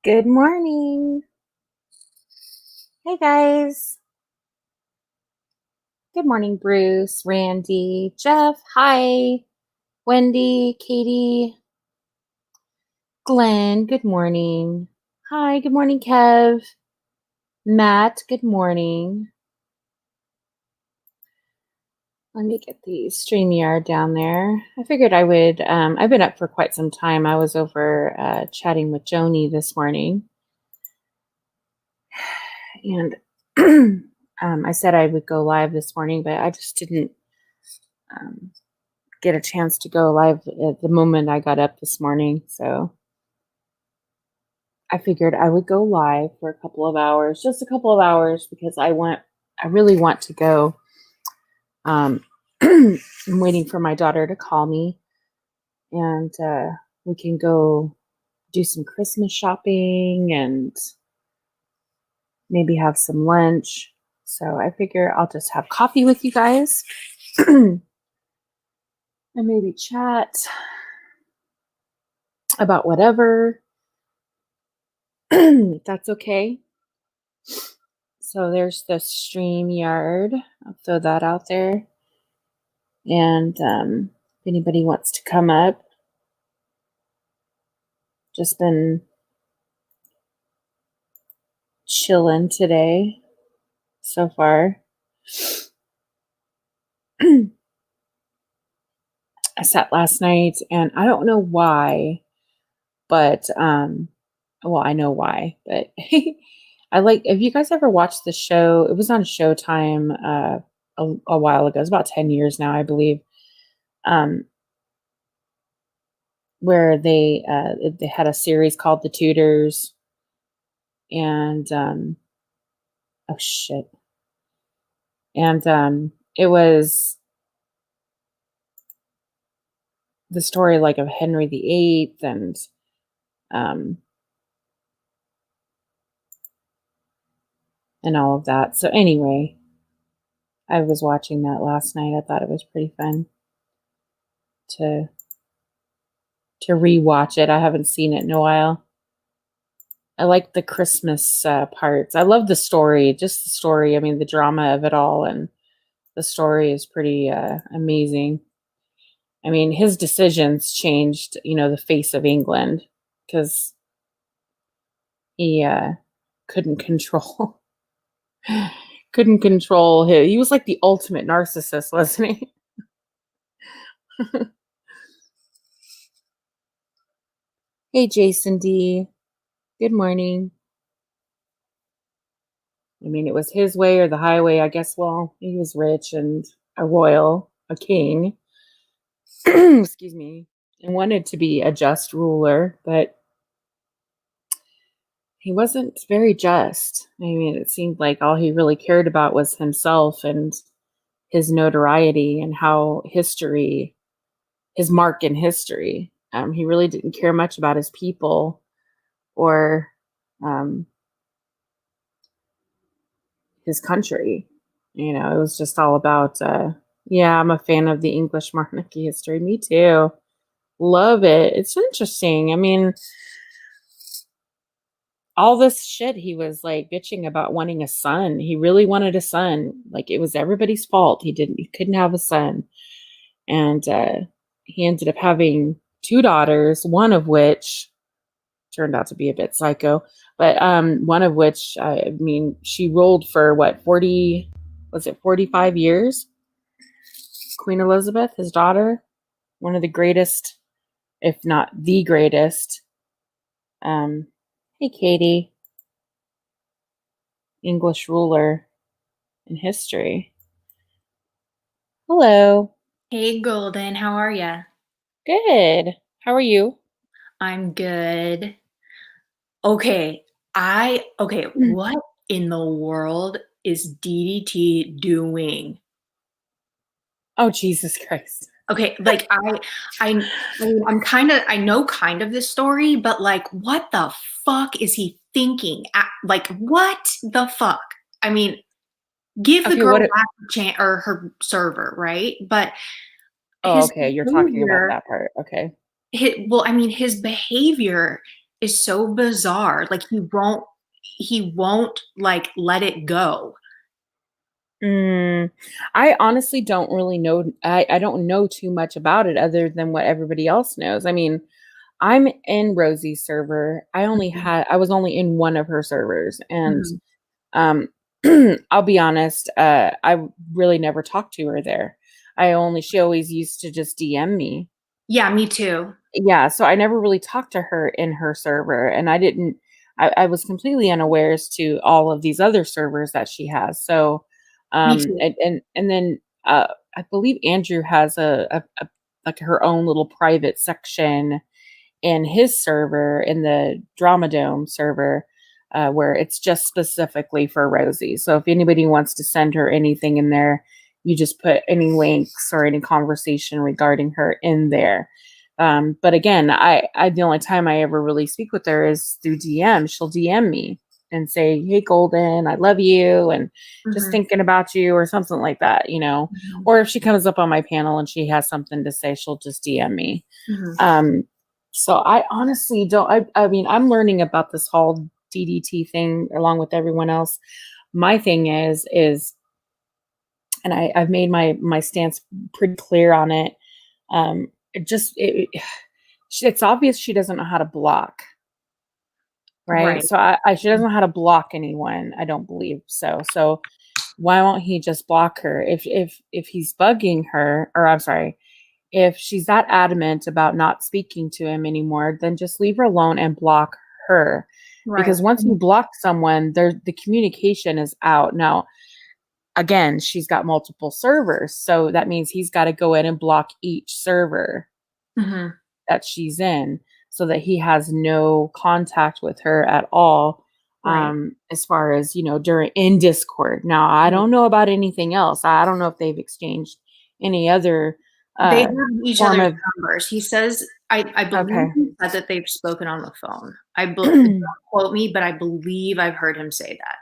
Good morning. Hey guys. Good morning, Bruce, Randy, Jeff. Hi, Wendy, Katie, Glenn. Good morning. Hi, good morning, Kev. Matt, good morning. Let me get the StreamYard down there. I figured I would, I've been up for quite some time. I was over chatting with Joni this morning, and I said I would go live this morning, but I just didn't um, get a chance to go live at the moment I got up this morning. So I figured I would go live for a couple of hours, just a couple of hours, because I really want to go. Um, I'm waiting for my daughter to call me, and we can go do some Christmas shopping and maybe have some lunch. So I figure I'll just have coffee with you guys and maybe chat about whatever. That's okay. So there's the StreamYard. I'll throw that out there. And if anybody wants to come up, just been chilling today so far. I sat last night and I don't know why, but well, I know why, but I like, have you guys ever watched the show? It was on Showtime a while ago. It's about 10 years now, I believe. Um, where they had a series called The Tudors, and oh shit, and it was the story like of Henry VIII um and all of that. So anyway, I was watching that last night. I thought it was pretty fun to rewatch it. I haven't seen it in a while. I like the Christmas parts. I love the story, just the story. I mean, the drama of it all, and the story is pretty amazing. I mean, his decisions changed, the face of England because he couldn't control couldn't control his. He was like the ultimate narcissist, wasn't he? Hey, Jason D. Good morning. I mean, it was his way or the highway, I guess. Well, he was rich and a royal, a king. Excuse me. And wanted to be a just ruler, but he wasn't very just. I mean, it seemed like all he really cared about was himself and his notoriety and how history, his mark in history. He really didn't care much about his people or um, his country. It was just all about, yeah, I'm a fan of the English monarchy history. Me too. Love it. It's interesting. I mean, all this shit he was like bitching about wanting a son. He really wanted a son. Like it was everybody's fault. He couldn't have a son. And he ended up having two daughters, one of which turned out to be a bit psycho, but one of which, I mean, she ruled for what, 40, was it 45 years? Queen Elizabeth, his daughter, one of the greatest, if not the greatest. Um, hey, Katie, English ruler in history. Hello. Hey, Golden, how are ya? Good. How are you? I'm good. Okay, what in the world is DDT doing? Oh, Jesus Christ. Okay, like I mean, I know kind of this story, but like, what the fuck is he thinking? Like, what the fuck? I mean, give the Okay, girl what? back her or her server, right? But Oh, his okay. You're talking about behavior, that part. Okay. well, I mean, his behavior is so bizarre. Like he won't like let it go. I honestly don't really know. I don't know too much about it other than what everybody else knows. I mean, I'm in Rosie's server. Mhm. I was only in one of her servers, and Mhm. um, I'll be honest, I really never talked to her there. She always used to just DM me. Yeah, me too. Yeah, so I never really talked to her in her server, and I was completely unaware as to all of these other servers that she has. So, Me too. and then I believe Andrew has a like her own little private section in his server, in the Drama Dome server, where it's just specifically for Rosie. So if anybody wants to send her anything in there, you just put any links or any conversation regarding her in there. But again, I the only time I ever really speak with her is through DM. She'll DM me and say, "Hey, Golden, I love you," and just Mhm. thinking about you, or something like that, Mhm. Or if she comes up on my panel and she has something to say, she'll just DM me. Mhm. Um, so I honestly don't. I mean, I'm learning about this whole DDT thing along with everyone else. My thing is, and I've made my stance pretty clear on it. It's obvious she doesn't know how to block, right? Right. So she doesn't know how to block anyone. I don't believe so. So why won't he just block her if he's bugging her? Or I'm sorry, if she's that adamant about not speaking to him anymore, then just leave her alone and block her. Right. Because once you block someone, the communication is out. Now, again, she's got multiple servers, so that means he's got to go in and block each server Mhm. that she's in so that he has no contact with her at all. Right. As far as during in Discord. Now, I Right. don't know about anything else. I don't know if they've exchanged any other They uh have each form other's of. numbers. He says, I believe Okay. he said that they've spoken on the phone. Don't quote me, but I believe I've heard him say that.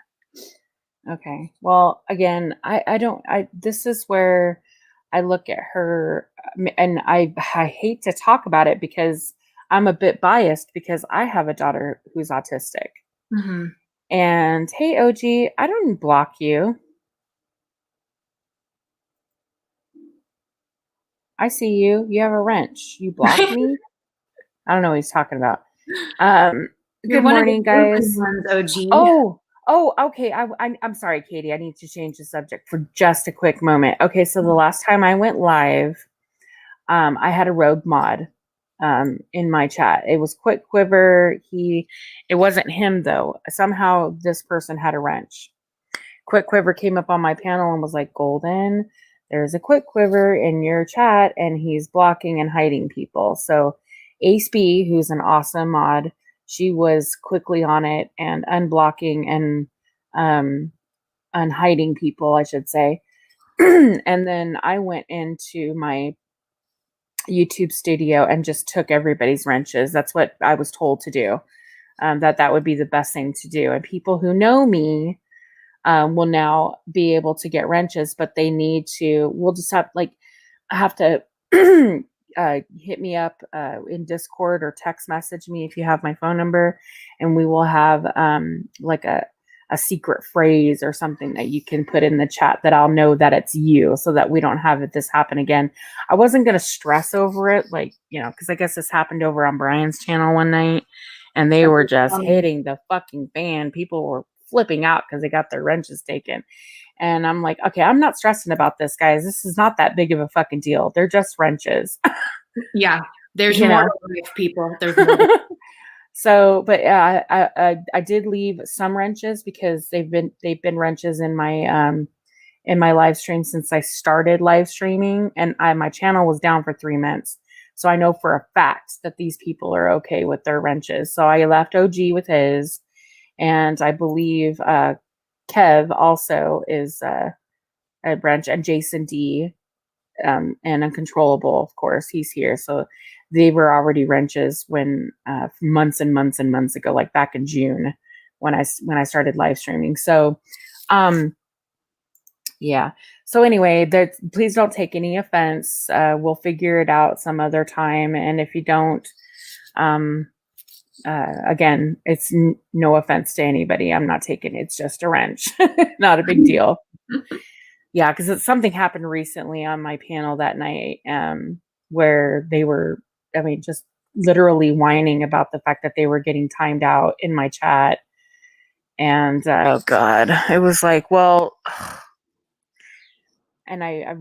Okay. Well, again, I don't this is where I look at her, and I hate to talk about it because I'm a bit biased because I have a daughter who's autistic. Mhm. And hey, OG, I don't block you. I see you. You have a wrench. You block me? I don't know what he's talking about. Um, You're Good one of the morning, chosen guys. ones, OG. Okay. I'm sorry, Katie. I need to change the subject for just a quick moment. Okay, so the last time I went live, I had a rogue mod in my chat. It was Quick Quiver. It wasn't him though. Somehow this person had a wrench. Quick Quiver came up on my panel and was like, "Golden, there's a Quick Quiver in your chat, and he's blocking and hiding people." So Ace B, who's an awesome mod, she was quickly on it and unblocking and um, unhiding people, I should say. And then I went into my YouTube studio and just took everybody's wrenches. That's what I was told to do. That would be the best thing to do. And people who know me will now be able to get wrenches, but they need to. We'll just have to hit me up in Discord or text message me if you have my phone number, and we will have like a secret phrase or something that you can put in the chat that I'll know that it's you, so that we don't have this happen again. I wasn't gonna stress over it, because I guess this happened over on Brian's channel one night, and they were just hitting the fucking fan. People were flipping out because they got their wrenches taken. And I'm like, okay, I'm not stressing about this, guys. This is not that big of a fucking deal. They're just wrenches, Yeah, there's you more know. to life, people. There's more. So, but yeah, I did leave some wrenches because they've been wrenches in my live stream since I started live streaming, and my channel was down for 3 months. So I know for a fact that these people are okay with their wrenches. So I left OG with his, and I believe Kev also is a wrench, and Jason D, and Uncontrollable, of course, he's here. So they were already wrenches when months and months and months ago, like back in June when I started live streaming. So, yeah. So anyway, please don't take any offense. We'll figure it out some other time, and if you don't, um, Again, it's no offense to anybody. I'm not taking it. It's just a wrench. Not a big deal. Yeah, because something happened recently on my panel that night, where they were, I mean, just literally whining about the fact that they were getting timed out in my chat. And oh God, it was like, well, and I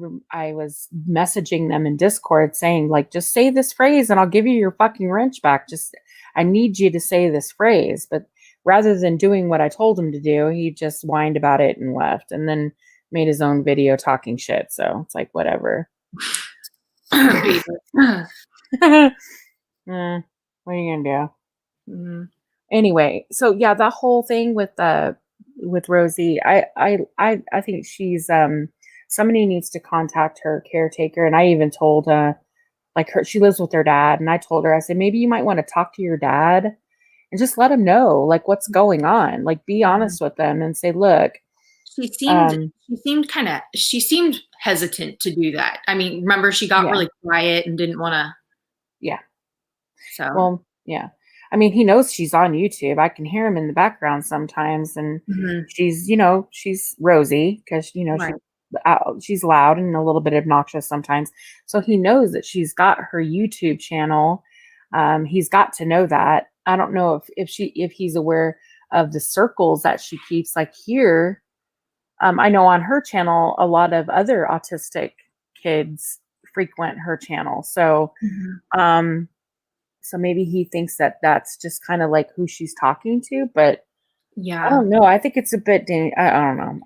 was messaging them in Discord saying, like, just say this phrase and I'll give you your fucking wrench back. Just, I need you to say this phrase. But rather than doing what I told him to do, he just whined about it and left, and then made his own video talking shit. So it's like, whatever. What are you gonna do? Mm-hmm. Anyway, so yeah, that whole thing with Rosie, I think she's somebody needs to contact her caretaker. And I even told like she lives with her dad, and I told her, I said, maybe you might want to talk to your dad and just let him know like what's going on. Like, be honest with them and say, look, she seemed hesitant to do that. I mean, remember, she got really quiet and didn't want to. Yeah. So, well, yeah. I mean, he knows she's on YouTube. I can hear him in the background sometimes, and she's, she's Rosie because, she's loud and a little bit obnoxious sometimes. So he knows that she's got her YouTube channel. He's got to know that. I don't know if he's aware of the circles that she keeps. Like here, I know on her channel, a lot of other autistic kids frequent her channel. So, so maybe he thinks that that's just kind of like who she's talking to, but yeah, I don't know. I think it's a bit, I don't know.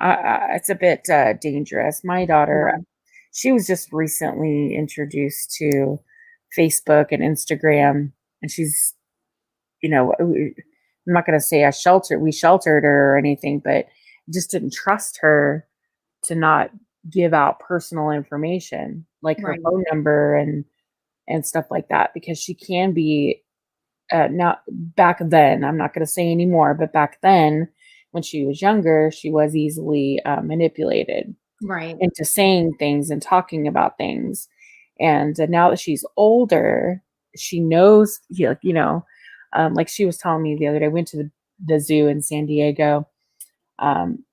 It's a bit dangerous. My daughter, she was just recently introduced to Facebook and Instagram, and she's, I'm not going to say we sheltered her or anything, but just didn't trust her to not give out personal information, like her phone number and stuff like that, because she can be not back then. I'm not going to say anymore, but back then when she was younger, she was easily manipulated into saying things and talking about things. And now that she's older, she knows, like she was telling me the other day, I went to the zoo in San Diego. And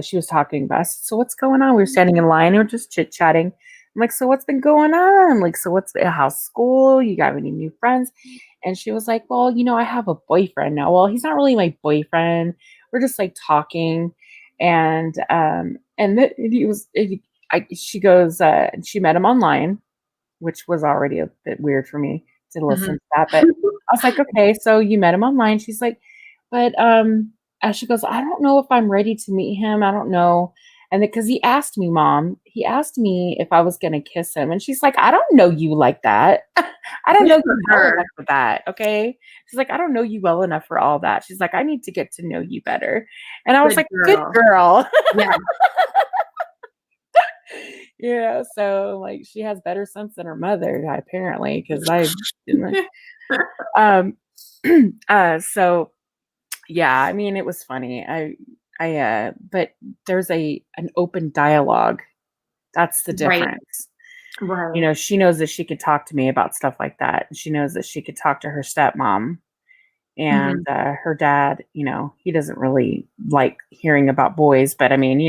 she was talking about, I said, so what's going on? We were standing in line and we we're just chit chatting. I'm like, so what's been going on? Like, so how's school? You got any new friends? And she was like, well, I have a boyfriend now. Well, he's not really my boyfriend. We're just like talking. And she goes, she met him online, which was already a bit weird for me to listen to that. But I was like, okay, so you met him online. She's like, but, as she goes, I don't know if I'm ready to meet him. I don't know. And because he asked me if I was going to kiss him. And she's like, I don't know you like that. I don't know you well enough for that. Okay. She's like, I don't know you well enough for all that. She's like, I need to get to know you better. And I was like, good girl. Yeah. Yeah. So like she has better sense than her mother, apparently, because I didn't. So yeah, I mean, it was funny. But there's an open dialogue. That's the difference. Right. She knows that she could talk to me about stuff like that. She knows that she could talk to her stepmom, and her dad, he doesn't really like hearing about boys, but I mean, she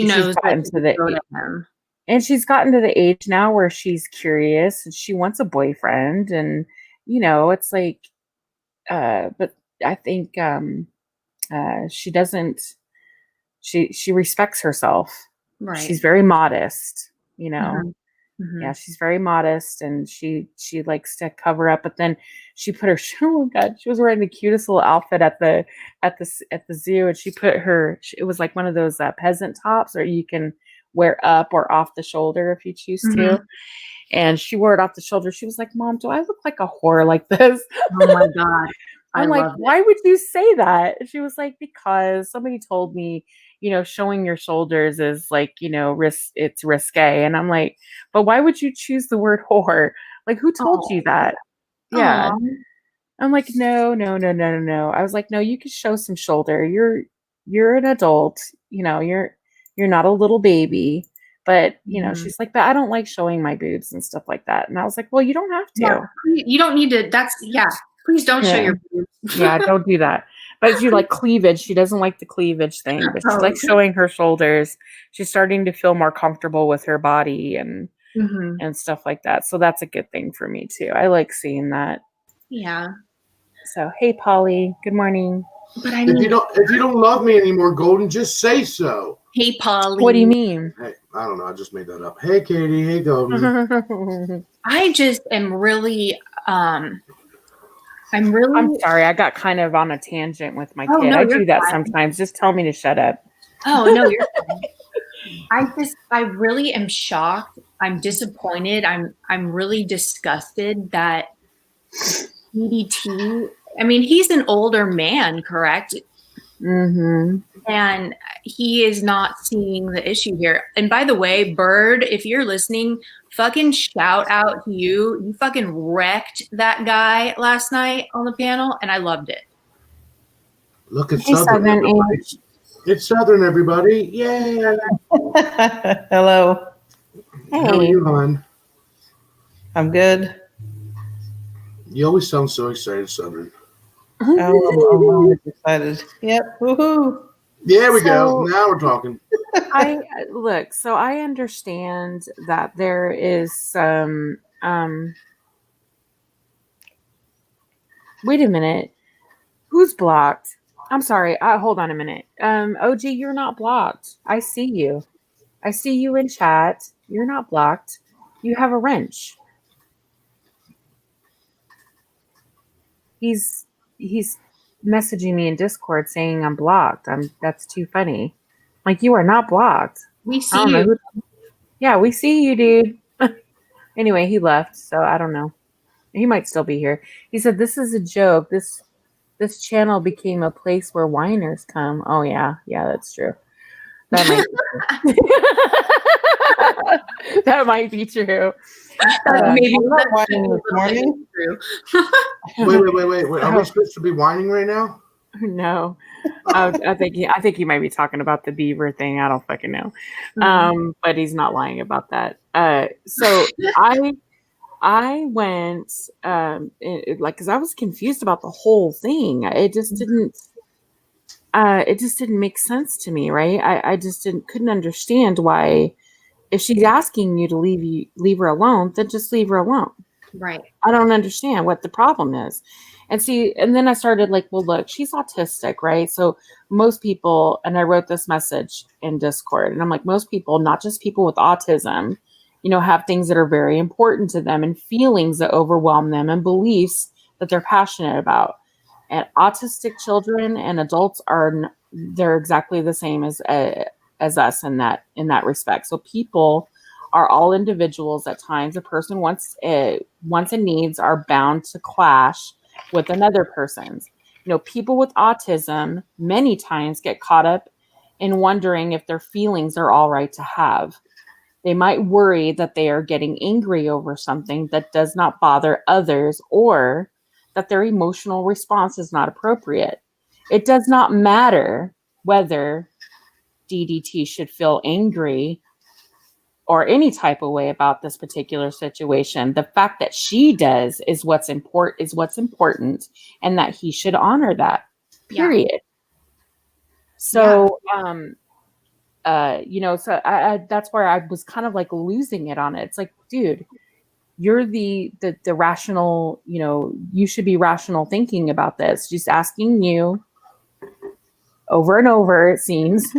knows and she's gotten to the age now where she's curious and she wants a boyfriend, and it's like, but I think she doesn't. She respects herself. Right. She's very modest. Yeah, she's very modest, and she likes to cover up. But then she put her. Oh God, she was wearing the cutest little outfit at the zoo, and she put her. It was like one of those peasant tops, or you can wear up or off the shoulder if you choose to. And she wore it off the shoulder. She was like, "Mom, do I look like a whore like this?" Oh my God. I'm like, why would you say that? And she was like, because somebody told me, showing your shoulders is like, it's risque. And I'm like, but why would you choose the word whore? Like, who told you that? Yeah. I'm like, no. I was like, no, you can show some shoulder. You're an adult, you're not a little baby. But, you know, Mhm. she's like, but I don't like showing my boobs and stuff like that. And I was like, well, you don't have Yeah, to. you don't need to. Please don't show Yeah. your boobs. Yeah, don't do that. But she like cleavage. She doesn't like the cleavage thing, but she Oh, likes showing her shoulders. She's starting to feel more comfortable with her body mhm. and stuff like that. So that's a good thing for me too. I like seeing that. Yeah, So hey Polly, good morning. but I If mean, you don't love me anymore, Golden, just say so. hey, Polly. What do you mean? Hey, I don't know. I just made that up. Hey, Katie. Hey, Golden. I just am really, I'm I'm really. sorry, I got kind of on a tangent with my Oh kid. no, I you're do that fine. sometimes. Just tell me to shut up. Oh no, you're fine. I really am shocked. I'm disappointed. I'm really disgusted that DDT. I mean, he's an older man, correct? Mm-hmm. And he is not seeing the issue here. And by the way, Bird, if you're listening, fucking shout out to you. You fucking wrecked that guy last night on the panel, and I loved it. Look at Hey, Southern, Southern everybody. Age. It's Southern, everybody. Yay. Hello. How are Hey. you, hon? I'm good. You always sound so excited, Southern. Oh, I'm always excited. Yep. Woohoo. There we So- go. Now we're talking. I look, so I understand that there is some wait a minute. Who's blocked? I'm sorry. Hold on a minute. OG, you're not blocked. I see you. I see you in chat. You're not blocked. You have a wrench. He's messaging me in Discord saying I'm blocked. That's too funny. Like, you are not blocked. We I see don't know you. who- Yeah, we see you, dude. Anyway, he left, so I don't know. He might still be here. He said, "This is a joke. This channel became a place where whiners come." Oh yeah, that's true. That might be true. That might be true. Maybe I'm not that's whining this morning. true. Wait. Are we supposed to be whining right now? No, I think he might be talking about the beaver thing. I don't fucking know. But he's not lying about that. So I went like because I was confused about the whole thing. It just didn't make sense to me, right? I just couldn't understand why, if she's asking you to leave her alone, then just leave her alone. Right. I don't understand what the problem is. And then I started like, well, look, she's autistic, right? So most people, and I wrote this message in Discord, and I'm like, most people, not just people with autism, have things that are very important to them and feelings that overwhelm them and beliefs that they're passionate about. And autistic children and adults they're exactly the same as us in that respect. So people are all individuals. At times, a person wants and needs are bound to clash with another person's. People with autism many times get caught up in wondering if their feelings are all right to have. They might worry that they are getting angry over something that does not bother others, or that their emotional response is not appropriate. It does not matter whether DDT should feel angry or any type of way about this particular situation. The fact that she does is what's important, and that he should honor that. Period. Yeah. So, so I that's where I was kind of like losing it on it. It's like, dude, you're the rational, you should be rational thinking about this. Just asking you over and over, it seems.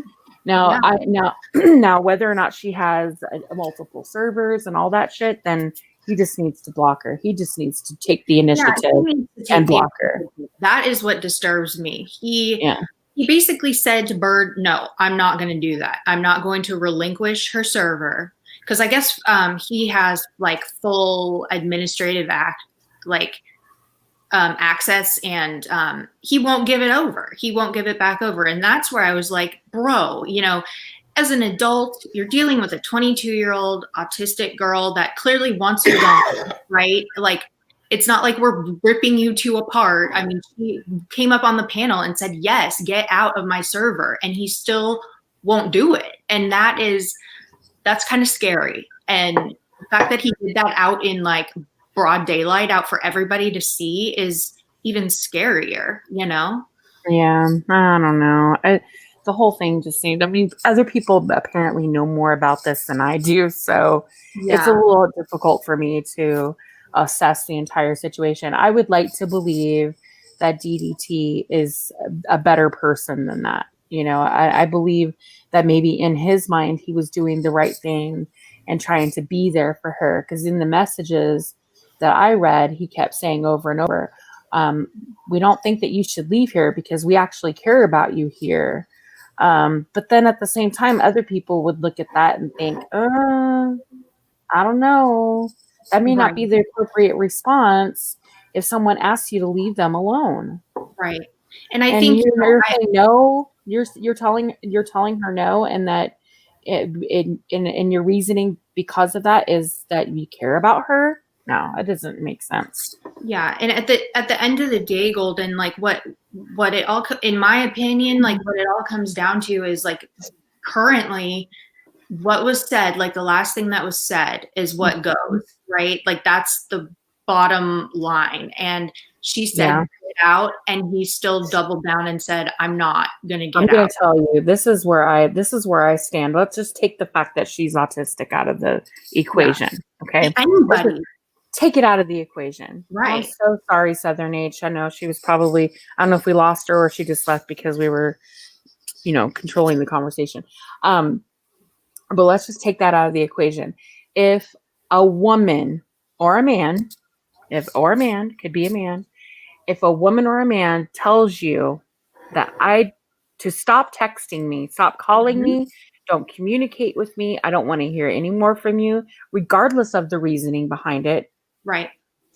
Now, now whether or not she has multiple servers and all that shit, then he just needs to block her. He just needs to take the initiative and block her. That is what disturbs me. He basically said to Bird, no, I'm not going to do that. I'm not going to relinquish her server. Because I guess he has like full administrative access, and he won't give it over. He won't give it back over. And that's where I was like, bro, as an adult, you're dealing with a 22-year-old autistic girl that clearly wants you gone, right? Like, it's not like we're ripping you two apart. I mean, she came up on the panel and said, yes, get out of my server. And he still won't do it. And that is that's kind of scary. And the fact that he did that out in like broad daylight out for everybody to see is even scarier, you know? Yeah, I don't know. The whole thing just seemed, I mean, other people apparently know more about this than I do. So it's a Yeah. little difficult for me to assess the entire situation. I would like to believe that DDT is a better person than that. You know, I believe that maybe in his mind, he was doing the right thing and trying to be there for her. Because in the messages that I read, he kept saying over and over, we don't think that you should leave here because we actually care about you here. But then at the same time, other people would look at that and think, I don't know. That may not Right. be the appropriate response if someone asks you to leave them alone. Right. And I And think, you know, you're saying no. You're telling her no, and that in your reasoning because of that is that you care about her. No, it doesn't make sense. yeah. And at the end of the day, Golden, like what it all, in my opinion, like what it all comes down to is like currently what was said, like the last thing that was said is what goes, right? Like that's the bottom line. And she said, Yeah. get out, and he still doubled down and said, I'm not gonna I'm get going out. to tell you, this is where I stand. Let's just take the fact that she's autistic out of the equation. Okay. Anybody, Take it out of the equation. I'm right? so sorry, Southern H. I know she was probably, I don't know if we lost her or she just left because we were, controlling the conversation. But let's just take that out of the equation. If a woman or a man, could be a man, if a woman or a man tells you that to stop texting me, stop calling me, don't communicate with me, I don't want to hear any more from you, regardless of the reasoning behind it, Right.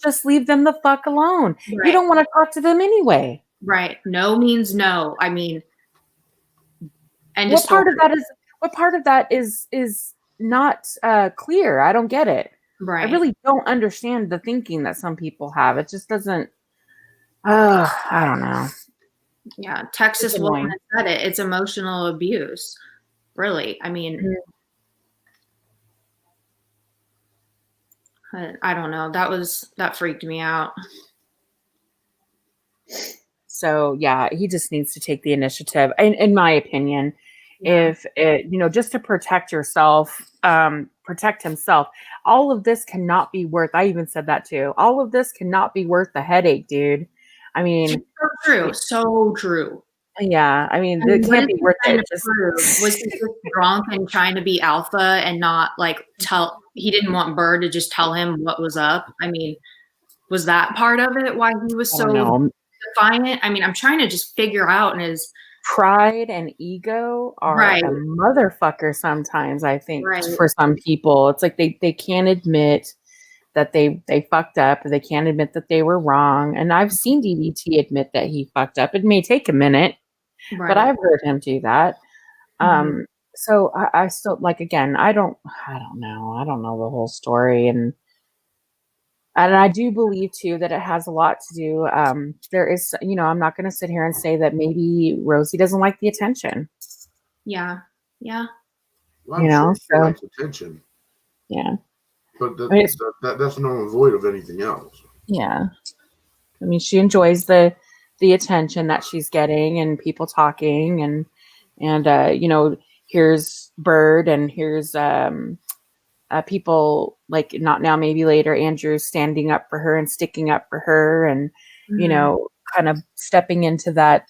just leave them the fuck alone. Right. You don't want to talk to them anyway. Right. No means no. I mean, and What part of that is not clear? I don't get it. right. I really don't understand the thinking that some people have. It just doesn't. I don't know. Yeah, Texas It's woman annoying. said it. It's emotional abuse. Really. I mean, I don't know. That freaked me out. So yeah, he just needs to take the initiative. In my opinion, Yeah. if it, just to protect yourself, protect himself. All of this cannot be worth. I even said that too. All of this cannot be worth the headache, dude. I mean, So true. So true. yeah. I mean, I mean, it what can't is be he worth trying it. to prove? Was he just drunk and trying to be alpha and not like he didn't want Bird to just tell him what was up? I mean, was that part of it why he was I don't so know. defiant? I mean, I'm trying to just figure out in his Pride and ego are Right. a motherfucker sometimes, I think, Right. for some people. It's like they can't admit that they fucked up, or they can't admit that they were wrong. And I've seen DDT admit that he fucked up. It may take a minute, right. but I've heard him do that. Mhm. So I still, like, again, I don't know. I don't know the whole story. And I do believe too that it has a lot to do. There is, I'm not going to sit here and say that maybe Rosie doesn't like the attention. Yeah. Yeah. Well, I'm sure she so- likes attention, Yeah. but I mean, that's no void of anything else. Yeah. I mean, she enjoys the attention that she's getting and people talking and here's Bird and here's people like not now, maybe later, Andrew standing up for her and sticking up for her and, Mhm. kind of stepping into that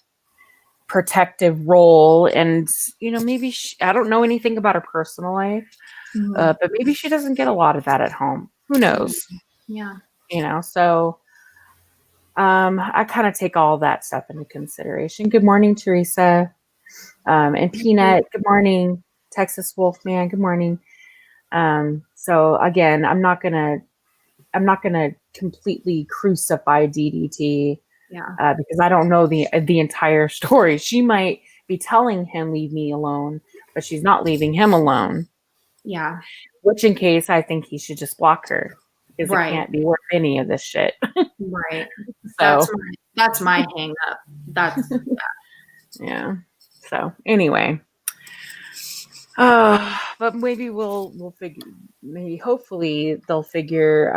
protective role. And, maybe I don't know anything about her personal life, Mhm. but maybe she doesn't get a lot of that at home. Who knows? Yeah. So I kind of take all that stuff into consideration. Good morning, Teresa. And Peanut, good morning. Texas Wolfman, good morning. So again, I'm not gonna completely crucify DDT Yeah. because I don't know the entire story. She might be telling him leave me alone, but she's not leaving him alone. Yeah. Which, in case, I think he should just block her because Right. it can't be worth any of this shit. Right. So That's my hang up. That's yeah. So anyway, But maybe we'll figure. Maybe hopefully they'll figure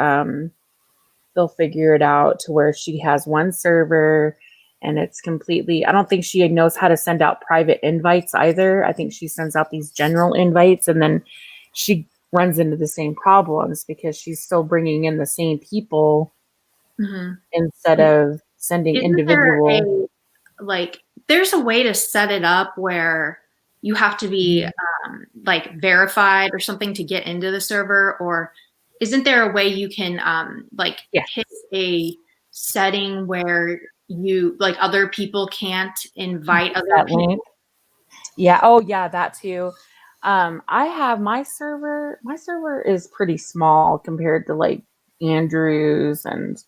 it out to where she has one server and it's completely. I don't think she knows how to send out private invites either. I think she sends out these general invites and then she runs into the same problems because she's still bringing in the same people Mhm. instead of sending Isn't there individual. there's a way to set it up where you have to be like verified or something to get into the server, or isn't there a way you can Yeah. hit a setting where you like other people can't invite other That people? link. Yeah. Oh, yeah, that too. I have my server. My server is pretty small compared to like Andrews and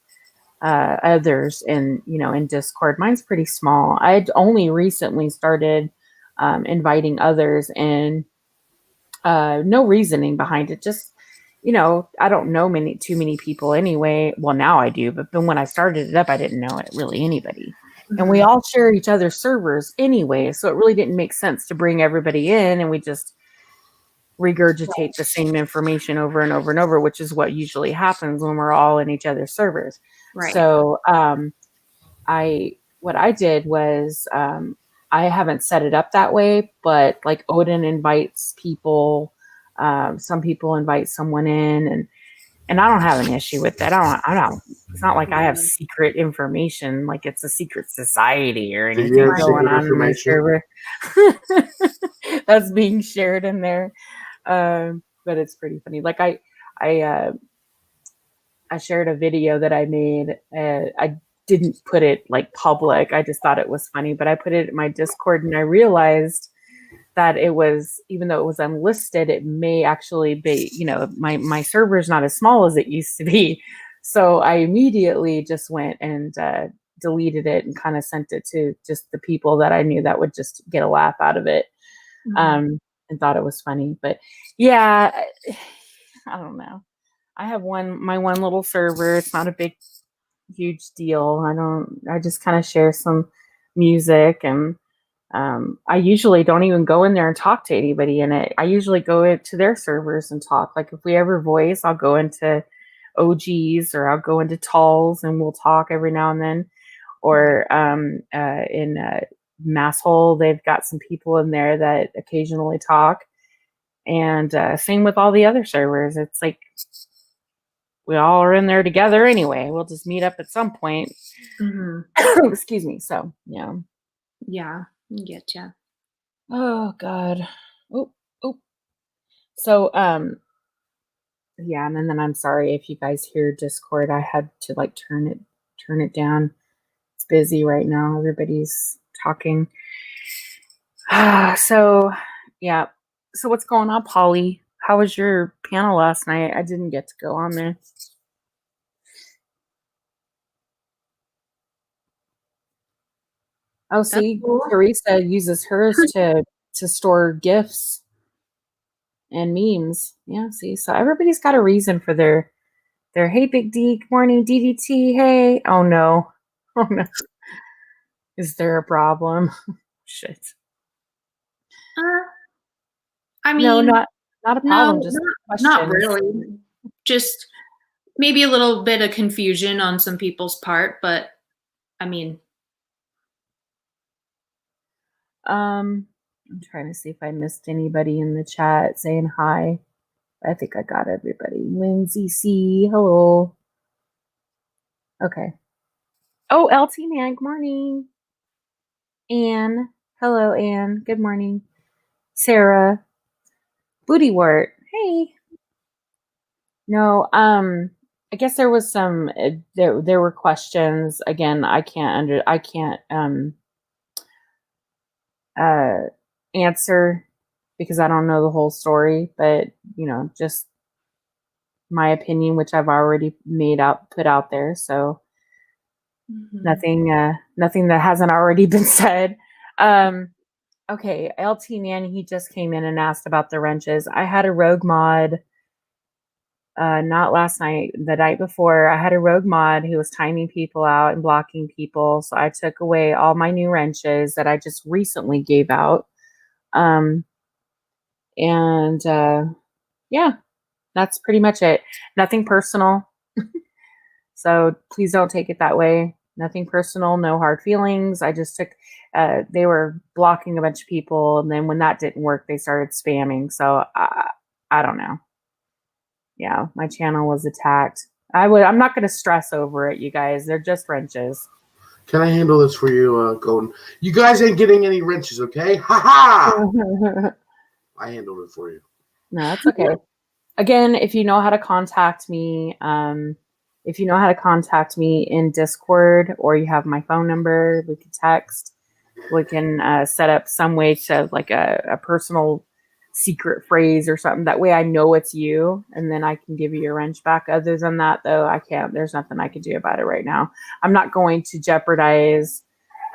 others in Discord. Mine's pretty small. I'd only recently started inviting others, and no reasoning behind it. Just I don't know too many people anyway. Well, now I do, but then when I started it up, I didn't know it really anybody. And we all share each other's servers anyway, so it really didn't make sense to bring everybody in and we just regurgitate the same information over and over and over, which is what usually happens when we're all in each other's servers. Right. So what I did was I haven't set it up that way, but like Odin invites people, some people invite someone in, and I don't have an issue with that. I don't. It's not like I have secret information, like it's a secret society or Do you anything have going secret on in my information? server that's being shared in there. But it's pretty funny. Like I shared a video that I made. I didn't put it like public. I just thought it was funny, but I put it in my Discord and I realized that it was, even though it was unlisted, it may actually be, my server is not as small as it used to be. So I immediately just went and deleted it and kind of sent it to just the people that I knew that would just get a laugh out of it. And thought it was funny. But yeah, I don't know. I have my one little server. It's not a huge deal. I just kind of share some music and I usually don't even go in there and talk to anybody in it. I usually go to their servers and talk. Like if we ever voice, I'll go into OGs or I'll go into Talls and we'll talk every now and then. Or in Masshole, they've got some people in there that occasionally talk. And same with all the other servers. It's like we all are in there together anyway. We'll just meet up at some point. Excuse me. So, yeah. Yeah, get ya. Oh, God. Oh. So, yeah, and then I'm sorry if you guys hear Discord. I had to like turn it down. It's busy right now. Everybody's talking. So, yeah. So what's going on, Polly? How was your panel last night? I didn't get to go on there. Oh, see, Teresa uses hers to store GIFs and memes. Yeah, see, so everybody's got a reason for their hey, Big D, good morning, DDT, hey. Oh no. Is there a problem? Shit. I mean, no, not a problem. No, just not questions. really. Just maybe a little bit of confusion on some people's part, but I mean, I'm trying to see if I missed anybody in the chat saying hi. I think I got everybody. Lindsay C, hello. Okay. Oh, LT man, good morning. Anne, hello, Anne. Good morning. Sarah, Bootywort, hey. No, I guess there was some there were questions. Again, I can't answer because I don't know the whole story, but just my opinion, which I've already put out there. So nothing that hasn't already been said. Okay, LT man, he just came in and asked about the wrenches. I had a rogue mod. Not last night, the night before, I had a rogue mod who was timing people out and blocking people. So I took away all my new wrenches that I just recently gave out. And yeah, that's pretty much it. Nothing personal. So please don't take it that way. Nothing personal, no hard feelings. I just took, they were blocking a bunch of people. And then when that didn't work, they started spamming. So I don't know. Yeah, my channel was attacked. I'm not going to stress over it, you guys. They're just wrenches. Can I handle this for you, Golden? You guys ain't getting any wrenches, okay? Ha ha! No, I handled it for you. that's okay. Again, if you know how to contact me, in Discord, or you have my phone number, we can text. We can set up some way to like a personal secret phrase or something. That way I know it's you, and then I can give you your wrench back. Other than that, though, I can't. There's nothing I can do about it right now. I'm not going to jeopardize,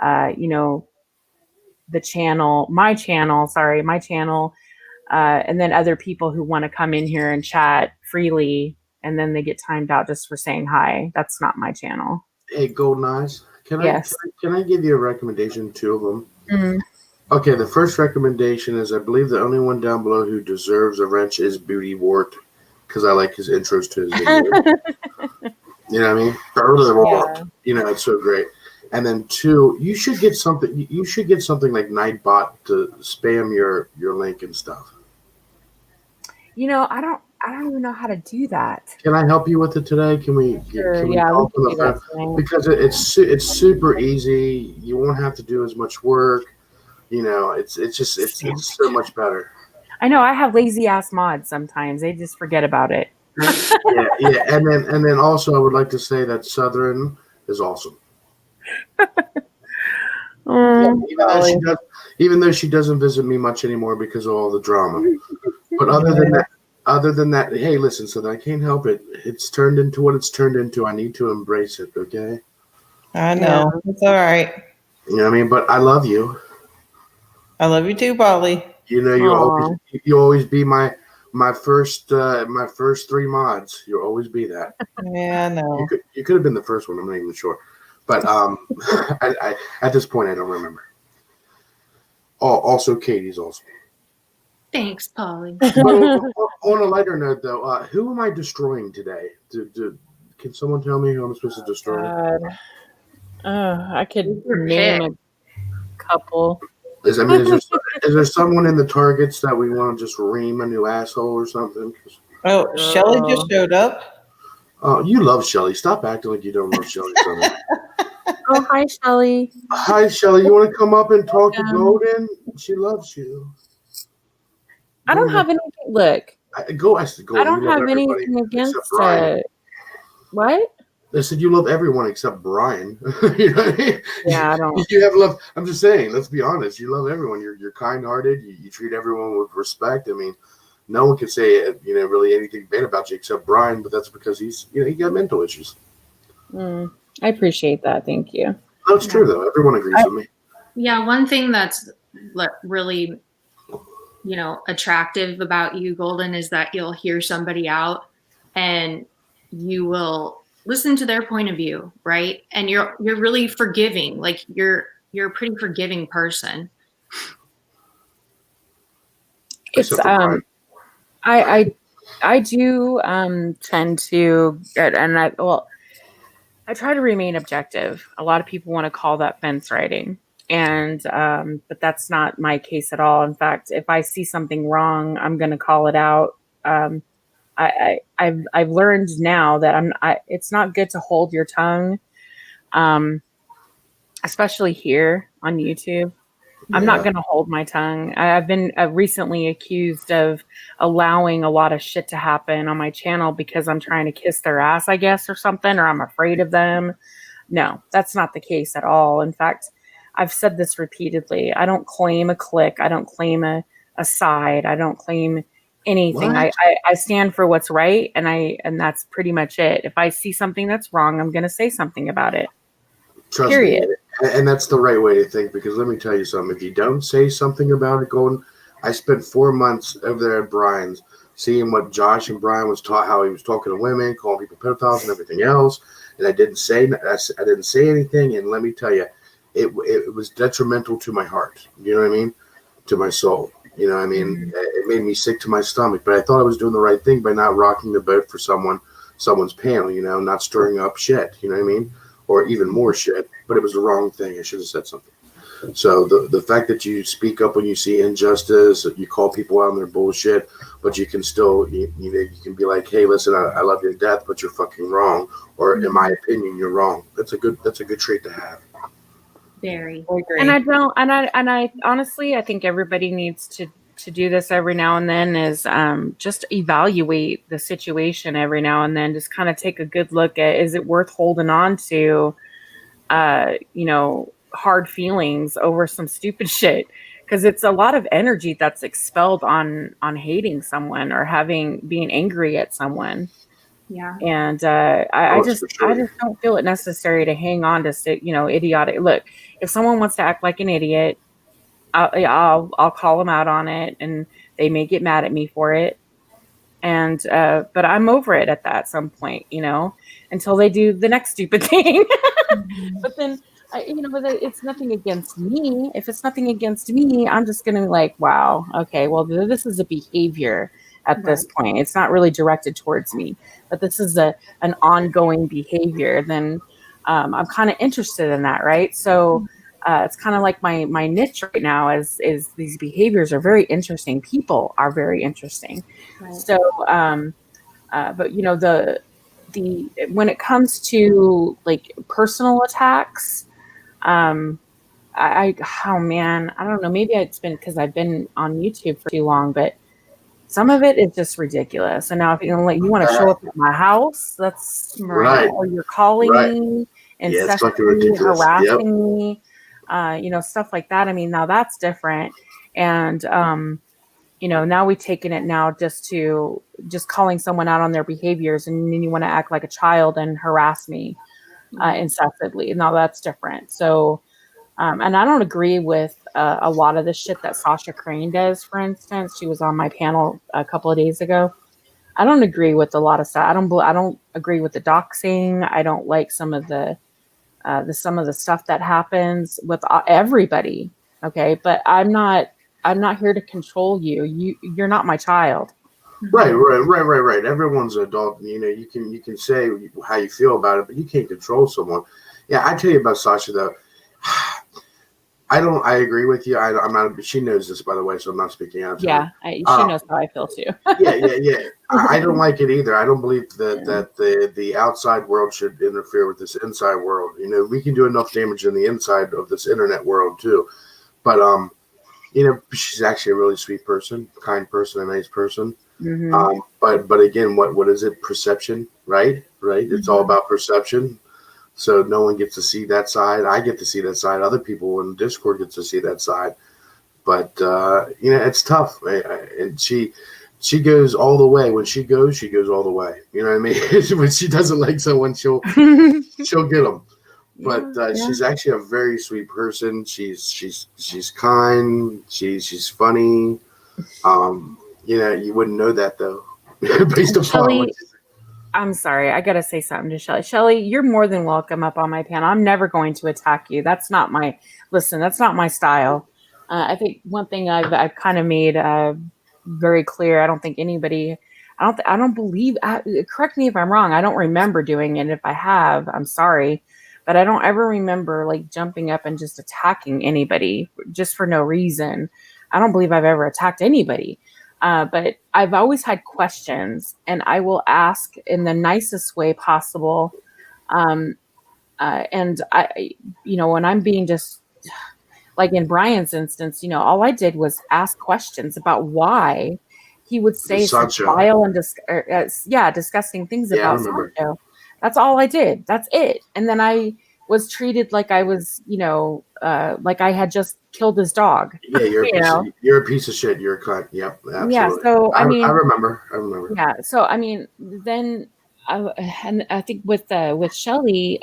the channel, my channel, and then other people who want to come in here and chat freely, and then they get timed out just for saying hi. That's not my channel. Hey, Golden Eyes, Yes. can I give you a recommendation, 2 of them? Mm. Okay, the first recommendation is I believe the only one down below who deserves a wrench is Booty Wart, because I like his intros to his videos. You know what I mean? Yeah. You know, it's so great. And then 2, you should get something. You should get something like Nightbot to spam your link and stuff. I don't even know how to do that. Can I help you with it today? Can we? Sure, Can we yeah, talk we on can the do phone? that. Because it's super easy. You won't have to do as much work. You know, it's so much better. I know I have lazy ass mods sometimes. They just forget about it. Yeah. And then also I would like to say that Southern is awesome. Even though she doesn't visit me much anymore because of all the drama. But other than that, hey, listen, Southern, I can't help it. It's turned into what it's turned into. I need to embrace it, okay? I know. Yeah. It's all right. You know what I mean? But I love you. I love you too, Polly. You know, you always be my first 3 mods. You'll always be that. Yeah, I know. You could have been the first one. I'm not even sure, but I at this point I don't remember. Oh, also Katie's awesome. Thanks, Polly. On a lighter note, though, who am I destroying today? Can someone tell me who I'm supposed to destroy? I could Your name pick. a couple. Is there someone in the targets that we want to just ream a new asshole or something? Oh, Shelly just showed up. Oh, you love Shelly. Stop acting like you don't love Shelly. Oh, hi, Shelly. Hi, Shelly. You want to come up and talk to Golden? She loves you. I don't have anything. Look, I said, Golden, I don't you love have everybody anything against except Brian. it. What? I said you love everyone except Brian. You know what I mean? Yeah, I don't. You have love. I'm just saying. Let's be honest. You love everyone. You're kind-hearted. You treat everyone with respect. I mean, no one can say really anything bad about you except Brian. But that's because he got mental issues. I appreciate that. Thank you. No, it's true though. Everyone agrees with me. Yeah, one thing that's really, attractive about you, Golden, is that you'll hear somebody out and you will listen to their point of view, right? And you're really forgiving. Like you're a pretty forgiving person. It's I do tend to, and I try to remain objective. A lot of people want to call that fence riding, and but that's not my case at all. In fact, if I see something wrong, I'm going to call it out. I've learned now that it's not good to hold your tongue, especially here on YouTube. I'm not going to hold my tongue. I've been recently accused of allowing a lot of shit to happen on my channel because I'm trying to kiss their ass, I guess, or something, or I'm afraid of them. No, that's not the case at all. In fact, I've said this repeatedly. I don't claim a clique. I don't claim a side. I don't claim anything. I stand for what's right, and that's pretty much it. If I see something that's wrong, I'm going to say something about it. Trust Period. me. And that's the right way to think, because let me tell you something. If you don't say something about it, Golden, I spent 4 months over there at Brian's seeing what Josh and Brian was taught, how he was talking to women, calling people pedophiles and everything else. And I didn't say anything. And let me tell you, it was detrimental to my heart. You know what I mean? To my soul. You know what I mean? It made me sick to my stomach, but I thought I was doing the right thing by not rocking the boat for someone's panel, you know, not stirring up shit, you know what I mean? Or even more shit, but it was the wrong thing. I should have said something. So the fact that you speak up when you see injustice, you call people out on their bullshit, but you can still, you know, you can be like, hey, listen, I love you to death, but you're fucking wrong. Or in my opinion, you're wrong. That's a good trait to have. Very. I agree. And I honestly, I think everybody needs to do this every now and then is just evaluate the situation every now and then. Just kind of take a good look at, is it worth holding on to, you know, hard feelings over some stupid shit? Because it's a lot of energy that's expelled on hating someone or being angry at someone. Yeah. And I just for sure. I just don't feel it necessary to hang on to, you know, idiotic. Look, if someone wants to act like an idiot, I'll call them out on it, and they may get mad at me for it. And but I'm over it at some point, you know, until they do the next stupid thing. But then, you know, but it's nothing against me. If it's nothing against me, I'm just gonna like, wow, okay, well, this is a behavior at this point. It's not really directed towards me, but this is an ongoing behavior. Then I'm kind of interested in that, right? So it's kind of like my niche right now is these behaviors are very interesting. People are very interesting. Right. So, but you know, the when it comes to like personal attacks, oh man, I don't know. Maybe it's been because I've been on YouTube for too long, but some of it is just ridiculous. And now, if you want to show up at my house, that's Right. or you're calling Right. me, Yeah, it's fucking incessantly ridiculous. harassing me, you know, stuff like that. I mean, now that's different. And you know, now we've taken it now just calling someone out on their behaviors, and then you want to act like a child and harass me incessantly. Now that's different. So, and I don't agree with a lot of the shit that Sasha Crane does. For instance, she was on my panel a couple of days ago. I don't agree with a lot of stuff. I don't agree with the doxing. I don't like some of the stuff that happens with everybody. Okay, but I'm not here to control you. You're not my child. Right. Everyone's an adult. You know, you can say how you feel about it, but you can't control someone. Yeah, I tell you about Sasha though. I agree with you. I'm not. She knows this, by the way, so I'm not speaking out. Yeah, she knows how I feel too. Yeah. I don't like it either. I don't believe that the outside world should interfere with this inside world. You know, we can do enough damage in the inside of this internet world too. But you know, she's actually a really sweet person, kind person, a nice person. Mm-hmm. But again, what is it? Perception, right? It's all about perception. So no one gets to see that side. I get to see that side. Other people in Discord get to see that side. But you know, it's tough. And she goes all the way. When she goes all the way. You know what I mean? When she doesn't like someone, she'll get them. But she's actually a very sweet person. She's kind. She's funny. You know, you wouldn't know that though, based upon. Shelly, I'm sorry, I gotta say something to Shelly. Shelly, you're more than welcome up on my panel. I'm never going to attack you. That's not my style. I think one thing I've kind of made very clear. I don't think anybody. I don't believe. Correct me if I'm wrong. I don't remember doing it. If I have, I'm sorry. But I don't ever remember like jumping up and just attacking anybody just for no reason. I don't believe I've ever attacked anybody. But I've always had questions, and I will ask in the nicest way possible. And I, you know, when I'm being just like in Brian's instance, you know, all I did was ask questions about why he would say such vile and disgusting things about Sancho. That's all I did. That's it. And then I was treated like I was, you know, like I had just killed his dog. Yeah, you're a piece of shit. You're a cunt. Yep, absolutely. Yeah, so I mean, I remember. Yeah, so I mean, then and I think with Shelly,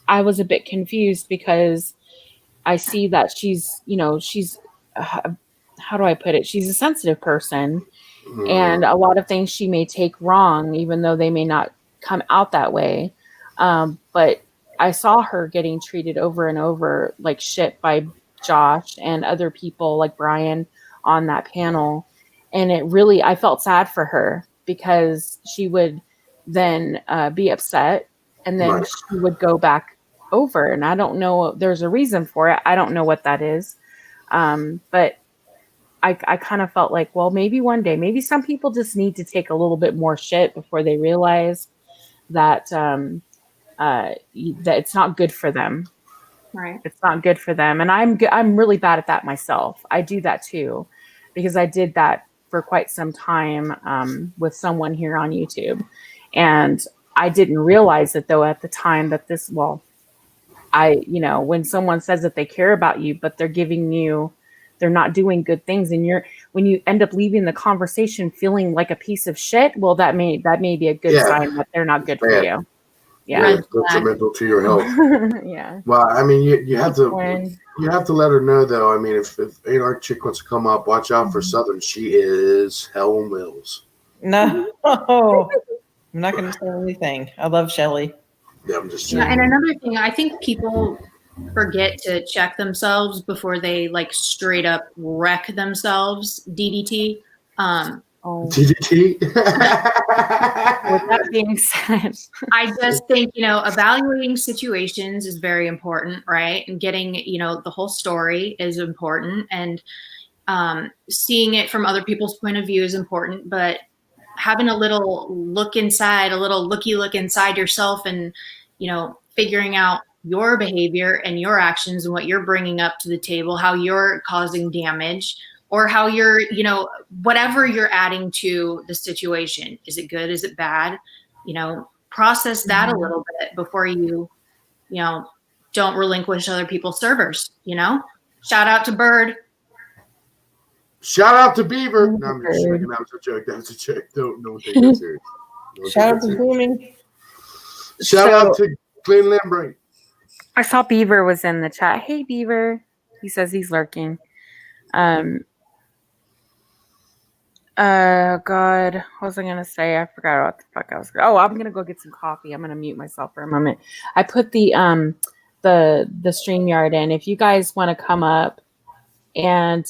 I was a bit confused because I see that she's, you know, she's how do I put it? She's a sensitive person, and a lot of things she may take wrong, even though they may not come out that way. But I saw her getting treated over and over like shit by Josh and other people like Brian on that panel, and it really, I felt sad for her because she would then be upset, and then Right. she would go back over, and I don't know, there's a reason for it. I don't know what that is. But I kind of felt like, well, maybe one day, maybe some people just need to take a little bit more shit before they realize that that it's not good for them. Right. It's not good for them, and I'm really bad at that myself. I do that too, because I did that for quite some time with someone here on YouTube, and I didn't realize it though at the time that this, well, when someone says that they care about you, but they're not doing good things, and when you end up leaving the conversation feeling like a piece of shit, well, that may be a good Yeah. sign that they're not good for Yeah. you. Yeah. Detrimental to your health. Yeah. Well, I mean, you have to When- let her know though. I mean, if our chick wants to come up, watch out for Southern. She is hell on wheels. No, I'm not going to say anything. I love Shelly. Yeah, I'm just Yeah, saying. and another thing, I think people forget to check themselves before they like straight up wreck themselves. DDT. Oh, DDT. with that being said, I just think, evaluating situations is very important, right? And getting, the whole story is important, and seeing it from other people's point of view is important, but having a little look inside, a little looky look inside yourself, and, figuring out your behavior and your actions and what you're bringing up to the table, how you're causing damage, or how you're, whatever you're adding to the situation. Is it good? Is it bad? Process that a little bit before you don't relinquish other people's servers, Shout out to Bird. Shout out to Beaver. No, I'm just joking. That was a joke. That was a joke. Don't take that serious. Don't Shout take out that to serious. Booming. Shout out to Glenn Lambright. I saw Beaver was in the chat. Hey, Beaver. He says he's lurking. God, what was I gonna say? I forgot what the fuck I was. Oh, I'm gonna go get some coffee. I'm gonna mute myself for a moment. I put the StreamYard in. If you guys want to come up, and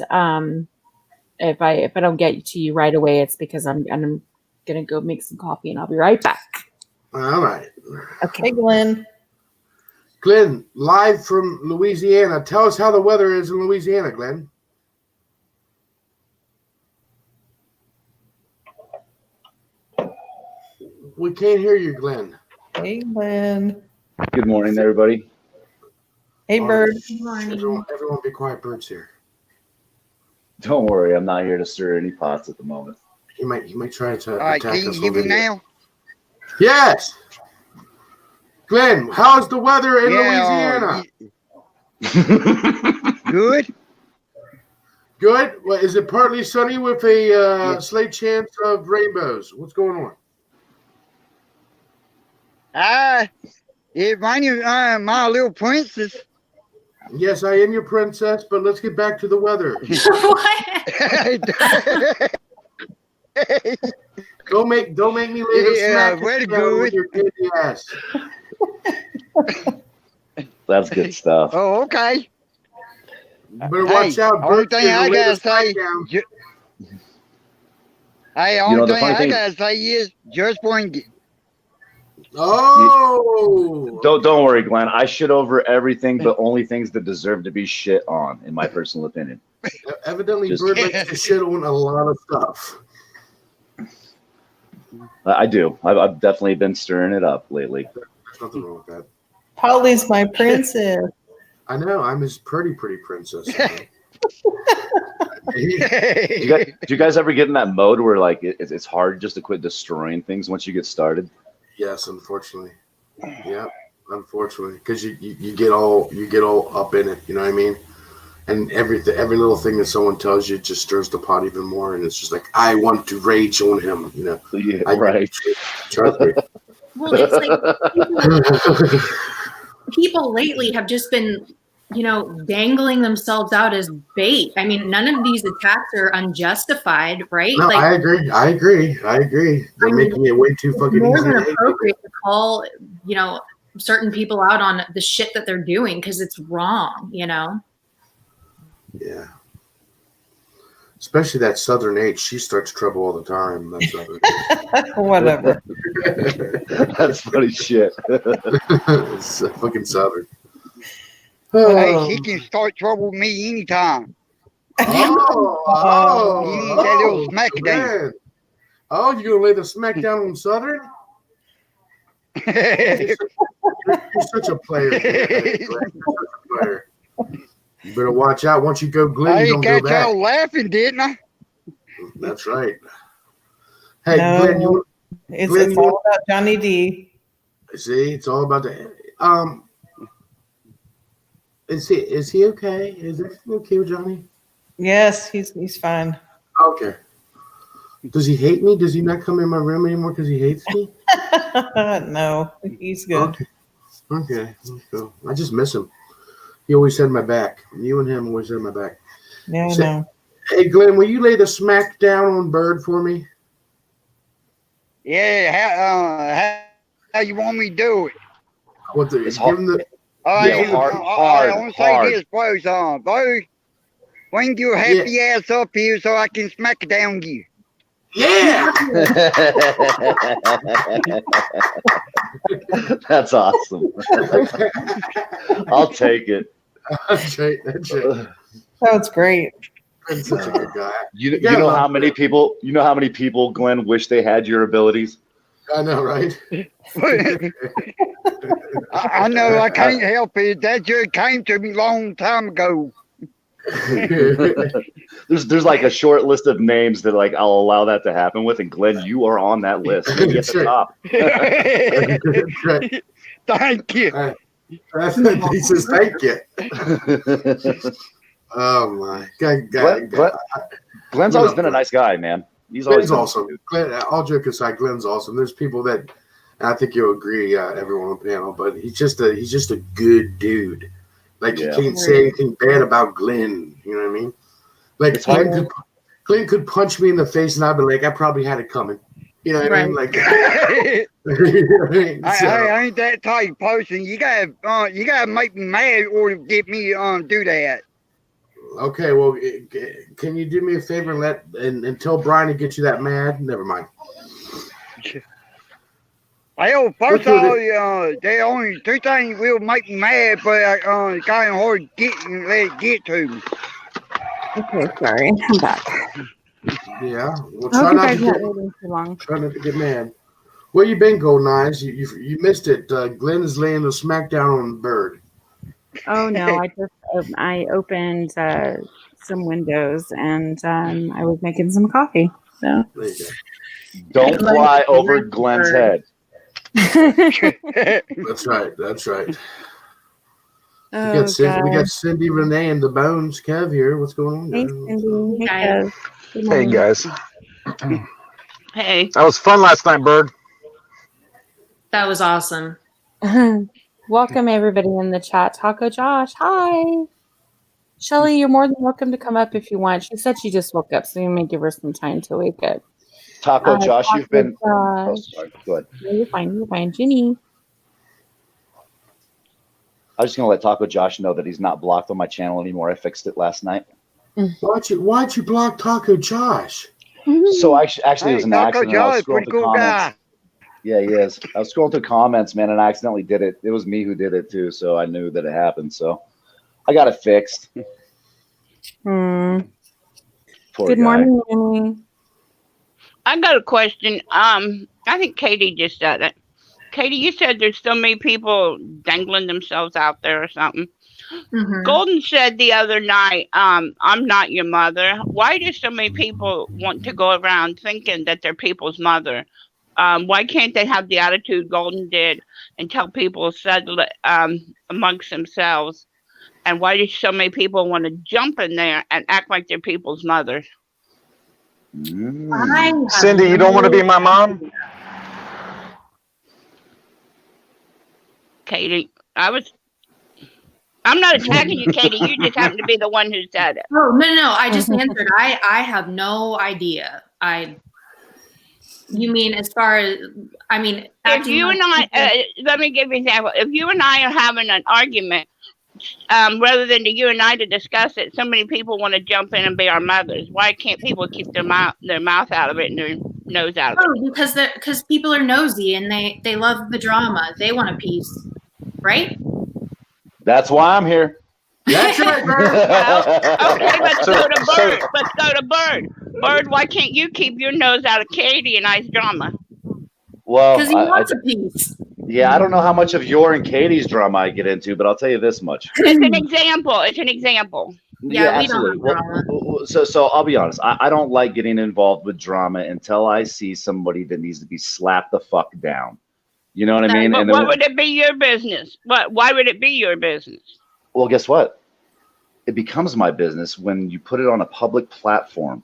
if I don't get to you right away, it's because I'm gonna go make some coffee, and I'll be right back. All right. Hey, Glenn. Glenn, live from Louisiana. Tell us how the weather is in Louisiana, Glenn. We can't hear you, Glenn. Hey, Glenn. Good morning, everybody. Hey, Bird. Everyone be quiet. Bird's here. Don't worry, I'm not here to stir any pots at the moment. He might try to All right, attack can you us hear over me here. now? Yes. Glenn, how's the weather in Louisiana? Good. Good. Well, is it partly sunny with a slight chance of rainbows? What's going on? It reminded me of My Little Princess. Yes, I am your princess, but let's get back to the weather. Don't make me leave a Yeah, smack very with good. your candy ass. That's good stuff. Oh, okay. Better watch out. Only Bird's thing gonna I lay the gotta say, smack down. hey, You know, only the thing funny I thing- gotta say is just bring it. Oh, Don't worry, Glenn. I shit over everything, but only things that deserve to be shit on, in my personal opinion. Evidently, Just- Bird likes to shit on a lot of stuff. I do. I've definitely been stirring it up lately. There's nothing wrong with that. Polly's my princess. I know. I'm his pretty princess. Do you guys ever get in that mode where like it's hard just to quit destroying things once you get started? Yes, unfortunately. Yeah, unfortunately, because you get all up in it. You know what I mean? And every little thing that someone tells you just stirs the pot even more, and it's just like I want to rage on him. You know? Yeah, I right. Trust me. Well, it's like people lately have just been, dangling themselves out as bait. I mean, none of these attacks are unjustified, right? No, like, I agree. They're making it way too it's fucking more easy. than to hate people. appropriate to call, certain people out on the shit that they're doing because it's wrong, Yeah. Especially that Southern H. She starts trouble all the time. That Southern. Whatever. That's funny shit. It's fucking Southern. Hey, she can start trouble with me anytime. Oh, He needs that little smack down. man. Oh, you gonna lay the smack down on Southern? You're such a player. Man. You're such a player. You better watch out. Once you go Glenn, I you don't got go back. y'all laughing, didn't I? That's right. Hey, No. Glenn, It's, Glenn, it's all about Johnny D. see, it's all about the. Is he okay? Is everything okay with Johnny? Yes, he's fine. Okay. Does he hate me? Does he not come in my room anymore because he hates me? No, he's good. Okay. So I just miss him. He always had my back. You and him always had my back. Yeah, I So- know. Hey, Glenn, will you lay the smack down on Bird for me? Yeah, how you want me to do it? What the? It's Give him the. Yeah, hard, I want to say hard. this, bro. Bro, bring your happy ass up here so I can smack it down you. Yeah. That's awesome. I'll take it. That's right. That's right. That's great. Glenn's such a good guy. You Yeah, know man. how many people? You know how many people, Glenn, wish they had your abilities? I know, right? I know I can't help it. That just came to me long time ago. There's like a short list of names that like I'll allow that to happen with, and Glenn, you are on that list. Maybe at the top. That's right. Thank you. He says thank you. Oh my God. Glenn's always been a nice guy, man. He's always Glenn's been- awesome. Glenn, all joke aside, Glenn's awesome. There's people that, and I think you'll agree, everyone on the panel, but he's just a good dude. Like Yeah. you can't say anything bad about Glenn. You know what I mean? Like It's hard. Glenn could punch me in the face, and I'd be like, I probably had it coming. You know what I mean? Like, I, you know what I mean? So, I ain't that type of person. You gotta make me mad or get me do that. okay, well, can you do me a favor and tell Brian to get you that mad? Never mind. Well, first Look of at all, there are only two things will make me mad, but it's kind of hard to let it get to me. Okay, sorry. I'm back. Yeah. Well, I try hope you not guys to not get. waiting too long. Try not to get mad. Where you been, Golden Eyes? You missed it. Glenn is laying the smackdown on Bird. Oh no, I opened some windows and I was making some coffee. So There you Don't fly over Glenn's head. go. That's right. That's right. oh, we God. got Cindy, Renee, and the Bones. Kev here. What's going on? Hey, guys? Cindy. Hey, Guys. Kev. Good Hey morning. guys, Hey, that was fun last night, Bird. That was awesome. Welcome everybody in the chat. Taco Josh, hi. Shelly, you're more than welcome to come up if you want. She said she just woke up, so you may give her some time to wake up. Taco Josh, you've been. Josh. Oh, sorry. Go ahead. No, you're fine. You're fine. Ginny. I was just gonna let Taco Josh know that he's not blocked on my channel anymore. I fixed it last night. Why'd you block Taco Josh? So actually, it was an Taco accident. I was Joe, scrolling pretty through cool comments. guy. Yeah, he is. I was scrolling through comments, man, and I accidentally did it. It was me who did it too, so I knew that it happened. So I got it fixed. Poor Good guy. morning, Ginny. I got a question. I think Katie just said it. Katie, you said there's so many people dangling themselves out there or something. Mhm. Golden said the other night, I'm not your mother. Why do so many people want to go around thinking that they're people's mother? Why can't they have the attitude Golden did and tell people settle it amongst themselves? And why do so many people want to jump in there and act like they're people's mothers? I have Cindy, you don't want to be my mom? Katie, I'm not attacking you, Katie. You just happen to be the one who said it. Oh no! I just answered. I have no idea. You mean as far as I mean? If you and I, let me give you an example. If you and I are having an argument, rather than to you and I to discuss it, so many people want to jump in and be our mothers. Why can't people keep their mouth out of it and their nose out of it? Oh, because people are nosy and they love the drama. They want a piece, right? That's why I'm here. That's right, Bird. Well, okay, let's go to Bird. Let's go to Bird. Bird, why can't you keep your nose out of Katie and I's drama? Well, Because he wants a piece. yeah, I don't know how much of your and Katie's drama I get into, but I'll tell you this much. It's an example. It's an example. Yeah, we don't absolutely. have drama. So I'll be honest. I don't like getting involved with drama until I see somebody that needs to be slapped the fuck down. You know what I mean? But And what then, would it be your business? Why would it be your business? well, guess what? It becomes my business when you put it on a public platform.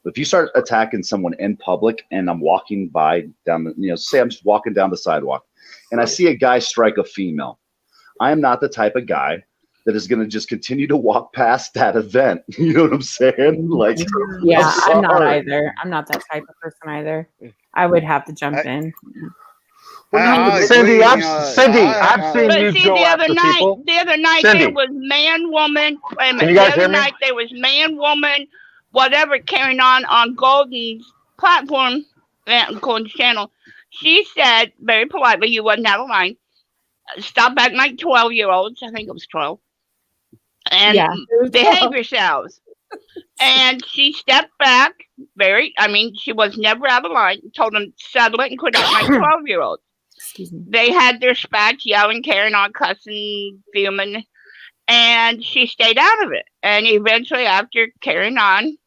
If you start attacking someone in public, and I'm walking by down the, say I'm just walking down the sidewalk, and I see a guy strike a female, I am not the type of guy that is going to just continue to walk past that event. You know what I'm saying? Like, Yeah, I'm not sorry. either. I'm not that type of person either. I would have to jump in. Cindy, I've seen But you see, go the other after night, people. there Cindy. was man, woman. Wait a minute. Can you guys the hear other me? night there was man, woman, whatever carrying on Golden's platform, Golden's channel. She said very politely, "You wasn't out of line. Stop acting like 12-year-olds." I think it was 12. And Yeah. behave yourselves. And she stepped back. She was never out of line. Told them settle it and quit acting like 12-year-olds. Excuse me. They had their spats, yelling, carrying on, cussing, fuming, and she stayed out of it. And eventually, after carrying on,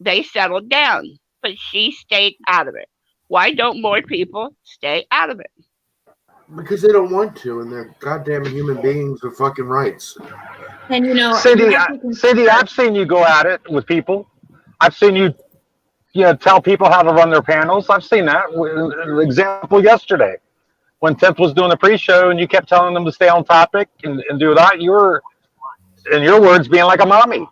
they settled down. But she stayed out of it. Why don't more people stay out of it? Because they don't want to, and they're goddamn human beings with fucking rights. And Cindy, I've seen you go at it with people. I've seen you, tell people how to run their panels. I've seen that. Example yesterday, when 10th was doing the pre-show, and you kept telling them to stay on topic and do that. You were, in your words, being like a mommy.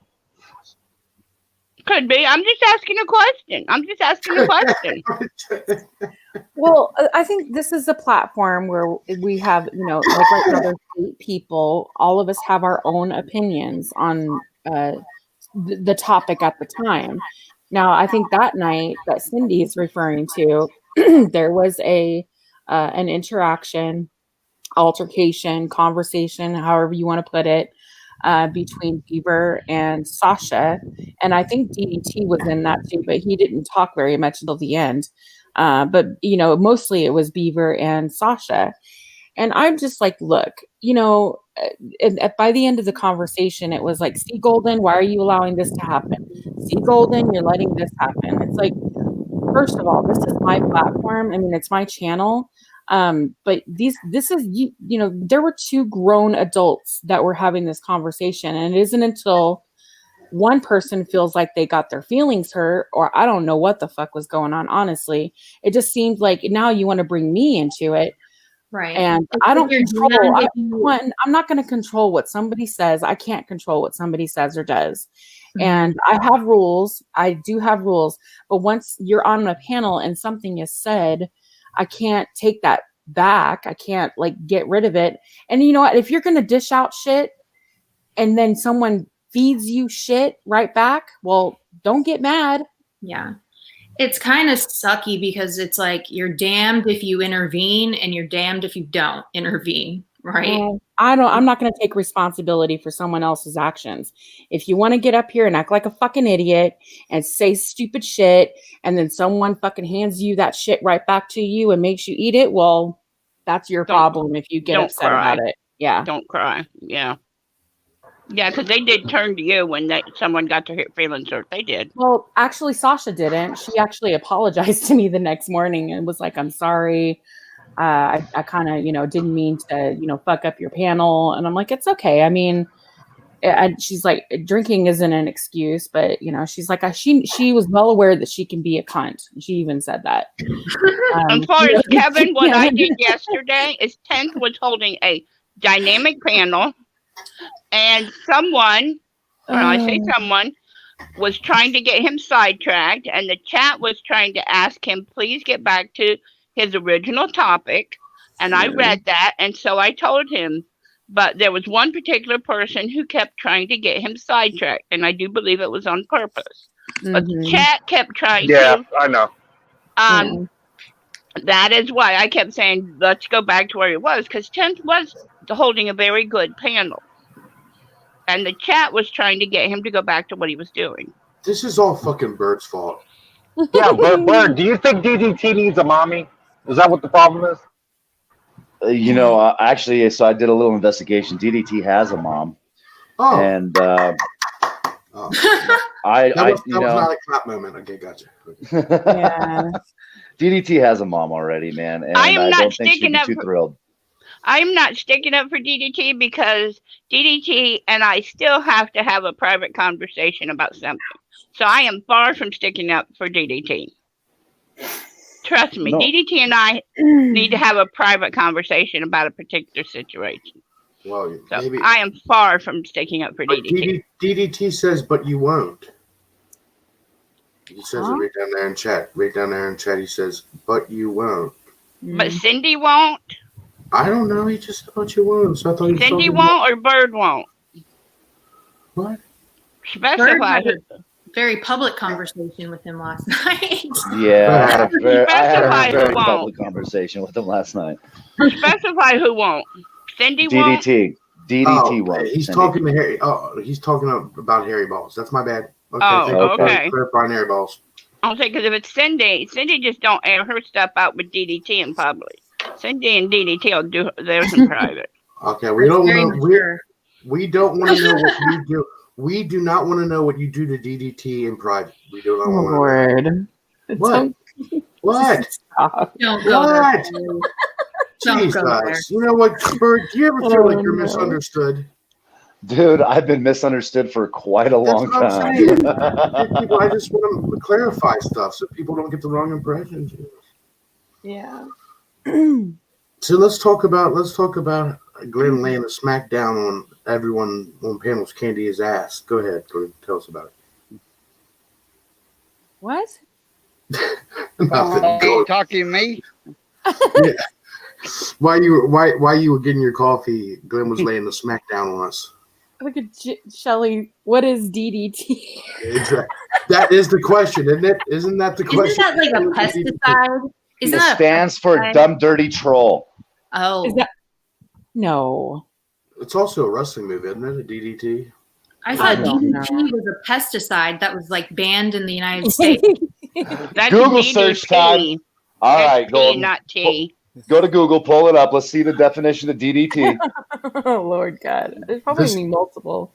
Could be. I'm just asking a question. Well, I think this is a platform where we have, like right now, there's 8 people. All of us have our own opinions on the topic at the time. Now, I think that night that Cindy is referring to, there was an interaction, altercation, conversation, however you want to put it, between Beaver and Sasha. And I think DDT was in that too, but he didn't talk very much until the end. But mostly it was Beaver and Sasha. And I'm just like, look, and by the end of the conversation, it was like, see, Golden, why are you allowing this to happen? See, Golden, you're letting this happen. It's like, first of all, this is my platform. I mean, it's my channel. But this is, there were 2 grown adults that were having this conversation. And it isn't until one person feels like they got their feelings hurt, or I don't know what the fuck was going on. Honestly, it just seems like now you want to bring me into it. right. And I don't control. I'm not going to control what somebody says. I can't control what somebody says or does. And I have rules. I do have rules. But once you're on a panel and something is said, I can't take that back. I can't get rid of it. And you know what? If you're going to dish out shit and then someone feeds you shit right back, well, don't get mad. Yeah. It's kind of sucky because it's like you're damned if you intervene and you're damned if you don't intervene, right? Well, I'm not going to take responsibility for someone else's actions. If you want to get up here and act like a fucking idiot and say stupid shit, and then someone fucking hands you that shit right back to you and makes you eat it, well, that's your problem if you get upset about it. Yeah. Don't cry. Yeah. Yeah, because they did turn to you when someone got their feelings hurt. They did. Well, actually, Sasha didn't. She actually apologized to me the next morning and was like, I'm sorry. I kind of, didn't mean to, fuck up your panel. And I'm like, it's okay. I mean, she's like, drinking isn't an excuse, but, she's like, she was well aware that she can be a cunt. She even said that. As far as Kevin, what I did yesterday is 10th was holding a dynamic panel. And someone, was trying to get him sidetracked, and the chat was trying to ask him, please get back to his original topic. And I read that, and so I told him, But there was one particular person who kept trying to get him sidetracked, and I do believe it was on purpose. But the Mhm. chat kept trying Yeah, to. I know. That is why I kept saying, let's go back to where it was, because 10th was holding a very good panel. And the chat was trying to get him to go back to what he was doing. This is all fucking Bert's fault. Yeah, Bird, do you think DDT needs a mommy? Is that what the problem is? You know, actually, so I did a little investigation. DDT has a mom, Oh, and oh. I That was you not know, a clap moment. Okay, gotcha. Yeah. DDT has a mom already, man, and I am I not don't think she'd sticking be up too for- thrilled. I'm not sticking up for DDT because DDT and I still have to have a private conversation about something. So I am far from sticking up for DDT. Trust me, No. DDT and I need to have a private conversation about a particular situation. Well, So maybe. I am far from sticking up for But DDT. DDT says, but you won't. He says Huh? it right down there in chat. Right down there in chat, he says, but you won't. But Cindy won't. I don't know. He just said, but you won't. So I thought he was Cindy talking about- won't or Bird won't. What? Bird Specify had who. a very public conversation with him last night. Yeah, I had a Specify who very won't. public conversation with him last night. Specify who won't. Cindy won't. DDT Oh, won't. he's Cindy. talking to Harry. Oh, he's talking about Harry Balls. That's my bad. Okay, Oh, thank you for okay. clarifying Harry Balls. I'll say because if it's Cindy just don't air her stuff out with DDT in public. Cindy and DDT will do theirs in private. Okay, we don't Very know. mature. We don't want to know what you do. We do not want to know what you do to DDT in private. We do not Oh, want to know. Lord. What? What? Don't go there. What? Don't go there. Jesus. You know what, Bird? Do you ever feel like Oh, you're no. misunderstood? Dude, I've been misunderstood for quite a long That's what I'm time. saying. People, I just want to clarify stuff so people don't get the wrong impressions. Yeah. So let's talk about Glenn laying a smack down on everyone on panels candy his ass. Go ahead, Glenn. Tell us about What? it. Nothing. You Go. talking to me? While you were getting your coffee, Glenn was laying the smack down on us. Look at Shelly. What is DDT? Exactly. That is the question, isn't it? Isn't that the Isn't question? that like a pesticide? Isn't It that a stands for pesticide? dumb dirty troll. Oh, Is that no? It's also a wrestling move, isn't it? A DDT. I thought don't DDT know. was a pesticide that was like banned in the United States. That's Google DDT. search time. All right, T, Golden. not T. Go to Google, pull it up. Let's see the definition of DDT. Oh Lord God. There's probably This- gonna be multiple.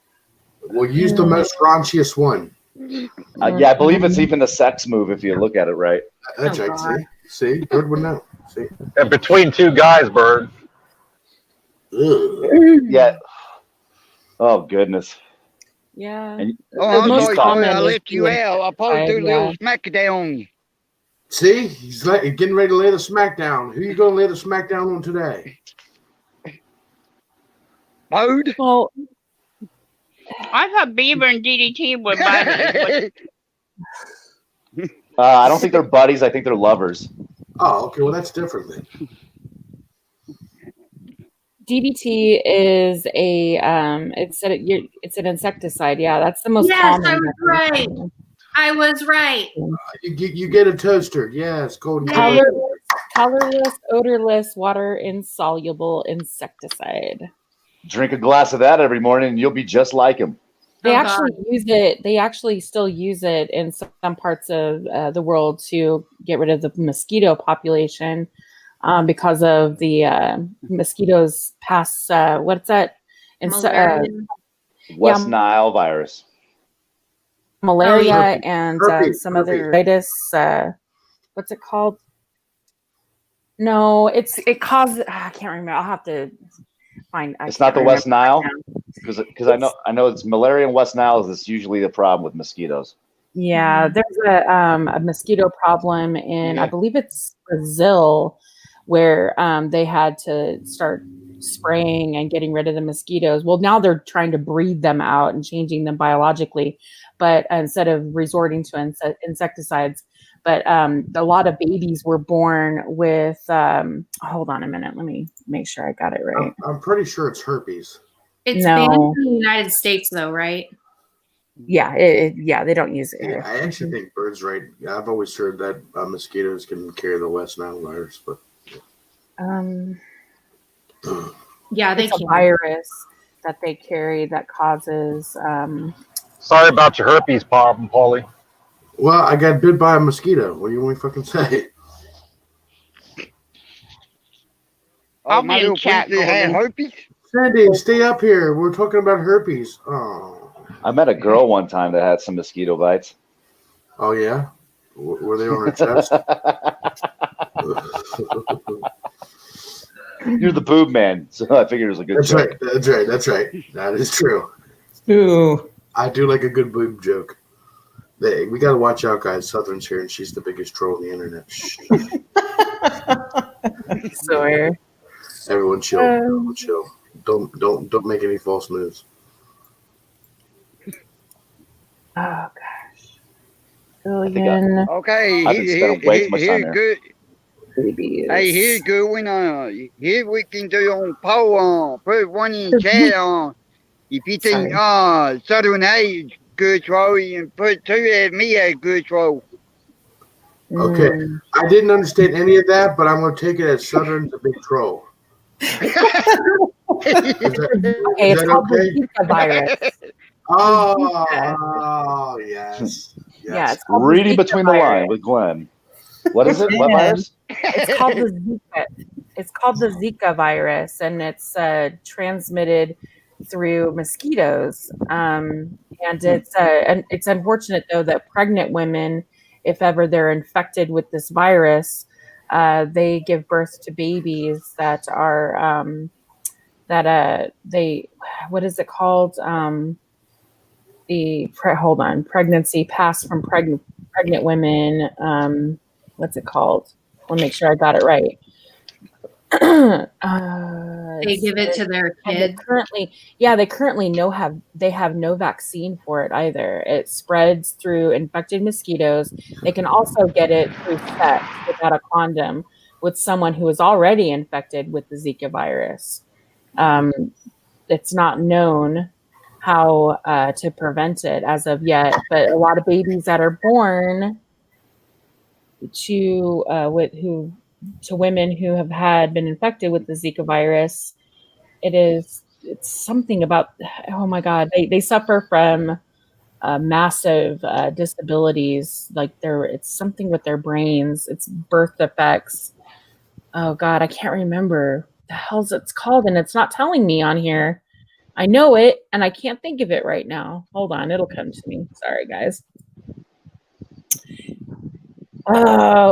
We'll use the most raunchiest one. Yeah, I believe it's even a sex move if you look at it right. That's Oh, right. God. See, Bird would know. See. And between two guys, Bird. Ugh. Yeah. Oh goodness. Yeah. And Oh, I'm most sorry, common boy, I is left you doing out. I probably do a yeah. little smackdown. See, he's getting ready to lay the smackdown. Who you gonna lay the smackdown on today? Bird? Well, I thought Beaver and DDT were buddies. I don't think they're buddies. I think they're lovers. Oh, okay. Well, that's different then. DDT is a it's an insecticide. Yeah, that's the most Yes, common. I was right. I was right. You get a toaster. Yes, golden. Hey. Colorless, odorless, water insoluble insecticide. Drink a glass of that every morning, and you'll be just like him. They Oh, actually use it. They actually still use it in some parts of the world to get rid of the mosquito population because of the mosquitoes pass. What's that? Malaria. West Nile virus. Malaria Herpes. and Herpes. some other virus. What's it called? No, it causes. I can't remember. I'll have to find. It's not the West Nile, because I know it's malaria and West Nile is usually the problem with mosquitoes. Yeah, there's a mosquito problem in I believe it's Brazil, where they had to start spraying and getting rid of the mosquitoes. Well, now they're trying to breed them out and changing them biologically, but instead of resorting to insecticides. but a lot of babies were born with. Hold on a minute. Let me make sure I got it right. I'm pretty sure it's herpes. It's No. banned in the United States, though, right? Yeah, yeah, they don't use it Yeah, here. I actually think Bird's right. I've always heard that mosquitoes can carry the West Nile virus, but Yeah, they It's a can. virus that they carry that causes. Sorry about your herpes problem, Paulie. well, I got bit by a mosquito. What do you want me to fucking say? I'll my be in little chat, princess had Golden. herpes. Sandy, stay up here. We're talking about herpes. Oh, I met a girl one time that had some mosquito bites. oh yeah. Were they on her chest? You're the boob man, so I figured it was a good That's joke. right. That's right. That's right. That is true. Ooh. I do like a good boob joke. We got to watch out, guys. Southern's here, and she's the biggest troll on the internet. Shh. Sawyer. Everyone chill. Everyone chill. Don't make any false moves. Oh gosh. Billion Okay, I've been spending way too much time here's there. good. babies. Hey, here's good one. Here we can do on poll. Put one in chat. If you think Southern A good troll, you can put two at me as good troll. Okay. Mm. I didn't understand any of that, but I'm going to take it as Southern's a big troll. Okay, Is it's that called okay? the Zika virus. Oh, yes. Yeah, it's called the Reading Zika between the virus. lines with Glenn. What is it? What Yeah. virus? It's called the Zika. It's called the Zika virus, and it's transmitted through mosquitoes. And it's unfortunate though that pregnant women, if ever they're infected with this virus, they give birth to babies that are what is it called? Pregnancy passed from pregnant women. What's it called? I'll make sure I got it right. They give it to their and they kids. currently have no vaccine for it either. It spreads through infected mosquitoes. They can also get it through sex without a condom with someone who is already infected with the Zika virus. It's not known how to prevent it as of yet, but a lot of babies that are born to women who have been infected with the Zika virus, it's something about, oh my God, they suffer from massive disabilities. Like it's something with their brains. It's birth defects. Oh God, I can't remember the hell's it's called, and it's not telling me on here. I know it, and I can't think of it right now. Hold on, it'll come to me. Sorry, guys.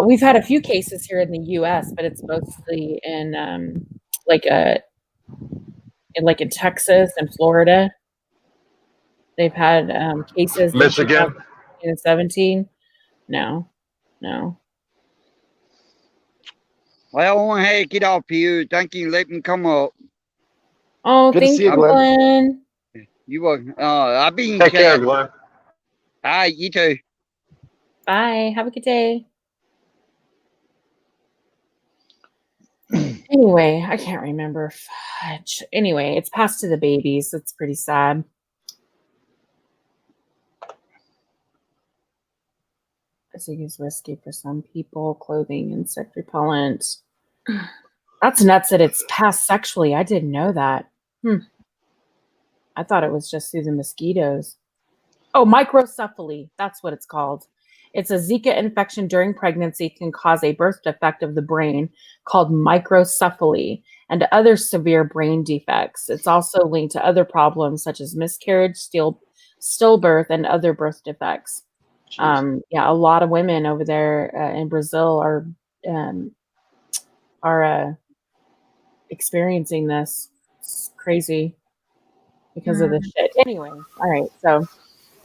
We've had a few cases here in the U.S., but it's mostly in in Texas and Florida. They've had cases Michigan. in 2017. No. Well, I want to get off here. Thank you. Let me come up. Oh, Good to thank see you, you, Glenn. Glenn. You welcome. I'll be in Take care, chat. Glenn. All right, you too. Bye. Have a good day. Anyway, I can't remember. Fudge. Anyway, it's passed to the babies. It's pretty sad. This is risky for some people. Clothing, insect repellent. That's nuts that it's passed sexually. I didn't know that. I thought it was just through the mosquitoes. Oh, microcephaly. That's what it's called. It's a Zika infection during pregnancy can cause a birth defect of the brain called microcephaly and other severe brain defects. It's also linked to other problems such as miscarriage, stillbirth, and other birth defects. A lot of women over there in Brazil are experiencing this. It's crazy because of this shit. Anyway, all right, so.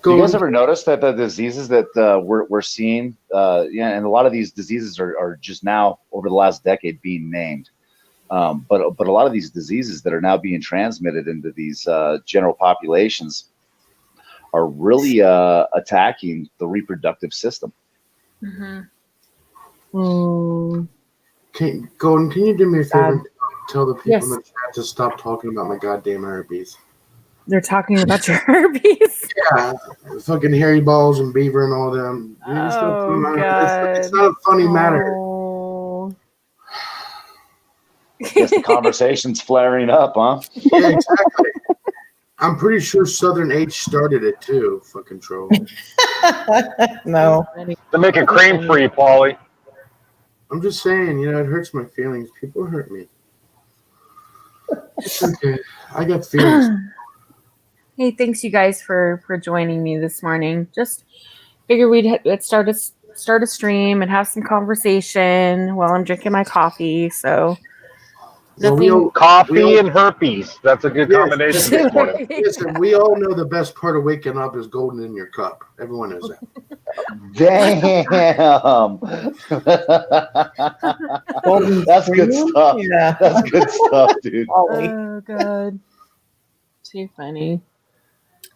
Do you guys ever notice that the diseases that we're seeing, and a lot of these diseases are just now over the last decade being named, but a lot of these diseases that are now being transmitted into these general populations are really attacking the reproductive system. Mm-hmm. Mm, Golden, can you do me a favor and tell the people Yes. in the chat to stop talking about my goddamn herpes? they're talking about your herpes. Yeah, fucking hairy balls and beaver and all them. You just don't Oh, put 'em out. God. It's not a funny matter. Oh. Guess the conversation's flaring up, huh? Yeah, exactly. I'm pretty sure Southern H started it too. Fucking troll. No. To make it cream free, Paulie. I'm just saying, you know, it hurts my feelings. People hurt me. It's okay. I got feelings. Hey, thanks you guys for joining me this morning. Just figured we'd start a stream and have some conversation while I'm drinking my coffee. So Well, nothing. Coffee and herpes. That's a good combination this morning. Listen, we all know the best part of waking up is golden in your cup. Everyone knows that. Damn. That's good stuff. Yeah. That's good stuff, dude. Paulie. Oh, God. Too funny.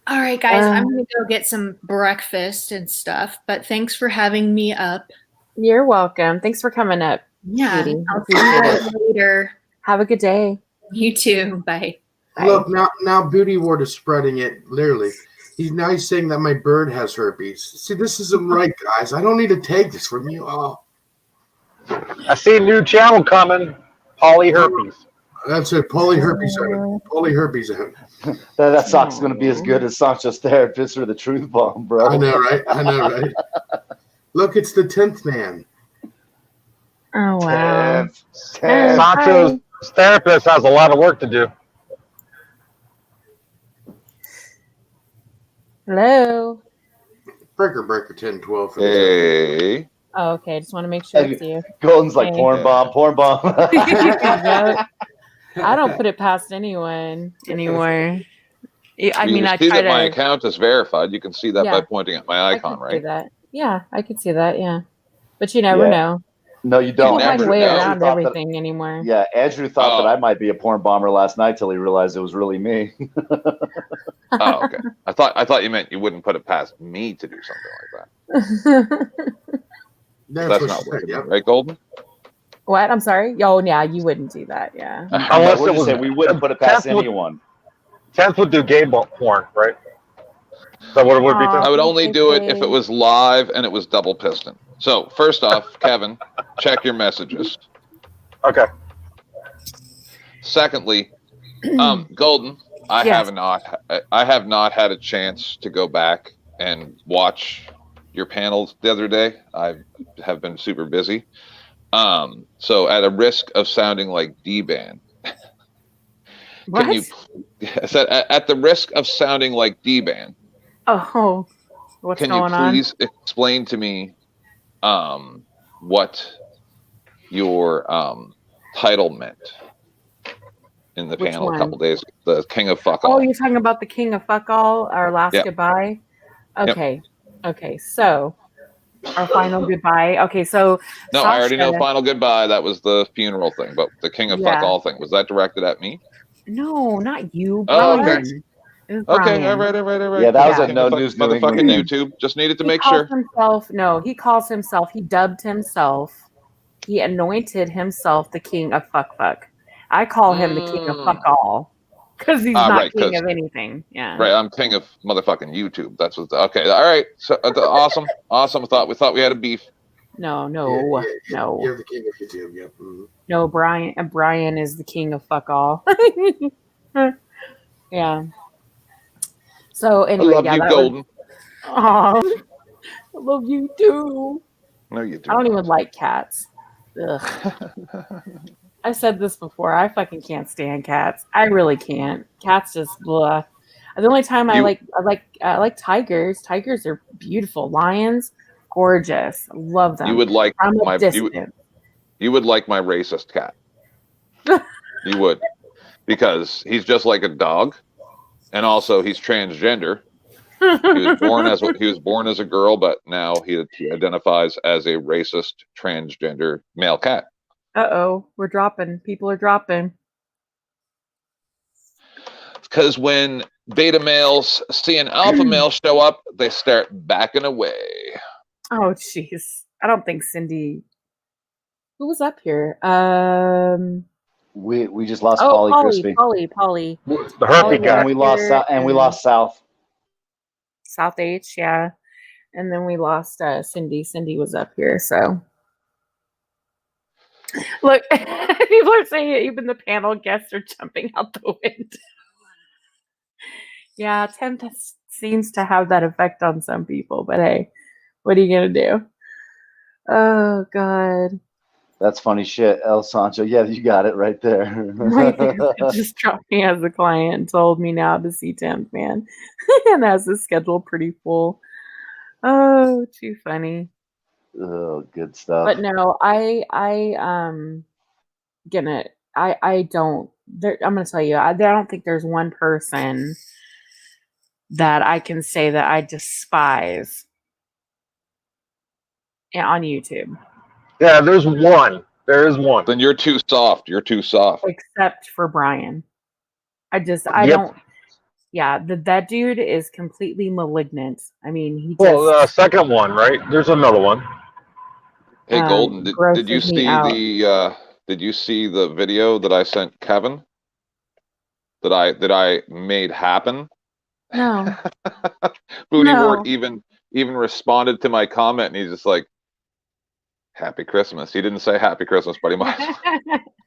All right, guys, I'm gonna go get some breakfast and stuff. But thanks for having me up. You're welcome. Thanks for coming up. Yeah, Sweetie. I'll see you guys later. Have a good day. You too. Bye. Bye. Look, now Booty Ward is spreading it, literally. He's saying that my bird has herpes. See, this isn't right, guys. I don't need to take this from you. Oh, I see a new channel coming. Paulie herpes. that's it. Polyherpes. Polyherpes. That sock's going to be as good as Sancho's therapist or the truth bomb, bro. I know, right? I know, right? Look, it's the 10th man. Oh, wow. Sancho's therapist has a lot of work to do. Hello. Breaker 1012. Hey. Oh, okay. Just want to make sure it's you. Golden's like Hey. porn bomb. I don't put it past anyone anymore. I mean, I see try that my to. account is verified. You can see that by Yeah. pointing at my I icon, could see right? that. Yeah, I could see that. Yeah, but you never Yeah. know. No, you People don't. find a way know. around Thought that- everything anymore. Yeah, Andrew thought Oh. that I might be a porn bomber last night till he realized it was really me. Oh, okay. I thought you meant you wouldn't put it past me to do something like that. That's what not she said, working, yep. right, Golden? What? I'm sorry. Oh, yeah, you wouldn't do that. Yeah. Unless What it did you was- say? We wouldn't put it past 10th would- anyone. 10th would do gay porn, right? Is that what it would be? Aw. 10th? I would only do it if Okay. it was live and it was double piston. So first off, Kevin, check your messages. Okay. Secondly, Golden, I Yes. have not had a chance to go back and watch your panels the other day. I have been super busy. So at a risk of sounding like D-Ban, What? can you? I said at the risk of sounding like D-Ban, Oh, what's can you going on? please explain to me what your title meant in the Which panel one? a couple days ago, the King of Fuck Oh, All. you're talking about the King of Fuck All, our last Yep. goodbye? Okay. Okay. So, our final goodbye. Okay. So, No, I already know Sasha- Final Goodbye. That was the funeral thing, but the King of Fuck Yeah. All thing, was that directed at me? No, not you. Oh, Brian. okay. It was Okay, Brian. all right. Yeah, that was Yeah. a no news New Motherfucking England. YouTube. Just needed to He make calls sure. himself, no, he calls himself, he dubbed himself, he anointed himself the king of fuck. I call him the king of fuck all because he's not right, king 'cause- of anything. Yeah. Right, I'm king of motherfucking YouTube. That's what. Okay, all right. So awesome. We thought we had a beef. No, Yeah, yeah, no. You're the king of YouTube. Yep. Mhm. No, Brian is the king of fuck all. Yeah. So I anyway, love yeah, you, that Golden. Aw, I love you too. No, you do. I don't even like cats. Ugh. I've said this before. I fucking can't stand cats. I really can't. Cats just blah. The only time I You- like tigers. Tigers are beautiful. Lions, gorgeous. I love them. You would like I'm a my distant. you would like my racist cat. You would, because he's just like a dog, and also he's transgender. He was born as a girl, but now he identifies as a racist transgender male cat. Uh-oh, we're dropping. People are dropping. Because when beta males see an alpha male show up, they start backing away. Oh, jeez. I don't think Cindy Who was up here? We just lost Oh, Polly Polly, Crispy. Polly. The Polly herpy was guy. up And we lost here, and we lost South. South H, yeah. And then we lost Cindy. Cindy was up here, so look, people are saying even the panel guests are jumping out the window. Yeah, temp seems to have that effect on some people, but hey, what are you gonna do? Oh God. That's funny shit, El Sancho. Yeah, you got it right there. My therapist just dropped me as a client and told me now to see temp, man. And has the schedule pretty full. Oh, too funny. Oh, good stuff. But no, I don't. I'm gonna tell you, I don't think there's one person that I can say that I despise on YouTube, Yeah, there's one. There is one. Then you're too soft. You're too soft. except for Brian. I Yep. don't. Yeah, that dude is completely malignant. I mean, he Well, the just second one, right? There's another one. Hey, Golden, did you grosses me see out. did you see the video that I sent Kevin? That I made happen? No, Booty no. Ward even responded to my comment, and he's just like, "Happy Christmas." He didn't say Happy Christmas, but he might.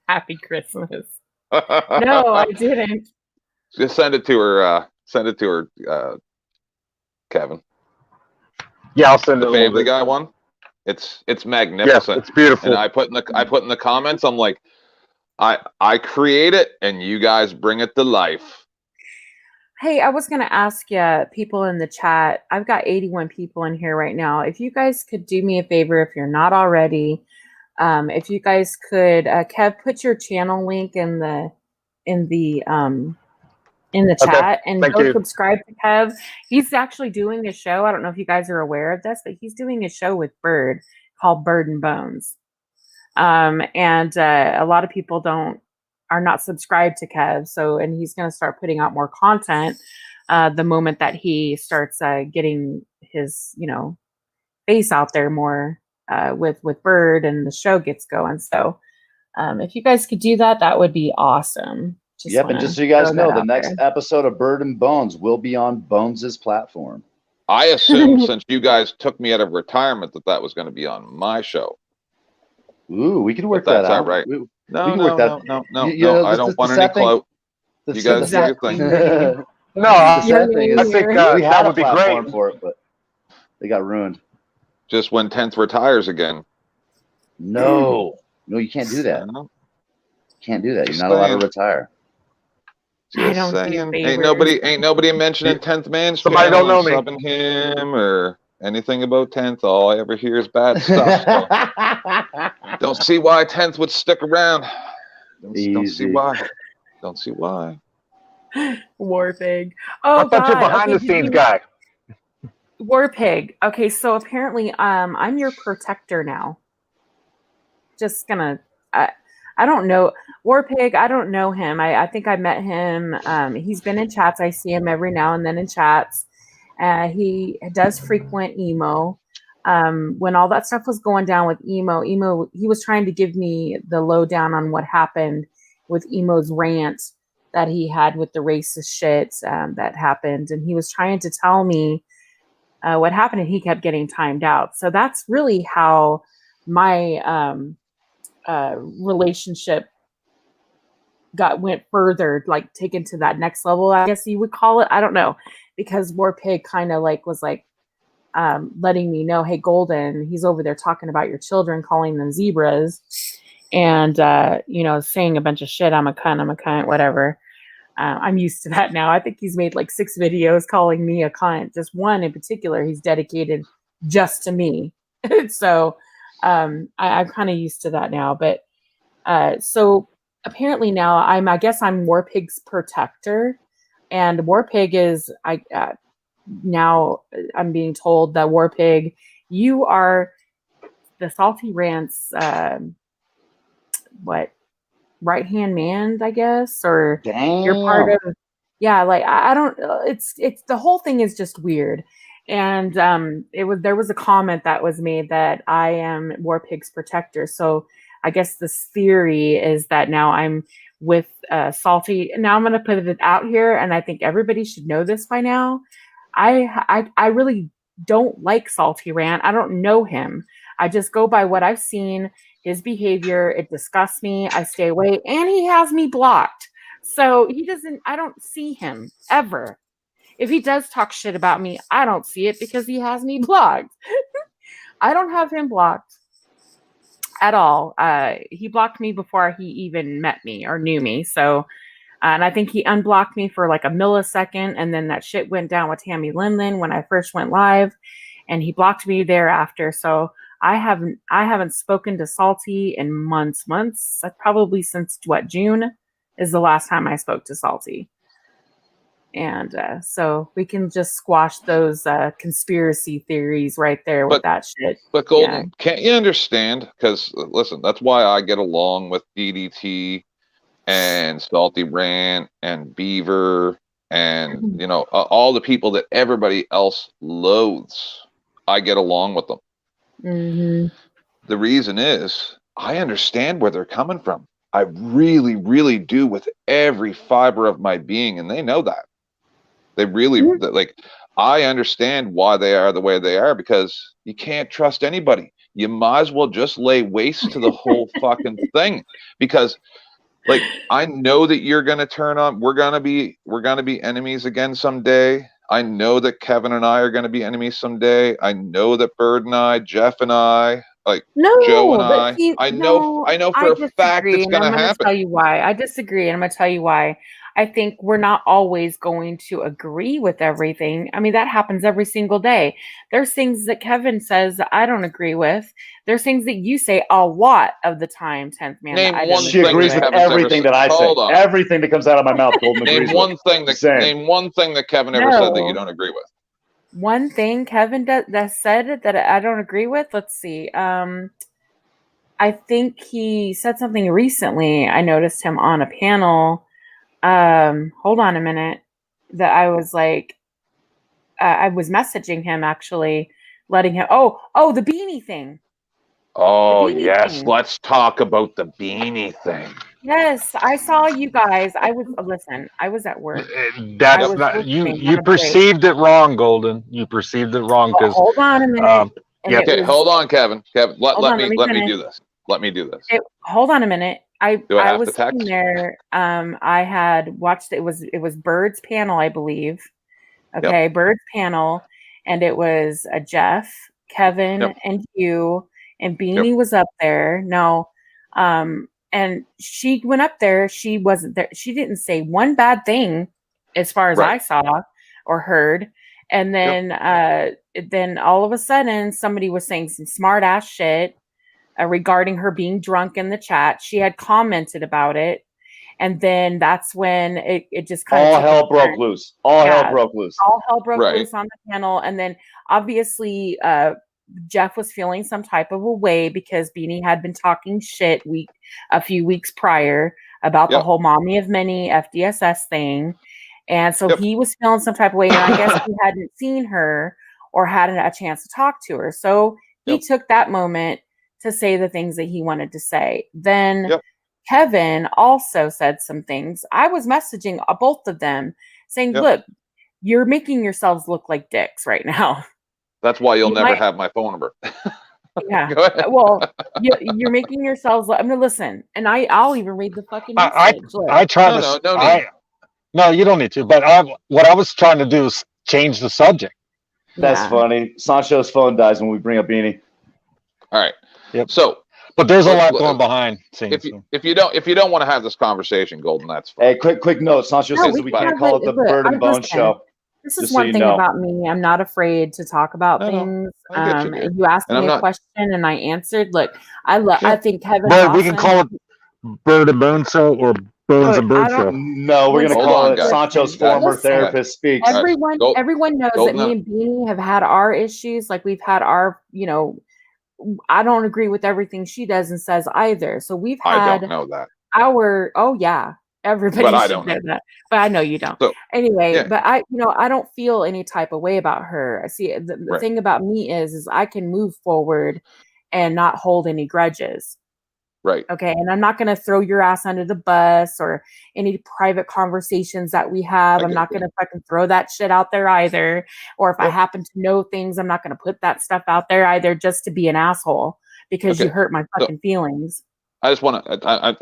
Happy Christmas. No, I didn't. Just send it to her. Send it to her, Kevin. Yeah, I'll send it. The a little Family bit. Guy one. It's Yes, magnificent. it's beautiful. And I put in the comments, I'm like, I create it and you guys bring it to life. Hey, I was going to ask you, people in the chat, I've got 81 people in here right now. If you guys could do me a favor, if you're not already, if you guys could, Kev, put your channel link in the Okay, chat and thank go you. subscribe to Kev. He's actually doing a show. I don't know if you guys are aware of this, but he's doing a show with Bird called Bird and Bones. And a lot of people are not subscribed to Kev. So, and he's going to start putting out more content the moment that he starts getting his, face out there more with Bird and the show gets going. So, if you guys could do that, that would be awesome. Yep, and just so you guys know, the next episode of Bird and Bones will be on Bones' platform. I assumed since you guys took me out of retirement that was going to be on my show. Ooh, we could work But that that's out. all right. We No, can no, work that. no. You know, I don't want any clout. You guys do your thing. No, The sad thing is, I think we that had a would be platform great. for it, but they got ruined. Just when 10th retires again. No, you can't do that. No. Can't do that. You're Just not allowed to saying. retire. I Just don't do saying. favors. Ain't nobody mentioning 10th Man's Somebody channel don't know and me. subbing him or anything about 10th. All I ever hear is bad stuff. So don't see why 10th would stick around. Don't see Easy. why. Don't see why. War Pig. Oh, I thought you're God. behind Okay, the scenes guy. War Pig. Okay, so apparently, I'm your protector now. Just gonna. I don't know War Pig. I don't know him. I think I met him. He's been in chats. I see him every now and then in chats. He does frequent emo. When all that stuff was going down with emo, he was trying to give me the lowdown on what happened with emo's rant that he had with the racist shit that happened, and he was trying to tell me what happened, and he kept getting timed out. So that's really how my relationship went further, like taken to that next level, I guess you would call it. I don't know, because War Pig kind of was letting me know, hey, Golden, he's over there talking about your children, calling them zebras, and saying a bunch of shit. I'm a cunt, whatever. I'm used to that now. I think he's made 6 videos calling me a cunt. Just one in particular he's dedicated just to me. So I'm kind of used to that now. But so apparently now I guess I'm War Pig's protector, and War Pig is now I'm being told that War Pig, you are the Salty Rants right-hand man, I guess, or Damn. you're part of, I don't, it's the whole thing is just weird. And there was a comment that was made that I am War Pig's protector. So I guess this theory is that now I'm with Salty. Now I'm going to put it out here, and I think everybody should know this by now. I really don't like Salty Rant. I don't know him. I just go by what I've seen, his behavior. It disgusts me. I stay away, and he has me blocked. So I don't see him ever. If he does talk shit about me, I don't see it because he has me blocked. I don't have him blocked at all. He blocked me before he even met me or knew me. So, and I think he unblocked me for like a millisecond, and then that shit went down with Tammy Linlin when I first went live, and he blocked me thereafter. So I haven't spoken to Salty in months. Probably since June is the last time I spoke to Salty. And so we can just squash those conspiracy theories right there with that shit. But Golden, can't you understand? Because listen, that's why I get along with DDT and Salty Rant and Beaver and all the people that everybody else loathes. I get along with them. Mm-hmm. The reason is I understand where they're coming from. I really, really do with every fiber of my being, and they know that. They really like. I understand why they are the way they are, because you can't trust anybody. You might as well just lay waste to the whole fucking thing, because, like, I know that you're gonna turn on. We're gonna be enemies again someday. I know that Kevin and I are gonna be enemies someday. I know that Bird and I, Jeff and I, like Joe and I know for a fact it's gonna happen. I'm gonna tell you why. I disagree, and I'm gonna tell you why. I think we're not always going to agree with everything. I mean, that happens every single day. There's things that Kevin says that I don't agree with. There's things that you say a lot of the time, 10th Man. She agrees with everything that I say. Everything that comes out of my mouth, Golden agrees Name one thing that Kevin ever said that you don't agree with. One thing Kevin that said that I don't agree with. Let's see. I think he said something recently. I noticed him on a panel. Hold on a minute. That I was like, I was messaging him actually, letting him. Oh, the beanie thing. Oh yes, let's talk about the beanie thing. Yes, I saw you guys. I was at work. That's not you perceived it wrong, Golden. You perceived it wrong because. Hold on a minute. Okay, hold on, Kevin. Let me do this. Let me do this. Hold on a minute. I was sitting there. I had watched it was Bird's panel, I believe. Okay, yep. Bird's panel, and it was Jeff, Kevin, and you, and Beanie was up there. No, and she went up there. She wasn't there. She didn't say one bad thing, as far as I saw or heard. And then, then all of a sudden, somebody was saying some smart ass shit. Regarding her being drunk in the chat. She had commented about it. And then that's when it just kind of all hell broke loose. All hell broke loose on the panel. And then obviously Jeff was feeling some type of a way because Beanie had been talking shit a few weeks prior about the whole Mommy of Many FDSS thing. And so he was feeling some type of way. And I guess he hadn't seen her or had a chance to talk to her. So he took that moment to say the things that he wanted to say. Then Kevin also said some things. I was messaging both of them saying, look, you're making yourselves look like dicks right now. That's why you'll never have my phone number. Yeah. Well, you're making yourselves look, I mean, listen, and I'll even read the fucking message. I try to. No, you don't need to. But what I was trying to do is change the subject. That's funny. Sancho's phone dies when we bring up Beanie. All right. Yep. So, but there's a lot going behind. If you don't want to have this conversation, Golden, that's fine. Hey, quick note. Sancho says that we can't call it the Bird and Bone Show. This is one thing about me. I'm not afraid to talk about things. You asked me a question and I answered. Look, I think Kevin. But we can call it Bird and Bone Show or Bones and Bird Show. No, we're gonna call it Sancho's former therapist speaks. Everyone knows that me and Beanie have had our issues. Like we've had our, I don't agree with everything she does and says either. So we've had I don't know that. Everybody but I don't know that. But I know you don't. So, anyway, but I don't feel any type of way about her. I see the thing about me is I can move forward and not hold any grudges. Right. Okay. And I'm not going to throw your ass under the bus or any private conversations that we have. I I'm get not you. going to fucking throw that shit out there either. Or if I Yep. happen to know things, I'm not going to put that stuff out there either just to be an asshole because you Okay. hurt my So fucking feelings. I just want to.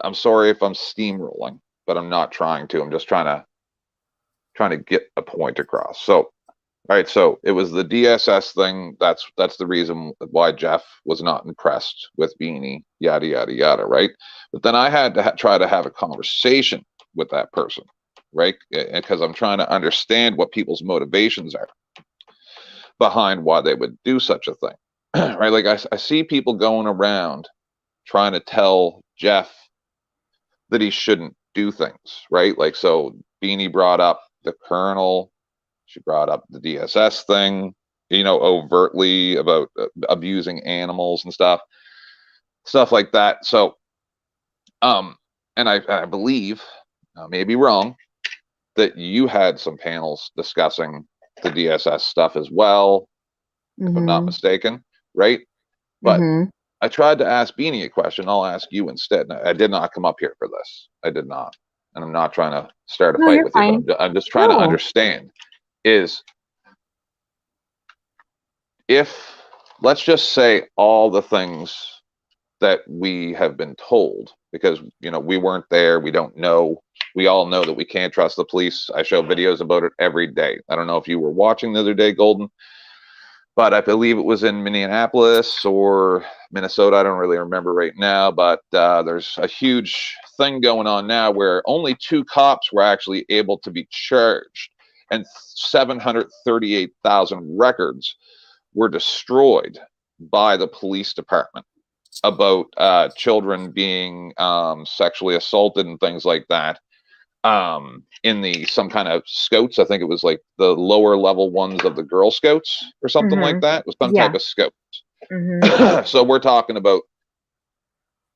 I'm sorry if I'm steamrolling, but I'm not trying to. I'm just trying to get a point across. So, all right. So it was the DSS thing. That's the reason why Jeff was not impressed with Beanie. Yada yada yada. Right. But then I had to try to have a conversation with that person, right? Because I'm trying to understand what people's motivations are behind why they would do such a thing, right? Like I see people going around trying to tell Jeff that he shouldn't do things, right? Like, so Beanie brought up the Colonel, she brought up the DSS thing, overtly about abusing animals and stuff like that. So, and I believe, I may be wrong, that you had some panels discussing the DSS stuff as well, if I'm not mistaken, right? But I tried to ask Beanie a question. I'll ask you instead. I did not come up here for this. I did not. And I'm not trying to start a No, fight you're with you, fine. but I'm just trying to No. understand is if, let's just say all the things that we have been told, because, we weren't there, we don't know, we all know that we can't trust the police. I show videos about it every day. I don't know if you were watching the other day, Golden, but I believe it was in Minneapolis or Minnesota. I don't really remember right now, but there's a huge thing going on now where only 2 cops were actually able to be charged, and 738,000 records were destroyed by the police department about children being sexually assaulted and things like that. In some kind of scouts, I think it was like the lower level ones of the Girl Scouts or something like that. It was some type of scout. So we're talking about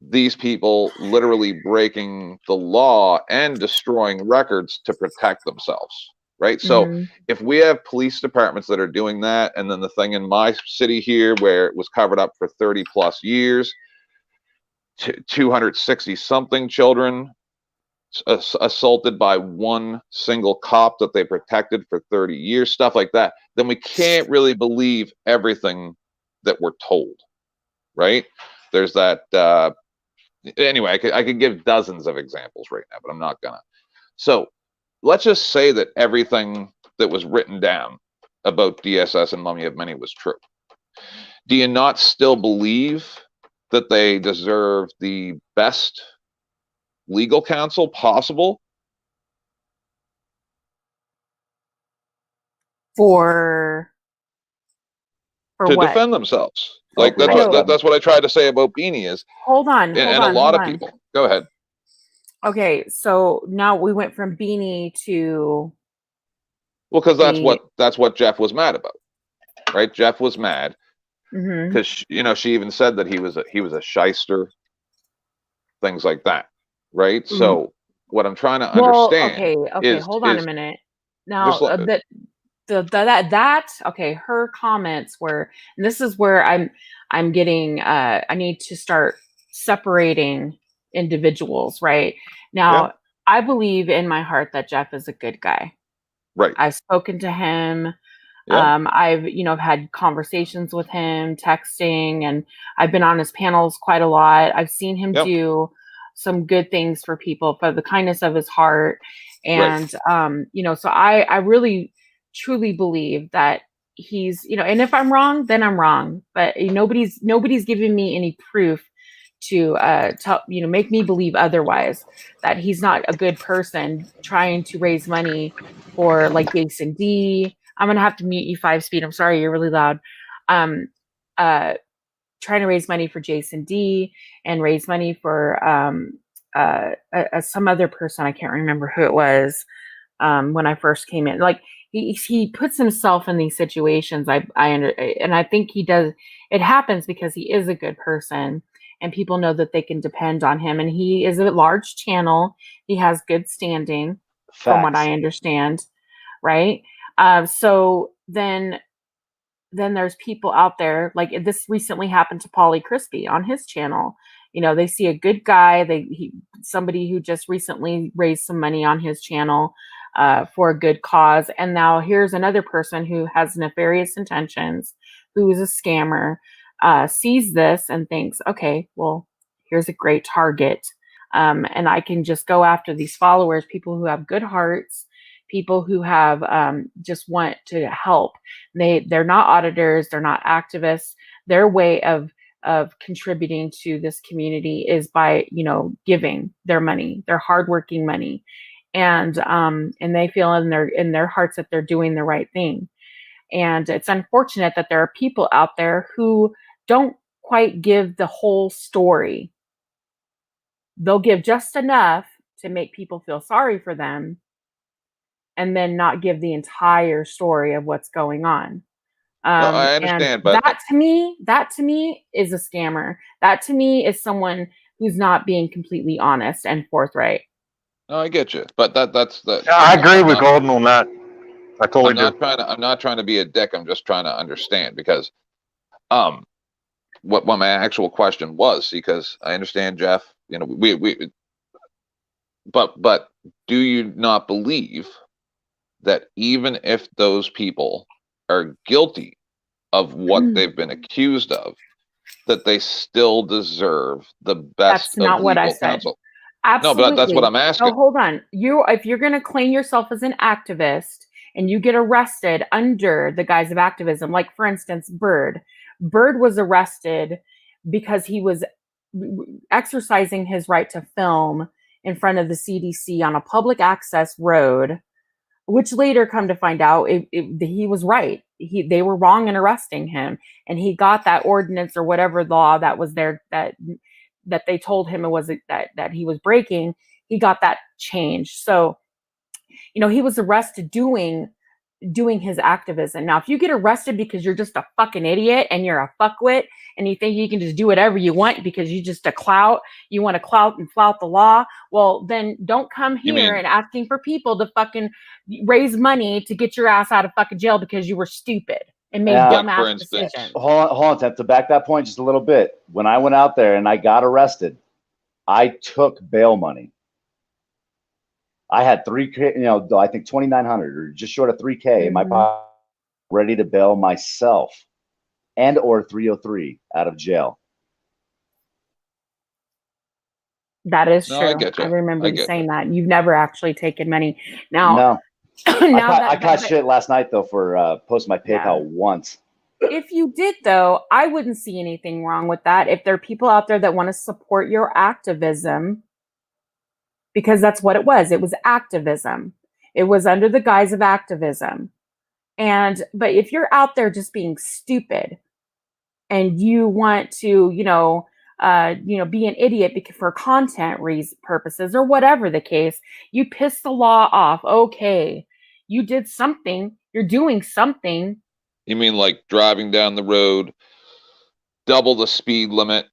these people literally breaking the law and destroying records to protect themselves, right? So if we have police departments that are doing that, and then the thing in my city here where it was covered up for 30 plus years, 260 something children assaulted by one single cop that they protected for 30 years, stuff like that, then we can't really believe everything that we're told, right? There's that. Anyway, I could give dozens of examples right now, but I'm not gonna. So let's just say that everything that was written down about DSS and Mummy of Many was true. Do you not still believe that they deserve the best legal counsel possible For to what? defend themselves? Like I know. that's what I tried to say about Beanie is, Hold on. and a lot of people. Go ahead. Okay, so now we went from Beanie to Well, because that's what Jeff was mad about, right? Jeff was mad because she even said that he was a shyster, things like that, right? So what I'm trying to understand okay, hold on a minute. Now okay, her comments were, and this is where I'm getting I need to start separating individuals, right? Now, I believe in my heart that Jeff is a good guy. Right. I've spoken to him. I've had conversations with him, texting, and I've been on his panels quite a lot. I've seen him do some good things for people for the kindness of his heart. And so I really truly believe that he's, and if I'm wrong, then I'm wrong. But nobody's giving me any proof to make me believe otherwise, that he's not a good person trying to raise money for like Jason D. I'm gonna have to mute you 5-speed. I'm sorry, you're really loud. Trying to raise money for Jason D and raise money for some other person. I can't remember who it was when I first came in. Like he puts himself in these situations. And I think he does. It happens because he is a good person, and people know that they can depend on him. And he is a large channel. He has good standing, from what I understand, right? So then there's people out there, like this recently happened to Paulie Crispy on his channel. they see a good guy, somebody who just recently raised some money on his channel for a good cause, and now here's another person who has nefarious intentions, who is a scammer, sees this and thinks, okay, well, here's a great target, and I can just go after these followers, people who have good hearts, people who have just want to help. They're not auditors, they're not activists. Their way of contributing to this community is by, giving their money, their hardworking money, and they feel in their hearts that they're doing the right thing. And it's unfortunate that there are people out there who don't quite give the whole story. They'll give just enough to make people feel sorry for them, and then not give the entire story of what's going on. I understand, but that to me is a scammer. That to me is someone who's not being completely honest and forthright. no, I get you, but that's the. Yeah, I agree with Golden on that. I totally do. I'm not trying to be a dick. I'm just trying to understand, because, what my actual question was, because I understand, Jeff. But do you not believe that even if those people are guilty of what they've been accused of, that they still deserve the best? That's not what I said. Counsel? Absolutely. No, but that's what I'm asking. So hold on. If you're going to claim yourself as an activist and you get arrested under the guise of activism, like for instance, Bird was arrested because he was exercising his right to film in front of the CDC on a public access road, which later come to find out he was right. They were wrong in arresting him, and he got that ordinance or whatever law that was there that they told him it was that he was breaking. He got that changed. So, he was arrested doing his activism. Now, if you get arrested because you're just a fucking idiot and you're a fuckwit and you think you can just do whatever you want because you just you want to clout and flout the law, well, then don't come here and asking for people to fucking raise money to get your ass out of fucking jail because you were stupid and made dumbass decisions. Hold on, to back that point just a little bit. When I went out there and I got arrested, I took bail money. I had $3K, I think 2,900 or just short of $3K in my pocket, ready to bail myself and or 303 out of jail. That is true. I get you. I remember you saying that. You've never actually taken money. Now, no. I caught that, shit last night though for posting my PayPal once. If you did though, I wouldn't see anything wrong with that. If there are people out there that want to support your activism, because that's what it was. It was activism. It was under the guise of activism. But if you're out there just being stupid and you want to, be an idiot for content purposes or whatever the case, you piss the law off. Okay, you did something. You're doing something. You mean like driving down the road, double the speed limit?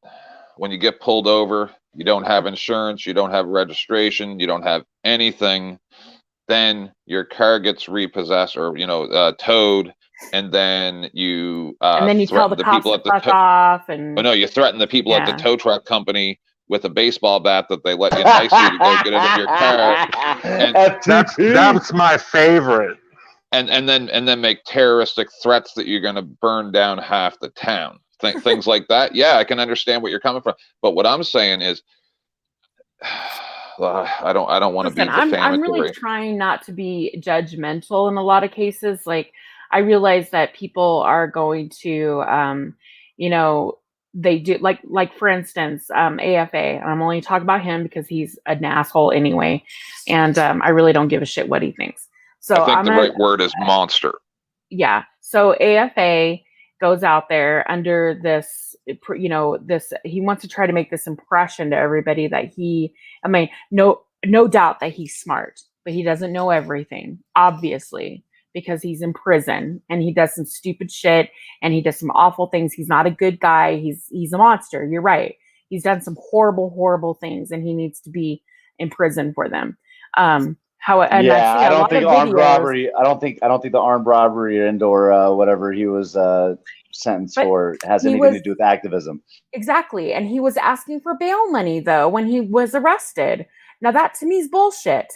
When you get pulled over, you don't have insurance, you don't have registration, you don't have anything. Then your car gets repossessed or towed, and then you tell the cops to fuck off. And you threaten the people at the tow truck company with a baseball bat that they let you nice you to go get out of your car. And that's my favorite. And then make terroristic threats that you're going to burn down half the town. Things like that. Yeah, I can understand what you're coming from. But what I'm saying is, I don't want to be defamatory. I'm really trying not to be judgmental in a lot of cases. Like, I realize that people are going to, they do like for instance, AFA. I'm only talking about him because he's an asshole anyway, and I really don't give a shit what he thinks. So I think the right word is monster. Yeah. So AFA goes out there under this, he wants to try to make this impression to everybody that no doubt that he's smart, but he doesn't know everything, obviously, because he's in prison and he does some stupid shit and he does some awful things. He's not a good guy. He's a monster. You're right. He's done some horrible, horrible things and he needs to be in prison for them. I don't think armed robbery. I don't think the armed robbery and or whatever he was sentence But for has he anything to was- do with activism. Exactly. And he was asking for bail money, though, when he was arrested. Now, that to me is bullshit.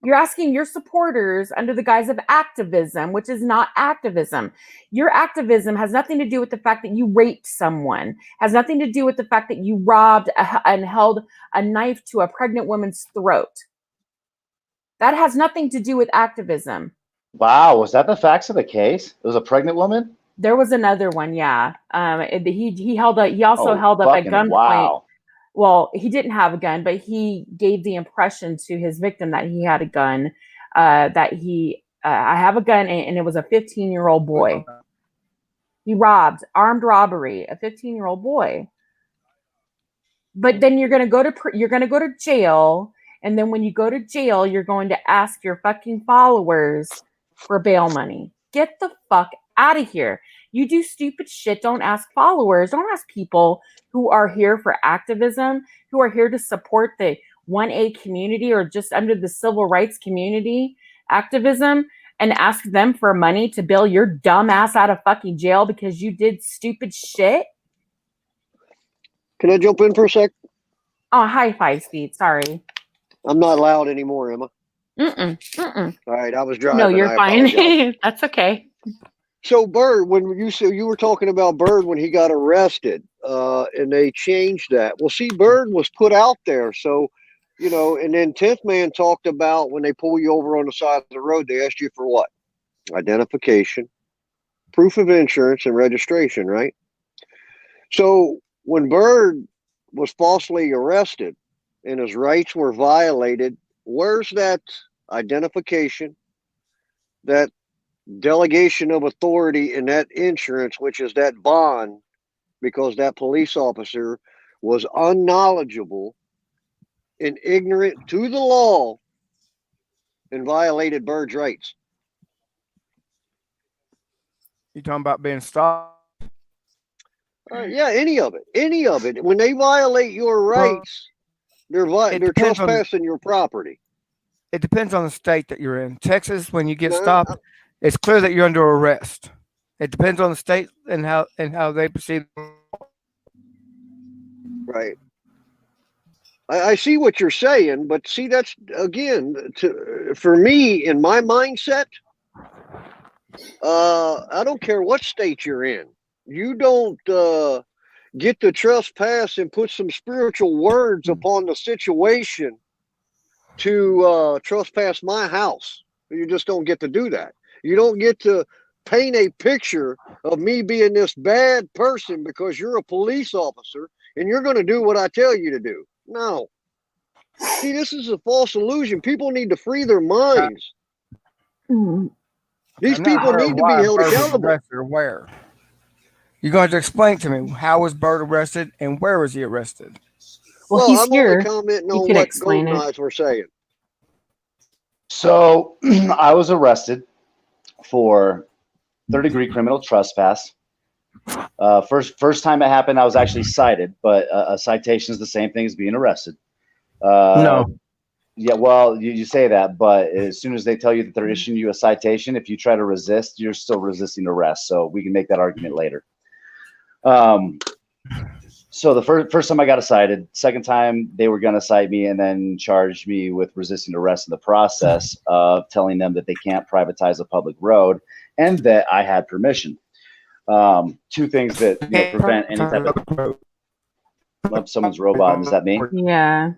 You're asking your supporters under the guise of activism, which is not activism. Your activism has nothing to do with the fact that you raped someone, has nothing to do with the fact that you robbed and held a knife to a pregnant woman's throat. That has nothing to do with activism. Wow, was that the facts of the case? It was a pregnant woman? There was another one, yeah. He also Oh, held up at fucking gunpoint. wow. Well, he didn't have a gun, but he gave the impression to his victim that he had a gun. I have a gun, and it was a 15-year-old boy. He robbed, armed robbery, a 15-year-old boy. But then you're gonna go to jail, and then when you go to jail, you're going to ask your fucking followers for bail money. Get the fuck out of here. You do stupid shit. Don't ask followers. Don't ask people who are here for activism, who are here to support the 1A community or just under the civil rights community activism, and ask them for money to bail your dumb ass out of fucking jail because you did stupid shit. Can I jump in for a sec? Oh, high five, Speed. Sorry. I'm not loud anymore, Emma. Mm-mm. All right, I was driving. No, you're I fine. apologize. That's okay. So Bird, when you were talking about Bird when he got arrested, and they changed that. Well, see, Bird was put out there, so and then 10th Man talked about when they pull you over on the side of the road, they asked you for what? Identification, proof of insurance, and registration, right? So when Bird was falsely arrested and his rights were violated, where's that identification, that delegation of authority, and that insurance, which is that bond, because that police officer was unknowledgeable and ignorant to the law and violated Bird's rights? You talking about being stopped? Yeah, any of it. When they violate your rights, they're depends on trespassing your property. It depends on the state that you're in. Texas, when you get No, stopped, it's clear that you're under arrest. It depends on the state and how they proceed. Right. I see what you're saying, but see, that's again for me in my mindset. I don't care what state you're in. You don't get to trespass and put some spiritual words upon the situation to trespass my house. You just don't get to do that. You don't get to paint a picture of me being this bad person because you're a police officer and you're going to do what I tell you to do. No. See, this is a false illusion. People need to free their minds. These people need to be held accountable. Or where? You're going to explain to me, how was Bird arrested and where was he arrested? Well, he's I'm here. only commenting You on can what explain Golden it. Eyes were saying. So I was arrested for third-degree criminal trespass. First time it happened, I was actually cited, but a citation is the same thing as being arrested. No. Yeah, well, you say that, but as soon as they tell you that they're issuing you a citation, if you try to resist, you're still resisting arrest. So we can make that argument later. So the first time I got cited, second time they were going to cite me and then charge me with resisting arrest in the process of telling them that they can't privatize a public road and that I had permission. Two things that prevent any type of someone's robot. Is that me? Yeah.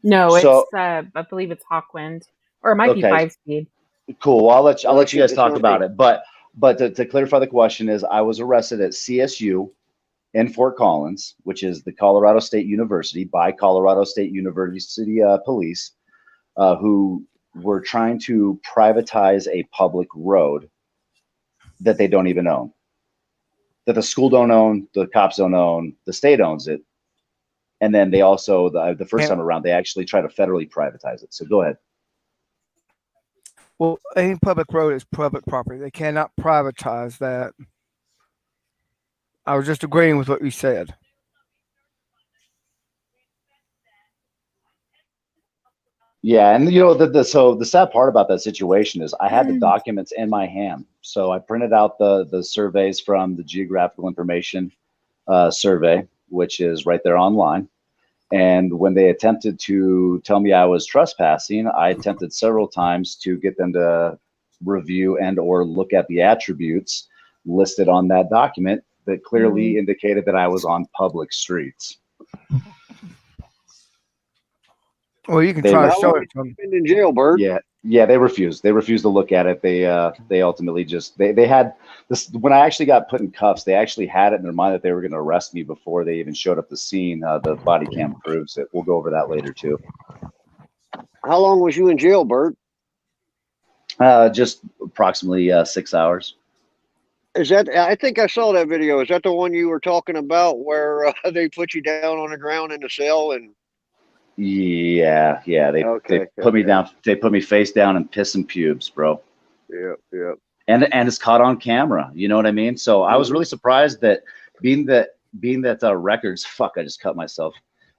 No, So- it's I believe it's Hawkwind, or it might be Okay. 5-speed. Cool. Well, I'll let you guys talk about it. But to clarify the question is, I was arrested at CSU in Fort Collins, which is the Colorado State University, by Colorado State University police, who were trying to privatize a public road that they don't even own, that the school don't own, the cops don't own, the state owns it. And then they also, the first time around, they actually try to federally privatize it. So go ahead. Well, any public road is public property. They cannot privatize that. I was just agreeing with what you said. Yeah, and you know so the sad part about that situation is I had the documents in my hand. So I printed out the surveys from the Geographical Information Survey, which is right there online. And when they attempted to tell me I was trespassing, I attempted several times to get them to review and or look at the attributes listed on that document that clearly indicated that I was on public streets. Well, you can They try to were- show it to them. Been in jail, Bird. Yeah, they refused. They refused to look at it. They ultimately just they had this when I actually got put in cuffs. They actually had it in their mind that they were going to arrest me before they even showed up the scene. The body cam proves it. We'll go over that later too. How long was you in jail, Bird? Just approximately 6 hours. Is that? I think I saw that video. Is that the one you were talking about where they put you down on the ground in the cell and? Yeah. They put me down. They put me face down and piss and pubes, bro. Yeah. And it's caught on camera. You know what I mean? So I was really surprised that being that records. Fuck, I just cut myself.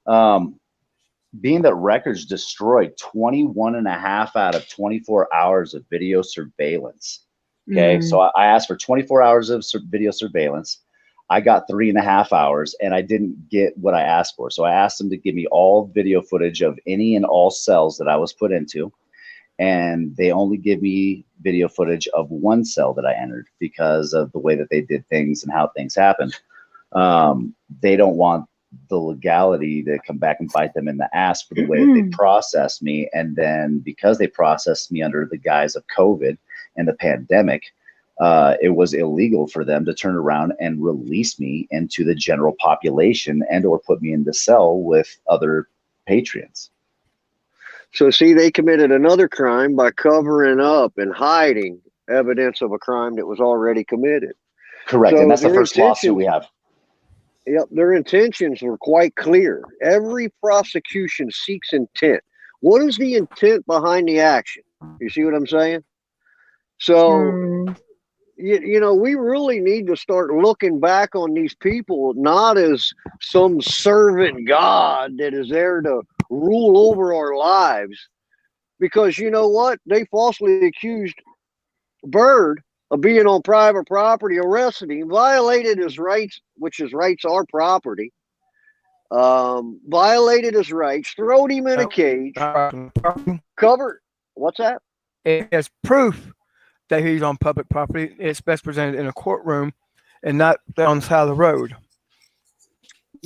Being that records destroyed 21 and a half out of 24 hours of video surveillance. Okay, so I asked for 24 hours of video surveillance. I got 3.5 hours, and I didn't get what I asked for. So I asked them to give me all video footage of any and all cells that I was put into, and they only give me video footage of one cell that I entered because of the way that they did things and how things happened. They don't want the legality to come back and bite them in the ass for the way that they processed me, and then because they processed me under the guise of COVID and the pandemic, it was illegal for them to turn around and release me into the general population and or put me in the cell with other patrons. So see, they committed another crime by covering up and hiding evidence of a crime that was already committed. Correct, So and that's the their first lawsuit intentions- we have. Yep, their intentions were quite clear. Every prosecution seeks intent. What is the intent behind the action? You see what I'm saying? So, you know, we really need to start looking back on these people not as some servant God that is there to rule over our lives. Because you know what? They falsely accused Bird of being on private property, arrested him, violated his rights, which his rights are property, violated his rights, throwed him in a cage, covered. What's that? As proof that he's on public property, it's best presented in a courtroom and not on the side of the road.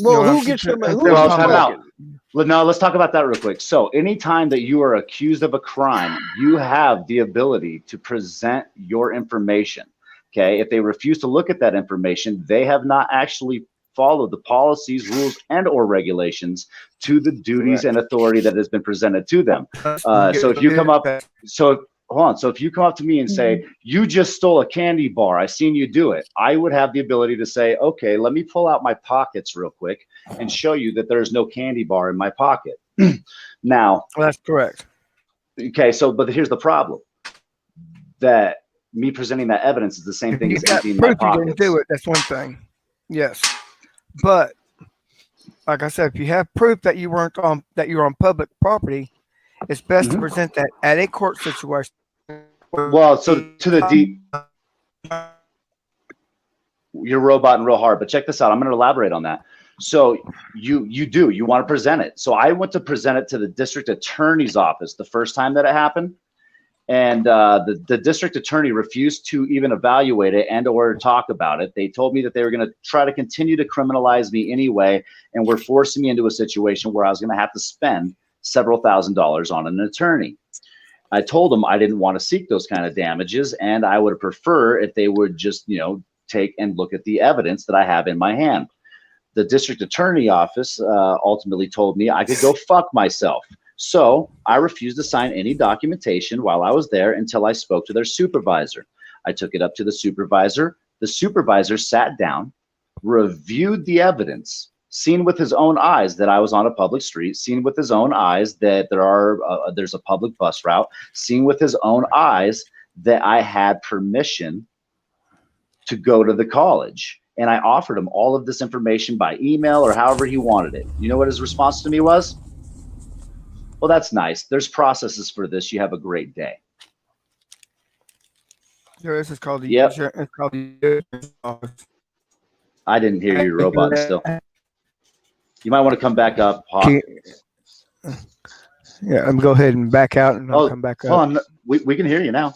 Well, You know, who gets the Well, time out. No, let's talk about that real quick. So anytime that you are accused of a crime, you have the ability to present your information. Okay. If they refuse to look at that information, they have not actually followed the policies, rules, and or regulations to the duties and authority that has been presented to them. So if you come up, hold on. So if you come up to me and say, you just stole a candy bar, I seen you do it, I would have the ability to say, okay, let me pull out my pockets real quick and show you that there's no candy bar in my pocket. Now, Well, that's correct. okay, so but here's the problem. That me presenting that evidence is the same If thing you as got emptying my proof you didn't pockets. do it, that's one thing. Yes. But like I said, if you have proof that you weren't on that you're on public property, it's best to present that at a court situation. Well, so to the deep, you're roboting real hard, but check this out. I'm going to elaborate on that. So you want to present it. So I went to present it to the district attorney's office the first time that it happened. And the district attorney refused to even evaluate it and or talk about it. They told me that they were going to try to continue to criminalize me anyway, and were forcing me into a situation where I was going to have to spend several $1,000s on an attorney. I told them I didn't want to seek those kind of damages, and I would prefer if they would just, take and look at the evidence that I have in my hand. The district attorney office ultimately told me I could go fuck myself. So I refused to sign any documentation while I was there until I spoke to their supervisor. I took it up to the supervisor. The supervisor sat down, reviewed the evidence, seen with his own eyes that I was on a public street, seen with his own eyes that there's a public bus route, seen with his own eyes that I had permission to go to the college. And I offered him all of this information by email or however he wanted it. You know what his response to me was? Well, that's nice. There's processes for this. You have a great day. So this is called the Yep. it's called the office. I didn't hear you, robot. Still, you might want to come back up. Hawk. Yeah, I'm gonna go ahead and back out and I'll Oh, come back up. hold on. We can hear you now.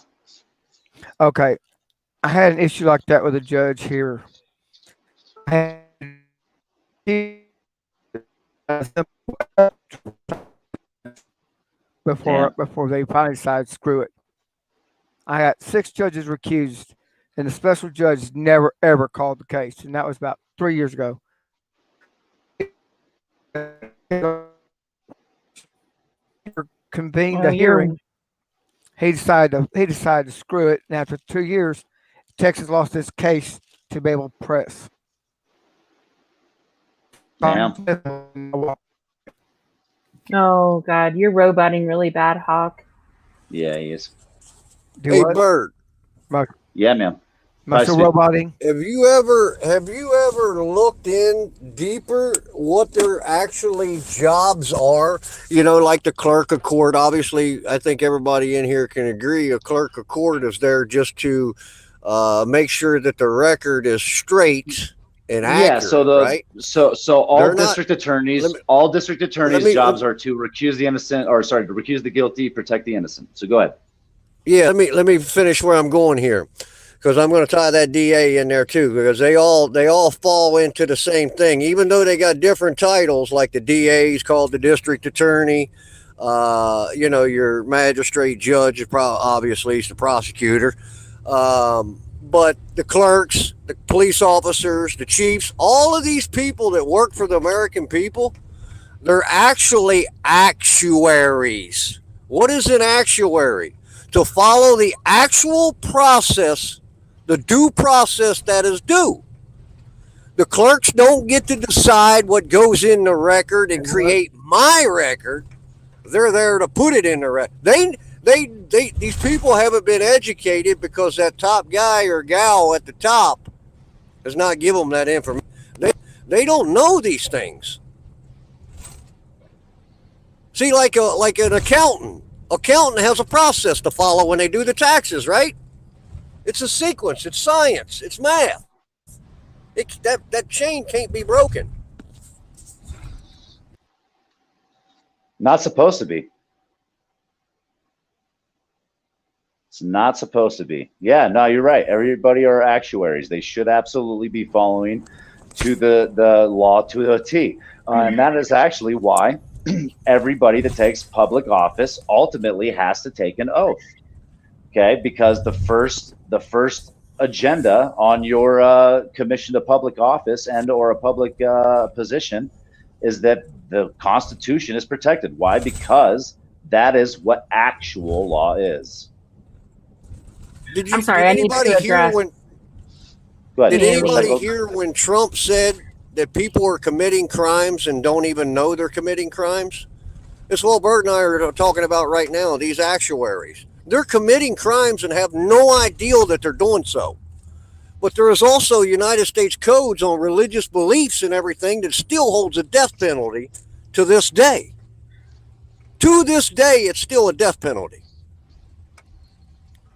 Okay. I had an issue like that with a judge here. Before they finally decided, screw it. I got 6 judges recused, and the special judge never ever called the case, and that was about 3 years ago. Convened Oh, a hearing. He decided to screw it, and after 2 years, Texas lost this case to be able to press. Damn. Oh God, you're roboting really bad, Hawk. Yeah, he is. Hey, Bird. Yeah, man. Muscle roboting. Have you ever looked in deeper what their actually jobs are? You know, like the clerk of court. Obviously, I think everybody in here can agree a clerk of court is there just to make sure that the record is straight and accurate. Yeah, so right? so all They're district not- attorneys, let me- all district attorneys' me- jobs are to recuse the innocent, or sorry, to recuse the guilty, protect the innocent. So go ahead. Yeah, let me finish where I'm going here, because I'm going to tie that DA in there too, because they all fall into the same thing, even though they got different titles. Like the DA is called the district attorney. You know, your magistrate judge is obviously is the prosecutor. But the clerks, the police officers, the chiefs, all of these people that work for the American people, they're actually actuaries. What is an actuary? To follow the actual process, the due process that is due. The clerks don't get to decide what goes in the record and create my record. They're there to put it in the record. These people haven't been educated because that top guy or gal at the top does not give them that information. They don't know these things. See, like an accountant. Accountant has a process to follow when they do the taxes, right? It's a sequence. It's science. It's math. That chain can't be broken. Not supposed to be. It's not supposed to be. Yeah, no, you're right. Everybody are actuaries. They should absolutely be following to the law to a T. And that is actually why everybody that takes public office ultimately has to take an oath. Okay, because the first agenda on your commission to public office and or a public position is that the Constitution is protected. Why? Because that is what actual law is. I'm sorry, I need to address. Did anybody hear when Trump said that people are committing crimes and don't even know they're committing crimes? It's what Bert and I are talking about right now, these actuaries. They're committing crimes and have no idea that they're doing so. But there is also United States codes on religious beliefs and everything that still holds a death penalty to this day. To this day, it's still a death penalty.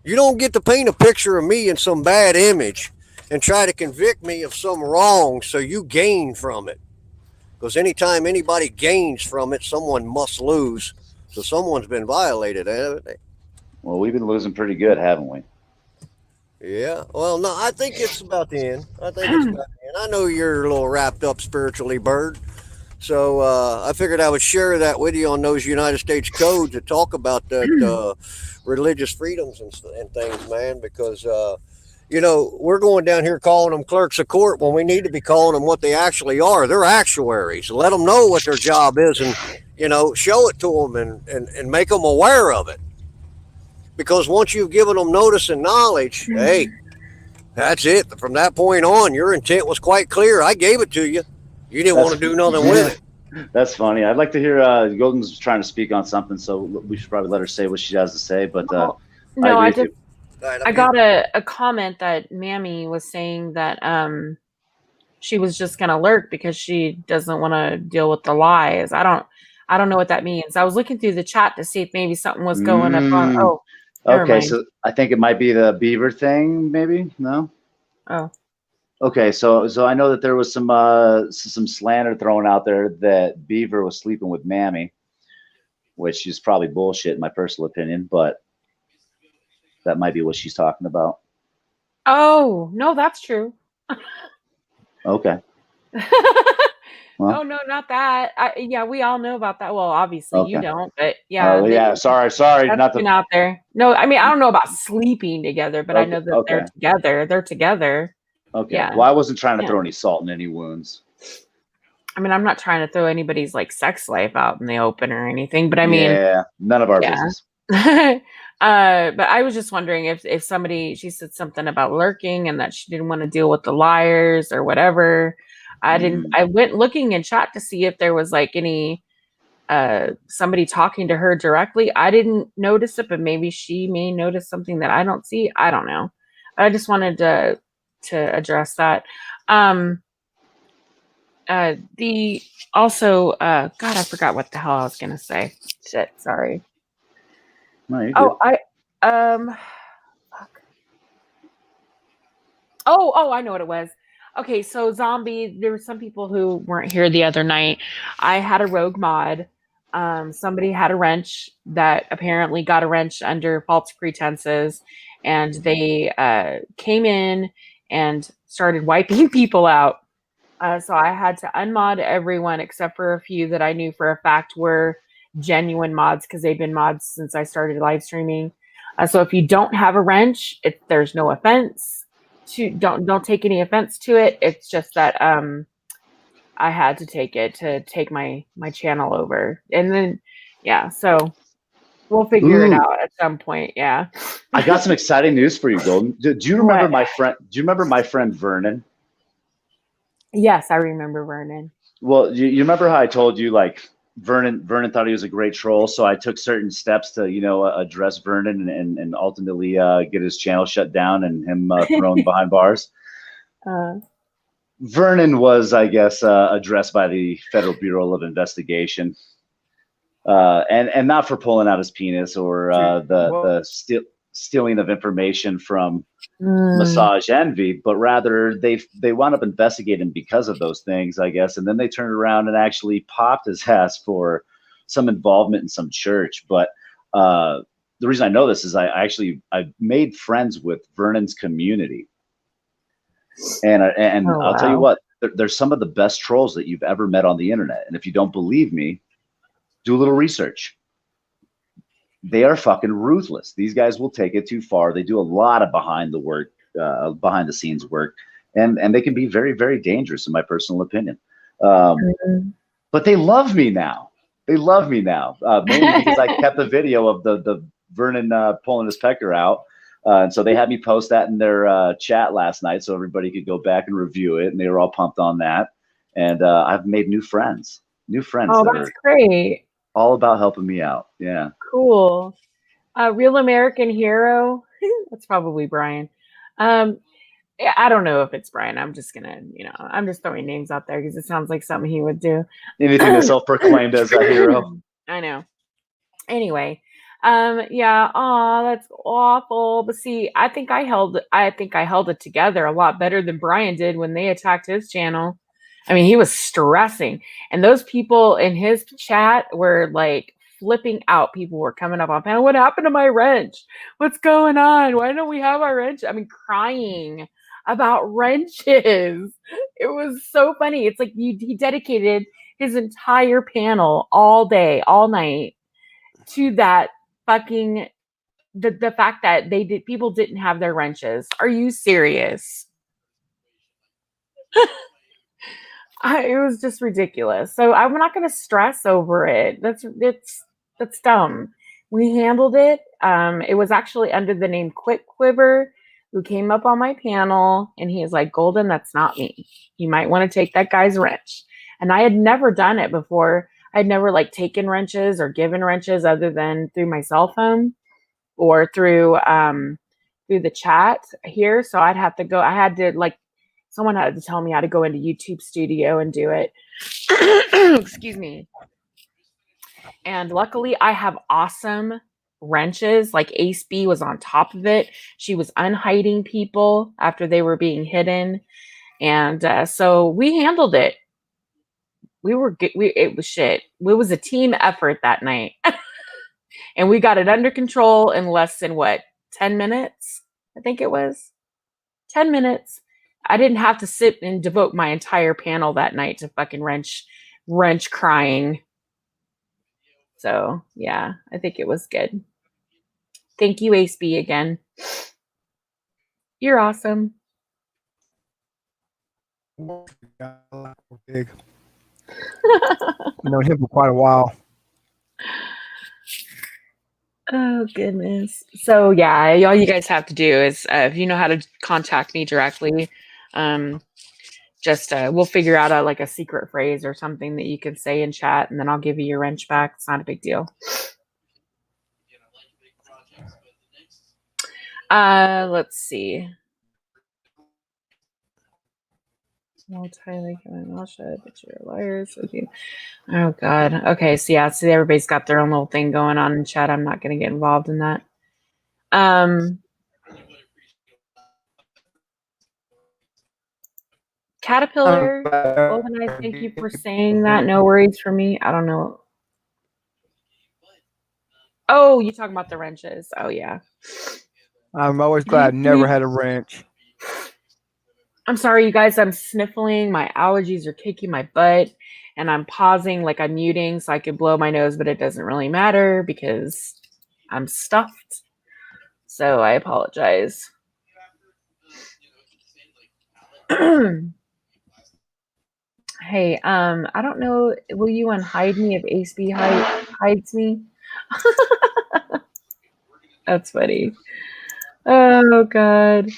You don't get to paint a picture of me in some bad image and try to convict me of some wrong so you gain from it. Because anytime anybody gains from it, someone must lose. So someone's been violated, haven't they? Well, we've been losing pretty good, haven't we? Yeah. Well, no, I think it's about the end. I know you're a little wrapped up spiritually, Bird. So I figured I would share that with you on those United States codes that talk about that religious freedoms and things, man, because, you know, we're going down here calling them clerks of court when we need to be calling them what they actually are. They're actuaries. Let them know what their job is and, you know, show it to them and make them aware of it. Because once you've given them notice and knowledge, hey, that's it. From that point on, your intent was quite clear. I gave it to you. You didn't want to do nothing with it. That's funny. I'd like to hear Golden's trying to speak on something, so we should probably let her say what she has to say. But I got a comment that Mammy was saying that she was just gonna lurk because she doesn't want to deal with the lies. I I don't know what that means. I was looking through the chat to see if maybe something was going up on. Mm. Oh, never Okay, mind. so I think it might be the beaver thing, maybe? No? Oh, Okay, so I know that there was some slander thrown out there that Beaver was sleeping with Mammy, which is probably bullshit in my personal opinion, but that might be what she's talking about. oh no, that's true. Okay. Well, Oh no, not that. Yeah, we all know about that. Well, obviously you okay. don't, but yeah, Oh yeah, sorry, that's not been to. out there. No, I mean I don't know about sleeping together, but I know that Okay. they're together. They're together. Okay. Yeah. Well, I wasn't trying to Yeah. throw any salt in any wounds. I mean, I'm not trying to throw anybody's like sex life out in the open or anything, but I mean, Yeah, none of our yeah. business. But I was just wondering if somebody, she said something about lurking and that she didn't want to deal with the liars or whatever. I went looking in chat to see if there was like any somebody talking to her directly. I didn't notice it, but maybe she may notice something that I don't see. I don't know. I just wanted to address that. The also God, I forgot what the hell I was gonna say. Shit, sorry. No, you're Oh, good. fuck. Oh, I know what it was. Okay, so zombie, there were some people who weren't here the other night. I had a rogue mod. Somebody had a wrench that apparently got a wrench under false pretenses, and they came in and started wiping people out. So I had to unmod everyone except for a few that I knew for a fact were genuine mods because they've been mods since I started live streaming. So if you don't have a wrench, there's no offense to don't take any offense to it. It's just that I had to take it to take my channel over, and then yeah, so we'll figure it out at some point. Yeah, I got some exciting news for you, Golden. Do you remember my friend? Do you remember my friend Vernon? Yes, I remember Vernon. Well, you remember how I told you like Vernon thought he was a great troll, so I took certain steps to address Vernon and ultimately get his channel shut down and him thrown behind bars. Vernon was, I guess, addressed by the Federal Bureau of Investigation, and not for pulling out his penis or the stealing of information from Massage Envy, but rather they wound up investigating because of those things, I guess, and then they turned around and actually popped his ass for some involvement in some church. But the reason I know this is I made friends with Vernon's community, and I'll tell you what, they're some of the best trolls that you've ever met on the internet. And if you don't believe me, do a little research. They are fucking ruthless. These guys will take it too far. They do a lot of behind the scenes work, and they can be very, very dangerous in my personal opinion. But they love me now. Mainly because I kept the video of the Vernon pulling his pecker out. And so they had me post that in their chat last night so everybody could go back and review it, and they were all pumped on that. And I've made new friends. Oh, that's great. All about helping me out. Yeah. Cool. Real American Hero. That's probably Brian. I don't know if it's Brian. I'm just gonna, I'm just throwing names out there because it sounds like something he would do. Anything that's self-proclaimed as a hero. I know. Anyway, yeah. Oh, that's awful. But see, I think I held it together a lot better than Brian did when they attacked his channel. I mean, he was stressing, and those people in his chat were like flipping out. People were coming up on panel. What happened to my wrench? What's going on? Why don't we have our wrench? I mean, crying about wrenches. It was so funny. It's like he dedicated his entire panel all day, all night to that fucking the fact that people didn't have their wrenches. Are you serious? It was just ridiculous. So I'm not going to stress over it. That's dumb. We handled it. It was actually under the name Quick Quiver, who came up on my panel, and he was like, "Golden, that's not me. You might want to take that guy's wrench." And I had never done it before. I'd never like taken wrenches or given wrenches other than through my cell phone or through the chat here. So I had to someone had to tell me how to go into YouTube Studio and do it. Excuse me. And luckily, I have awesome wrenches. Like Ace B was on top of it. She was unhiding people after they were being hidden. And so we handled it. We were good. It was shit. It was a team effort that night. And we got it under control in less than 10 minutes? I think it was 10 minutes. I didn't have to sit and devote my entire panel that night to fucking wrench crying. So yeah, I think it was good. Thank you, Ace B, again. You're awesome. Big. Known him for quite a while. Oh goodness. So yeah, all you guys have to do is if you know how to contact me directly, just we'll figure out a secret phrase or something that you can say in chat, and then I'll give you your wrench back. It's not a big deal. Let's see. But you're liars with you. Oh God. Okay, so yeah, see, everybody's got their own little thing going on in chat. I'm not gonna get involved in that. Caterpillar, Organized, thank you for saying that. No worries for me. I don't know. Oh, you talking about the wrenches? Oh yeah. I'm always glad I never had a wrench. I'm sorry, you guys. I'm sniffling. My allergies are kicking my butt, and I'm pausing like I'm muting so I can blow my nose, but it doesn't really matter because I'm stuffed. So I apologize. Hey, I don't know. Will you unhide me if Ace B hides me? That's funny. Oh God.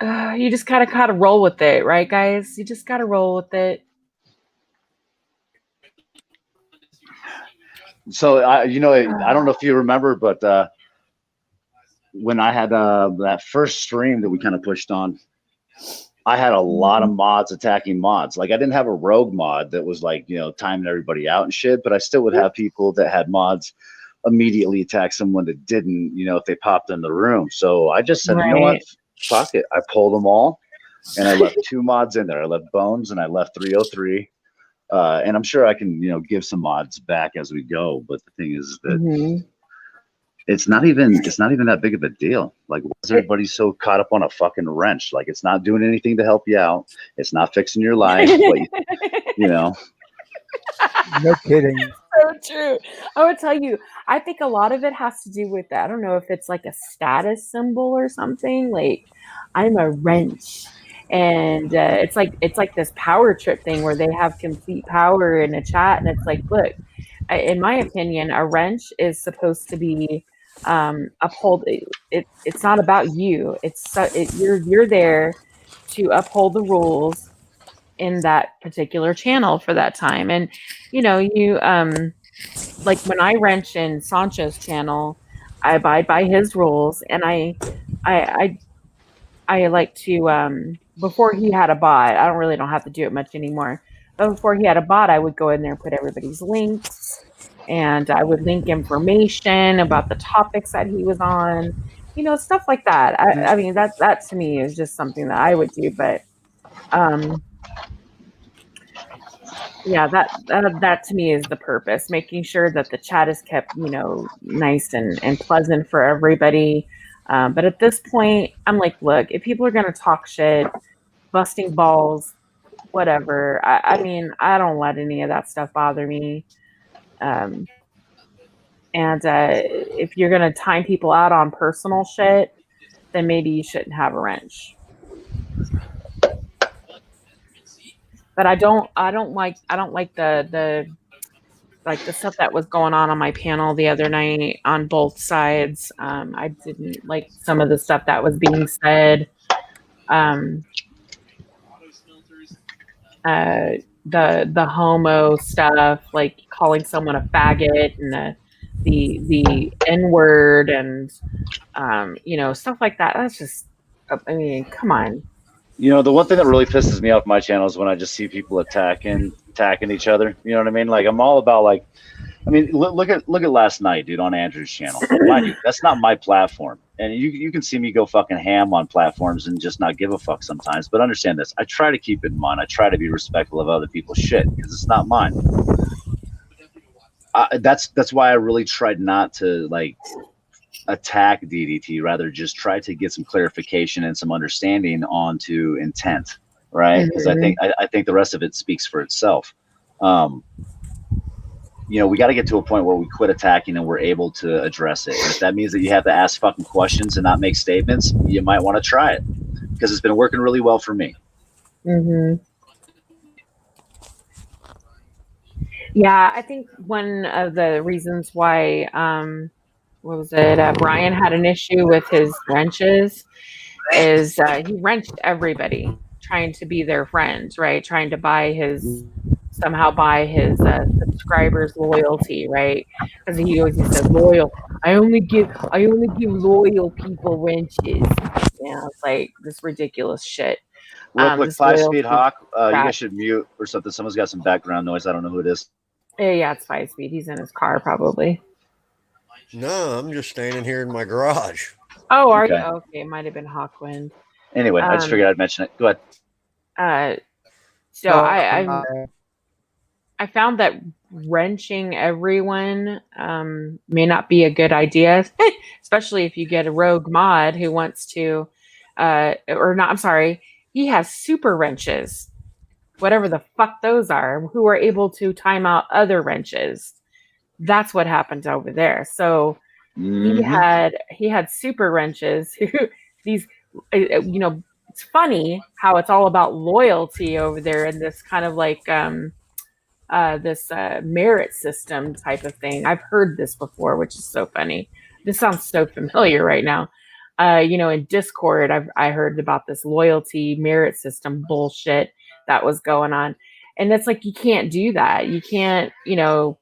You just gotta roll with it, right, guys? You just gotta roll with it. So I don't know if you remember, but when I had that first stream that we kind of pushed on, I had a lot of mods attacking mods. Like I didn't have a rogue mod that was like, timing everybody out and shit, but I still would have people that had mods immediately attack someone that didn't, if they popped in the room. So I just said, You know what? Fuck it. I pulled them all and I left 2 mods in there. I left Bones and I left 303. And I'm sure I can, give some mods back as we go. But the thing is that it's not even that big of a deal. Like, why is everybody so caught up on a fucking wrench? Like, it's not doing anything to help you out. It's not fixing your life. But, No kidding. So true. I would tell you, I think a lot of it has to do with that. I don't know if it's like a status symbol or something. Like, I'm a wrench. And it's like this power trip thing where they have complete power in a chat, and it's like, look, in my opinion, a wrench is supposed to be uphold. It's not about you. You're there to uphold the rules in that particular channel for that time. And you like when I wrench in Sancho's channel, I abide by his rules, and I like to before he had a bot, I don't have to do it much anymore, but before he had a bot, I would go in there and put everybody's links, and I would link information about the topics that he was on, stuff like that. I mean, that to me is just something that I would do, but yeah, that to me is the purpose, making sure that the chat is kept, nice and pleasant for everybody. But at this point, I'm like, look, if people are going to talk shit, busting balls, whatever, I mean, I don't let any of that stuff bother me. And if you're going to time people out on personal shit, then maybe you shouldn't have a wrench. But I don't like the stuff that was going on my panel the other night on both sides. I didn't like some of the stuff that was being said. The homo stuff, like calling someone a faggot, and the N-word, and stuff like that. That's just, I mean, come on. The one thing that really pisses me off my channel is when I just see people attacking attacking each other. You know what I mean? Like I'm all about like, I mean, look at last night, dude, on Andrew's channel. Mind you, that's not my platform, and you can see me go fucking ham on platforms and just not give a fuck sometimes. But understand this: I try to keep it in mind. I try to be respectful of other people's shit because it's not mine. That's why I really tried not to like attack DDT, rather just try to get some clarification and some understanding onto intent, right? Because I think the rest of it speaks for itself. You know, we got to get to a point where we quit attacking and we're able to address it. And if that means that you have to ask fucking questions and not make statements, you might want to try it because it's been working really well for me. Yeah, I think one of the reasons why, what was it? Brian had an issue with his wrenches is he wrenched everybody trying to be their friends, right? Trying to somehow buy his subscribers loyalty, right? Because he always said loyal. I only give loyal people wrenches. Yeah, it's like this ridiculous shit. Real quick, 5-speed Hawk. You crap. guys should mute or something. Someone's got some background noise. I don't know who it is. Yeah, it's 5-speed. He's in his car probably. No, I'm just standing here in my garage. Oh, are Okay. you? Okay, it might have been Hawkwind. Anyway, I just figured I'd mention it. Go ahead. So I found that wrenching everyone may not be a good idea, especially if you get a rogue mod who wants to, he has super wrenches, whatever the fuck those are, who are able to time out other wrenches. That's what happened over there. So he had super wrenches. These, you know, it's funny how it's all about loyalty over there in this kind of like this merit system type of thing. I've heard this before, which is so funny. This sounds so familiar right now. You know, in Discord, I heard about this loyalty merit system bullshit that was going on, and it's like you can't do that. You can't, you know,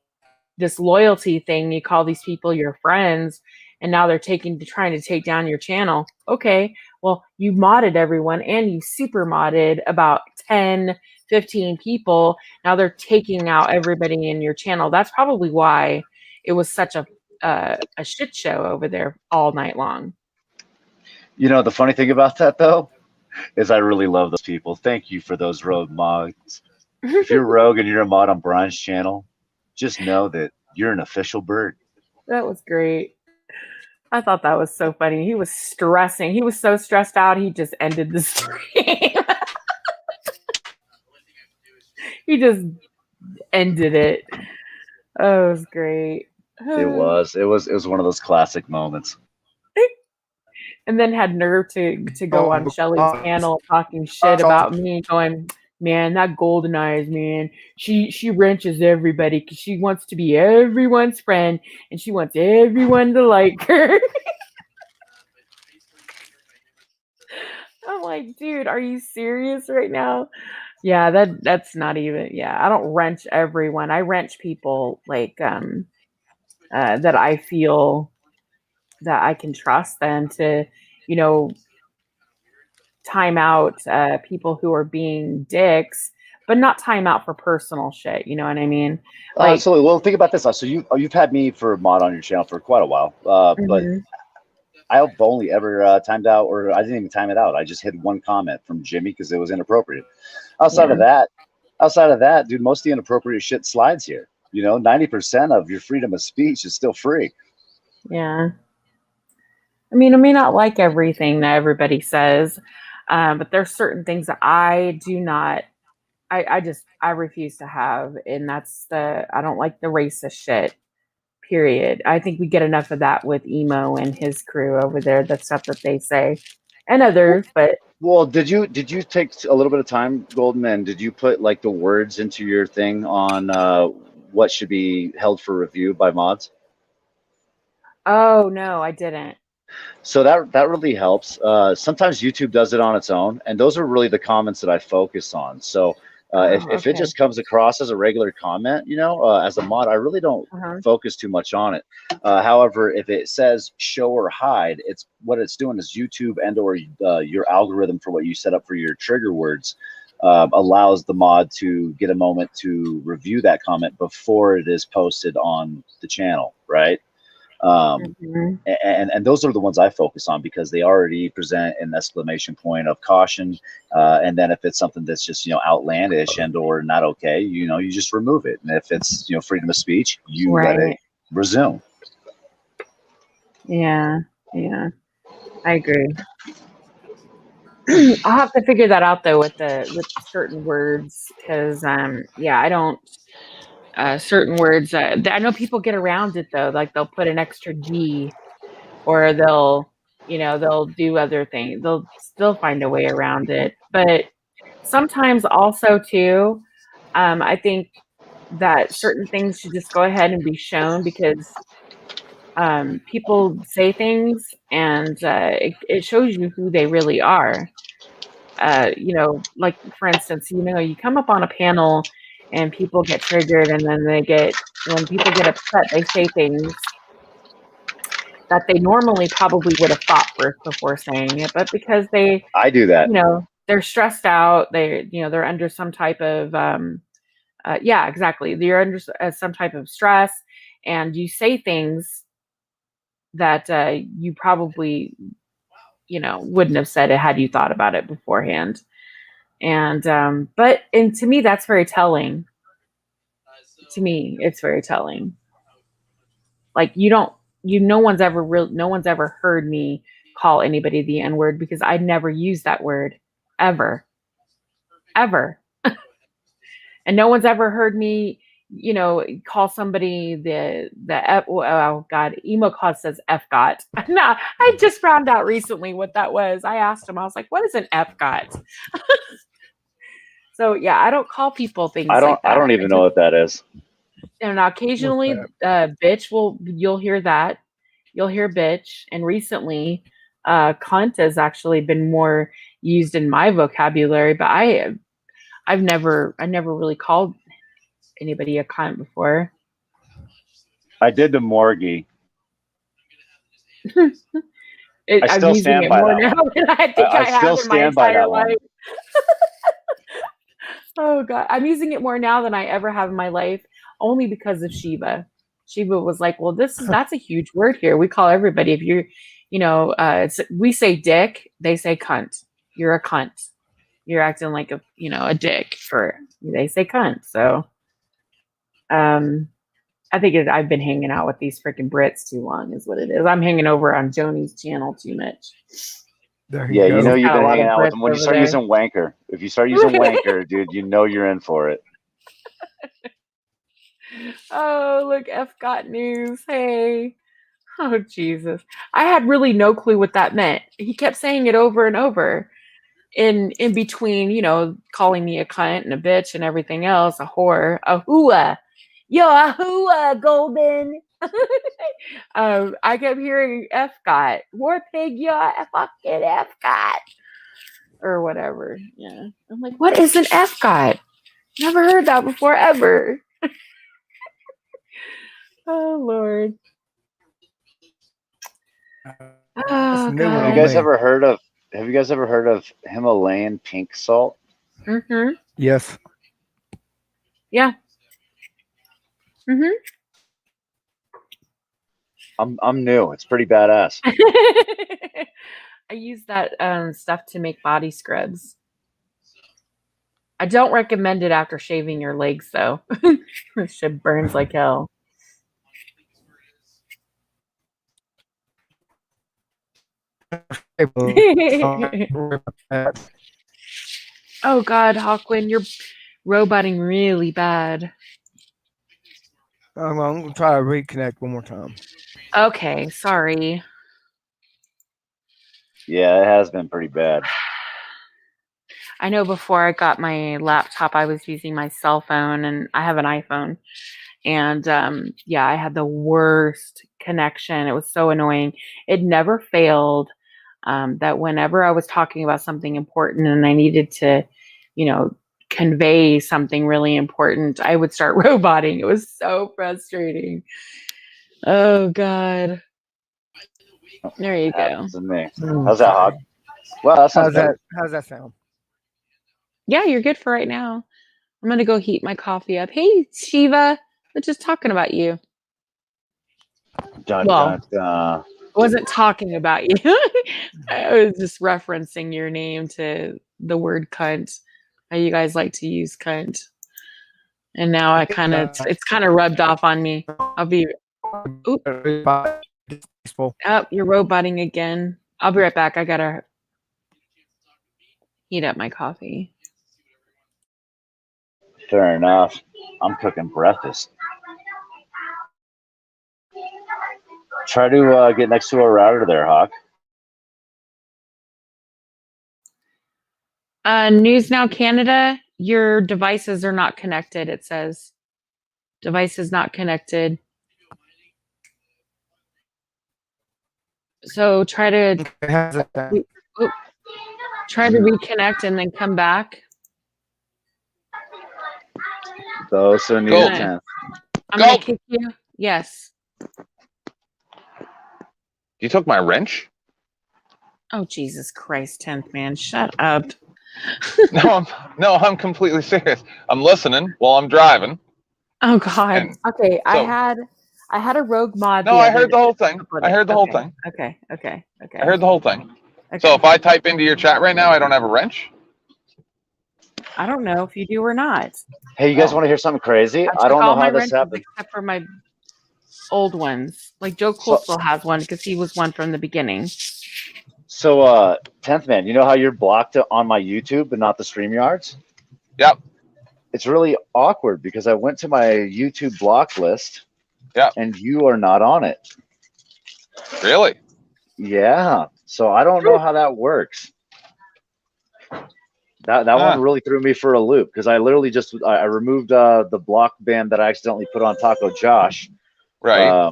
this loyalty thing. You call these people your friends, and now they're trying to take down your channel. Okay, well, you modded everyone, and you super modded about 10, 15 people. Now they're taking out everybody in your channel. That's probably why it was such a shit show over there all night long. You know, the funny thing about that, though, is I really love those people. Thank you for those rogue mods. If you're rogue and you're a mod on Brian's channel, just know that you're an official bird. That was great. I thought that was so funny. He was stressing. He was so stressed out, he just ended the stream. He just ended it. Oh, it was great. It was one of those classic moments. And then had nerve to go on Shelly's panel talking shit about me, going, man, that Golden Eyes, man, she wrenches everybody because she wants to be everyone's friend and she wants everyone to like her. I'm like, dude, are you serious right now? Yeah, that's not even. Yeah, I don't wrench everyone. I wrench people like that I feel that I can trust them to, you know, time out people who are being dicks, but not time out for personal shit. You know what I mean? Like, So, well, think about this. So you've had me for a mod on your channel for quite a while, but I've only ever timed out, or I didn't even time it out. I just hit one comment from Jimmy because it was inappropriate. Outside of that, dude, most of the inappropriate shit slides here. You know, 90% of your freedom of speech is still free. yeah. I mean, I may not like everything that everybody says, but there's certain things that I do not. I refuse to have, and I don't like the racist shit. Period. I think we get enough of that with Emo and his crew over there. The stuff that they say, and others. But well, did you take a little bit of time, Golden, and did you put like the words into your thing on what should be held for review by mods? Oh no, I didn't. So that really helps. Sometimes YouTube does it on its own, and those are really the comments that I focus on. So if it just comes across as a regular comment, you know, as a mod, I really don't focus too much on it. However, if it says show or hide, what it's doing is YouTube and or your algorithm for what you set up for your trigger words allows the mod to get a moment to review that comment before it is posted on the channel, right? Mhm. And those are the ones I focus on because they already present an exclamation point of caution. And then if it's something that's just, outlandish and or not okay, you just remove it. And if it's, freedom of speech, you let it Right. resume. Yeah. Yeah. I agree. I'll have to figure that out though with certain words because I don't certain words I know people get around it though, like they'll put an extra G or they'll do other things. They'll still find a way around it. But sometimes also too, I think that certain things should just go ahead and be shown because people say things and it shows you who they really are. Like for instance, you come up on a panel and people get triggered and then when people get upset, they say things that they normally probably would have thought first before saying it, but because I do that. They're stressed out, they're under some type of, exactly. They're under some type of stress and you say things that you probably, wouldn't have said it had you thought about it beforehand. And to me, that's very telling. To me, it's very telling. Like no one's ever heard me call anybody the N-word because I never use that word ever. And no one's ever heard me, call somebody the F, oh God, Emo Cause says FGOT. No, I just found out recently what that was. I asked him, I was like, what is an FGOT? So yeah, I don't call people things like that. I don't even know what that is. And occasionally, bitch you'll hear that. You'll hear bitch. And recently, cunt has actually been more used in my vocabulary, but I never really called anybody a cunt before. I did to Morgie. I'm still using stand it by more that now one. than I think I have still in my stand by entire that one. life. Oh God, I'm using it more now than I ever have in my life, only because of Shiva. Shiva was like, "Well, that's a huge word here. We call everybody if you're, we say dick, they say cunt. You're a cunt. You're acting like a dick. They say cunt. So, I think I've been hanging out with these freaking Brits too long, is what it is. I'm hanging over on Joni's channel too much. There Yeah, go. you've Got a been lot hanging of out with Brits them. When you over start there. using wanker, if you start using wanker, dude, you're in for it. Oh, look, F got news. Hey. Oh, Jesus. I had really no clue what that meant. He kept saying it over and over in between, calling me a cunt and a bitch and everything else, a whore, a hooah. Yo, a hooah, Golden. I kept hearing F got. War pig, yo, a fucking F got. Or whatever. Yeah. I'm like, what is an F got? Never heard that before, ever. Oh, Lord. Oh, new one Have on you guys me. ever heard of Himalayan pink salt? Mm-hmm. Yes. Yeah. Mm-hmm. I'm new. It's pretty badass. I use that stuff to make body scrubs. I don't recommend it after shaving your legs, though. It shit burns like hell. Oh God, Hawkwind, you're roboting really bad. I'm gonna try to reconnect one more time. Okay, sorry. Yeah, it has been pretty bad. I know before I got my laptop, I was using my cell phone, and I have an iPhone. And I had the worst connection. It was so annoying. It never failed. That whenever I was talking about something important and I needed to, convey something really important, I would start roboting. It was so frustrating. Oh God. There you go. Happens to me. How's that, Hawk? Well, that sounds better. How's that sound? Yeah, you're good for right now. I'm gonna go heat my coffee up. Hey, Shiva, we're just talking about you. Dun, Well, dun, dun. I wasn't talking about you. I was just referencing your name to the word cunt. How you guys like to use cunt. And now I kind of, it's kind of rubbed off on me. I'll be, oop, oh, you're roboting again. I'll be right back. I gotta heat up my coffee. Fair enough. I'm cooking breakfast. Try to get next to a router there, Hawk. News Now Canada, your devices are not connected, it says. Devices not connected. So try to reconnect and then come back. Go, so need a 10. I'm gonna kick you. Yes. You took my wrench? Oh Jesus Christ, 10th man, shut up. I'm completely serious. I'm listening while I'm driving. Oh God. And okay, so- I had a rogue mod. No, I heard the whole thing. I heard the whole thing. Okay. I heard the whole thing. Okay. So if I type into your chat right now, I don't have a wrench? I don't know if you do or not. Hey, you guys want to hear something crazy? I don't know all my how this wrenches happened. except for my old ones. Like Joe Cool still has one because he was one from the beginning. So, 10th man, you know how you're blocked on my YouTube but not the StreamYards? Yep. It's really awkward because I went to my YouTube block list. Yeah. And you are not on it. Really? Yeah. So I don't know how that works. That one really threw me for a loop because I literally just I removed the block ban that I accidentally put on Taco Josh. Right.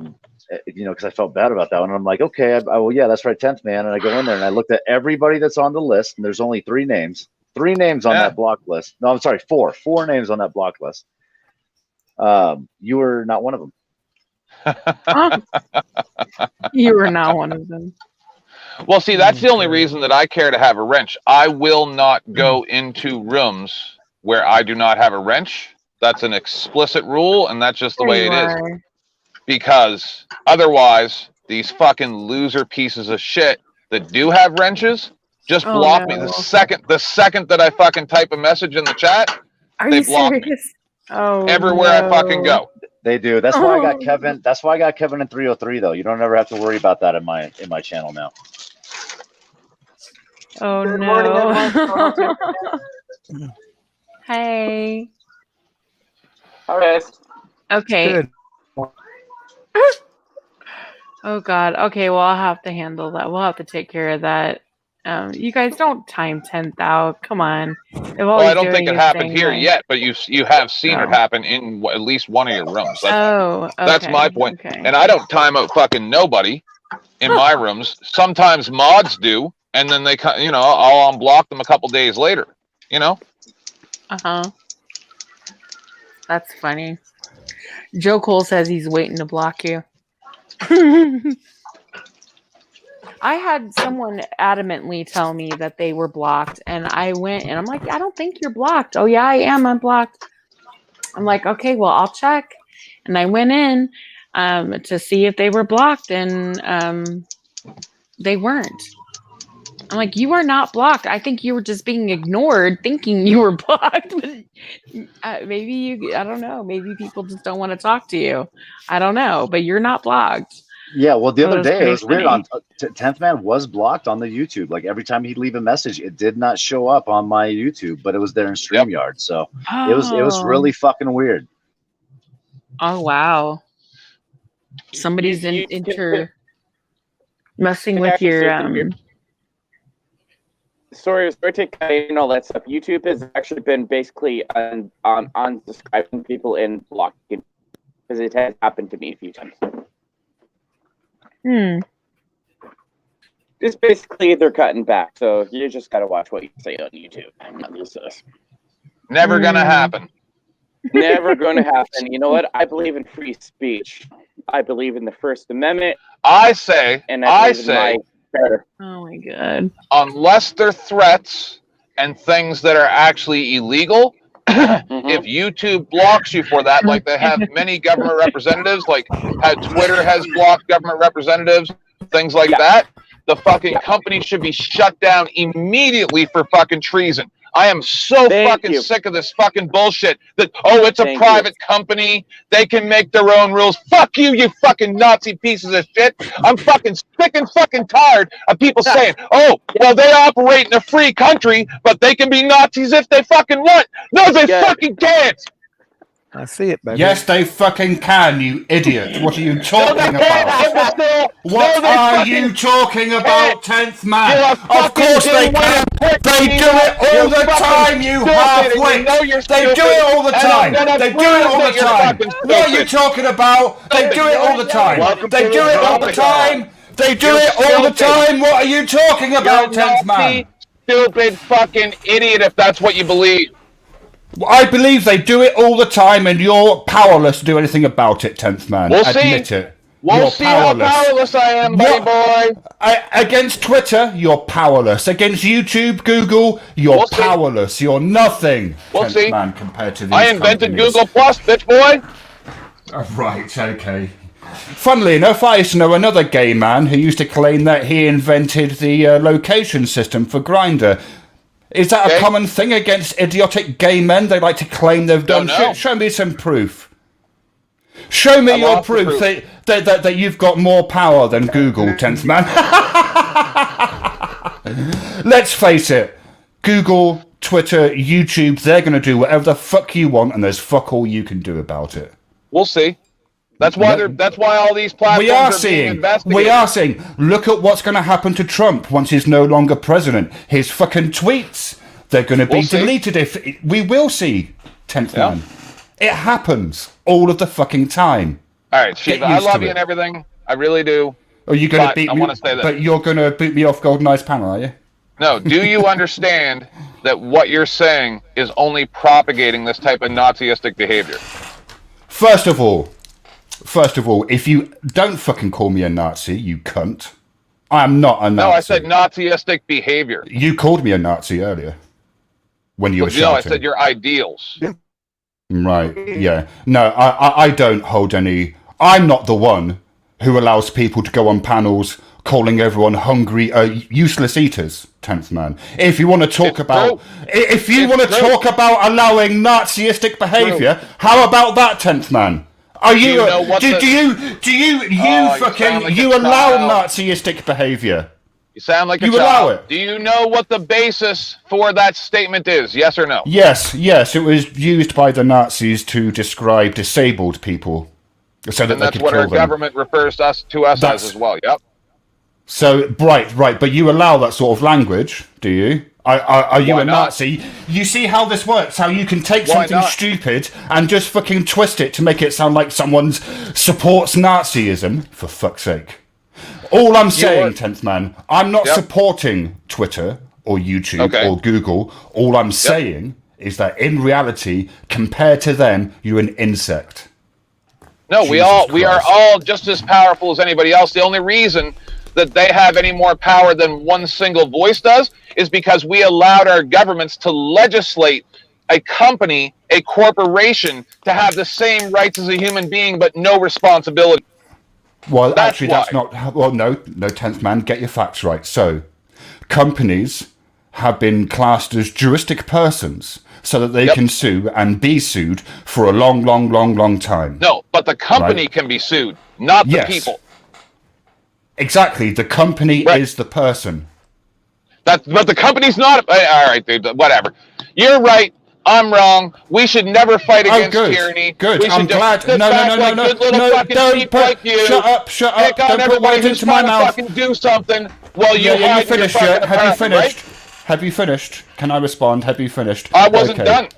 You know, because I felt bad about that one. And I'm like, okay, well, yeah, that's right, 10th man. And I go in there and I looked at everybody that's on the list, and there's only 3 names. 3 names on that block list. No, I'm sorry, 4. 4 names on that block list. You were not one of them. You were not one of them. Well, see, that's the only reason that I care to have a wrench. I will not go into rooms where I do not have a wrench. That's an explicit rule, and that's just the way it is. Because otherwise, these fucking loser pieces of shit that do have wrenches just block me. The second that I fucking type a message in the chat, they block me. Oh, everywhere I fucking go. They do. That's why I got Kevin. That's why I got Kevin in 303 though. You don't ever have to worry about that in my channel now. Oh Good no. morning, Hey. Okay. Okay. Good. Oh God. Okay. Well, I'll have to handle that. We'll have to take care of that. You guys don't time 10th out. Come on. Well, I don't think it happened here yet, but you have seen it happen in at least one of your rooms. That's my point. Okay. And I don't time out fucking nobody in my rooms. Sometimes mods do, and then they, I'll unblock them a couple days later. That's funny. Joe Cole says he's waiting to block you. I had someone adamantly tell me that they were blocked, and I went and I'm like, I don't think you're blocked. Oh yeah, I am. I'm blocked. I'm like, okay, well, I'll check. And I went in to see if they were blocked, and they weren't. I'm like, you are not blocked. I think you were just being ignored, thinking you were blocked. But maybe I don't know. Maybe people just don't want to talk to you. I don't know, but you're not blocked. Yeah, well, the other day it was weird. funny. 10th man was blocked on the YouTube. Like every time he'd leave a message, it did not show up on my YouTube, but it was there in StreamYard. So it was really fucking weird. Oh wow! Somebody's messing with your Sorry to cut in and all that stuff. YouTube has actually been basically unsubscribing people and blocking because it has happened to me a few times. Just basically they're cutting back, so you just gotta watch what you say on YouTube. Never gonna happen. Never gonna happen. You know what? I believe in free speech. I believe in the First Amendment. I say, oh my god. unless they're threats and things that are actually illegal, if YouTube blocks you for that, like they have many government representatives, like how Twitter has blocked government representatives, things like that, the fucking company should be shut down immediately for fucking treason. I am so fucking sick of this fucking bullshit that, oh, it's a private company. They can make their own rules. Fuck you, you fucking Nazi pieces of shit. I'm fucking sick and fucking tired of people saying, oh, well, they operate in a free country, but they can be Nazis if they fucking want. No, they fucking can't. I see it, baby. Yes, they fucking can, you idiot. What are you talking about? What are you talking about, 10th man? Of course they can. They do it all the time, you half-wit. They do it all the time. They do it all the time. What are you talking about? They do it all the time. They do it all the time. They do it all the time. What are you talking about, 10th man? Stupid fucking idiot if that's what you believe. I believe they do it all the time, and you're powerless to do anything about it, 10th man. We'll Admit see. it. We'll You're see how powerless I am, buddy boy. Against Twitter, you're powerless. Against YouTube, Google, you're powerless. You're nothing, 10th man, compared to these I invented companies. Google Plus, bitch boy. Oh, right, okay. Funnily enough, I used to know another gay man who used to claim that he invented the location system for Grindr. Is that a common thing against idiotic gay men? They like to claim they've done shit. Show me some proof. Show me your proof that you've got more power than Google, 10th man. Let's face it. Google, Twitter, YouTube, they're going to do whatever the fuck you want, and there's fuck all you can do about it. We'll see. That's why all these platforms being investigated. We are seeing. Look at what's going to happen to Trump once he's no longer president. His fucking tweets, they're going to be deleted. We will see, 10th man. It happens all of the fucking time. All right, Shiva, I love you and everything. I really do. Are you going to beat me? I want to say that. But you're going to boot me off GoldenEye's panel, are you? No, do you understand that what you're saying is only propagating this type of Nazistic behavior? First of all, if you don't fucking call me a Nazi, you cunt. I am not a Nazi. No, I said Nazistic behavior. You called me a Nazi earlier. When you were shouting. No, I said your ideals. Right, yeah. No, I don't hold any... I'm not the one who allows people to go on panels calling everyone hungry, useless eaters, 10th man. If you want to talk about... If you want to talk about allowing Nazistic behaviour, how about that, 10th man? Are you... Do you allow Nazistic behaviour? You sound like a child. Allow it. Do you know what the basis for that statement is? Yes or no? Yes. It was used by the Nazis to describe disabled people, so that and they that's could what kill our them. government refers to us as well. Yep. So right. But you allow that sort of language, do you? Are you a Nazi? You see how this works? How you can take something stupid and just fucking twist it to make it sound like someone supports Nazism? For fuck's sake. All I'm saying, 10th man, I'm not supporting Twitter or YouTube or Google. All I'm saying is that in reality, compared to them, you're an insect. No, we are all just as powerful as anybody else. The only reason that they have any more power than one single voice does is because we allowed our governments to legislate a company, a corporation, to have the same rights as a human being but no responsibility. Well, that's not... Well, no, 10th man, get your facts right. So, companies have been classed as juristic persons so that they can sue and be sued for a long time. No, but the company can be sued, not the people. Exactly, the company is the person. But the company's not... All right, dude, whatever. You're right. I'm wrong. We should never fight against tyranny. Good. We should I'm glad. No. Shut up. Pick on Don't put everybody words who's into my trying to mouth. fucking do something while you Yeah, hide you finished your yet? fucking Have you apartment, finished? right? Have you finished? Can I respond? Have you finished? I wasn't done.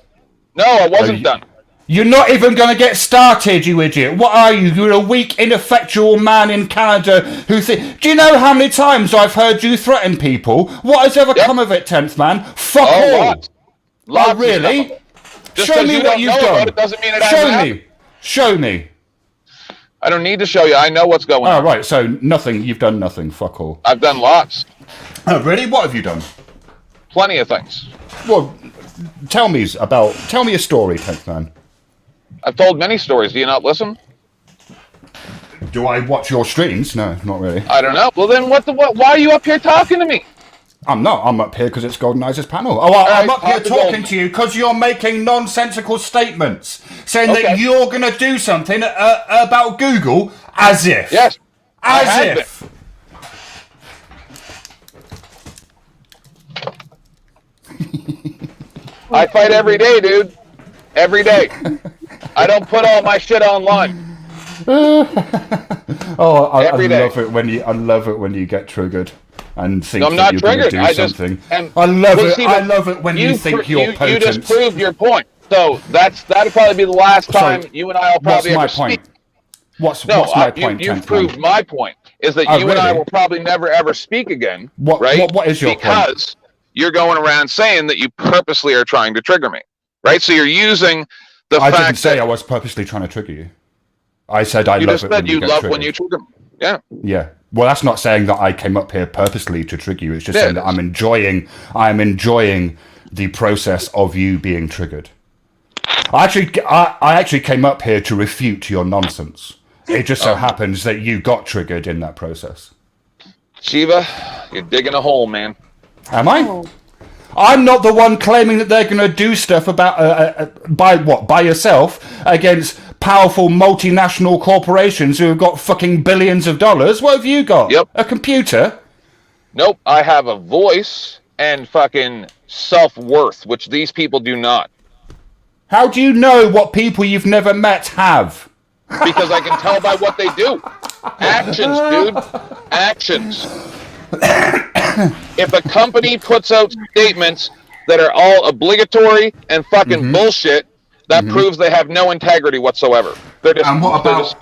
No, I wasn't done. You're not even going to get started, you idiot. What are you? You're a weak, ineffectual man in Canada who Do you know how many times I've heard you threaten people? What has ever come of it, 10th man? Fuck all. Lots really? Just Show me what you've done. It doesn't mean it hasn't happened. Show me. I don't need to show you. I know what's going on. Oh, right. So nothing. You've done nothing. Fuck all. I've done lots. Oh, really? What have you done? plenty of things. Well, tell me a story, 10th Man. I've told many stories. Do you not listen? Do I watch your streams? No, not really. I don't know. Well, then what? Why are you up here talking to me? I'm not. I'm up here because it's Golden Eyes' panel. Oh, I'm up here talking to you because you're making nonsensical statements, saying that you're going to do something about Google as if. Yes. As if. I fight every day, dude. Every day. I don't put all my shit online. I love it when you get triggered and think I'm that not you're going to triggered. do something. I love it when you think you're potent. You just proved your point. So that'll probably be the last time you and I will probably ever speak. What's my point? You've proved my point. Is that you and I will probably never ever speak again. Right? What is your point? Because you're going around saying that you purposely are trying to trigger me. Right? So you're using the fact that I didn't say I was purposely trying to trigger you. I said I love it when you get triggered. When you trigger me. Yeah. Yeah. Well, that's not saying that I came up here purposely to trigger you. It's just saying that I'm enjoying the process of you being triggered. I actually came up here to refute your nonsense. It just so happens that you got triggered in that process. Shiva, you're digging a hole, man. Am I? Oh. I'm not the one claiming that they're going to do stuff about by yourself against powerful multinational corporations who have got fucking billions of dollars. What have you got? Yep. A computer? Nope. I have a voice and fucking self-worth, which these people do not. How do you know what people you've never met have? Because I can tell by what they do. Actions, dude. Actions. If a company puts out statements that are all obligatory and fucking bullshit, that proves they have no integrity whatsoever. They're just,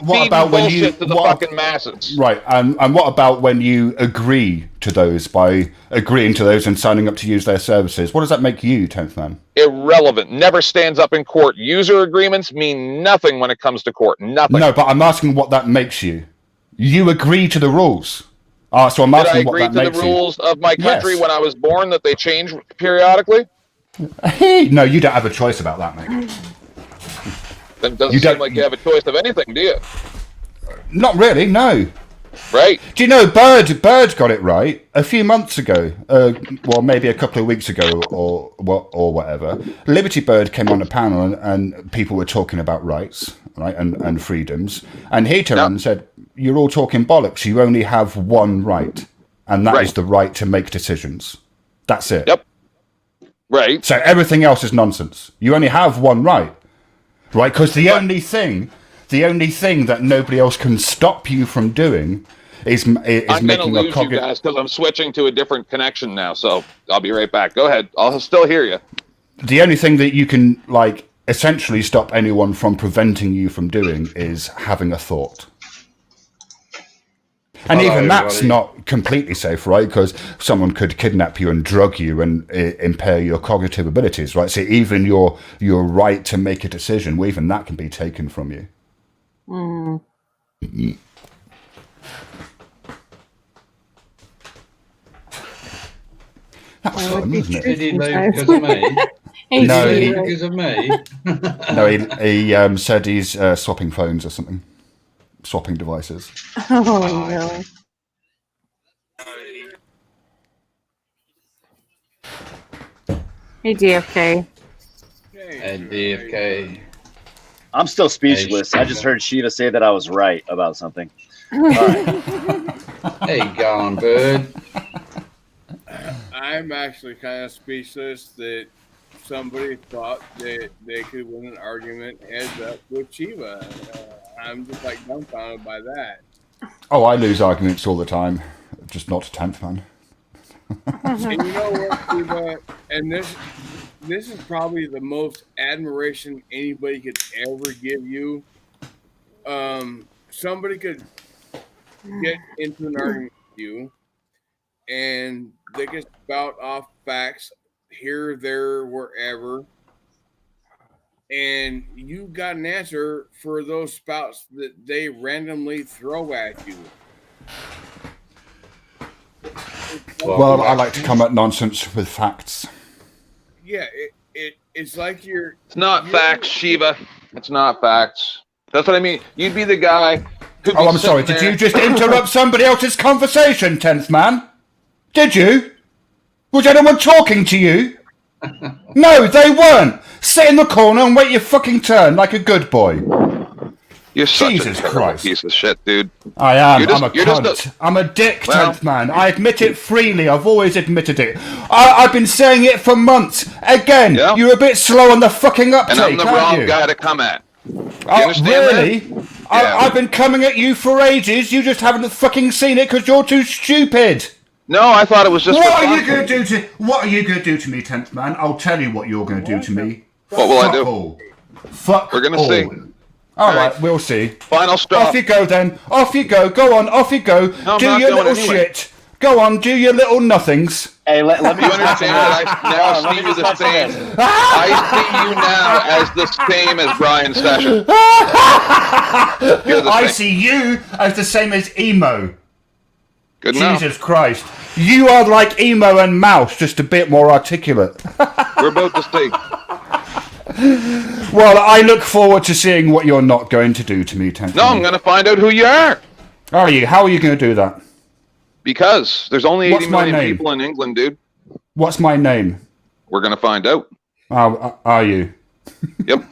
what about when you to the fucking masses. Right, and what about when you agree to those by agreeing to those and signing up to use their services? What does that make you, 10th Man? Irrelevant. Never stands up in court. User agreements mean nothing when it comes to court. Nothing. No, but I'm asking what that makes you. You agree to the rules. So I'm asking what that makes you. Did I agree to the rules of my country when I was born that they change periodically? No, you don't have a choice about that, mate. Then it doesn't seem like you have a choice of anything, do you? Not really, no. Right. Do you know Bird got it right a few months ago? Well, maybe a couple of weeks ago or whatever. Liberty Bird came on a panel and people were talking about rights, right, and freedoms. And he turned around and said, "You're all talking bollocks. You only have one right, and that is the right to make decisions. That's it." Yep. Right. So everything else is nonsense. You only have one right, right? Because the only thing that nobody else can stop you from doing is I'm making gonna lose you guys because I'm switching to a different connection now. So I'll be right back. Go ahead. I'll still hear you. The only thing that you can essentially stop anyone from preventing you from doing is having a thought. And even that's not completely safe, right? Because someone could kidnap you and drug you and impair your cognitive abilities, right? So even your right to make a decision, well, even that can be taken from you. Mm. That was fun, wasn't it? Did he leave because of me? No, because of me. No, he said he's swapping phones or something. Swapping devices. Oh, no. Hey, DFK. Hey, DFK. I'm still speechless. I just heard Shiva say that I was right about something. Hey, gone, Bird. I'm actually kind of speechless that somebody thought that they could win an argument heads up with Shiva. I'm just dumbfounded by that. Oh, I lose arguments all the time, just not to 10th Man. And you know what, Shiva? And this is probably the most admiration anybody could ever give you. Somebody could get into an argument with you, and they can spout off facts here, there, wherever, and you got an answer for those spouts that they randomly throw at you. Well, I like to come at nonsense with facts. Yeah, it's like you're. It's not facts, Shiva. It's not facts. That's what I mean. You'd be the guy who'd be Oh, I'm sorry. sitting Did there- you just interrupt somebody else's conversation, 10th man? Did you? Was anyone talking to you? No, they weren't. Sit in the corner and wait your fucking turn like a good boy. You're such Jesus a terrible Christ. piece of shit, dude. I am. You're just- I'm a you're just cunt. a- I'm a dick, Well- 10th man. I admit it freely. I've always admitted it. I've been saying it for months. Again, Yeah. you're a bit slow on the fucking uptake, And I'm the aren't wrong you? guy to come at. Oh, understand really? that? Yeah. I've been coming at you for ages. You just haven't fucking seen it because you're too stupid. No, I thought it was just. What for are you fun. going to do to? What are you going to do to me, 10th man? I'll tell you what you're going to do to me. What will I Fuck do? all. Fuck We're gonna all. see. All right, we'll see. Final straw. Off you go then. Off you go. Go on. Off you go. No, I'm do not your going little anywhere. shit. Go on. Do your little nothings. Hey, let me You understand that I now see you the same. I see you now as the same as Brian Sessions. You're the I same. see you as the same as emo. Good enough. Jesus Christ. You are like emo and mouse, just a bit more articulate. We're about to see. Well, I look forward to seeing what you're not going to do to me, 10th. No, I'm going to find out who you are. Are you? How are you going to do that? Because there's only 80 What's my million name? people in England, dude. What's my name? We're going to find out. Are you? Yep.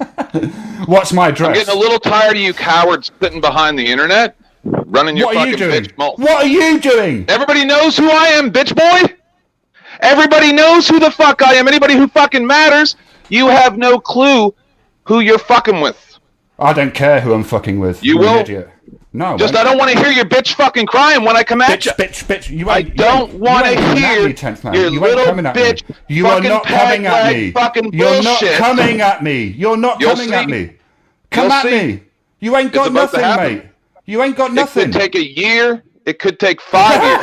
What's my I'm address? getting a little tired of you cowards sitting behind the internet, running your What are you fucking doing? bitch mouth. What are you doing? Everybody knows who I am, bitch boy. Everybody knows who the fuck I am. Anybody who fucking matters, you have no clue who you're fucking with. I don't care who I'm fucking with. You You're an will. idiot. No. Just won't. I don't want to hear your bitch fucking crying when I come at you. Bitch. You I ain't, don't want to you ain't coming at hear me, 10th man. your You ain't little coming at bitch me. You are fucking not coming at peg-leg me. fucking You're not bullshit. coming at me. You're not You'll coming at see. me. Come You'll at see. me. You ain't It's got about to nothing, happen. mate. You ain't got It nothing. could take a year. It could take 5 years.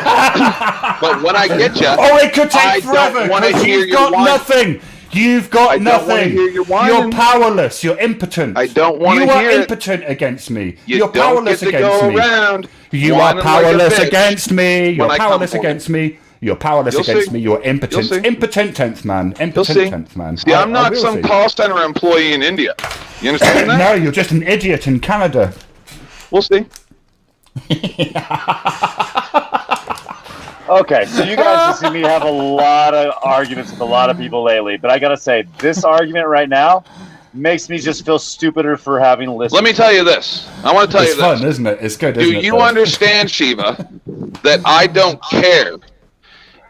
But when I get you, Oh, it could take I forever don't want to because hear you've your got whine. nothing. You've got I don't wanna nothing. hear your You're whining. powerless. You're impotent. I don't wanna You are hear it. impotent against me. You You're don't powerless get to against go me. around You are whining like a powerless bitch against me. You're when I come powerless for you. against me. You're powerless You'll against see. me. You're impotent. You'll see. Impotent 10th man. You'll Impotent see. 10th man. See, I'm I not will some see. call center employee in India. You understand that? No, you're just an idiot in Canada. We'll see. Okay, so you guys have seen me have a lot of arguments with a lot of people lately, but I gotta say, this argument right now makes me just feel stupider for having listened. Let me tell you this. I want to tell It's you this. fun, isn't it? It's good, Do isn't it? you though? understand, Shiva, that I don't care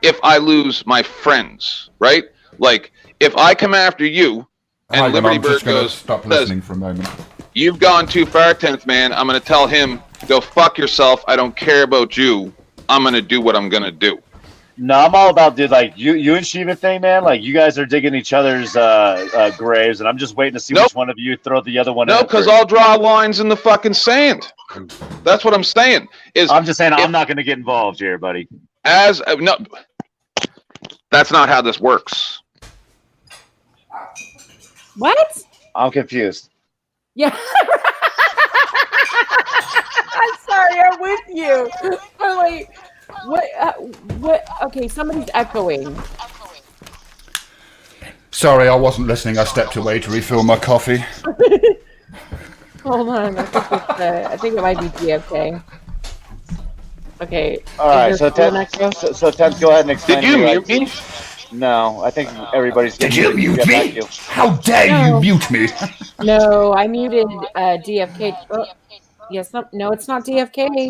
if I lose my friends, right? Like, if I come after you and Hang on, Liberty I'm just Bird gonna goes, stop says, listening for a moment. you've gone too far, 10th man, I'm going to tell him, go fuck yourself. I don't care about you. I'm going to do what I'm going to do. No, I'm all about, dude, like, you and Shiva thing, man, like, you guys are digging each other's graves, and I'm just waiting to see which one of you throw the other one No, in. because I'll draw lines in the fucking sand. That's what I'm saying. Is I'm just saying I'm not going to get involved here, buddy. No, that's not how this works. What? I'm confused. Yeah. I'm sorry, I'm with you. Oh, wait. What? Okay, somebody's echoing. Sorry, I wasn't listening. I stepped away to refill my coffee. Hold on. I think it might be GFK. Okay. All right, is so there an Ted, so Ted, go ahead and explain. Did you to me, mute me? No, I think everybody's. Did you mute get back me? to you. How dare No. you mute me? No, I muted DFK. Oh, yes, no, it's not DFK.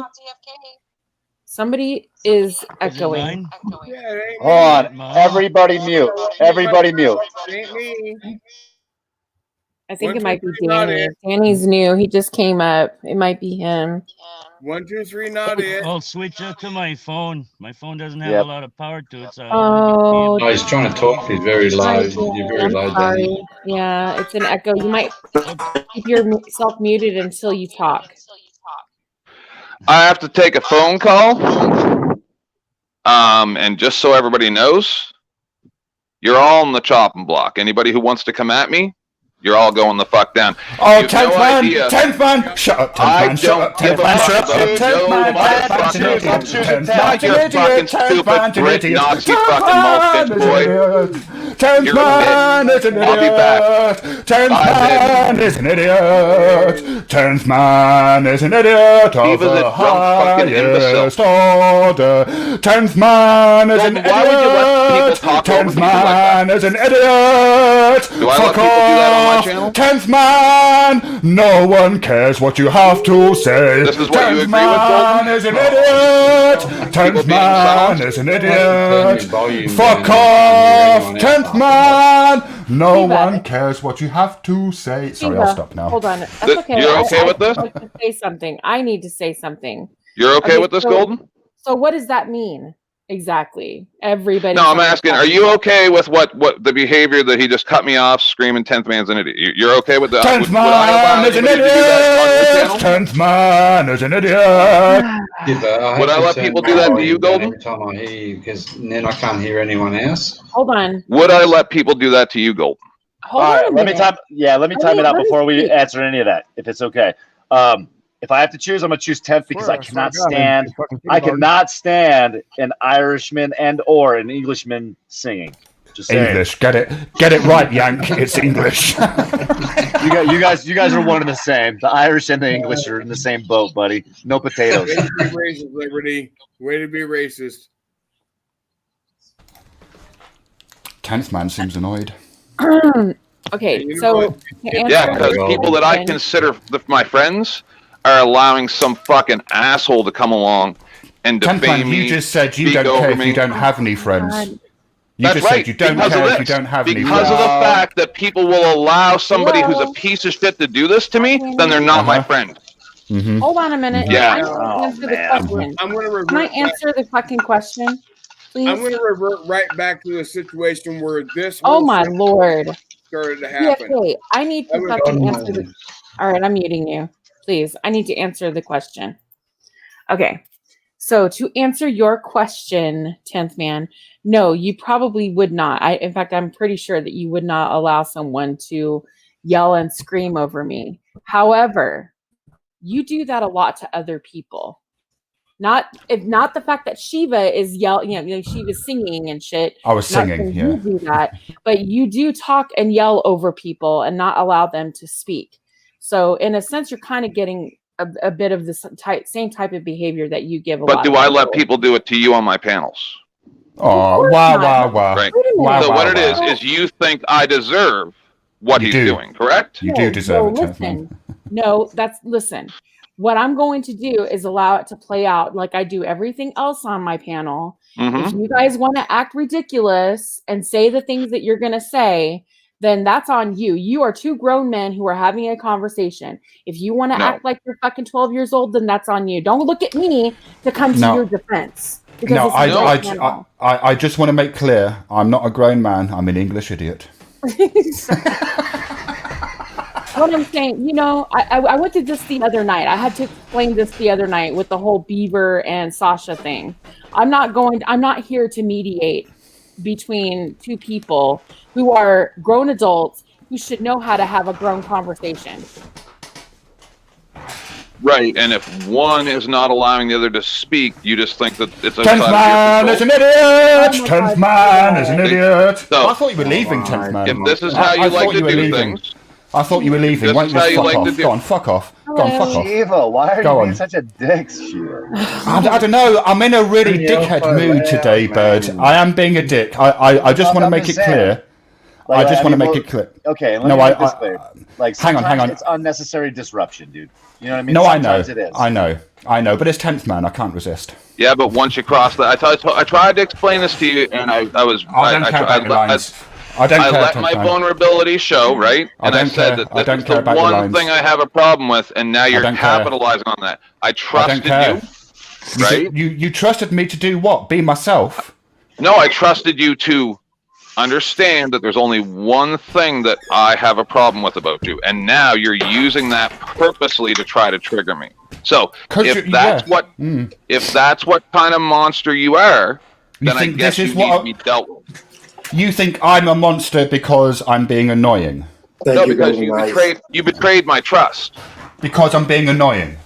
Somebody is echoing. Hold on, everybody mute. Everybody mute. Ain't me. I think 1, it might 2, be 3, not Danny. it. Danny's new. He just came up. It might be him. 1, 2, 3, not it. I'll switch up to my phone. My phone doesn't have Yep. a lot of power to it, so I Oh, Oh, he's trying to talk. He's very loud. You're very I'm loud, sorry. Danny. Yeah, it's an echo. You might keep yourself muted until you talk. I have to take a phone call. And just so everybody knows, you're all on the chopping block. Anybody who wants to come at me, You're all going the fuck down. Oh, You've 10th no man! idea. 10th man! Shut up, 10th man! Shut up, 10th man! Shut up, 10th man! 10th fucking stupid Brit Nazi fucking malt bitch boy. 10th man is an idiot! 10th man is an idiot! 10th man is an idiot of the highest order! 10th man is an idiot! 10th man is an idiot! Do I let people do that on my channel? 10th man! No one cares what you have to say. This is what you 10th agree man with, is an idiot. 10th man is an idiot. Fuck off. 10th man! No one cares what you have to say. Sorry, I'll Shiva, stop now. Hold on. That's okay. You're okay with this? I need to say something. I need to say something. You're okay with this, Golden? So what does that mean exactly? Everybody. No, I'm asking, are you okay with what the behavior that he just cut me off, screaming 10th man's an idiot? You're okay with that? 10th man is an idiot! 10th man is an idiot! Would I let people do that to you, Golden? Every time I hear you, because then I can't hear anyone else. Hold on. Would I let people do that to you, Golden? Hold All on right, a let me minute. time. Yeah, let me Let time me- it out let me before we speak. answer any of that, if it's okay. If I have to choose, I'm gonna choose 10th because I cannot stand. I cannot stand an Irishman and/or an Englishman singing. Just saying. English, get it right, Yank. It's English. You guys are one and the same. The Irish and the English are in the same boat, buddy. No potatoes. Way to be racist, Liberty. Way to be racist. 10th man seems annoyed. Okay, You know so what? to answer Yeah, because your people that I question- consider my friends are allowing some fucking asshole to come along and 10th defame man, me. you just said you speak don't care over if me. you don't have any friends. God. You That's just right. said you don't because care of if you this. don't have any Because friends. of the fact that people will allow somebody who's a Hello? piece of shit to do this to me, then they're not my friend. Mhm. Hold on a minute. Yeah. I need to answer the question. I'm going to revert. Can I back- answer the fucking question, please? I'm going to revert right back to a situation where this. Oh whole my thing lord. Started to Yeah, happen. okay. I need I to would- fucking answer the. All right, I'm muting you. Please. I need to answer the question. Okay. So to answer your question, 10th man, no, you probably would not. In fact, I'm pretty sure that you would not allow someone to yell and scream over me. However, you do that a lot to other people. Not the fact that Shiva is yelling, Shiva's singing and shit. I was Not singing, saying yeah. You do that, but you do talk and yell over people and not allow them to speak. So in a sense, you're kind of getting a bit of the same type of behavior that you give a lot. But do of I let people. people do it to you on my panels? Oh, course wow, not. wow, wow. Right. Wait a Wow, minute. So wow, what it wow. is you think I deserve what You he's do. doing, correct? You do deserve it, 10th listen. man. No, listen. What I'm going to do is allow it to play out like I do everything else on my panel. Mhm. If you guys want to act ridiculous and say the things that you're going to say, then that's on you. You are two grown men who are having a conversation. If you want to No. act like you're fucking 12 years old, then that's on you. Don't look at me to come to No. your defense. because No, it's not my panel. I just want to make clear, I'm not a grown man. I'm an English idiot. What I'm saying, I went to this the other night. I had to explain this the other night with the whole Beaver and Sasha thing. I'm not here to mediate between two people who are grown adults who should know how to have a grown conversation. Right, and if one is not allowing the other to speak, you just think that it's 10th man is an idiot! 10th man is an idiot! So- I thought you were leaving, 10th man. If this is how you I like thought to were do leaving. things, I thought you were leaving. This Why is don't how you you just fuck like to off? do- Go on, fuck off. Go on, fuck off. Shiva, why are Go you on. being such a dick, Shiva? I don't know. I'm in a really Yeah, dickhead fuck mood yeah, today, man. Bird. I am being a dick. I just want to I'm make it just saying. clear. Like, I just want to mean, make well, it clear. Okay, let No, me I- make this I- clear. Like, hang on, sometimes hang on. It's unnecessary disruption, dude. You know what I mean? No, I know. Sometimes it is. I know. But it's 10th man. I can't resist. yeah, but once you cross that, I tried to explain this to you, and I was I don't care about your lines. I don't I care, let 10th my man. vulnerability show, right? I And I don't said care. that I this don't is care the about your one lines. thing I have a problem with, and now you're don't care. capitalizing on that. I I trusted don't care. you, right? You trusted me to do what? Be myself. No, I trusted you to understand that there's only one thing that I have a problem with about you, and now you're using that purposely to try to trigger me. So 'Cause if you- that's yeah. what Mm. if that's what kind of monster you are, You then I think guess this you is need what to be dealt with. You think I'm a monster because I'm being annoying? No, because you betrayed my trust. Because I'm being annoying.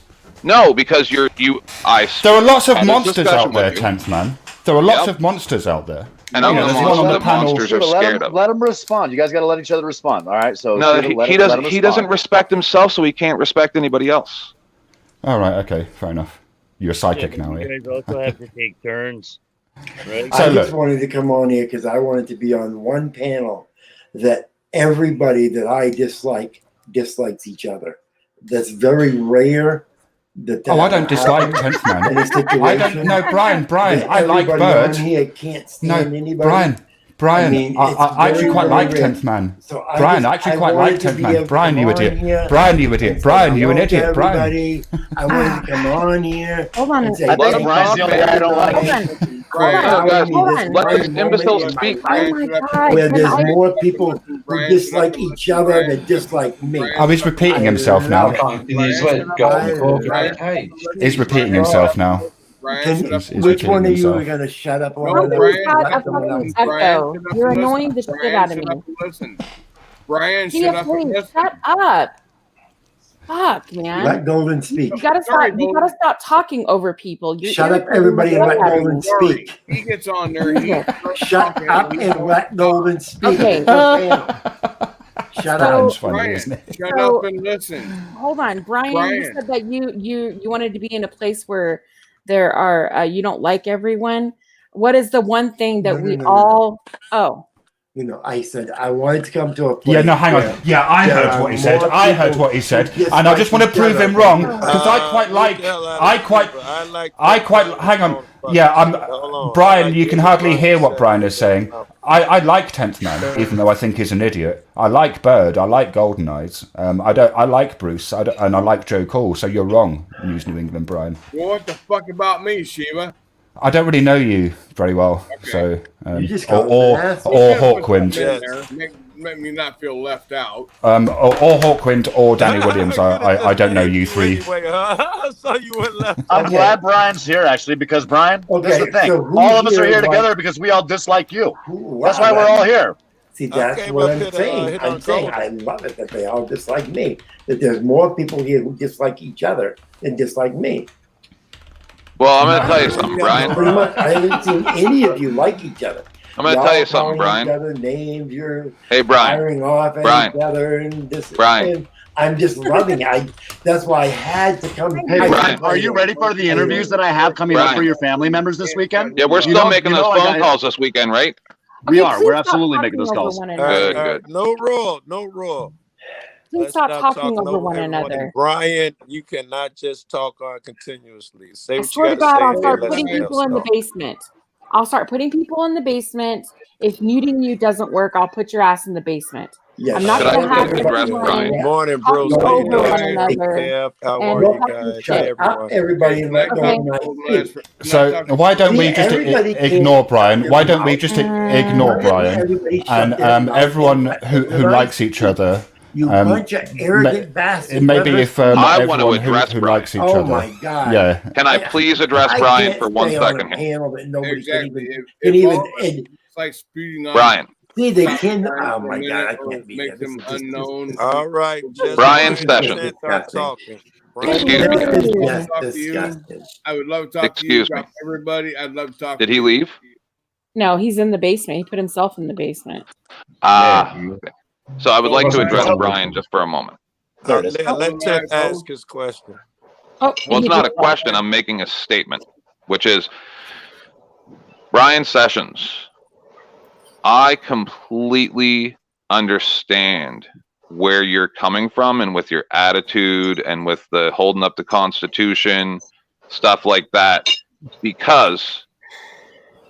No, because there are lots of monsters out there, 10th man. There are lots of monsters out there. And I'm there's the one on monster the that panel. monsters are scared of. Let him respond. You guys got to let each other respond. All right. So No, Shiva, he let him doesn't respond. respect himself, so he can't respect anybody else. All right. Okay. Fair enough. You're a psychic now. You guys also have to take turns, right? So I look. just wanted to come on here because I wanted to be on one panel that everybody that I dislike dislikes each other. That's very rare. I don't dislike 10th man. I don't. No, Brian. I like Bird. Here can't stand anybody. Brian. I mean, I actually very, quite very like rare. 10th man. So Brian, I actually quite like 10th man. Brian, you idiot. Brian, you idiot. Brian, you an idiot. Brian. I wanted to come on here. Hold on. And say, I think Brian's the only guy I don't like. Let this imbecile speak. Oh my God. Where Can there's I- more people who dislike each other than dislike me. Oh, he's repeating himself now. He's repeating himself now. He's Which one of repeating you are himself. going to shut up? Oh, you've got a fucking echo. You're annoying the shit out of me. Listen. Brian, Tia, shut up and please, listen. shut up. Fuck, man. Let Golden speak. You gotta stop. You gotta stop talking over people. You're Shut up, irritating everybody, the and let shit out of Golden me. speak. He gets on there. He Shut up and let Golden speak. Okay. Shut So- up. Brian, shut So- up and listen. Hold on, Brian. You Brian. said that you wanted to be in a place where there are you don't like everyone. What is the one thing that No, we no, no, all? Oh, You know, I said I wanted to come to a place. Yeah, no, hang where on. Yeah, I there heard are what he said. more I heard people what he said, who and I just want to dislike prove each him other. wrong because I quite like. I quite. Hang on. Yeah, Brian, you can hardly hear what Brian is saying. I like 10th man, even though I think he's an idiot. I like Bird. I like Golden Eyes. I like Bruce. And I like Joe Cole. So you're wrong, News New England, Brian. Well, what the fuck about me, Shiva? I don't really know you very well, so You just or called an ass. Hawkwind. Make me not feel left out. Or Hawkwind or Danny Williams. I don't know you three. I'm glad Brian's here actually because Brian, this is the Okay, thing. so who's All of us are here here like- together because we all dislike you. That's Wow, why we're all here. See, that's what I'm saying. I'm saying I love it that they all dislike me. That there's more people here who dislike each other than dislike me. Well, I'm going to tell you something, Brian. Pretty much, I haven't seen any of you like each other. I'm going to Y'all tell you something, calling Brian. Each other names, you're Hey, Brian. firing off at Brian. each other and this. Brian. And I'm just loving it. That's why I had to come. Hey, I- Brian, are you ready for the interviews that I have coming up Brian. for your family members this weekend? Yeah, we're You still know- making you those know I phone got- calls this weekend, right? We Okay, are. please We're stop absolutely making talking those over calls. one another. Good. No rule. No rule. Please Let's stop stop talking over one everyone. another. And Brian, you cannot just talk on continuously. Say I what you swear to got to God, say. I'll and start then putting let people us in the know. basement. I'll start putting people in the basement. If muting you doesn't work, I'll put your ass in the basement. Yes. I'm not Should I going to have quickly address everyone Brian? Good morning, Bruce. talking How you over one doing? another. Kev, how and are you talking guys? shit. Everyone. Everybody and let Okay. Golden Eye speak. So why don't we See, just everybody ignore can't- Brian? Why don't we just ignore Brian Everybody shut and their mouth everyone and who let likes each other? You bunch of arrogant bastards. Maybe if I want to everyone address who Brian. likes each Oh other. my God. Yeah. Can I please address I Brian can't for 1 stay on a second here? panel that nobody Exactly. can If even all of us- and It's like spewing on Brian. see they top can. Brian Oh for a my God, I minute or can't be make here. This them is just- unknown. All right. Just Brian let Sessions. Ted start talking. Excuse me. This is I would just talk to you. disgusting. I would love to talk to you. Excuse me. Talk to everybody. I'd love to talk. Did to he you. leave? No, he's in the basement. He put himself in the basement. Okay. So I would like to address Brian just for a moment. Let Ted ask his question. Oh, Well, it's he not a did. question. I'm making a statement, which is Brian Sessions. I completely understand where you're coming from and with your attitude and with the holding up the Constitution, stuff like that, because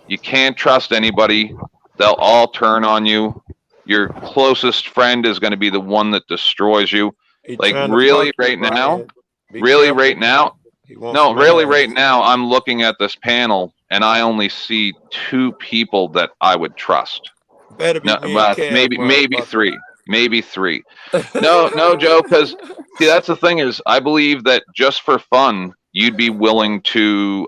you can't trust anybody. They'll all turn on you. Your closest friend is going to be the one that destroys you. He Like trying to really fuck you, right now, Brian. Be really careful. right now. He wants No, some really ass. right now, I'm looking at this panel and I only see 2 people that I would trust. Better be No, me and well, Kev, maybe motherfucker. 3. Maybe 3. No, Joe, because see, that's the thing is, I believe that just for fun, you'd be willing to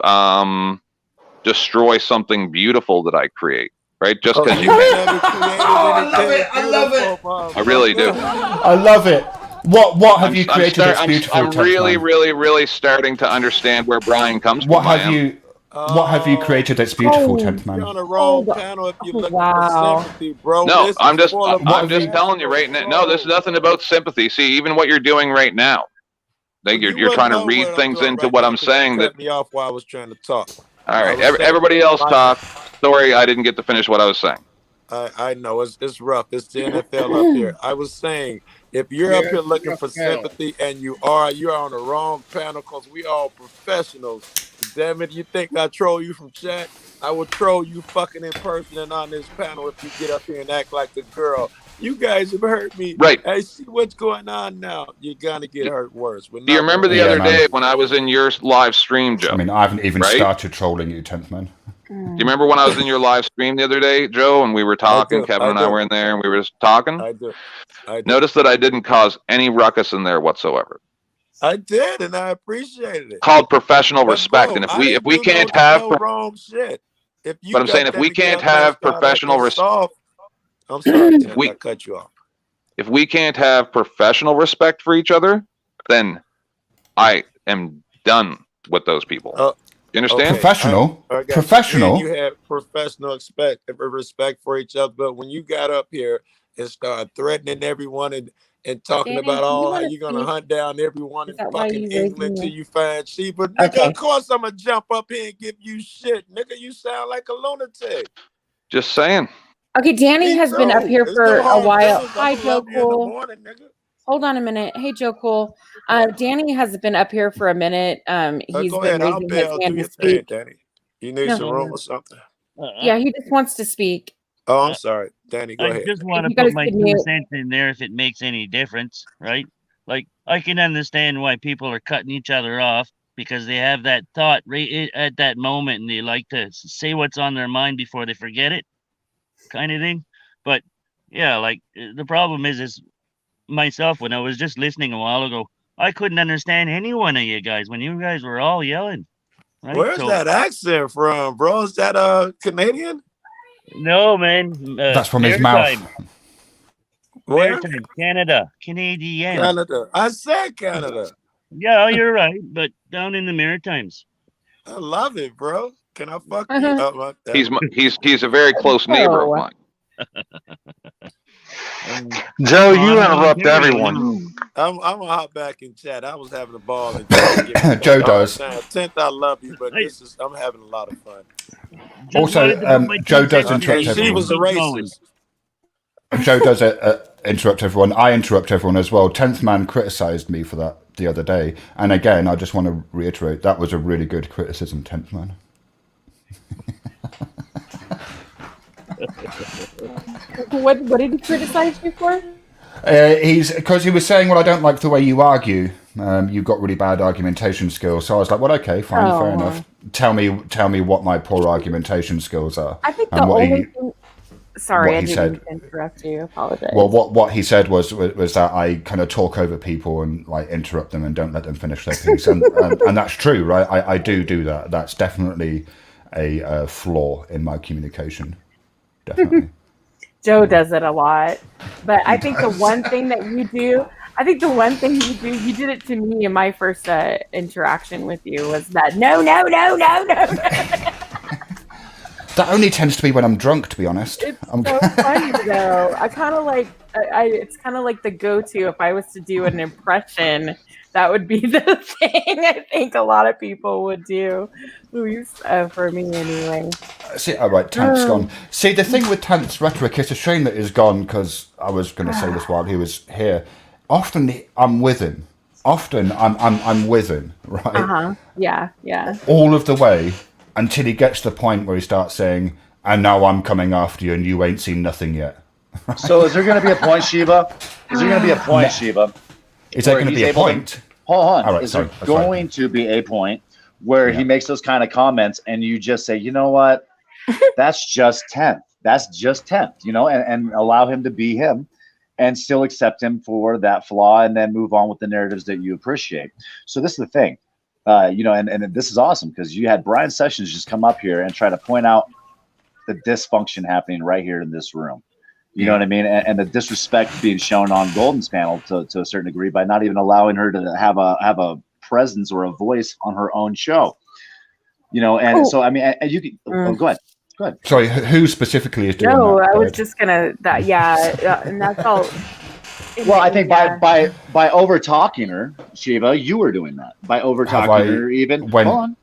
destroy something beautiful that I create, right? Just because you can. I love it. I really do. I love it. What have you created that's beautiful? I'm really, really, really starting to understand where Brian comes What from. have you created that's beautiful, 10th man? You're on the wrong panel if you're looking Wow. for sympathy, bro. No, This I'm is just full of I'm just telling you right now. No, this is nothing about sympathy. See, even what you're doing right now, like you're trying to read things into what I'm saying. That cut me off while I was trying to talk. all right, everybody else talk. Sorry, I didn't get to finish what I was saying. I know it's rough. It's the NFL up here. I was saying, if you're up here looking for sympathy and you're on the wrong panel because we all professionals. Damn it, you think I troll you from chat? I will troll you fucking in person and on this panel if you get up here and act like the girl. You guys have hurt me. Right. Hey, see what's going on now. You're gonna get hurt worse. Do you remember the other day when I was in your live stream, Joe? I mean, I haven't even Right? started trolling you, 10th man. Do you remember when I was in your live stream the other day, Joe, and we were talking? Kevin and I were in there, and we were just talking. I do. Notice that I didn't cause any ruckus in there whatsoever. I did, and I appreciated it. Called professional respect, bro, and I if we didn't do can't have, no wrong shit. If you but I'm got saying if that we Miguel can't have Mascot professional acting respect, soft, I'm sorry, Tim, I cut you off. if we can't have professional respect for each other, then I am done with those people. You understand? Professional? I got you. Professional? You had professional respect for each other, but when you got up here and started threatening everyone and talking Danny, about do you how wanna you're gonna speak? hunt down everyone in that why fucking you raising England till your- you find Sheba, nigga, Okay. of course I'm gonna jump up here and give you shit, nigga. You sound like a lunatic. Just saying. Okay, Danny Me has been up too. here It's for no a hard while. feelings. Hi, I'ma Joe love you in the Cool. morning, nigga. Hold on a minute. Hey, Joe Cool. Danny has been up here for a minute. He's Go been ahead, I'll raising his bail. Do hand to your thing, speak. Danny. You need No. some room or something? Yeah, he just wants to speak. Oh, I'm sorry, Danny. Go I ahead. just want to you guys put my could 2 mute. cents in there if it makes any difference, right? Like, I can understand why people are cutting each other off because they have that thought right at that moment and they like to say what's on their mind before they forget it, kind of thing. But yeah, like the problem is myself, when I was just listening a while ago, I couldn't understand any one of you guys when you guys were all yelling. Right? Where's So- that accent from, bro? Is that Canadian? No, man. That's from his mouth. Maritime. Where? Maritime, Canada. Canadian. Canada. I said Canada. Yeah, you're right, but down in the Maritimes. I love it, bro. Can I fuck you? Oh, my- He's a very close neighbor of mine. Joe, you interrupt everyone. I'm gonna hop back in chat. I was having a ball. Joe does. 10th, I love you, but I'm having a lot of fun. Also, Joe does interrupt She everyone. was a racist. Joe does interrupt everyone. I interrupt everyone as well. 10th man criticized me for that the other day. And again, I just want to reiterate, that was a really good criticism, 10th man. What did he criticize you for? Because he was saying, well, I don't like the way you argue. You've got really bad argumentation skills. So I was like, well, okay, fine, fair enough. Tell me what my poor argumentation skills are. I think And the what only he- thing. Sorry, what I he didn't said. mean to interrupt you. Apologize. Well, what he said was that I kind of talk over people and like interrupt them and don't let them finish their piece, and that's true, right? I do that. That's definitely a flaw in my communication. Definitely. Joe does it a lot, but I think the one thing that you do, you did it to me in my first interaction with you was that no. That only tends to be when I'm drunk, to be honest. It's so funny though. I kind of like, it's kind of like the go-to if I was to do an impression. That would be the thing I think a lot of people would do. At least for me, anyway. See, all right, Tant's gone. See, the thing with Tant's rhetoric, it's a shame that he's gone because I was going to say this while he was here. Often I'm with him. Often I'm with him, right? Yeah. All of the way until he gets to the point where he starts saying, "And now I'm coming after you, and you ain't seen nothing yet." So is there going to be a point, Sheba? Is there going to be a point, Sheba? Is there where going to he's be a able point? Hold on. All right, is sorry, there that's right. going to be a point where he makes those kind of comments and you just say, you know what? That's just 10th. That's just 10th, and allow him to be him and still accept him for that flaw and then move on with the narratives that you appreciate. So this is the thing, and this is awesome because you had Brian Sessions just come up here and try to point out the dysfunction happening right here in this room. You know what I mean? And the disrespect being shown on Golden's panel to a certain degree by not even allowing her to have a presence or a voice on her own show. You know, and so I mean, and you can go ahead. Go ahead. Sorry, who specifically is doing No, that? I was just gonna and that's all. Well, I think by over talking her, Shiva, you were doing that by over talking her. Even hold on.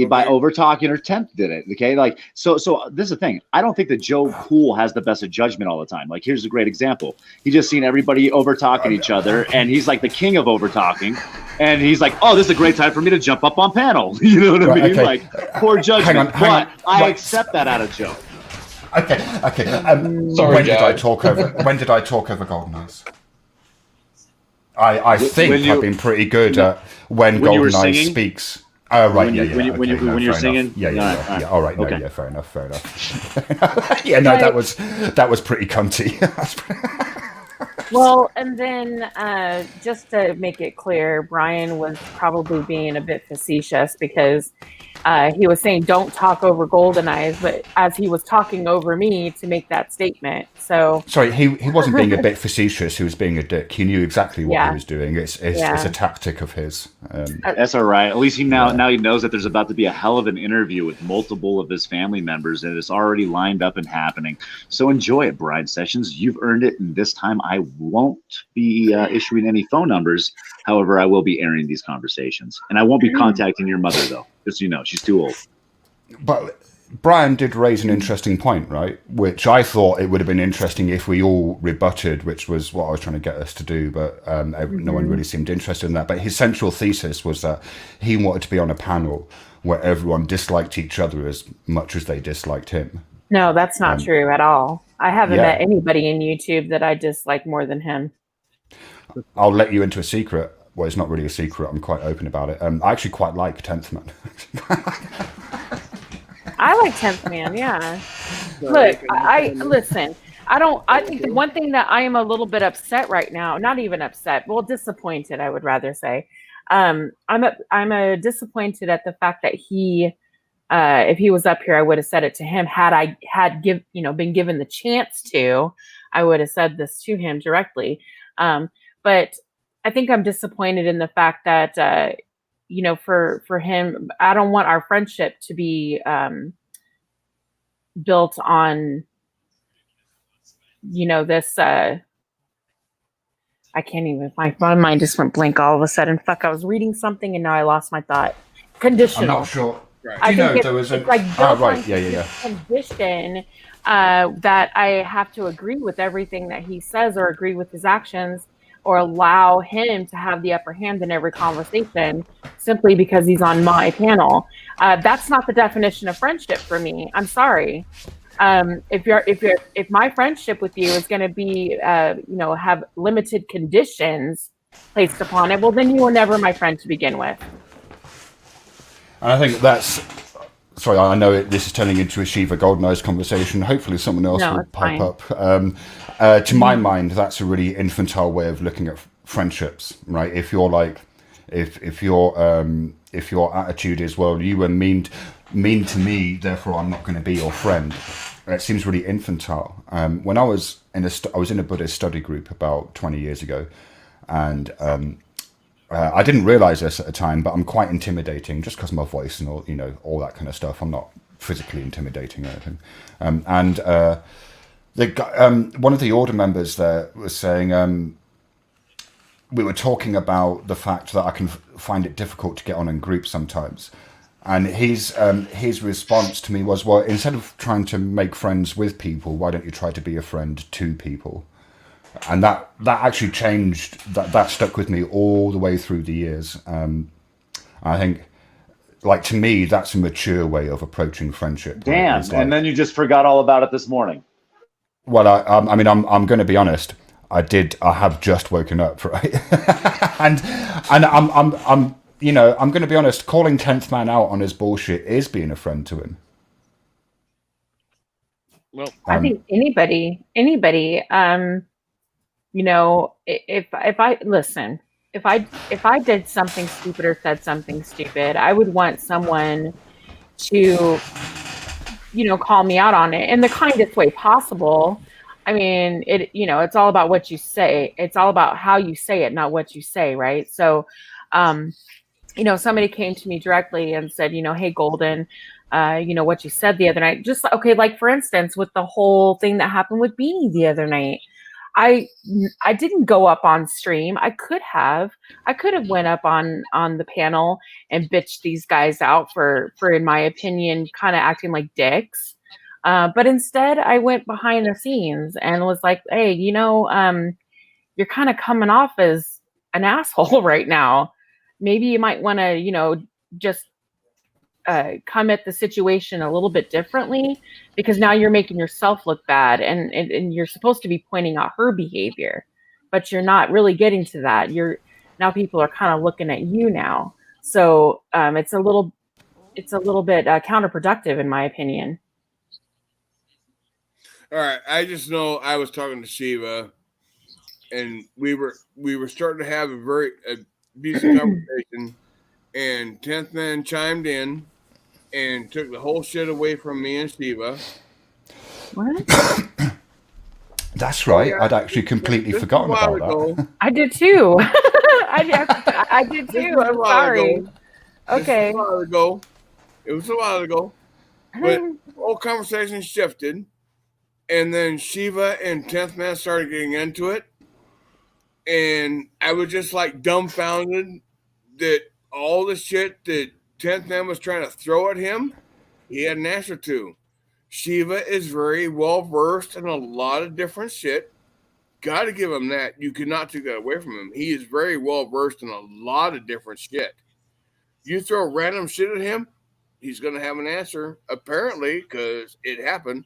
By over talking her, 10th did it. Okay, like so this is the thing. I don't think that Joe Cool has the best of judgment all the time. Like, here's a great example. He just seen everybody over talking each other, and he's like the king of over talking. And he's like, oh, this is a great time for me to jump up on panel. You know what I mean? Okay. Like, poor judgment. Hang on. I accept that out of Joe. Okay. Sorry, when did Joe. I talk over Golden Eyes? I think I've been pretty good at when you were Golden Eyes singing? speaks. Oh, right, When you're singing? Yeah, all right, Okay. fair enough. Yeah, no, that was pretty cunty. Well, and then just to make it clear, Brian was probably being a bit facetious because he was saying don't talk over Golden Eyes, but as he was talking over me to make that statement. So Sorry, he wasn't being a bit facetious. He was being a dick. He knew exactly what Yeah. he was doing. It's a tactic of his. That's all right. At least he now he knows that there's about to be a hell of an interview with multiple of his family members, and it's already lined up and happening. So enjoy it, Brian Sessions. You've earned it, and this time I won't be issuing any phone numbers. However, I will be airing these conversations, and I won't be contacting your mother though, just so you know, she's too old. But Brian did raise an interesting point, right? Which I thought it would have been interesting if we all rebutted, which was what I was trying to get us to do, but no one really seemed interested in that. But his central thesis was that he wanted to be on a panel where everyone disliked each other as much as they disliked him. no, that's not true at all. I haven't yeah. met anybody in YouTube that I dislike more than him. I'll let you into a secret. Well, it's not really a secret. I'm quite open about it. I actually quite like 10th Man. I like 10th Man, yeah. Look, I listen. I think the one thing that I am a little bit upset right now, not even upset, well, disappointed, I would rather say. I'm disappointed at the fact that he, if he was up here, I would have said it to him. Had I been given the chance to, I would have said this to him directly. But I think I'm disappointed in the fact that, for him, I don't want our friendship to be built on, this. I can't even. My mind just went blank all of a sudden. Fuck! I was reading something and now I lost my thought. Conditional. I'm not sure. I Do you think know it's, there was it's a like built right? on Yeah. this condition that I have to agree with everything that he says or agree with his actions or allow him to have the upper hand in every conversation simply because he's on my panel. That's not the definition of friendship for me. I'm sorry. If my friendship with you is going to be, have limited conditions placed upon it, well, then you were never my friend to begin with. And I think that's. Sorry, I know this is turning into a Shiva Golden Eyes conversation. Hopefully, someone else will it's pop fine. up. To my mind, that's a really infantile way of looking at friendships, right? If you're like, if your attitude is, well, you were mean to me, therefore I'm not going to be your friend. And it seems really infantile. When I was in a Buddhist study group about 20 years ago, and I didn't realize this at the time, but I'm quite intimidating just because of my voice and all that kind of stuff. I'm not physically intimidating or anything. One of the order members there was saying, we were talking about the fact that I can find it difficult to get on in groups sometimes. And his response to me was, well, instead of trying to make friends with people, why don't you try to be a friend to people? And that actually changed. That stuck with me all the way through the years. I think, like, to me, that's a mature way of approaching friendship. Damn! It's like, And then you just forgot all about it this morning. well, I'm going to be honest. I have just woken up, right? and I'm going to be honest. Calling 10th Man out on his bullshit is being a friend to him. Well, I think anybody, if I did something stupid or said something stupid, I would want someone to call me out on it in the kindest way possible. I mean, it's all about what you say. It's all about how you say it, not what you say, right? So, somebody came to me directly and said, hey, Golden, what you said the other night, just okay, like for instance, with the whole thing that happened with Beanie the other night, I didn't go up on stream. I could have went up on the panel and bitched these guys out for in my opinion, kind of acting like dicks. But instead I went behind the scenes and was like, hey, you're kind of coming off as an asshole right now. Maybe you might want to, just come at the situation a little bit differently, because now you're making yourself look bad, and you're supposed to be pointing out her behavior, but you're not really getting to that. Now people are kind of looking at you now. So it's a little bit counterproductive in my opinion. All right, I just know I was talking to Shiva, and we were starting to have a decent conversation, and 10th Man chimed in and took the whole shit away from me and Shiva. What? That's right. I'd actually completely forgotten about that. I did too. I did too. I'm sorry. Okay. It was a while ago. But the whole conversation shifted. And then Shiva and 10th Man started getting into it. And I was just like dumbfounded that all the shit that 10th Man was trying to throw at him, he had an answer to. Shiva is very well versed in a lot of different shit. Got to give him that. You cannot take that away from him. He is very well versed in a lot of different shit. You throw random shit at him, he's going to have an answer, apparently, because it happened.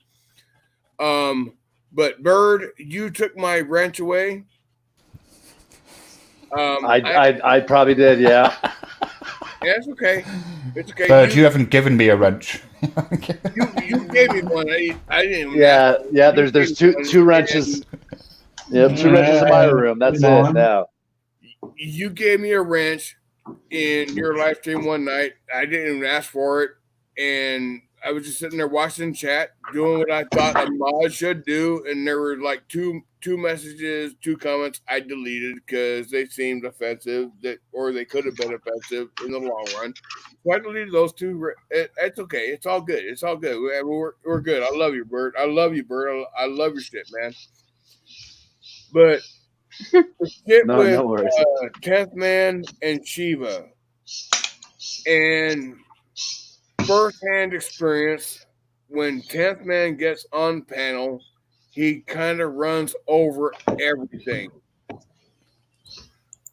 But Bird, you took my wrench away. I probably did, yeah. Yeah, it's okay. It's okay. Bird, you haven't given me a wrench. You gave me one. I didn't. Yeah. There's two wrenches. Yep, 2 wrenches in my room. That's it now. You gave me a wrench in your live stream one night. I didn't even ask for it, and I was just sitting there watching chat, doing what I thought a mod should do, and there were like two messages, 2 comments I deleted because they seemed offensive, or they could have been offensive in the long run. So I deleted those 2. It's okay. It's all good. It's all good. We're good. I love you, Bird. I love you, Bird. I love your shit, man. But the shit with 10th Man and Shiva, and first-hand experience, when 10th Man gets on panel, he kind of runs over everything.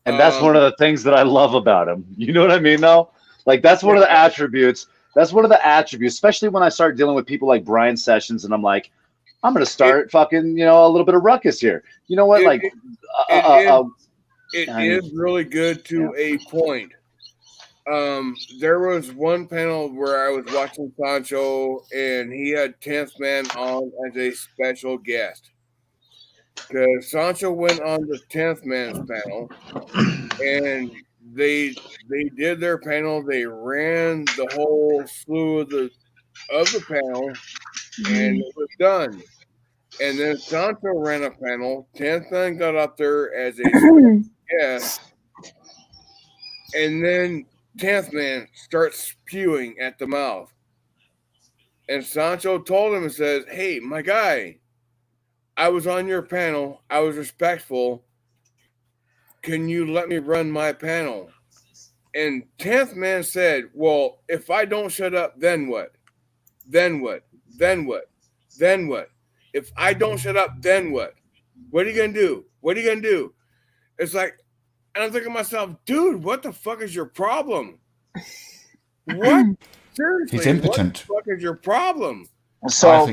And that's one of the things that I love about him. You know what I mean, though? Like, that's one of the attributes. That's one of the attributes, especially when I start dealing with people like Brian Sessions, and I'm like, I'm going to start fucking, a little bit of ruckus here. You know what? It is really good to a point. There was one panel where I was watching Sancho, and he had 10th Man on as a special guest. Because Sancho went on the 10th Man's panel, and they did their panel. They ran the whole slew of the panel, and it was done. And then Sancho ran a panel. 10th Man got up there as a special guest, and then 10th Man starts spewing at the mouth. And Sancho told him and says, hey, my guy, I was on your panel. I was respectful. Can you let me run my panel? And 10th Man said, well, if I don't shut up, then what? Then what? Then what? Then what? If I don't shut up, then what? What are you going to do? What are you going to do? It's like, and I'm thinking to myself, dude, what the fuck is your problem? What? Seriously, He's impotent. What the fuck is your problem? So,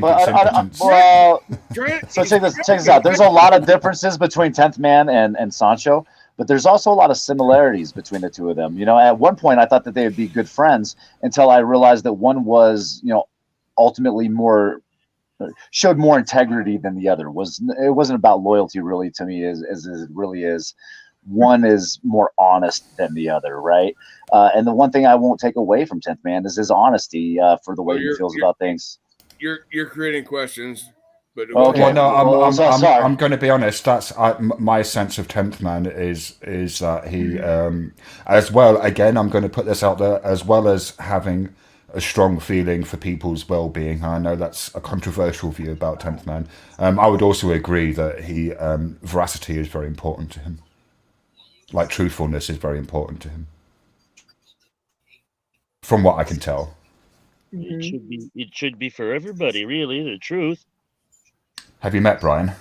check this out. There's a lot of differences between 10th Man and Sancho, but there's also a lot of similarities between the two of them. At one point I thought that they would be good friends until I realized that one was, ultimately showed more integrity than the other. It wasn't about loyalty really to me as it really is. One is more honest than the other, right? And the one thing I won't take away from 10th Man is his honesty for the way he feels about things. you're creating questions. But Well, no, sorry. I'm going to be honest. That's my sense of 10th Man is that he, as well. Again, I'm going to put this out there, as well as having a strong feeling for people's well-being. I know that's a controversial view about 10th Man. I would also agree that he veracity is very important to him. Like truthfulness is very important to him, from what I can tell. It should be for everybody, really. The truth. Have you met Brian?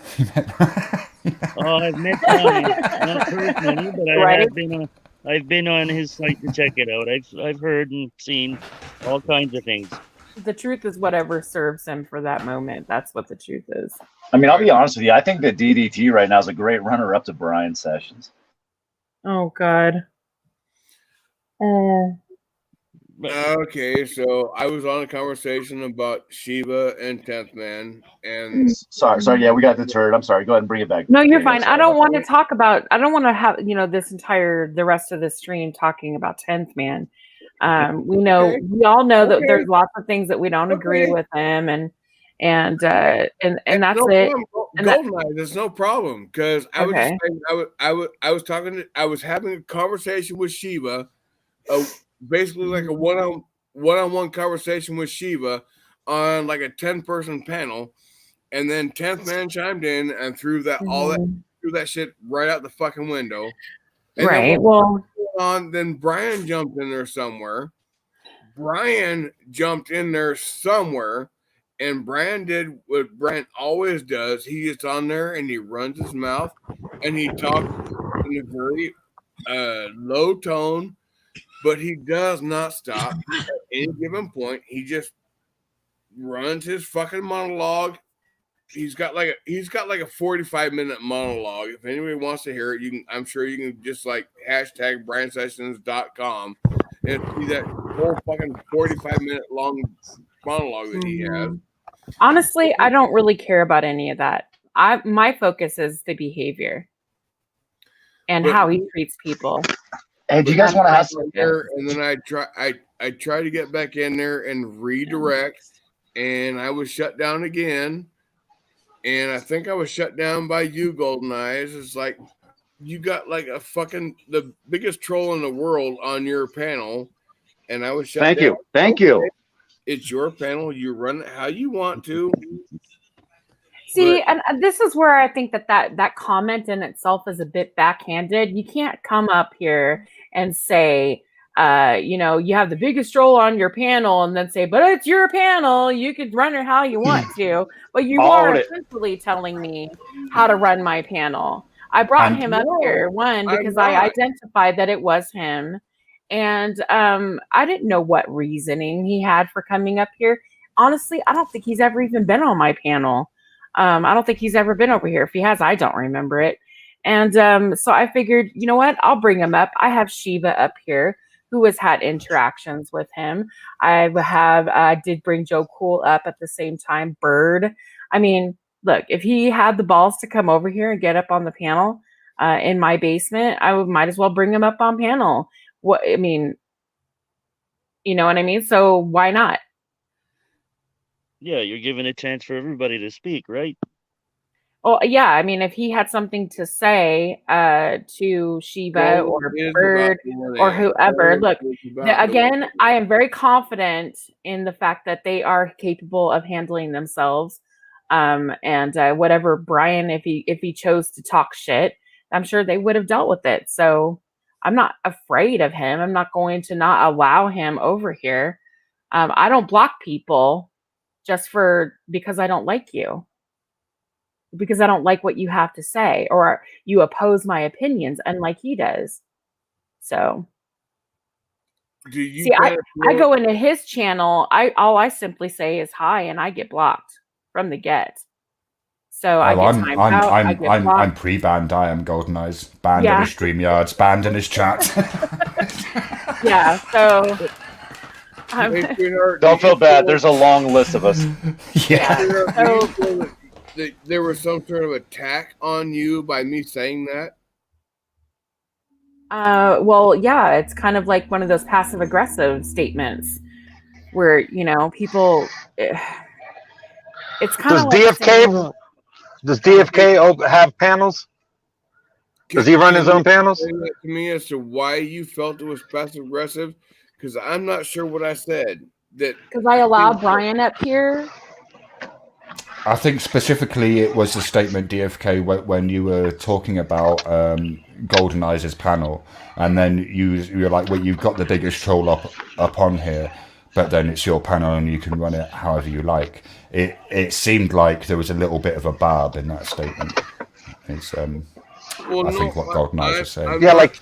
Oh, I've met Brian, not personally, but I've been on his site to check it out. I've heard and seen all kinds of things. The truth is whatever serves him for that moment. That's what the truth is. I mean, I'll be honest with you. I think that DDT right now is a great runner-up to Brian Sessions. Oh God. Okay, so I was on a conversation about Shiva and 10th Man, and Sorry, yeah, we got deterred. I'm sorry. Go ahead and bring it back. No, you're fine. I don't want to talk about. I don't want to have the rest of the stream talking about 10th Man. We all know that there's lots of things that we don't agree with him, and that's no it. Goldeneye, there's no problem because I was just saying, I was having a conversation with Shiva, basically like a one-on-one conversation with Shiva on like a 10-person panel, and then 10th Man chimed in and threw that shit right out the fucking window. And right. Then Brian jumped in there somewhere. Brian jumped in there somewhere. And Brian did what Brian always does. He gets on there and he runs his mouth and he talks in a very low tone, but he does not stop at any given point. He just runs his fucking monologue. He's got like a 45-minute monologue. If anybody wants to hear it, I'm sure you can just like hashtag BrianSessions.com and see that whole fucking 45-minute long monologue that he has. Honestly, I don't really care about any of that. My focus is the behavior and how he treats people. Hey, do you guys want to ask? And then I try to get back in there and redirect, and I was shut down again. And I think I was shut down by you, Golden Eyes. It's like you got like the biggest troll in the world on your panel, and I was shut down. Thank you. It's your panel. You run it how you want to. See, and this is where I think that comment in itself is a bit backhanded. You can't come up here and say, you have the biggest troll on your panel and then say, but it's your panel. You could run it how you want to. But you are essentially telling me how to run my panel. I brought him up here, because I identified that it was him. And I didn't know what reasoning he had for coming up here. Honestly, I don't think he's ever even been on my panel. I don't think he's ever been over here. If he has, I don't remember it. And so I figured, you know what? I'll bring him up. I have Shiva up here, who has had interactions with him. I did bring Joe Cool up at the same time. Bird. I mean, look, if he had the balls to come over here and get up on the panel in my basement, might as well bring him up on panel. You know what I mean? So why not? Yeah, you're giving a chance for everybody to speak, right? Well, yeah. I mean, if he had something to say to Shiva or Bird or whoever, look, again, I am very confident in the fact that they are capable of handling themselves. And whatever Brian, if he chose to talk shit, I'm sure they would have dealt with it. So I'm not afraid of him. I'm not going to not allow him over here. I don't block people just because I don't like you, because I don't like what you have to say, or you oppose my opinions, unlike he does. So, I go into his channel. All I simply say is hi, and I get blocked from the get. So I'm pre-banned. I am Golden Eyes, banned in his StreamYards, banned in his chat. Yeah. So don't feel bad. There's a long list of us. Yeah. So, there was some sort of attack on you by me saying that. Well, yeah, it's kind of like one of those passive aggressive statements where people. It's kind Does of like saying, DFK have panels? Does he run his own panels? Explain that to me as to why you felt it was passive aggressive, because I'm not sure what I said. That because I allowed Brian up here. I think specifically it was the statement DFK when you were talking about Golden Eyes' panel, and then you're like, well, you've got the biggest troll up on here, but then it's your panel and you can run it however you like. It seemed like there was a little bit of a barb in that statement. It's I think what Golden Eyes is saying. Yeah, like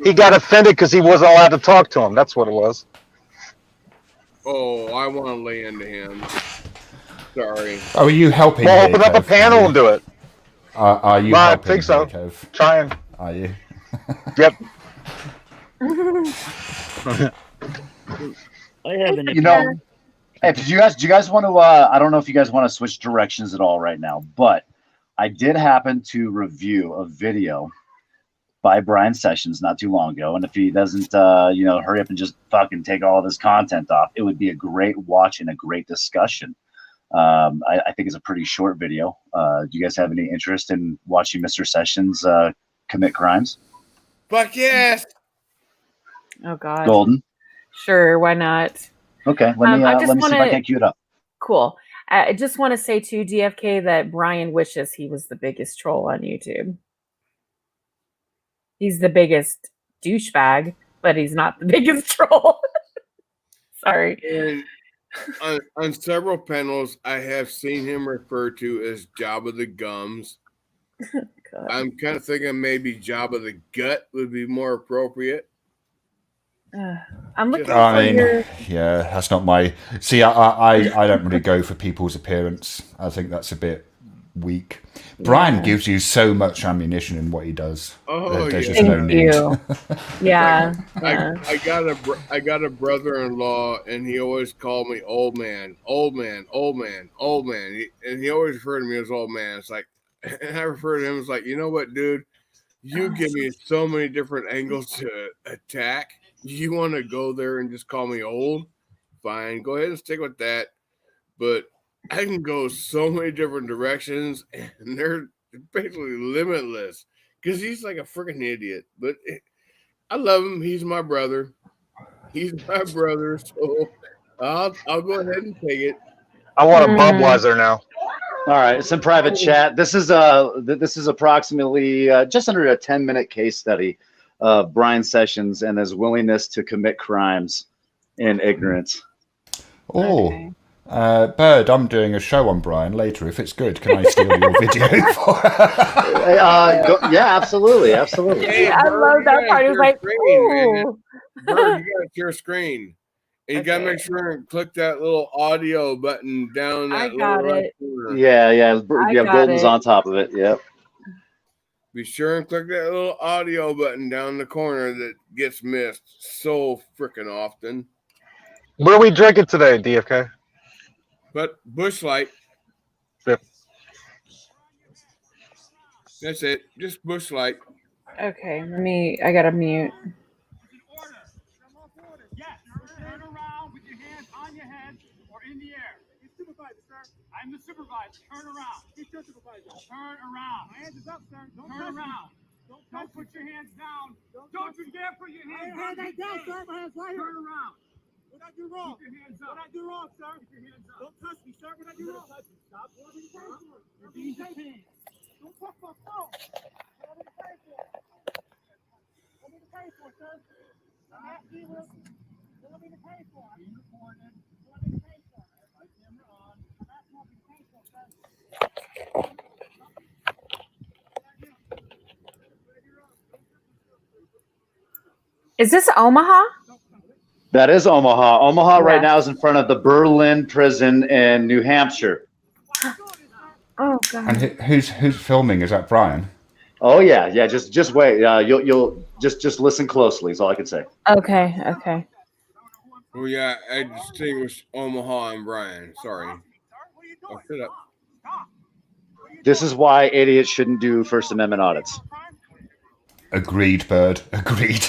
he got offended because he wasn't allowed to talk to him. That's what it was. Oh, I want to lay into him. Sorry. Oh, are you helping? Well, here, open up a Kev? panel and do it. Are you? I helping think so. here, Kev? Trying. Are you? Yep. I have an You know, hey, do you guys want to? I don't know if you guys want to switch directions at all right now, but I did happen to review a video by Brian Sessions not too long ago, and if he doesn't, hurry up and just fucking take all of his content off, it would be a great watch and a great discussion. I think it's a pretty short video. Do you guys have any interest in watching Mr. Sessions commit crimes? Fuck yes. Oh God. Golden. Sure, why not? Okay, let me see if I can cue it up. Cool. I just want to say to DFK that Brian wishes he was the biggest troll on YouTube. He's the biggest douchebag, but he's not the biggest troll. Sorry. And on several panels, I have seen him referred to as Jabba the Gums. I'm kind of thinking maybe Jabba the Gut would be more appropriate. I'm looking I for mean, your... yeah, that's not my. See, I don't really go for people's appearance. I think that's a bit weak. Brian gives you so much ammunition in what he does. Oh, There's yeah. just no need. Yeah. I got a brother-in-law, and he always called me old man, old man, old man, old man. And he always referred to me as old man. It's like, and I refer to him as like, you know what, dude? You give me so many different angles to attack. You want to go there and just call me old? Fine, go ahead and stick with that. But I can go so many different directions, and they're basically limitless. Because he's like a freaking idiot. But I love him. He's my brother. He's my brother. So I'll go ahead and take it. I want a Budweiser now. All right, it's in private chat. This is approximately just under a 10-minute case study of Brian Sessions and his willingness to commit crimes in ignorance. Oh, Bird, I'm doing a show on Brian later. If it's good, can I steal your video? Yeah, absolutely, absolutely. Hey, I love that part. It's like, ooh. Bird, you gotta share screen. And you gotta make sure and click that little audio button down that got little right it. corner. Yeah. got Golden's it. on top of it. Yep. Be sure and click that little audio button down in the corner that gets missed so freaking often. What are we drinking today, DFK? But Busch Light. Yep. That's it. Just Busch Light. Okay, I gotta mute. Turn around with your hands on your head or in the air. You're supervisor, sir. I'm the supervisor. Turn around. He's your supervisor. Turn around. My hands is up, sir. Turn around. Don't put your hands down. Don't you dare put your hands down. My hands down, sir. My hands right here. Turn around. What I do wrong? Keep your hands up. What I do wrong, sir? Keep your hands up. Don't touch me, sir. What I do wrong? Stop. What are you paying for? You're being detained. Don't touch my phone. What are you paying for? What are you paying for, sir? I'm asking you. What are you paying for? I'm being recorded. What are you paying for? My camera on. I'm asking what you're paying for, sir. Is this Omaha? That is Omaha. Omaha Yeah. right now is in front of the Berlin prison in New Hampshire. Oh God. And who's filming? Is that Brian? Oh yeah. Just wait. You'll just listen closely. Is all I can say. Okay. Oh yeah, I distinguished Omaha and Brian. Sorry. Oh, shut up. This is why idiots shouldn't do First Amendment audits. Agreed, Bird. Agreed.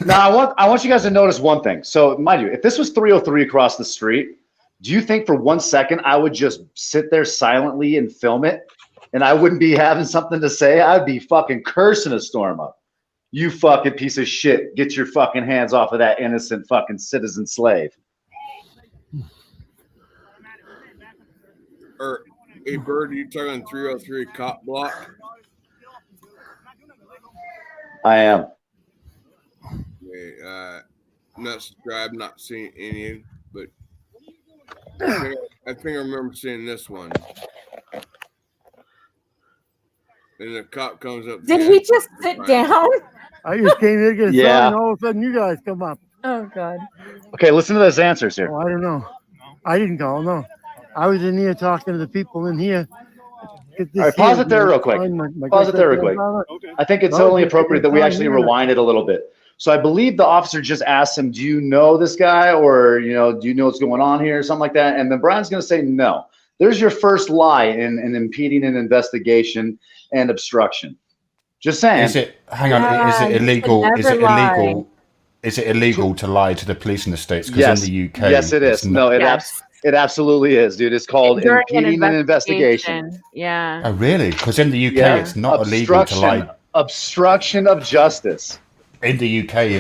Now I want you guys to notice one thing. So mind you, if this was 303 across the street, Do you think for 1 second I would just sit there silently and film it and I wouldn't be having something to say? I'd be fucking cursing a storm up. You fucking piece of shit. Get your fucking hands off of that innocent fucking citizen slave. Or, hey, Bird, you talking 303 cop block? I am. Okay, not subscribed, not seen any, but I think I remember seeing this one. And the cop comes up. Did he just sit down? I just came here to get a Yeah. sign. All of a sudden, you guys come up. Oh God. Okay, listen to those answers here. Oh, I don't know. I didn't call. No, I was in here talking to the people in here. All right, pause it there real quick. Pause it there real quick. I think it's only appropriate that we actually rewind it a little bit. So I believe the officer just asked him, do you know this guy, or do you know what's going on here, or something like that? And then Brian's going to say no. There's your first lie in impeding an investigation and obstruction. Just saying. Is it? Hang on. Is it illegal? Is it illegal? Is it illegal to lie to the police in the States? Because Yes. in the UK, Yes, it is. No, it it absolutely is, dude. It's called During impeding an investigation. Yeah. Oh, really? Because in the UK, Yeah. it's not illegal to lie. Obstruction of justice. In the UK,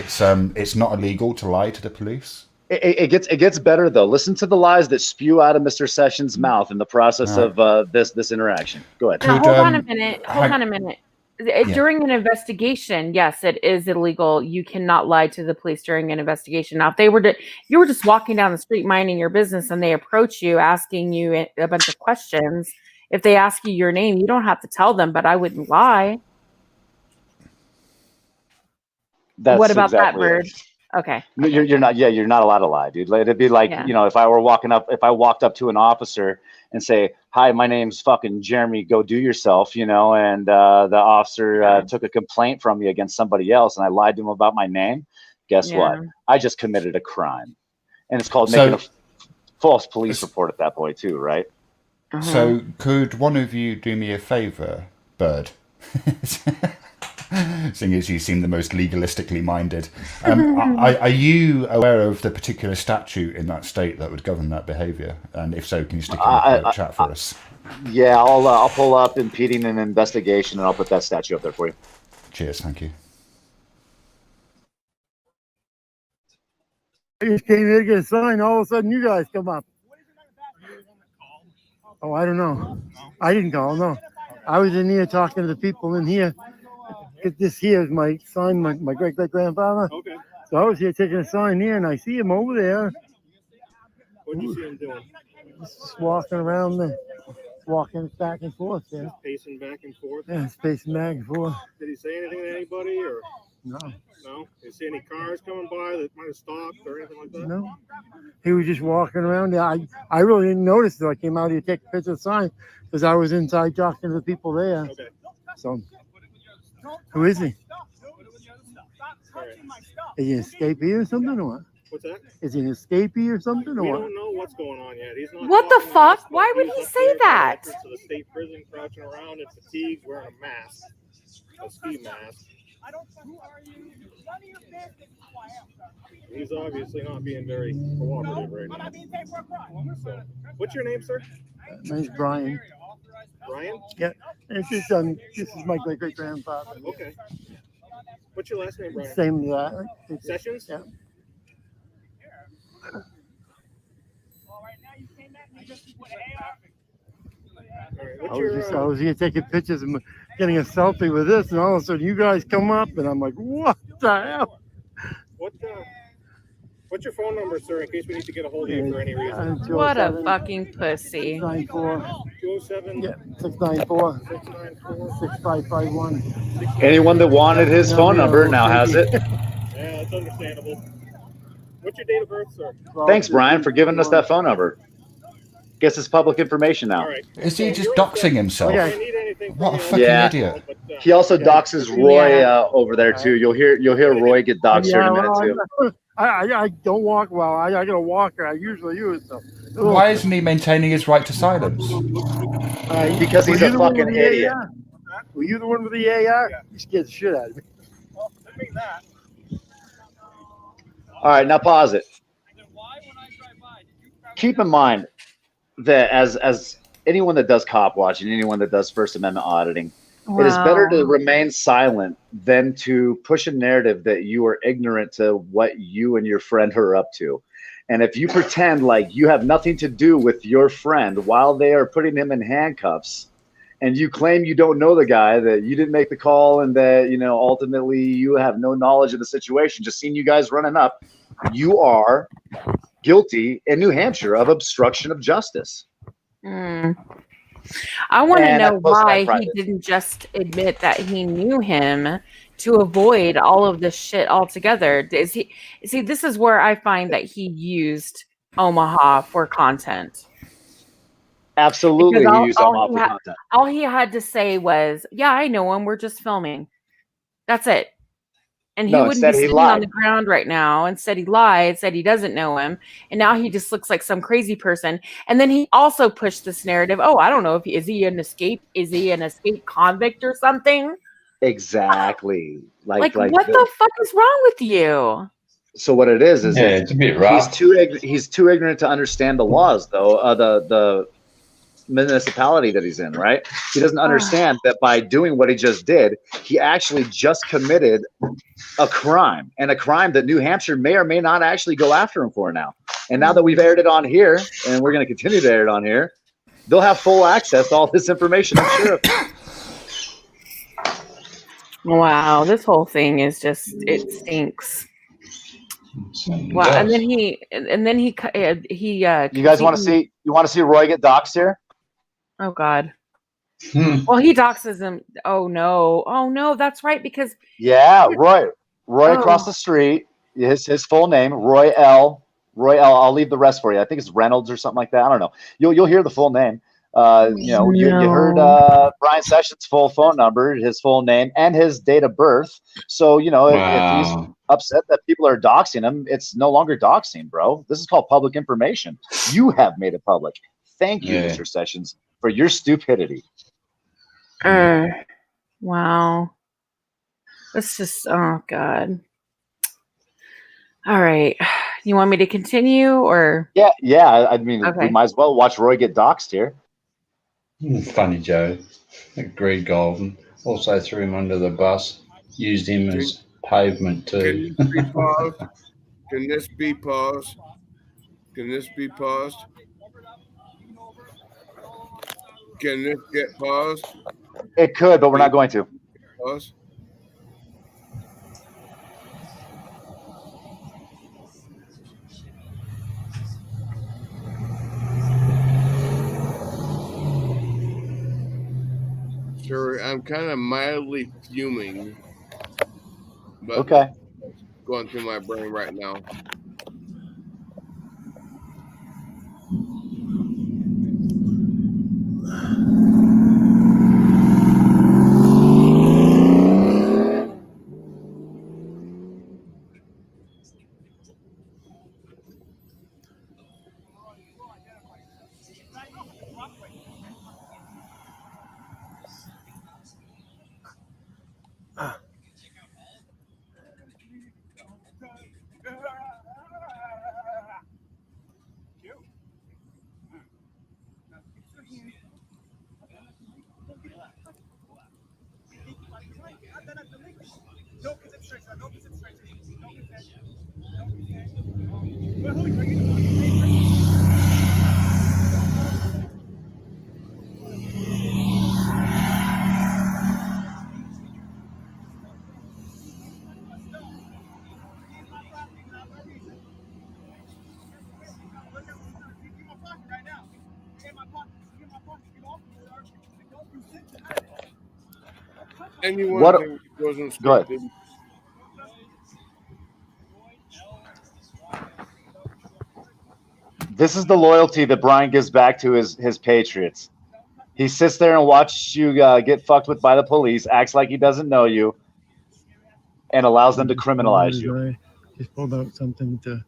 it's not illegal to lie to the police. It gets better though. Listen to the lies that spew out of Mr. Sessions' mouth in the process Right. of this interaction. Go ahead. Now, hold on a minute. Hold on a minute. Yeah. During an investigation, yes, it is illegal. You cannot lie to the police during an investigation. Now, if they were you were just walking down the street minding your business and they approach you asking you a bunch of questions, if they ask you your name, you don't have to tell them, but I wouldn't lie. That's what about exactly that, Bird? it. Okay. No, you're not. Yeah, you're not allowed to lie, dude. Like, it'd be like, Yeah. if I walked up to an officer and say, "Hi, my name's fucking Jeremy. Go do yourself," and the officer took a complaint from me against somebody else, and I lied to him about my name. Guess what? Yeah. I just committed a crime, and it's called So- making a false police report at that point too, right? So, could one of you do me a favor, Bird? Seeing as you seem the most legalistically minded, are you aware of the particular statute in that state that would govern that behaviour? And if so, can you stick it in the private chat for us? Yeah, I'll pull up impeding an investigation, and I'll put that statute up there for you. Cheers, thank you. I just came here to get a sign. All of a sudden, you guys come up. Oh, I don't know. I didn't call. No, I was in here talking to the people in here. This here is my sign, my great grandfather. Okay. So I was here taking a sign here, and I see him over there. What do you see him doing? Just walking around there, walking back and forth there. Just pacing back and forth. Yeah, pacing back and forth. Did he say anything to anybody, or No, no? Did you see any cars coming by that might have stopped or anything like that? no. He was just walking around there. I really didn't notice till I came out here to take a picture of the sign because I was inside talking to the people there. Okay. So, who is he? Is he an escapee or something, or what? What's that? Is he an escapee or something, or We what? don't know what's going on yet. He's not. What the talking to us, fuck? but Why would he's he up say there in the that? entrance of the state prison, crouching around in fatigues, wearing a mask, a ski mask. He's obviously not being very cooperative right now. So, what's your name, sir? My name's Brian. Brian? Yeah, this is my great grandfather. Okay. What's your last name, Brian? Same as that. Sessions? Yeah. All right. I What's was, your, I was here taking pictures and getting a selfie with this, and all of a sudden you guys come up, and I'm like, what the hell? what's your phone number, sir, in case we need to get a hold of you for any reason? What a fucking pussy. 207. Yeah, 694-6551. Anyone that wanted his phone number now has it. Yeah, that's understandable. What's your date of birth, sir? Thanks, Brian, for giving us that phone number. Guess it's public information now. Is he just doxing himself? What a fucking Yeah. idiot. He also doxes Roy over there too. You'll hear Roy get doxed here in a minute too. I don't walk well. I got a walker. I usually use so. Why isn't he maintaining his right to silence? Because he's Were you a the one fucking with the idiot. AR? Were you the one with the AR? You scared the shit out of me. All right, now pause it. keep in mind that as anyone that does cop watching, anyone that does First Amendment auditing, it is better to remain silent than to push a narrative that you are ignorant to what you and your friend are up to. And if you pretend like you have nothing to do with your friend while they are putting him in handcuffs, and you claim you don't know the guy, that you didn't make the call, and that, you know, ultimately you have no knowledge of the situation, just seeing you guys running up, you are guilty in New Hampshire of obstruction of justice. I want to And know I posted that why he private. didn't just admit that he knew him to avoid all of this shit altogether. See, this is where I find that he used Omaha for content. Absolutely, Because he used Omaha for content. all he had to say was, "Yeah, I know him. We're just filming." That's it. And he No, wouldn't be instead he sitting on lied. the ground right now. Instead, he lied, said he doesn't know him, and now he just looks like some crazy person. And then he also pushed this narrative. Oh, I don't know if is he an escape convict or something? Exactly. Like what the fuck is wrong with you? So what it is Yeah, it's a bit he's rough. he's too ignorant to understand the laws, though. The municipality that he's in, right? He doesn't understand that by doing what he just did, he actually just committed a crime, and a crime that New Hampshire may or may not actually go after him for now. And now that we've aired it on here, and we're going to continue to air it on here, they'll have full access to all this information, I'm sure. Wow, this whole thing is just, it stinks. Wow, and then he You guys want to see? You want to see Roy get doxxed here? Oh God. Well, he doxes him. Oh no, that's right, because Yeah, Roy across the street. His full name, Roy L. I'll leave the rest for you. I think it's Reynolds or something like that. I don't know. You'll hear the full name. You heard Brian Sessions' full phone number, his full name, and his date of birth. So if he's upset that people are doxing him, it's no longer doxing, bro. This is called public information. You have made it public. Thank you, Mr. Sessions, for your stupidity. Wow. It's just, oh God. All right. You want me to continue or? Yeah. I mean, Okay. we might as well watch Roy get doxxed here. Funny Joe. Agreed, Golden. Also threw him under the bus. Used him as pavement too. Can this be paused? Can this be paused? Can this be paused? Can this get paused? It could, but we're not going to. Pause. Sure, I'm kind of mildly fuming, but Okay. it's going through my brain right now. Anyone What? think it wasn't Go ahead. scripted? This is the loyalty that Brian gives back to his Patriots. He sits there and watches you get fucked with by the police, acts like he doesn't know you, and allows them to criminalize you. I just pulled out something to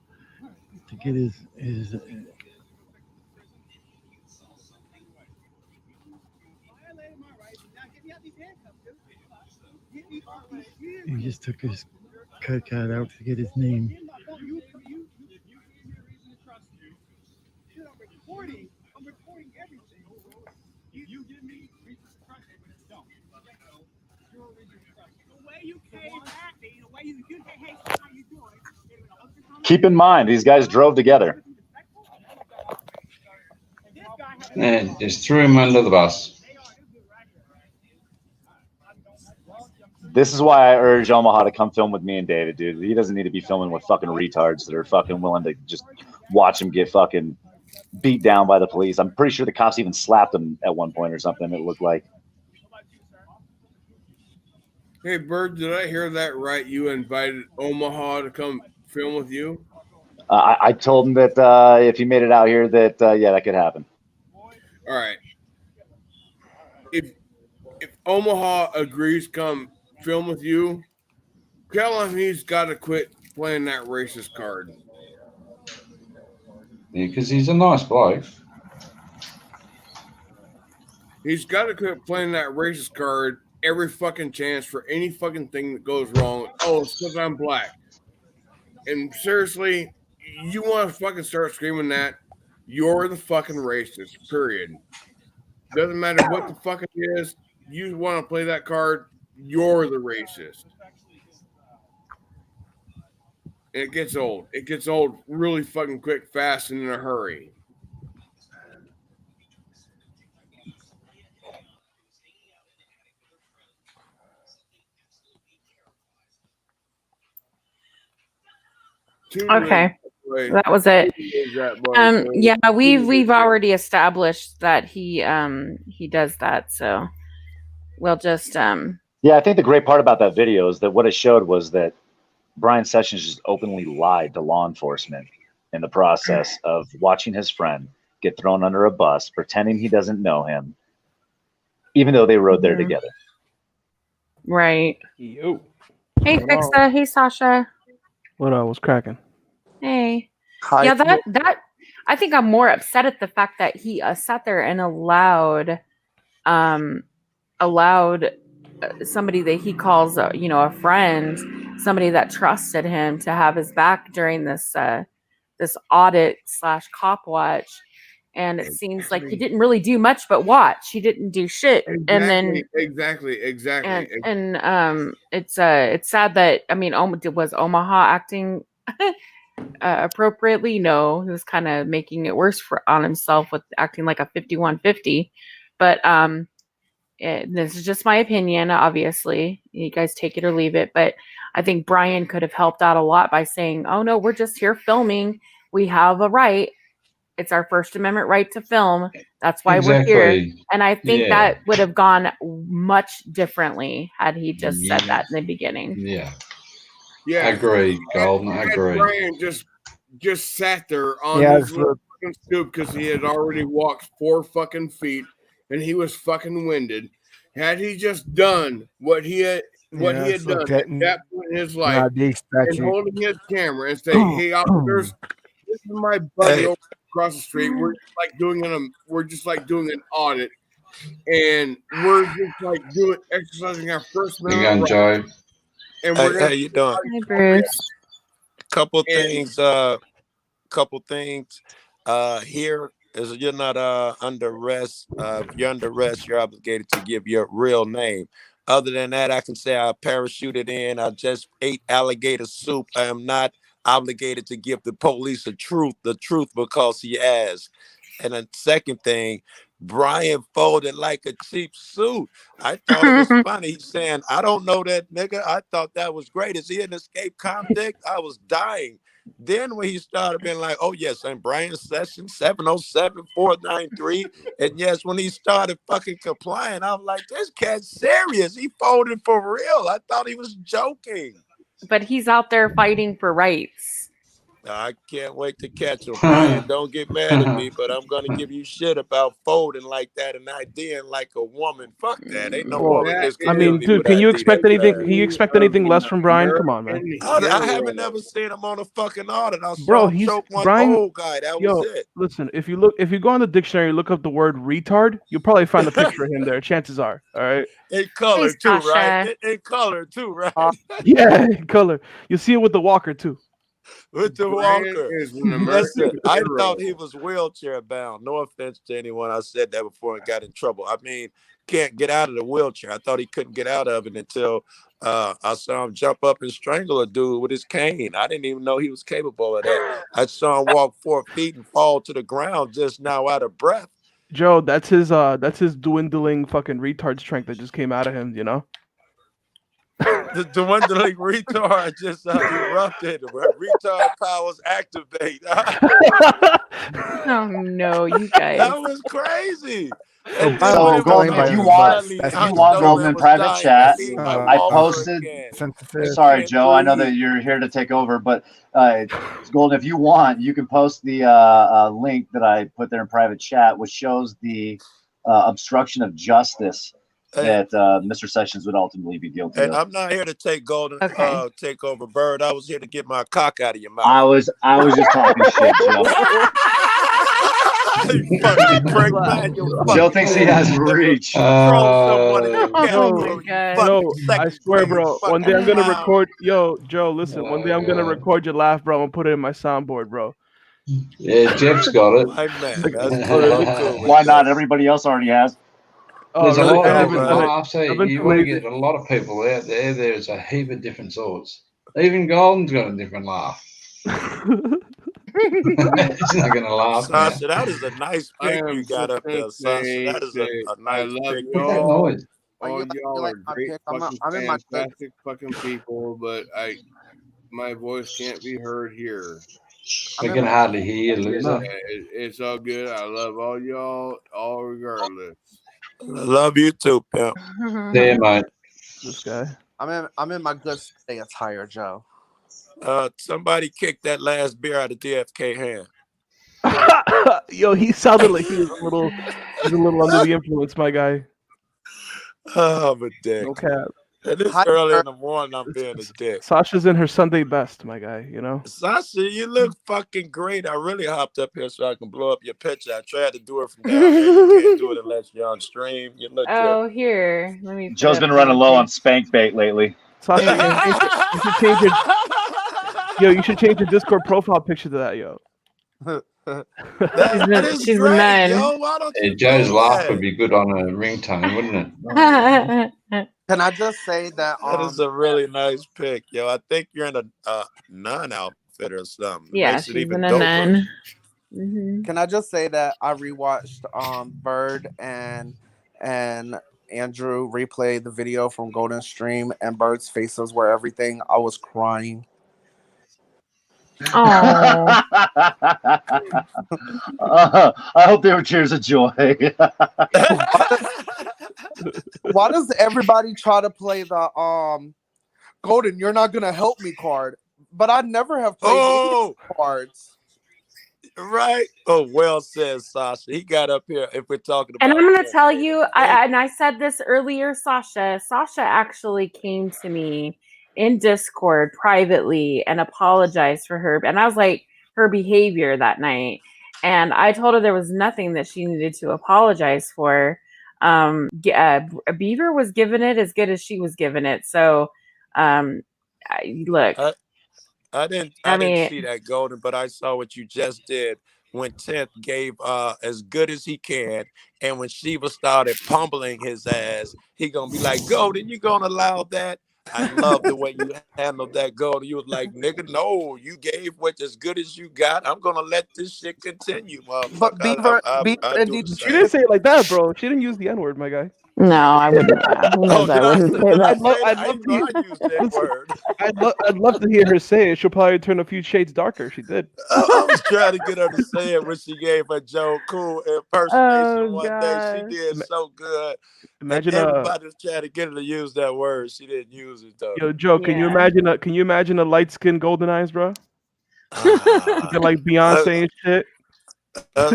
get his he just took his credit card out to get his name. I'm reporting everything. You give me reason to trust you, but you don't. You're a reason to trust you. The way you came at me, the way you hey, how you doing? Keep in mind, these guys drove together. Yeah, just threw him under the bus. This is why I urge Omaha to come film with me and David, dude. He doesn't need to be filming with fucking retards that are fucking willing to just watch him get fucking beat down by the police. I'm pretty sure the cops even slapped him at one point or something, it looked like. Hey, Bird, did I hear that right? You invited Omaha to come film with you? I told him that if he made it out here, that yeah, that could happen. All right. If Omaha agrees to come film with you, tell him he's got to quit playing that racist card. Yeah, because he's a nice bloke. He's got to quit playing that racist card every fucking chance for any fucking thing that goes wrong. Oh, it's because I'm black. And seriously, you want to fucking start screaming that, you're the fucking racist, period. Doesn't matter what the fuck it is, you want to play that card, you're the racist. And it gets old. It gets old really fucking quick, fast, and in a hurry. Okay, that was it. Yeah, we've already established that he does that, so we'll just Yeah, I think the great part about that video is that what it showed was that Brian Sessions just openly lied to law enforcement in the process of watching his friend get thrown under a bus, pretending he doesn't know him, even though they rode there together. right. Yo. Hey, Fixa. Hey, Sasha. What was cracking? Hey. Hi. Yeah, that I think I'm more upset at the fact that he sat there and allowed somebody that he calls a friend, somebody that trusted him, to have his back during this this audit / cop watch, and it seems like he didn't really do much but watch. He didn't do shit. And then exactly. and it's sad that, I mean, was Omaha acting appropriately? No, he was kind of making it worse on himself with acting like a 5150. But this is just my opinion. Obviously, you guys take it or leave it. But I think Brian could have helped out a lot by saying, "Oh no, we're just here filming. We have a right. It's our First Amendment right to film. That's why we're here." And I think that would have gone much differently had he just said that in the beginning. Yeah. Yeah, I agree, Golden. I agree. Brian just sat there on Yeah, his little fucking stoop because he had already walked 4 fucking feet and he was fucking winded. Had he just done what he had done at that point in his life, and holding his camera and saying, "Hey, officers, this is my buddy over across the street. We're just like doing an audit, and we're just like exercising our First Amendment right." Joe. And Hey, how you doing? Hi, Bruce. Couple things. Here is you're not under arrest. If you're under arrest, you're obligated to give your real name. Other than that, I can say I parachuted in. I just ate alligator soup. I am not obligated to give the police the truth because he asked. And the second thing, Brian folded like a cheap suit. I thought it was funny. He's saying, "I don't know that nigga." I thought that was great. Is he an escaped convict? I was dying. Then when he started being like, "Oh yes, I'm Brian Sessions, 707-493," and yes, when he started fucking complying, I'm like, "This cat's serious. He folded for real." I thought he was joking. But he's out there fighting for rights. I can't wait to catch him. Brian, don't get mad at me, but I'm gonna give you shit about folding like that and IDing like a woman. Fuck that. Ain't no woman that's I mean, dude, can you expect anything? Can you expect anything less from Brian? Come on, man. I haven't never seen him on a fucking audit. I saw Bro, him he's choke one Brian. old guy. That was it. Listen, if you go on the dictionary, look up the word retard, you'll probably find a picture of him there. Chances are. All right. In color Hey, too, right? Sasha. In color too, right? Yeah, in color. You'll see it with the walker too. With the Brian walker. is an American Listen, I hero. thought he was wheelchair bound. No offense to anyone. I said that before and got in trouble. I mean, can't get out of the wheelchair. I thought he couldn't get out of it until I saw him jump up and strangle a dude with his cane. I didn't even know he was capable of that. I saw him walk 4 feet and fall to the ground just now out of breath. Joe, that's his dwindling fucking retard strength that just came out of him, you know? The dwindling retard just erupted. Retard powers activate. Oh no, you guys. That was crazy. So Golden, if you want Golden in private chat, I posted. Sorry, Joe. I know that you're here to take over, but Golden, if you want, you can post the link that I put there in private chat, which shows the obstruction of justice that Mr. Sessions would ultimately be guilty And of. I'm not here to take Golden, take over Bird. I was here to get my cock out of your mouth. I was just talking shit, Joe. Joe thinks he has reach. No, I swear, bro. One day I'm gonna record. Yo, Joe, listen. One day I'm gonna record your laugh, bro, and put it in my soundboard, bro. Yeah, Jeff's got it. Why not? Everybody else already has. There's a really? lot I of haven't different done it. laughs. I've been You too want to lazy. get a lot of people out there. There's a heap of different sorts. Even Golden's got a different laugh. He's not going to laugh. Sasha, that is a nice pic you got up there, Sasha. That is a I nice love pic. y'all. noise? All y'all are great fucking I'm in my fantastic fucking people, but my voice can't be heard here. We can hardly hear you, loser. It's all good. I love all y'all, all regardless. I love you too, pimp. There, mate. This guy. I'm in my good stay attire, Joe. Somebody kicked that last beer out of DFK hand. Yo, he sounded like he was a little under the influence, my guy. Oh, but dick. No cap. And it's early in the morning. I'm being a dick. Sasha's in her Sunday best, my guy. You know. Sasha, you look fucking great. I really hopped up here so I can blow up your picture. I tried to do it from down there. You can't do it unless you're on stream. You look Oh, here. Let me. Joe's been running low on spank bait lately. Sasha, you should change your. Yo, you should change your Discord profile picture to that, yo. She's the man. Yeah, Joe's laugh would be good on a ringtone, wouldn't it? Can I just say that That is a really nice pic, yo. I think you're in a nun outfit or something. Yeah, Makes it she's even in a doper. nun. Mm-hmm. Can I just say that I rewatched Bird and Andrew replay the video from Golden Stream, and Bird's faces were everything. I was crying. I hope they were tears of joy. Why does everybody try to play the Golden, you're not gonna help me card? But I never have played any cards. Right? Oh, well said, Sasha. He got up here. If we're talking about, And I'm going to tell you, I said this earlier, Sasha. Sasha actually came to me in Discord privately and apologized for her. And I was like, her behavior that night. And I told her there was nothing that she needed to apologize for. Beaver was giving it as good as she was giving it. So, look. I didn't see that, Golden, but I saw what you just did when 10th gave as good as he can, and when Shiva started pummeling his ass, he gonna be like, Golden, you gonna allow that? I love the way you handled that, Golden. You was like, nigga, no, you gave what as good as you got. I'm gonna let this shit continue, motherfucker. But Beaver, She didn't say it like that, bro. She didn't use the N-word, my guy. No, I wouldn't. I wouldn't say that. I'd love to hear her say it. She'll probably turn a few shades darker. She did. I was trying to get her to say it when she gave her Joe Cool impersonation one day. She did so good. Imagine everybody was trying to get her to use that word. She didn't use it though. Yo, Joe, can you imagine a light skinned Golden Eyes, bro? Looking like Beyonce and shit. Oh,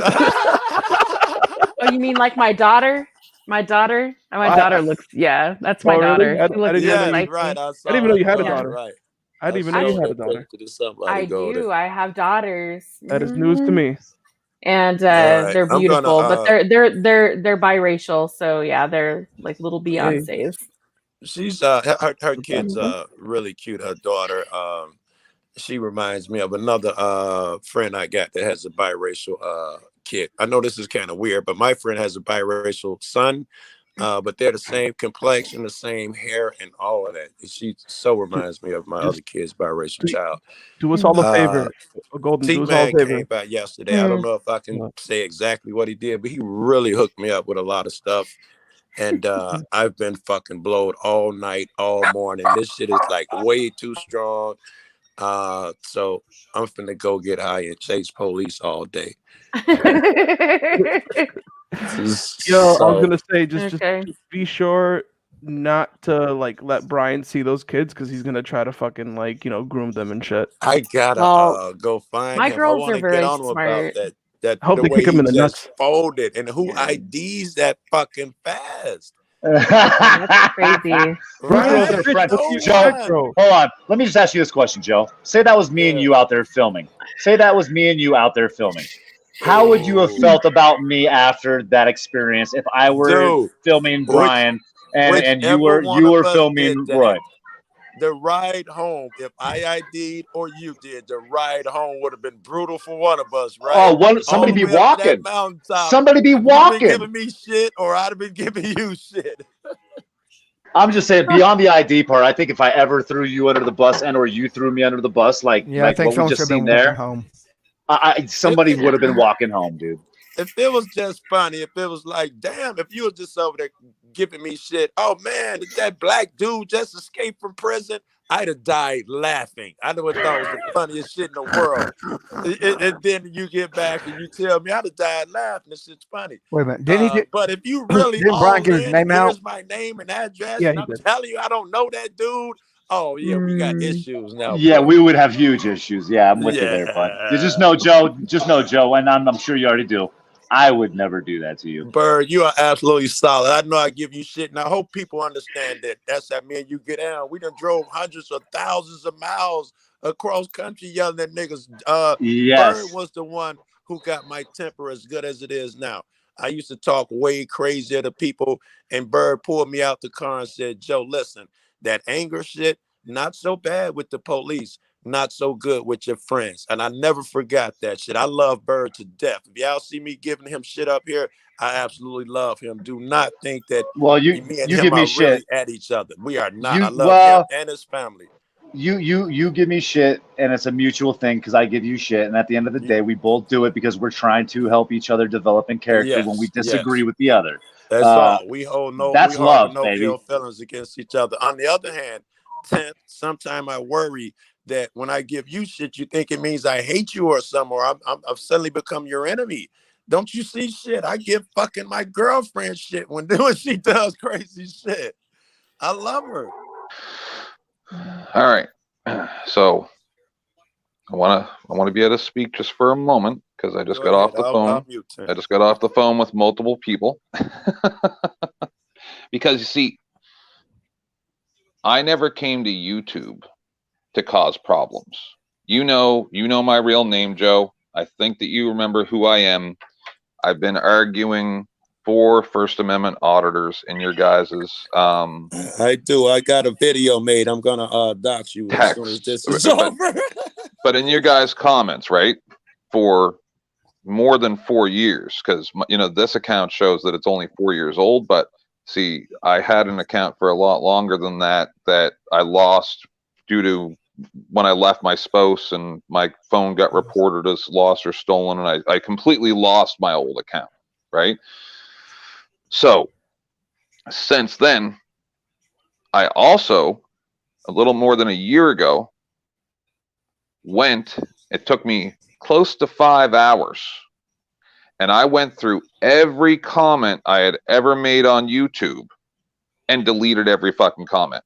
you mean like my daughter? My daughter? My daughter looks, that's my daughter. Really? She looks I like right. me. I didn't even know you had a right, daughter. right. I didn't even know you had a daughter. I do. I have daughters. That is news to me. And right. they're I'm beautiful, gonna, but they're biracial. So yeah, they're like little Beyoncés. She's her kids really cute. Her daughter, she reminds me of another friend I got that has a biracial kid. I know this is kind of weird, but my friend has a biracial son. But they're the same complexion, the same hair, and all of that. She so reminds me of my other kid's biracial child. Do us all a favor, Golden. Do us all a T-Man favor. came by yesterday. I don't know if I can say exactly what he did, but he really hooked me up with a lot of stuff. And I've been fucking blowed all night, all morning. This shit is like way too strong. So I'm finna go get high and chase police all day. Yo, I was gonna say just be sure not to like let Brian see those kids because he's gonna try to fucking like groom them and shit. I gotta go find my him. I girls want are to very get on him smart. about that. I hope The they way kick him he in the just nuts. folded and who IDs that fucking fast. That's crazy. Girls are friends. Joe, hold on. Let me just ask you this question, Joe. Say that was me and you out there filming. Say that was me and you out there filming. How would you have felt about me after that experience if I were filming Brian and you were filming Roy? The ride home, if I ID'd or you did, the ride home would have been brutal for one of us, right? Somebody be walking. Mountaintop. Somebody be walking. You've been giving me shit, or I'd have been giving you shit. I'm just saying, beyond the ID part, I think if I ever threw you under the bus and or you threw me under the bus, like I think what we just seen there, home. somebody would have been walking home, dude. If it was just funny, if it was like, damn, if you were just over there giving me shit, oh man, did that black dude just escape from prison? I'd have died laughing. I would have thought it was the funniest shit in the world. And then you get back and you tell me I'd have died laughing. This shit's funny. Wait a minute. Didn't he but if you really didn't Brian get his name out? here's my name and address, Yeah, and I'm telling you I don't know that dude. Oh yeah, we got issues now. Yeah, bro. we would have huge issues. Yeah, I'm with you there, bud. You just know, Joe, and I'm sure you already do. I would never do that to you. Bird, you are absolutely solid. I know I give you shit, and I hope people understand that. That's how me and you get down. We done drove hundreds of thousands of miles across country yelling at niggas. Yes. Bird was the one who got my temper as good as it is now. I used to talk way crazier to people, and Bird pulled me out the car and said, Joe, listen, that anger shit, not so bad with the police. Not so good with your friends. And I never forgot that shit. I love Bird to death. If y'all see me giving him shit up here, I absolutely love him. Do not think that me and him give me are shit. really at each other. We are not. I love him and his family. You give me shit, and it's a mutual thing because I give you shit. And at the end of the day, we both do it because we're trying to help each other develop in character when we disagree with the other. That's all. We hold no baby. ill feelings against each other. On the other hand, sometimes I worry that when I give you shit, you think it means I hate you or something, or I've suddenly become your enemy. Don't you see shit? I give fucking my girlfriend shit when she does crazy shit. I love her. All right. So I wanna be able to speak just for a moment because I just got off the phone. I just got off the phone with multiple people. Because you see, I never came to YouTube to cause problems. You know my real name, Joe. I think that you remember who I am. I've been arguing for First Amendment auditors in your guys's I do. I got a video made. I'm gonna dox you as soon as this is over. But in your guys' comments, right, for more than 4 years, because this account shows that it's only 4 years old, but see, I had an account for a lot longer than that I lost due to when I left my spouse and my phone got reported as lost or stolen, and I completely lost my old account, right? So since then, I also, a little more than a year ago, it took me close to 5 hours, and I went through every comment I had ever made on YouTube and deleted every fucking comment,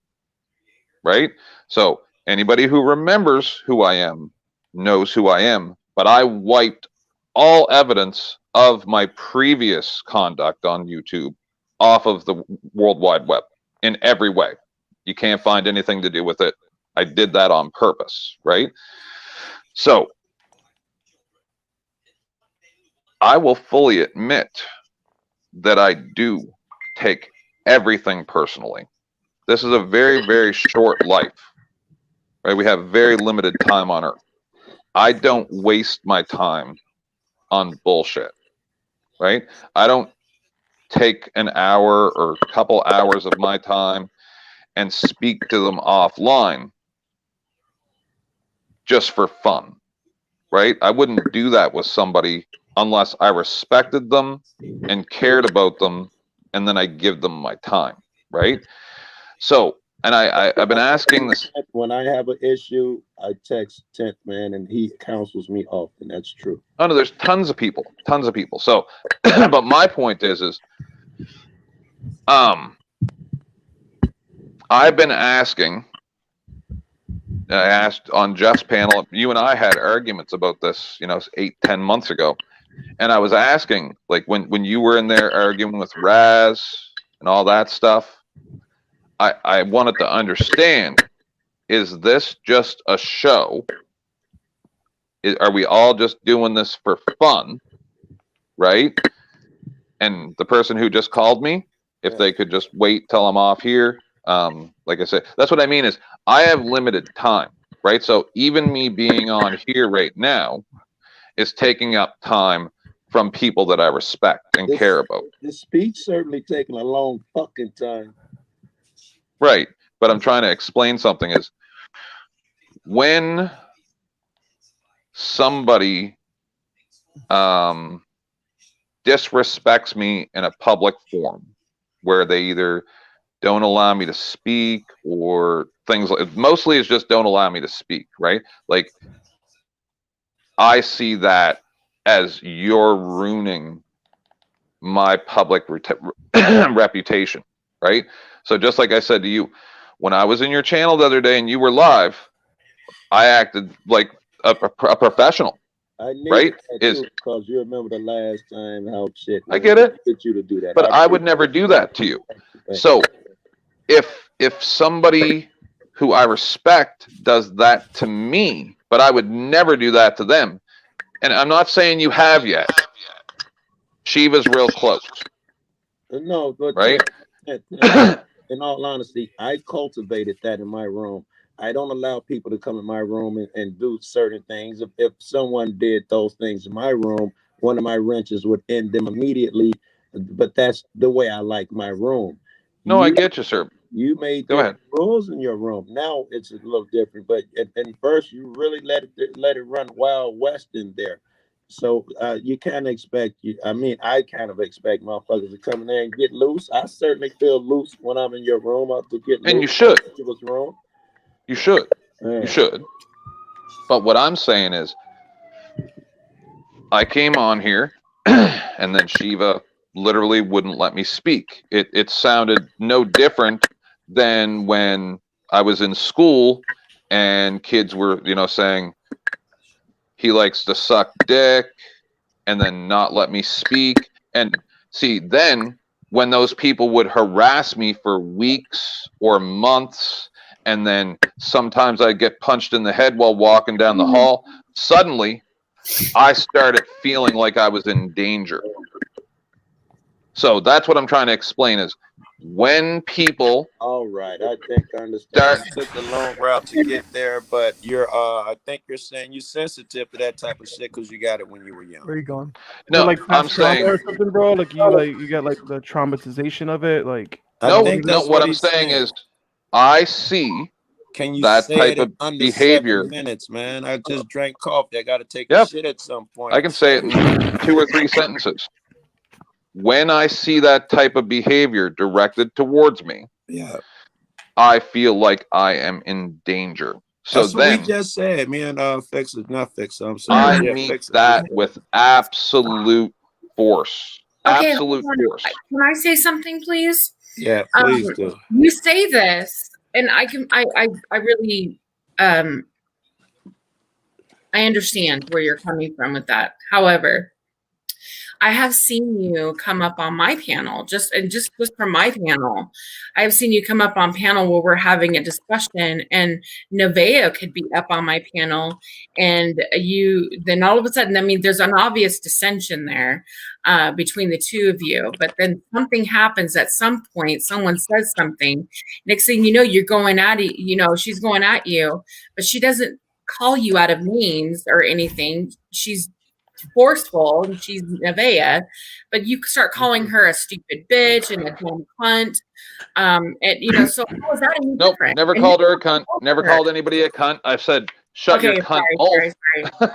right? So anybody who remembers who I am knows who I am, but I wiped all evidence of my previous conduct on YouTube off of the World Wide Web in every way. You can't find anything to do with it. I did that on purpose, right? So I will fully admit that I do take everything personally. This is a very, very short life. right? We have very limited time on Earth. I don't waste my time on bullshit, right? I don't take an hour or a couple hours of my time and speak to them offline just for fun, right? I wouldn't do that with somebody unless I respected them and cared about them, and then I give them my time, right? So, and I've been asking this. When I have an issue, I text 10th Man, and he counsels me often. That's true. Oh no, there's tons of people. So, but my point is, I've been asking. I asked on Jeff's panel. You and I had arguments about this, 8-10 months ago, and I was asking, like, when you were in there arguing with Raz and all that stuff, I wanted to understand: is this just a show? Are we all just doing this for fun, right? And the person who just called me, if they could just wait till I'm off here. Like I said, that's what I mean is I have limited time, right? So even me being on here right now is taking up time from people that I respect and care about. The speech certainly taking a long fucking time. Right. But I'm trying to explain something is when somebody disrespects me in a public forum where they either don't allow me to speak or things like, mostly it's just don't allow me to speak, right? Like, I see that as you're ruining my public reputation, right? So just like I said to you, when I was in your channel the other day and you were live, I acted like a professional, I need right? Because you remember the last time how shit. I get it. Get you to do that, but I would never do that to you. So if somebody who I respect does that to me, but I would never do that to them. And I'm not saying you have yet. Shiva's real close. No, but right? In all honesty, I cultivated that in my room. I don't allow people to come in my room and do certain things. If someone did those things in my room, one of my wrenches would end them immediately. But that's the way I like my room. No, I get you, sir. You made rules in your room. Now it's a little different. But at first, you really let it run Wild West in there. So you can't expect I kind of expect motherfuckers to come in there and get loose. I certainly feel loose when I'm in your room up to get loose. And you should. What's wrong? You should. Yeah. You should. But what I'm saying is, I came on here, and then Shiva literally wouldn't let me speak. It sounded no different than when I was in school and kids were, saying he likes to suck dick and then not let me speak. And see, then when those people would harass me for weeks or months, and then sometimes I'd get punched in the head while walking down the hall, suddenly I started feeling like I was in danger. So that's what I'm trying to explain is when people. All right, I think I understand. You took the long route to get there, but I think you're saying you're sensitive to that type of shit because you got it when you were young. Where are you going? No, like I'm saying or something, bro. Like you got like the traumatization of it. Like no. What I'm saying is, I see. Can you that say type it of in under behavior? 7 minutes, man. I just drank coffee. I got to take a Yep. shit at some point. I can say it in 2 or 3 sentences. When I see that type of behavior directed towards me, I feel like I am in danger. So That's then what we just said. Me and Fix is not Fix. I'm I sorry. Yeah, meet Fix it. that with absolute force. Okay, Absolute hold on. force. Can I say something, please? Yeah, please do. You say this, and I really I understand where you're coming from with that. However, I have seen you come up on my panel, just from my panel. I've seen you come up on panel where we're having a discussion, and Nevaeh could be up on my panel, and then all of a sudden, I mean, there's an obvious dissension there between the two of you, but then something happens at some point. Someone says something. Next thing you know, you're going at it. You know, she's going at you, but she doesn't call you out of names or anything. She's forceful, and she's Nevaeh, but you start calling her a stupid bitch and a dumb cunt. And you know, so how is that any Nope, different? never called her a cunt. Never called anybody a cunt. I've said, shut your cunt off.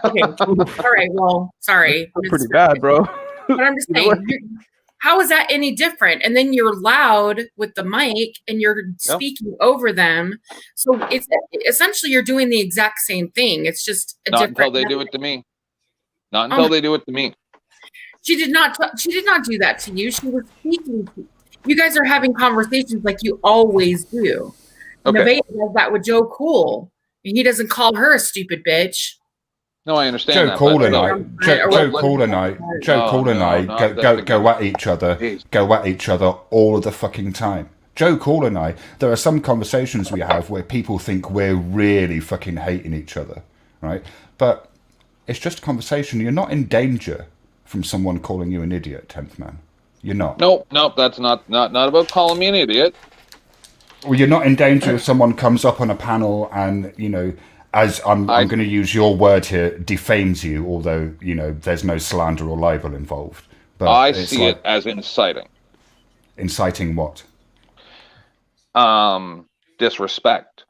Okay. All right. Well, sorry. That's pretty bad, bro. But I'm just saying, how is that any different? And then you're loud with the mic and you're speaking over them. So it's essentially you're doing the exact same thing. It's just a Not different until they do it to me. Not until they do it to me. She did not do that to you. She was speaking to you. You guys are having conversations like you always do. Okay. Nevaeh does that with Joe Cool. And he doesn't call her a stupid bitch. No, I understand Joe that. Cool but- and I, Joe Cool and I, Joe Cool and I go at each other all of the fucking time. Joe Cool and I, there are some conversations we have where people think we're really fucking hating each other, right? But it's just a conversation. You're not in danger from someone calling you an idiot, 10th man. You're not. Nope, that's not about calling me an idiot. Well, you're not in danger if someone comes up on a panel and, you know, as I'm going to use your word here, defames you, although, you know, there's no slander or libel involved. But I it's see it as inciting. Inciting what? Disrespect.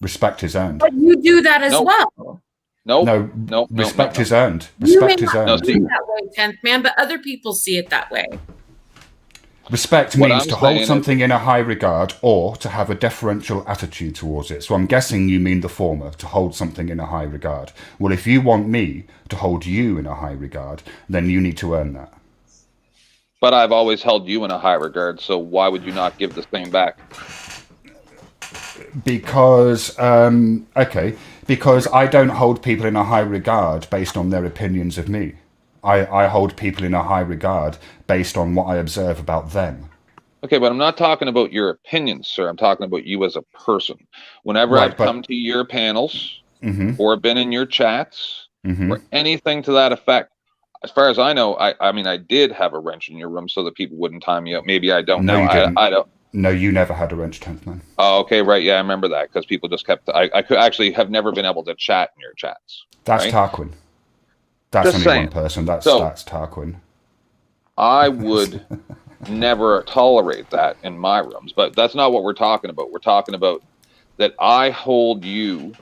Respect is earned. But you do that as Nope. well. No, respect is earned. You may Respect is not earned. see it that way, 10th man, but other people see it that way. Respect What means I'm to hold saying is- something in a high regard or to have a deferential attitude towards it. So I'm guessing you mean the former, to hold something in a high regard. Well, if you want me to hold you in a high regard, then you need to earn that. But I've always held you in a high regard, so why would you not give the same back? Because, because I don't hold people in a high regard based on their opinions of me. I hold people in a high regard based on what I observe about them. Okay, but I'm not talking about your opinions, sir. I'm talking about you as a person. Whenever Right, I've come to your panels Mhm. or been in your chats Mhm. or anything to that effect, as far as I know, I mean, I did have a wrench in your room so that people wouldn't time you out. Maybe I don't No, know. you didn't. I don't. No, you never had a wrench, 10th man. Oh, okay, right. Yeah, I remember that because people just kept. I could actually have never been able to chat in your chats. That's right? Tarquin. That's Just only saying. one person. That's So- Tarquin. I would never tolerate that in my rooms, but that's not what we're talking about. We're talking about that I hold you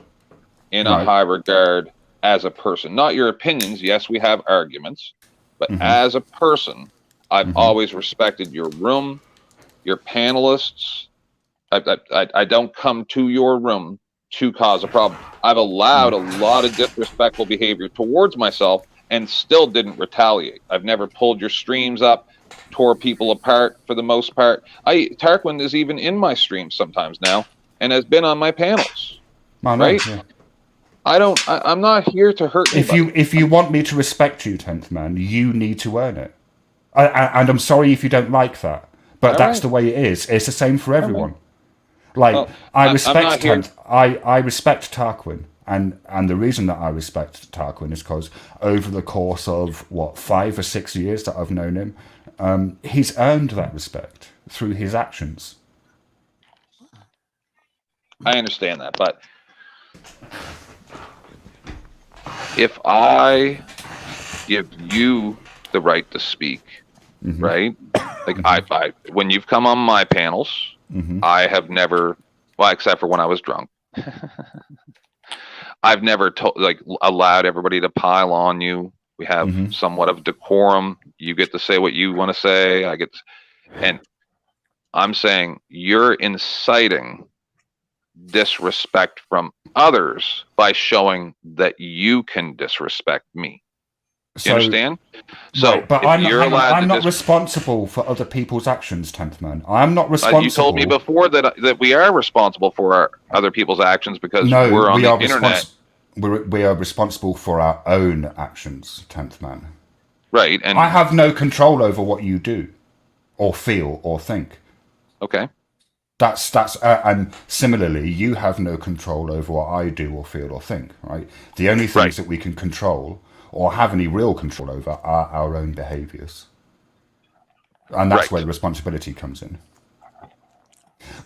in a Right. high regard as a person, not your opinions. Yes, we have arguments, but Mhm. as a person, I've Mhm. always respected your room, your panelists. I don't come to your room to cause a problem. I've allowed a lot of disrespectful behavior towards myself and still didn't retaliate. I've never pulled your streams up, tore people apart for the most part. Tarquin is even in my streams sometimes now and has been on my panels. I know, Right? yeah. I'm not here to hurt anybody. If you want me to respect you, 10th man, you need to earn it. And I'm sorry if you don't like that, but All that's right. the way it is. It's the same for everyone. Like Well, I I'm respect not here- 10th. I respect Tarquin, and the reason that I respect Tarquin is because over the course of 5 or 6 years that I've known him, he's earned that respect through his actions. I understand that, but if I give you the right to speak, Mm-hmm. right? Like I when you've come on my panels, Mm-hmm. I have never, well, except for when I was drunk, I've never allowed everybody to pile on you. We have Mm-hmm. somewhat of decorum. You get to say what you want to say. And I'm saying you're inciting disrespect from others by showing that you can disrespect me. You understand? So, right, but if I'm not, you're hang on, allowed I'm to not responsible for other people's actions, 10th man. I'm not responsible. You told me before that we are responsible for our other people's actions because No, we're on we the are internet. we are responsible for our own actions, 10th man. Right, and I have no control over what you do, or feel, or think. Okay. That's and similarly, you have no control over what I do or feel or think. Right. The only things that we can control or have any real control over are our own behaviors, and that's where the responsibility comes in.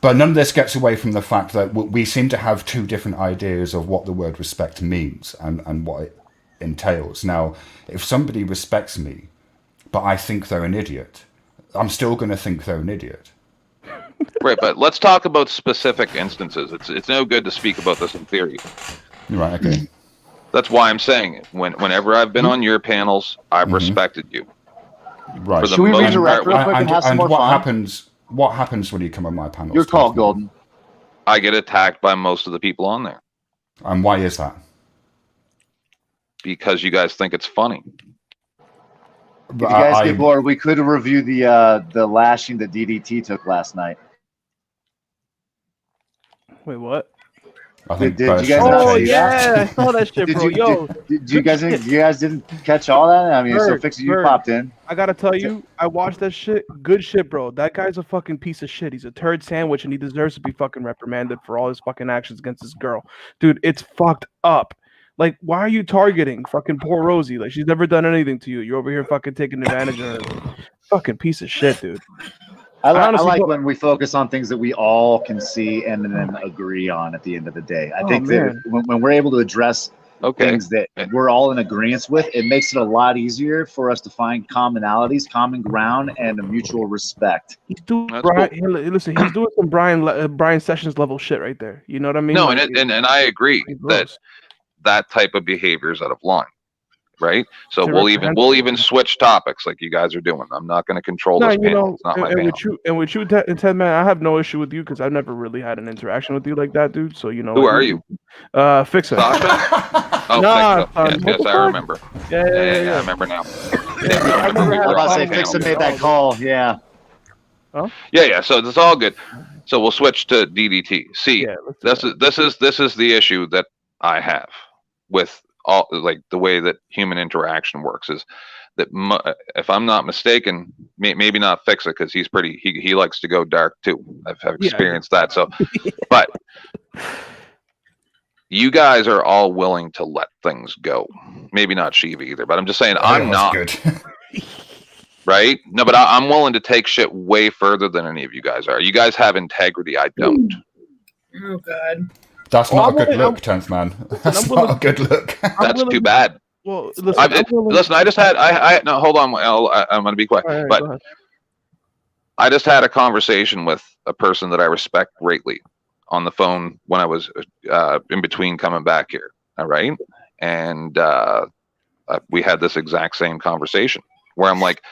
But none of this gets away from the fact that we seem to have two different ideas of what the word respect means and what it entails. Now, if somebody respects me, but I think they're an idiot, I'm still going to think they're an idiot. Right, but let's talk about specific instances. It's no good to speak about this in theory. Right, okay. That's why I'm saying it. Whenever I've been on your panels, I've respected you. Right. For the most part, and what happens when you come on my panels? Your call, Golden. I get attacked by most of the people on there. And why is that? Because you guys think it's funny. If you guys get bored, we could review the lashing that DDT took last night. Wait, what? I think did you guys not see that? I saw that shit, bro. Did you guys didn't catch all that? I mean, so Fix, you popped in. I gotta tell you, I watched that shit. Good shit, bro. That guy's a fucking piece of shit. He's a turd sandwich, and he deserves to be fucking reprimanded for all his fucking actions against this girl. Dude, it's fucked up. Like, why are you targeting fucking poor Rosie? Like, she's never done anything to you. You're over here fucking taking advantage of her. Fucking piece of shit, dude. I like when we focus on things that we all can see and then agree on at the end of the day. I think that when we're able to address things that we're all in agreement with, it makes it a lot easier for us to find commonalities, common ground, and a mutual respect. He's doing listen, he's doing some Brian Sessions level shit right there. You know what I mean? No, like, and I agree that type of behavior is out of line. Right, so we'll even switch topics like you guys are doing. I'm not going to control this panel. It's not my panel. With you, Ted, man, I have no issue with you because I've never really had an interaction with you like that, dude. So you know. Who are you? Fixer. Sasha? Oh, Nah, Fixer. Yes, I remember. Yeah, I remember now. I was about to say Fixer made that call. Yeah. Huh? Yeah. So it's all good. So we'll switch to DDT. See, this is the issue that I have with all, like, the way that human interaction works is that if I'm not mistaken, maybe not Fix It because he's pretty. He likes to go dark too. I've experienced that. So, but you guys are all willing to let things go. Maybe not Shiva either, but I'm just saying I'm not. Good. Right? No, but I'm willing to take shit way further than any of you guys are. You guys have integrity. I don't. Oh God. That's not a good look, 10th man. That's not a good look. That's too bad. Well, listen, I just had no, hold on. I'm going to be quiet. Right, but I just had a conversation with a person that I respect greatly on the phone when I was in between coming back here. All right. And we had this exact same conversation where I'm like,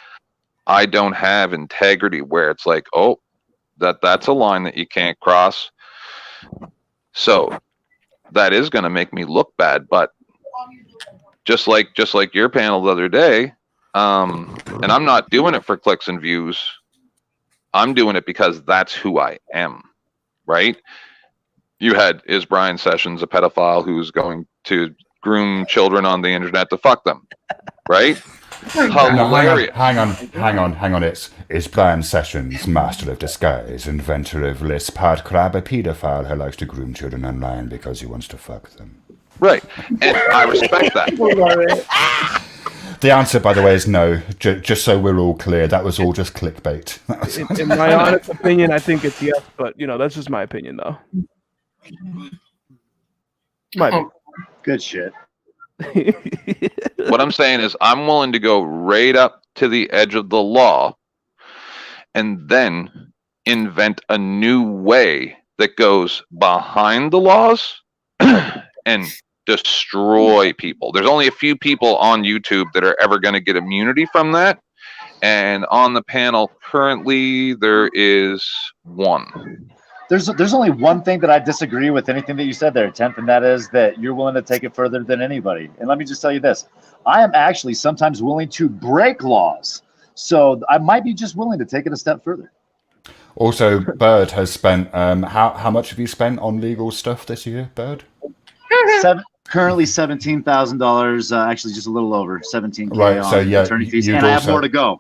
I don't have integrity, where it's like, oh, that's a line that you can't cross. So that is going to make me look bad, but just like your panel the other day, and I'm not doing it for clicks and views. I'm doing it because that's who I am, right? You had, is Brian Sessions a pedophile who's going to groom children on the internet to fuck them, right? Hilarious. Hang on. Is Brian Sessions, master of disguise, inventor of Lisp, hard crab, a paedophile who likes to groom children online because he wants to fuck them? Right, and I respect that. The answer, by the way, is no. Just so we're all clear, that was all just clickbait. In my honest opinion, I think it's yes, but that's just my opinion, though. Good shit. What I'm saying is I'm willing to go right up to the edge of the law and then invent a new way that goes behind the laws and destroy people. There's only a few people on YouTube that are ever going to get immunity from that. And on the panel currently, there is one. There's only one thing that I disagree with anything that you said there, 10th, and that is that you're willing to take it further than anybody. And let me just tell you this. I am actually sometimes willing to break laws. So I might be just willing to take it a step further. Also, Bird has spent, how much have you spent on legal stuff this year, Bird? Currently $17,000, actually just a little over 17K Right, on so yeah, attorney fees, you'd and I have also- more to go.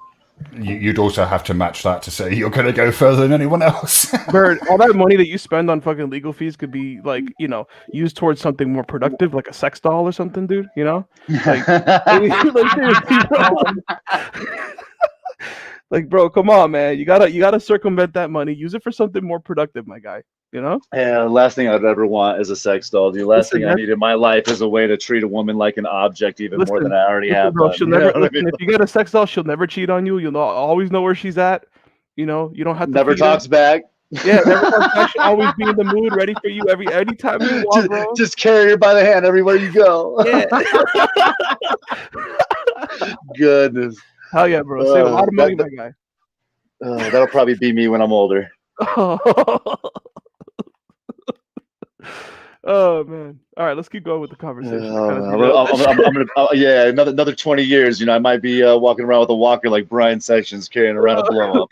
You'd also have to match that to say you're going to go further than anyone else. Bird, all that money that you spend on fucking legal fees could be like, you know, used towards something more productive, like a sex doll or something, dude. You know, like, like, seriously, bro. Like, bro, come on, man. You gotta circumvent that money. Use it for something more productive, my guy. You know? Yeah, last thing I'd ever want is a sex doll. The last Listen, thing I man. need in my life is a way to treat a woman like an object even more than I already have bro. done. She'll You know never. what I Listen, mean? if you get a sex doll, she'll never cheat on you. You'll always know where she's at. You know, you don't have to. Never feed her. talks back. Yeah, never talks back. She'll always be in the mood, ready for you anytime you want, bro. Just carry her by the hand everywhere you go. Yeah. Goodness. Hell yeah, bro. Save a lot of money, my guy. That'll probably be me when I'm older. Oh man! All right, let's keep going with the conversation. Yeah, another 20 years. You know, I might be walking around with a walker like Brian Sessions, carrying around a blow up.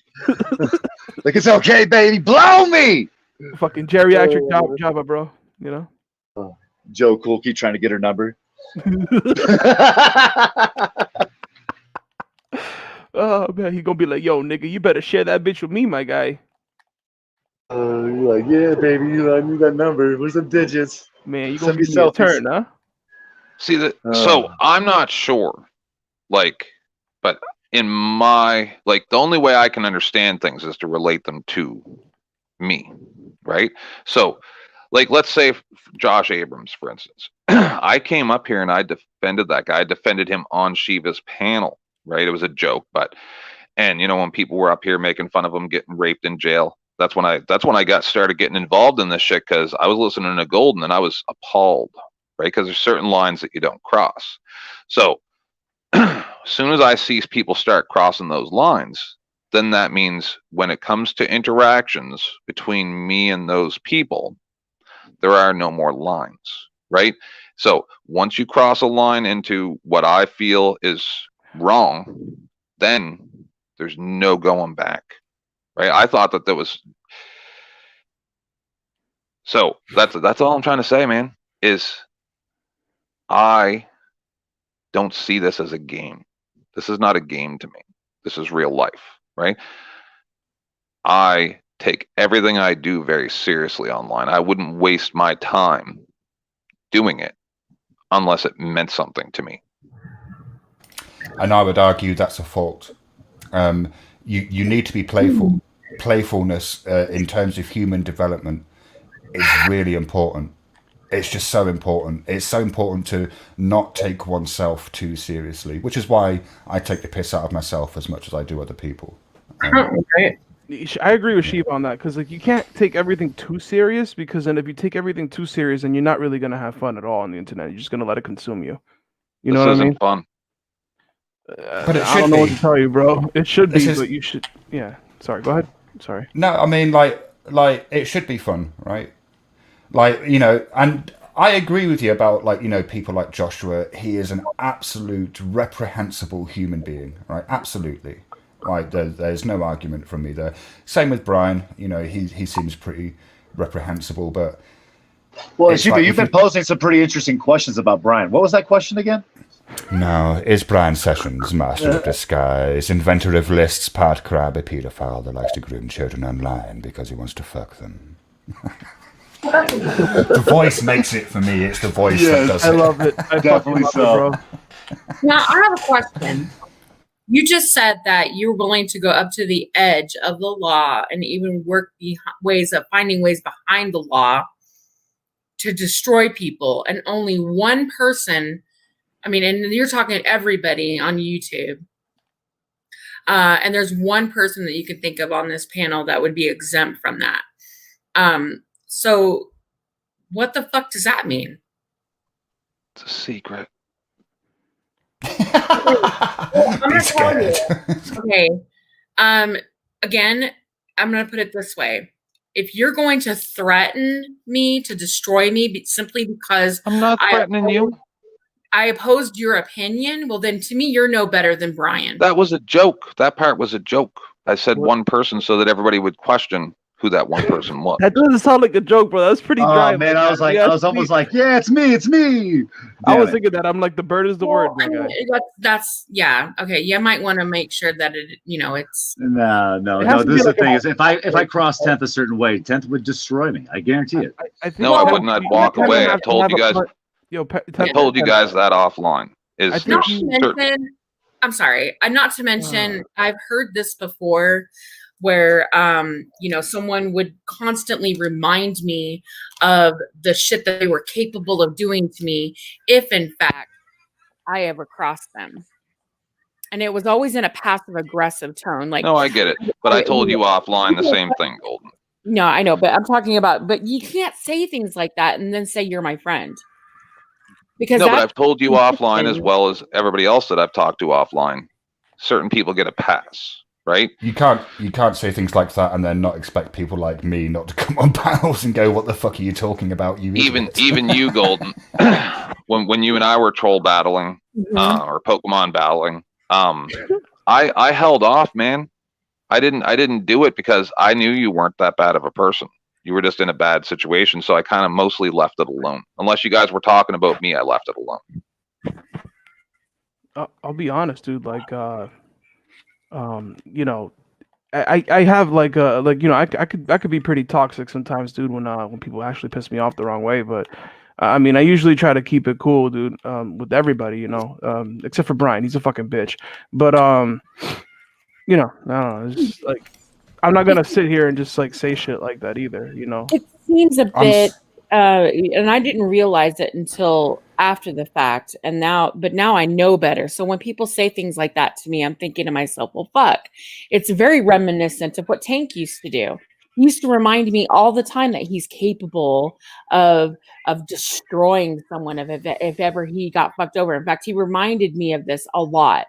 Like, it's okay, baby, blow me. Fucking geriatric Java, bro. You know. Joe Cool, keep trying to get her number. Oh man, he gonna be like, "Yo, nigga, you better share that bitch with me, my guy." You're like, yeah, baby, I need that number. Where's the digits? Man, you Send gonna me give me a selfies. turn, huh? See that? So I'm not sure, like, but in my the only way I can understand things is to relate them to me, right? So, like, let's say Josh Abrams, for instance. I came up here and I defended that guy. I defended him on Shiva's panel, right? It was a joke, and you know, when people were up here making fun of him getting raped in jail, that's when I got started getting involved in this shit, because I was listening to Golden and I was appalled, right? Because there's certain lines that you don't cross. So as soon as I see people start crossing those lines, then that means when it comes to interactions between me and those people, there are no more lines, right? So once you cross a line into what I feel is wrong, then there's no going back, right? I thought that was. So that's all I'm trying to say, man, is I don't see this as a game. This is not a game to me. This is real life, right? I take everything I do very seriously online. I wouldn't waste my time doing it unless it meant something to me. And I would argue that's a fault. You need to be playful. Playfulness in terms of human development is really important. It's just so important. It's so important to not take oneself too seriously, which is why I take the piss out of myself as much as I do other people. I agree with Sheep on that, because like you can't take everything too serious, because then if you take everything too serious, then you're not really gonna have fun at all on the internet. You're just gonna let it consume you. You know what I mean? This isn't fun. But it I don't should know what be. to tell you, bro. It should This be, is- but you should. Yeah. Sorry. Go ahead. Sorry. No, I mean, like it should be fun, right? Like, you know, and I agree with you about, like, you know, people like Joshua. He is an absolute reprehensible human being, right? Absolutely. Right, there's no argument from me there. Same with Brian. You know, he seems pretty reprehensible, but Well, it's Shiva, like you've if been posting some pretty interesting questions about Brian. What was that question again? No, is Brian Sessions master of disguise, inventor of lists, part crab, a paedophile that likes to groom children online because he wants to fuck them? The voice makes it for me. It's the voice that does it. I love it. I Definitely fucking love it, bro. Now, I have a question. You just said that you're willing to go up to the edge of the law and even work finding ways behind the law to destroy people. And only one person, I mean, and you're talking to everybody on YouTube. And there's one person that you can think of on this panel that would be exempt from that. So what the fuck does that mean? It's a secret. I'm gonna tell you. Okay. Again, I'm gonna put it this way. If you're going to threaten me to destroy me simply because I'm not threatening you. I opposed your opinion, well then to me you're no better than Brian. That was a joke. That part was a joke. I said one person so that everybody would question who that one person was. That doesn't sound like a joke, bro. That's pretty dry. Oh man, I was like, Yeah, I was almost like, yeah, it's me. I was Damn it. thinking that. I'm like, the bird is the word, my guy. That's yeah. Okay, you might want to make sure that it's. No. It has to This be is like the thing: a- is if I cross 10th a certain way, 10th would destroy me. I guarantee it. No, I wouldn't. I'd walk away. I've told you guys. I told you guys that offline. Is Not there's to mention, I'm sorry. Not to mention, I've heard this before, where someone would constantly remind me of the shit that they were capable of doing to me, if in fact I ever crossed them. And it was always in a passive aggressive tone. Like, no, I get it, but I told you offline the same thing, Golden. No, I know, but I'm talking about. But you can't say things like that and then say you're my friend. Because No, but I've told you offline as well as everybody else that I've talked to offline. Certain people get a pass, right? You can't say things like that and then not expect people like me not to come on panels and go, "What the fuck are you talking about?" You Even idiot." you, Golden, when you and I were troll battling or Pokemon battling, I held off, man. I didn't do it because I knew you weren't that bad of a person. You were just in a bad situation, so I kind of mostly left it alone. Unless you guys were talking about me, I left it alone. I'll be honest, dude. Like, I have I could be pretty toxic sometimes, dude. When people actually piss me off the wrong way, but I mean, I usually try to keep it cool, dude. With everybody, except for Brian, he's a fucking bitch. But I don't know. It's just, like, I'm not gonna sit here and just like say shit like that either. It seems a bit, and I didn't realize it until after the fact, but now I know better. So when people say things like that to me, I'm thinking to myself, well, fuck. It's very reminiscent of what Tank used to do. He used to remind me all the time that he's capable of destroying someone if ever he got fucked over. In fact, he reminded me of this a lot.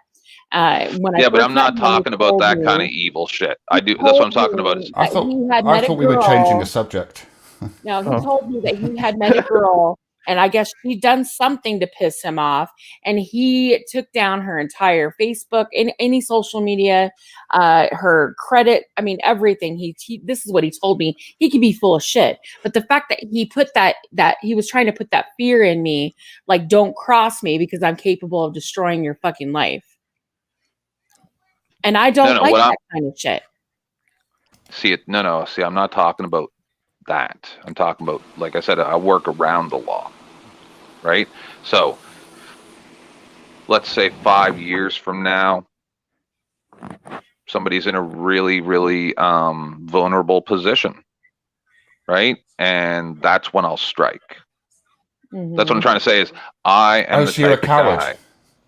But I'm not talking about that kind of evil shit. That's what I'm talking about. I thought we were changing the subject. No, he told me that he had met a girl, and I guess she'd done something to piss him off, and he took down her entire Facebook, any social media, her credit. I mean, everything. This is what he told me. He could be full of shit, but the fact that he put that he was trying to put that fear in me, like, don't cross me because I'm capable of destroying your fucking life. And I don't like that kind of shit. See, I'm not talking about that. I'm talking about, like I said, I work around the law, right? So let's say 5 years from now, somebody's in a really, really vulnerable position, right? And that's when I'll strike. Mm-hmm. That's what I'm trying to say is I am the so you're a type of coward. guy.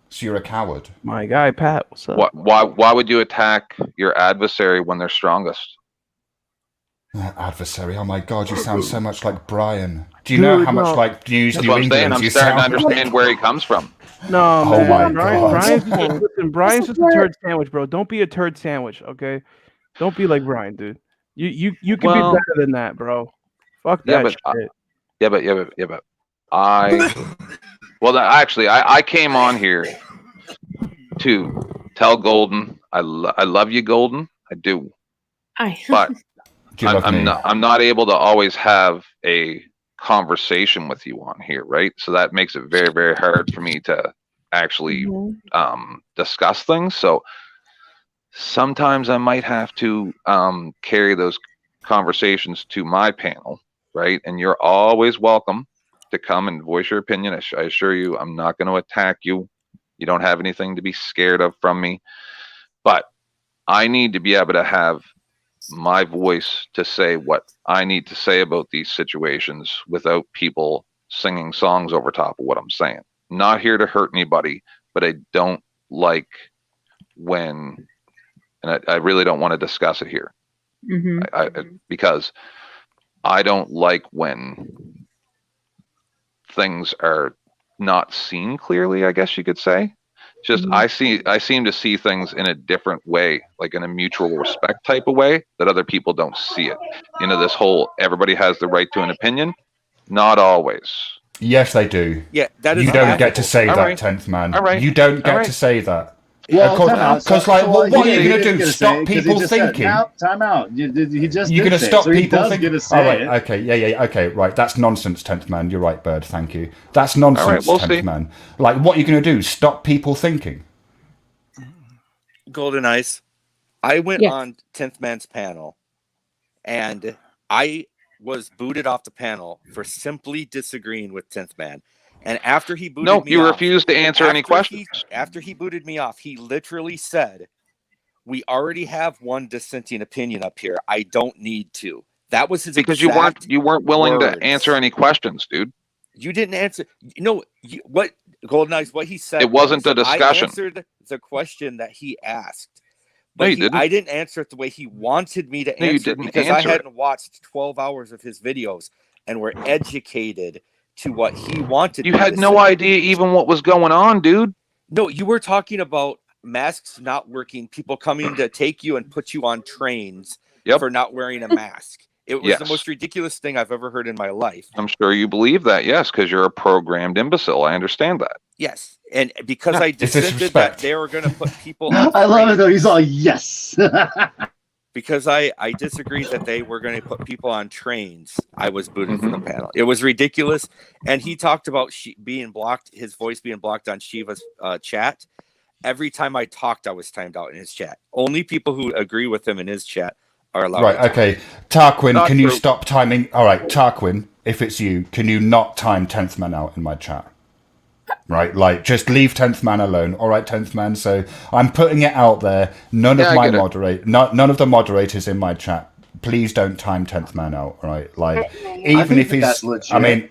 So you're a coward. My guy, Pat, what's up? Why would you attack your adversary when they're strongest? Adversary. Oh my god, you sound so much like Brian. Do you know how much like News That's New what I'm saying. England I'm you starting to sound? understand where he comes from. No, Oh man. my God. Brian's just a turd sandwich, bro. Don't be a turd sandwich, okay? Don't be like Brian, dude. You can be better than that, bro. Fuck that shit. But I came on here to tell Golden I love you, Golden. I do. But I'm not able to always have a conversation with you on here, right? So that makes it very, very hard for me to actually discuss things. So sometimes I might have to carry those conversations to my panel, right? And you're always welcome to come and voice your opinion. I assure you, I'm not going to attack you. You don't have anything to be scared of from me. But I need to be able to have my voice to say what I need to say about these situations without people singing songs over top of what I'm saying. I'm not here to hurt anybody, but I don't like when, and I really don't want to discuss it here. Because I don't like when things are not seen clearly, I guess you could say. Just I seem to see things in a different way, like in a mutual respect type of way that other people don't see it. This whole everybody has the right to an opinion. Not always. Yes, they do. Yeah, that is. You don't get to say All that, right. 10th man. All right. You don't All get right. to say that. Well, Because like, what are you going to do? Stop people thinking? Now, time out. He just You're did going to say it, stop so he people does thinking? get to Oh, say right, it. okay, yeah, okay, right. That's nonsense, 10th man. You're right, Bird. Thank you. That's nonsense, we'll 10th see. man. Like, what are you going to do? Stop people thinking? Golden Ice. I went Yes. on 10th Man's panel, and I was booted off the panel for simply disagreeing with 10th Man. And after he booted No, me you off, refused to answer any questions. After he booted me off, he literally said, "We already have one dissenting opinion up here. I don't need to." That was his Because exact you weren't willing words. to answer any questions, dude. You didn't answer. What Golden Eyes? What he said. It wasn't was, a discussion. I answered the question that he asked, No, but you didn't. I didn't answer it the way he wanted me to No, you answer it didn't because answer I it. hadn't watched 12 hours of his videos and were educated to what he wanted. You me had to no say. idea even what was going on, dude. No, you were talking about masks not working, people coming to take you and put you on trains for not wearing a mask. It was the Yes. most ridiculous thing I've ever heard in my life. I'm sure you believe that, yes, because you're a programmed imbecile. I understand that. Yes, and because Yeah, I it's dissented that disrespect. they were going to put people on I love it trains. though. He's all yes. Because I disagreed that they were going to put people on trains, I was booted from the panel. It was ridiculous. And he talked about being blocked, his voice being blocked on Shiva's chat. Every time I talked, I was timed out in his chat. Only people who agree with him in his chat are allowed. Right, to talk. okay. Tarquin, Not can you true. stop timing? All right, Tarquin, if it's you, can you not time 10th man out in my chat? Right, like, just leave 10th man alone. All right, 10th man. So I'm putting it out there. None Yeah, of I my get it. none of the moderators in my chat, please don't time 10th man out. Right, like, even think if he's, that's legit. I mean,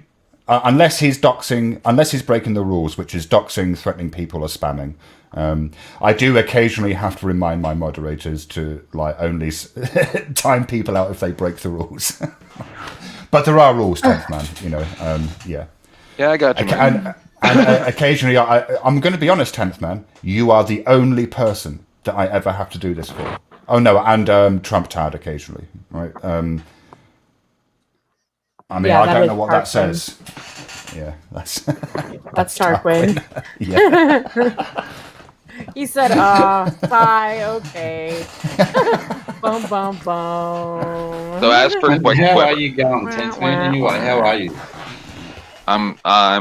unless he's doxing, unless he's breaking the rules, which is doxing, threatening people, or spamming. I do occasionally have to remind my moderators to like only time people out if they break the rules. But there are rules, 10th man. You know, yeah. Yeah, I got you. man. And occasionally, I'm going to be honest, 10th man. You are the only person that I ever have to do this for. Oh no, and Trump Tad occasionally, right? I mean, Yeah, I that don't is know what that Tarquin. says. Yeah, that's That's Tarquin. Yeah. He said, bye, okay. Bum, bum, bum. So as for quick, How are you going, 10th man? Anyway, how are you? I'm I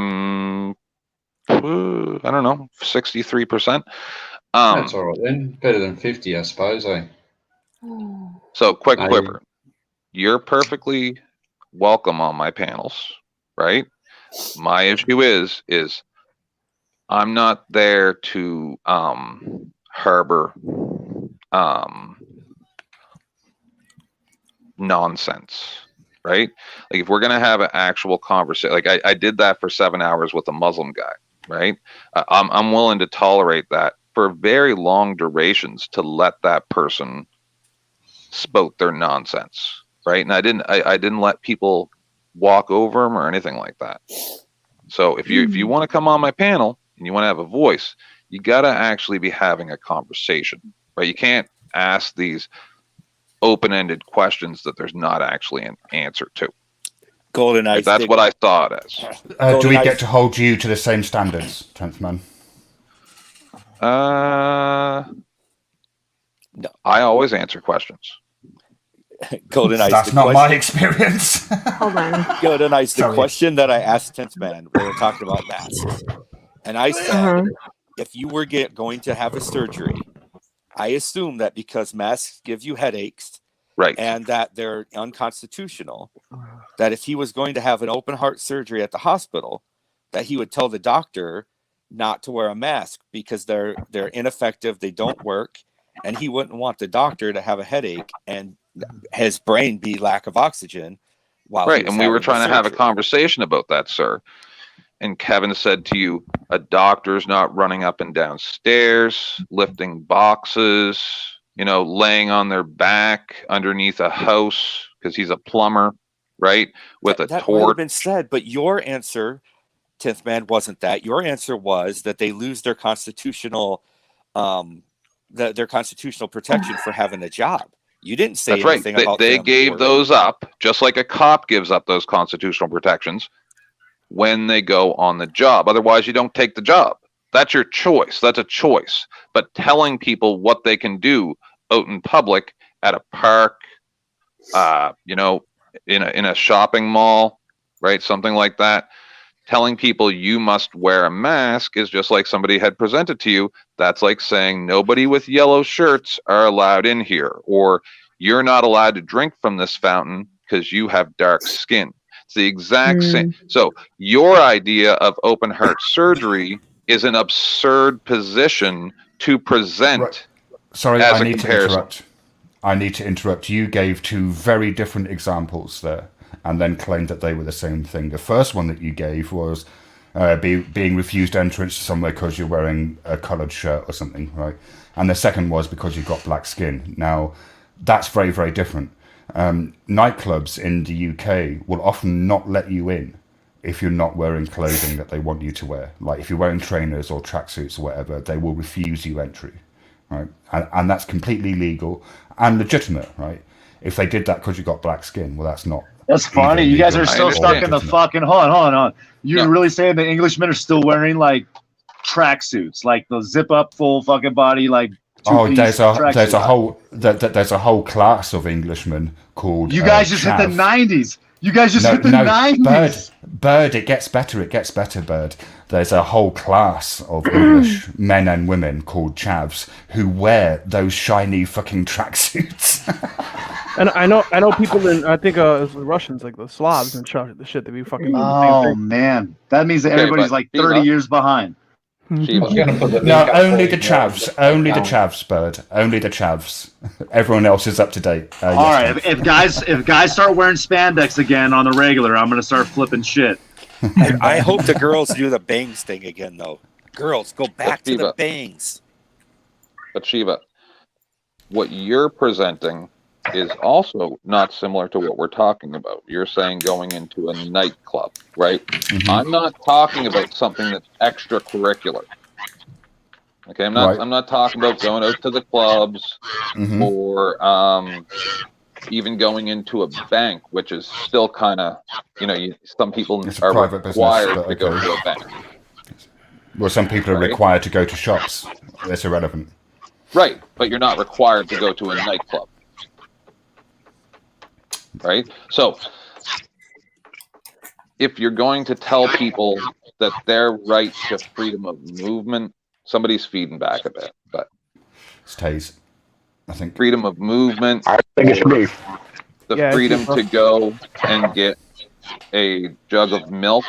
don't know, 63%. That's all right then. Better than 50, I suppose, eh? So quick I- quiver. You're perfectly welcome on my panels, right? My issue is I'm not there to harbor nonsense, right? Like if we're gonna have an actual conversation, like I did that for 7 hours with a Muslim guy, right? I'm willing to tolerate that for very long durations to let that person spout their nonsense, right? And I didn't let people walk over them or anything like that. So if you want to come on my panel and you want to have a voice, you got to actually be having a conversation, right? You can't ask these open-ended questions that there's not actually an answer to. Golden Eyes. That's what I saw it as. Do we get to hold you to the same standards, 10th man? No. I always answer questions. Golden Eyes. That's the not my question- experience. Hold on. Golden Eyes. The Sorry. question that I asked 10th Man, we were talking about masks, and I said, if you were going to have a surgery, I assume that because masks give you headaches, right, and that they're unconstitutional, that if he was going to have an open heart surgery at the hospital, that he would tell the doctor not to wear a mask because they're ineffective, they don't work, and he wouldn't want the doctor to have a headache and his brain be lack of oxygen while he Right, was and we were having the trying to have a surgery. conversation about that, sir. And Kevin said to you, a doctor's not running up and down stairs, lifting boxes, laying on their back underneath a house because he's a plumber, right? With a That might have torch. been said, but your answer, 10th Man, wasn't that. Your answer was that they lose their constitutional their constitutional protection for having a job. You didn't say That's right. anything about They them gave working. those up, just like a cop gives up those constitutional protections when they go on the job. Otherwise, you don't take the job. That's your choice. That's a choice. But telling people what they can do out in public at a park, you know, in a shopping mall, right? Something like that. Telling people you must wear a mask is just like somebody had presented to you. That's like saying nobody with yellow shirts are allowed in here, or you're not allowed to drink from this fountain because you have dark skin. It's the exact same. So your idea of open heart surgery is an absurd position to present. Sorry, as I a need comparison. to interrupt. I need to interrupt. You gave two very different examples there, and then claimed that they were the same thing. The first one that you gave was being refused entrance to somewhere because you're wearing a coloured shirt or something, right? And the second was because you've got black skin. Now, that's very, very different. Nightclubs in the UK will often not let you in if you're not wearing clothing that they want you to wear. Like if you're wearing trainers or tracksuits or whatever, they will refuse you entry, right? And that's completely legal and legitimate, right? If they did that because you got black skin, well, that's not. That's funny. either You guys legal are still or stuck in the legitimate. fucking. Hold on. You're really saying that Englishmen are still wearing like tracksuits, like the zip up full fucking body, like. Oh, two-piece there's a tracksuit. there's a whole class of Englishmen called. You guys just hit the chav. 90s. You guys just hit the 90s. Bird, it gets better, Bird. There's a whole class of English men and women called chavs who wear those shiny fucking tracksuits. And I know people in, I think it was the Russians, like the Slavs and the shit, they be fucking doing the same Oh thing. man, that means that everybody's like 30 years behind. No, only the chavs. Only the chavs, Bird. Only the chavs. Everyone else is up to date. All right, if guys start wearing spandex again on the regular, I'm gonna start flipping shit. I hope the girls do the bangs thing again, though. Girls, go back to the bangs. But Shiva, what you're presenting is also not similar to what we're talking about. You're saying going into a nightclub, right? I'm not talking about something that's extracurricular. Okay, I'm not talking about going out to the clubs or even going into a bank, which is still kind of, some people It's a are private business, required but to go okay. to a bank. Well, some people are Right. required to go to shops. That's irrelevant. Right, but you're not required to go to a nightclub. Right? So, if you're going to tell people that their right to freedom of movement, somebody's feeding back a bit, but It's Taze, I think. freedom of movement, I think it should be. the Yeah, freedom it's- to go and get a jug of milk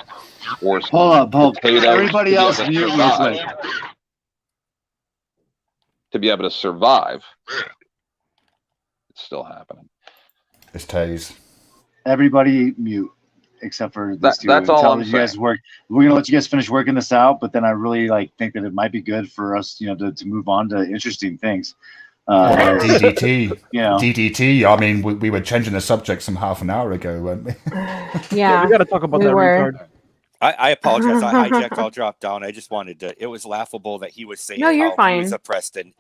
or some Hold up, potatoes everybody to be else able to mute real survive. quick. To be able to survive, it's still happening. It's Taze. Everybody mute except for this That- two. that's all Until I'm you guys work. We're gonna let you guys finish working this out, but then I really think that it might be good for us, to move on to interesting things. DDT. Yeah. DDT. I mean, we were changing the subject some half an hour ago, weren't we? Yeah, we got to talk about we that were. retard. I apologize. I hijacked. I'll drop down. I just wanted to. It was laughable that he was saying No, you're how he was fine. oppressed and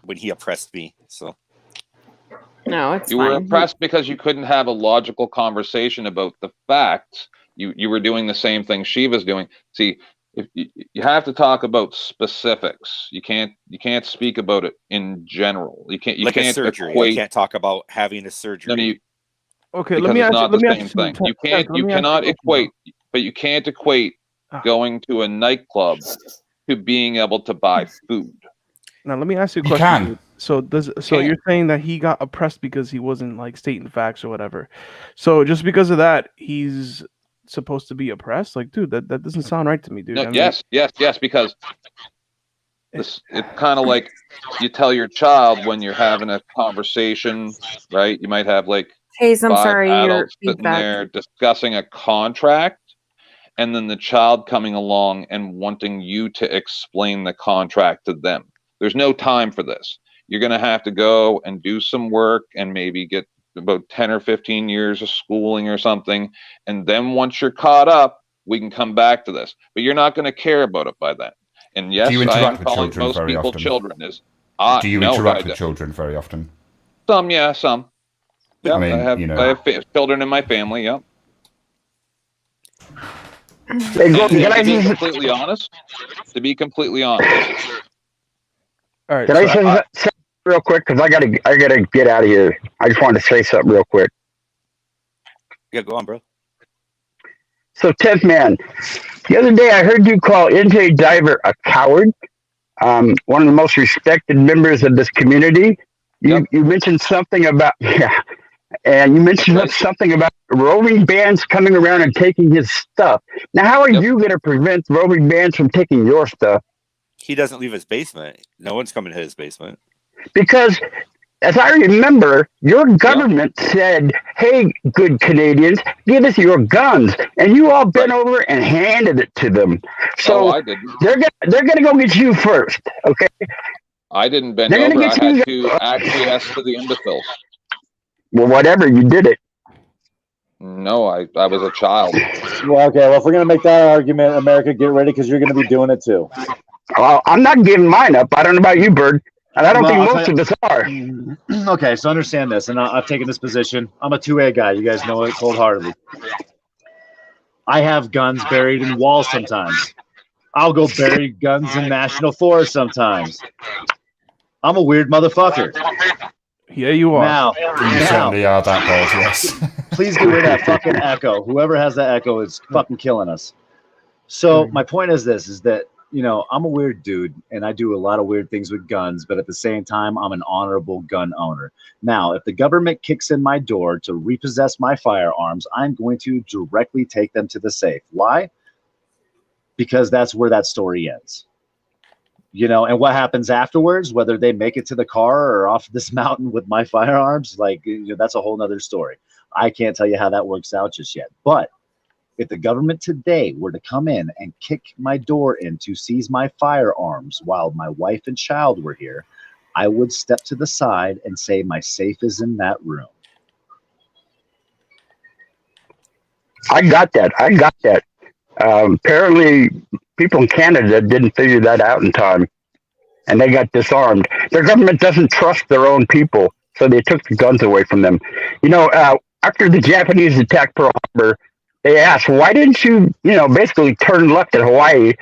when he oppressed me. So No, it's You fine. were oppressed because you couldn't have a logical conversation about the facts. You were doing the same thing Shiva's doing. See, if you have to talk about specifics. You can't speak about it in general. You can't like a can't surgery. equate. I can't talk about having a surgery. No, you, Okay, because let me it's ask you. not Let me the ask same you some thing. You Tez, can't. let You me ask cannot you a equate. But you can't equate going to a nightclub to being able to buy food. Now let me ask you a You question. can. dude. So you're saying that he got oppressed because he wasn't stating facts or whatever. So just because of that, he's supposed to be oppressed? Like, dude, that doesn't sound right to me, dude. No, I mean, yes, because it's kind of like you tell your child when you're having a conversation, right? You might have Hayes, I'm five sorry, your adults sitting feedback. there discussing a contract, and then the child coming along and wanting you to explain the contract to them. There's no time for this. You're going to have to go and do some work and maybe get about 10 or 15 years of schooling or something. And then once you're caught up, we can come back to this. But you're not going to care about it by then. And yes, Do you I am interact with calling children most very people often? children. Do you no, interact I with don't. children very often? Some, yeah, some. Yeah, I mean, I have children in my family. Yeah. To be completely honest, All right. Can I say something real quick? Because I gotta get out of here. I just wanted to say something real quick. Yeah, go on, bro. So, 10th man, the other day I heard you call NJ Diver a coward. One of the most respected members of this community. You mentioned something about and you mentioned something about roving bands coming around and taking his stuff. Now, how are you going to prevent roving bands from taking your stuff? He doesn't leave his basement. No one's coming to his basement. Because, as I remember, your government said, "Hey, good Canadians, give us your guns," and you all bent over and handed it to them. So I didn't. they're gonna go get you first, okay? I didn't bend They're gonna over. I get had you- to acquiesce to the imbeciles. Well, whatever, you did it. No, I was a child. Well, okay. Well, if we're gonna make that argument, America, get ready because you're gonna be doing it too. Well, I'm not giving mine up. I don't know about you, Bird, and I don't Well, think I'll most tell of us are. Okay, so understand this, and I've taken this position. I'm a 2A guy. You guys know it cold-heartedly. I have guns buried in walls sometimes. I'll go bury guns in national forests sometimes. I'm a weird motherfucker. Yeah, you are. Now, You certainly are that bold, yes. please get rid of that fucking echo. Whoever has that echo is fucking killing us. So my point is this, is that, you know, I'm a weird dude and I do a lot of weird things with guns, but at the same time, I'm an honorable gun owner. Now, if the government kicks in my door to repossess my firearms, I'm going to directly take them to the safe. Why? Because that's where that story ends. You know, and what happens afterwards, whether they make it to the car or off this mountain with my firearms, like, you know, that's a whole nother story. I can't tell you how that works out just yet. But if the government today were to come in and kick my door in to seize my firearms while my wife and child were here, I would step to the side and say my safe is in that room. I got that. Apparently, people in Canada didn't figure that out in time, and they got disarmed. Their government doesn't trust their own people, so they took the guns away from them. You know, after the Japanese attacked Pearl Harbor, they asked, why didn't you, basically turn left at Hawaii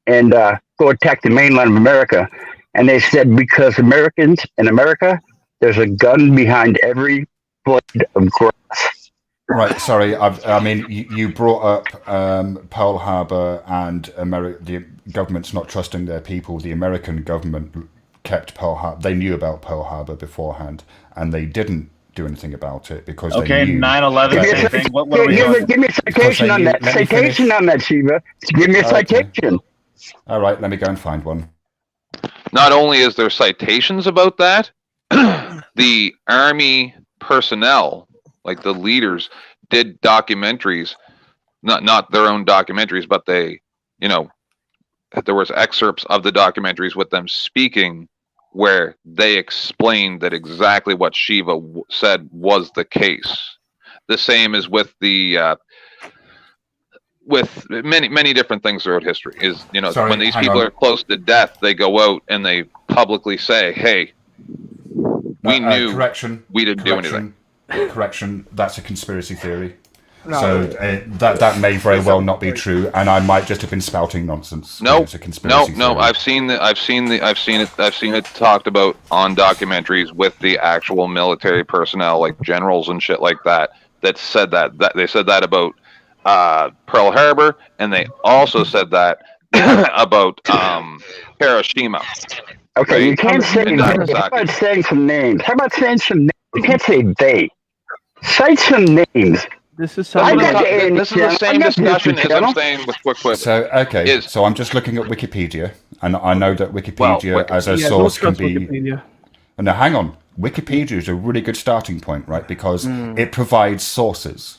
and go attack the mainland of America? And they said, because Americans in America, there's a gun behind every blade of grass. Right, sorry. I mean, you brought up Pearl Harbor and the government's not trusting their people. The American government kept Pearl Harbor. They knew about Pearl Harbor beforehand, and they didn't do anything about it because Okay, they knew 9/11, same thing. What are we doing? Give me a citation on that. Citation on that, Shiva. Give me a citation. All right, let me go and find one. Not only is there citations about that, the Army personnel, like the leaders, did documentaries, not their own documentaries, but they, there was excerpts of the documentaries with them speaking where they explained that exactly what Shiva said was the case. The same as with the with many different things throughout history is, Sorry, when these hang people on. are close to death, they go out and they publicly say, hey, we knew we didn't do anything. Correction, that's a conspiracy theory. No. So that may very well not be true, and I might just have been spouting nonsense. No, It's a conspiracy no. theory. I've seen it talked about on documentaries with the actual military personnel, like generals and shit like that. That said that they said that about Pearl Harbor, and they also said that about Hiroshima. Okay, Right? you can't say And they. How Nagasaki. about saying some names? You can't say they. Cite some names. This is I got the This A&E is the channel. same I got the discussion History as I'm channel. saying with Quick Quip. So okay, so I'm just looking at Wikipedia, and I know that Wikipedia as a Yeah, source don't can trust be. Wikipedia. No, hang on. Wikipedia is a really good starting point, right? Because it provides sources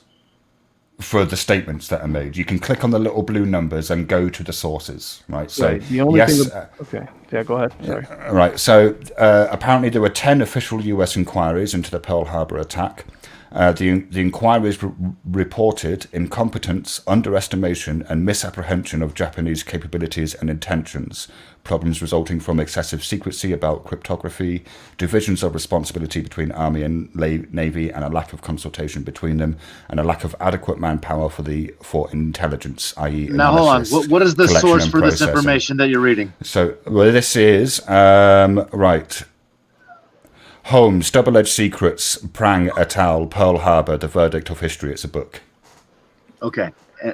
for the statements that are made. You can click on the little blue numbers and go to the sources, right? So Right, the only yes. thing okay, yeah, go ahead. Sorry. Right. So apparently there were 10 official U.S. inquiries into the Pearl Harbor attack. The inquiries reported incompetence, underestimation, and misapprehension of Japanese capabilities and intentions, problems resulting from excessive secrecy about cryptography, divisions of responsibility between Army and Navy, and a lack of consultation between them, and a lack of adequate manpower for intelligence, i.e. Now, hold on. What is the source for this processing. information that you're reading? So, well, this is, right. Holmes, Double-Edged Secrets, Prang et al., Pearl Harbor, The Verdict of History. It's a book. Okay.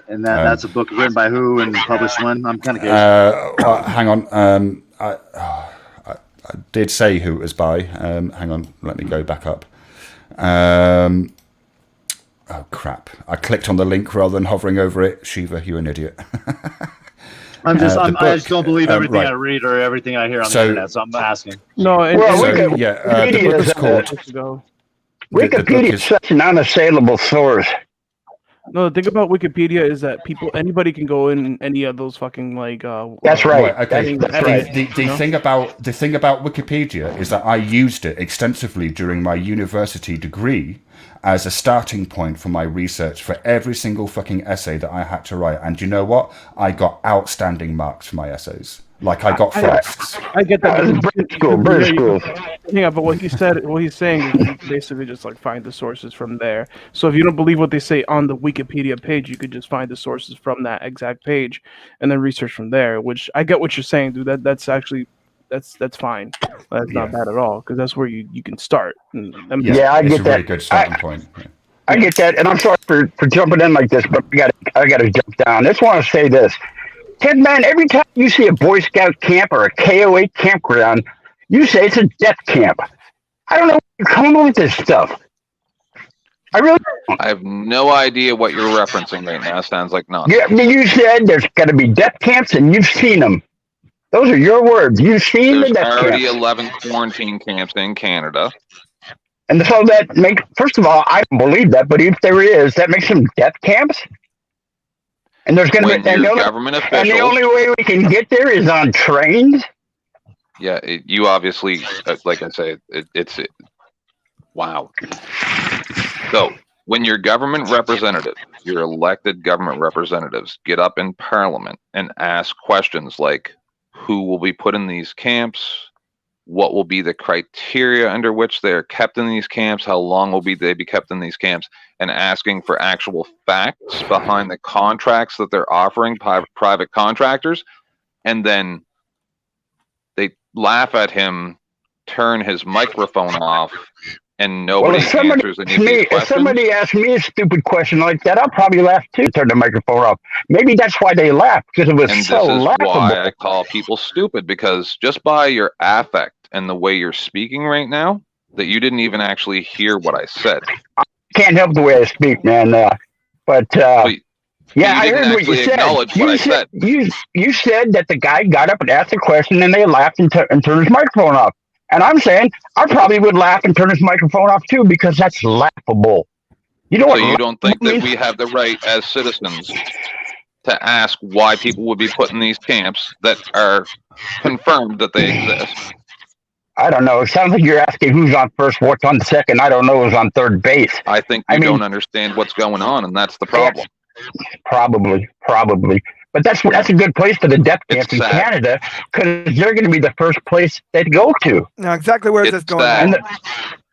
And that's a book written by who and published when? I'm kind of curious. Hang on. I did say who it was by. Hang on. Let me go back up. Oh, crap. I clicked on the link rather than hovering over it. Shiva, you're an idiot. I just don't believe everything I read or everything I hear on the internet, so I'm asking. No, the book is called... Wikipedia is such an unassailable source. No, the thing about Wikipedia is that anybody can go in any of those fucking That's right. Okay. That's right. The thing about Wikipedia is that I used it extensively during my university degree as a starting point for my research for every single fucking essay that I had to write. And you know what? I got outstanding marks for my essays. Like I got firsts. I get that. British school. Yeah, but what he's saying is you can basically just find the sources from there. So if you don't believe what they say on the Wikipedia page, you could just find the sources from that exact page and then research from there. Which I get what you're saying, dude. That's actually that's fine. That's not bad at all because that's where you can start. I get it's a that. really good starting point. I get that, and I'm sorry for jumping in like this, but I got to jump down. I just want to say this. Ted, man, every time you see a Boy Scout camp or a KOA campground, you say it's a death camp. I don't know where you're coming up with this stuff. I really don't. I have no idea what you're referencing right now. Sounds like nonsense. Yeah, you said there's got to be death camps, and you've seen them. Those are your words. You've seen There's the death already camps. 11 quarantine camps in Canada. And so that makes, first of all, I don't believe that, but if there is, that makes them death camps? And there's going to When be, and your the, government only, and the officials, only way we can get there is on trains? yeah, you obviously, like I say, wow. So when your government representative, your elected government representatives get up in parliament and ask questions like, who will be put in these camps? What will be the criteria under which they are kept in these camps? How long will they be kept in these camps? And asking for actual facts behind the contracts that they're offering private contractors. And then they laugh at him, turn his microphone off, and nobody answers any of these If questions. somebody asks me a stupid question like that, I'll probably laugh too. Turn the microphone off. Maybe that's why they laughed, because it was And so this is laughable. why I call people stupid, because just by your affect and the way you're speaking right now, that you didn't even actually hear what I said. Can't help the way I speak, man. But yeah, I didn't heard what you actually said. acknowledge what I said. You said that the guy got up and asked a question, and they laughed and turned his microphone off. And I'm saying I probably would laugh and turn his microphone off too, because that's laughable. You know So what? you don't think that we have the right as citizens to ask why people would be put in these camps that are confirmed that they exist? I don't know. It sounds like you're asking who's on first, what's on second. I don't know who's on third base. I think you don't understand what's going on, and that's the problem. Probably. But that's a good place for the death camps in Canada, because they're going to be the first place they'd go to. Now, exactly where is this It's going sad on?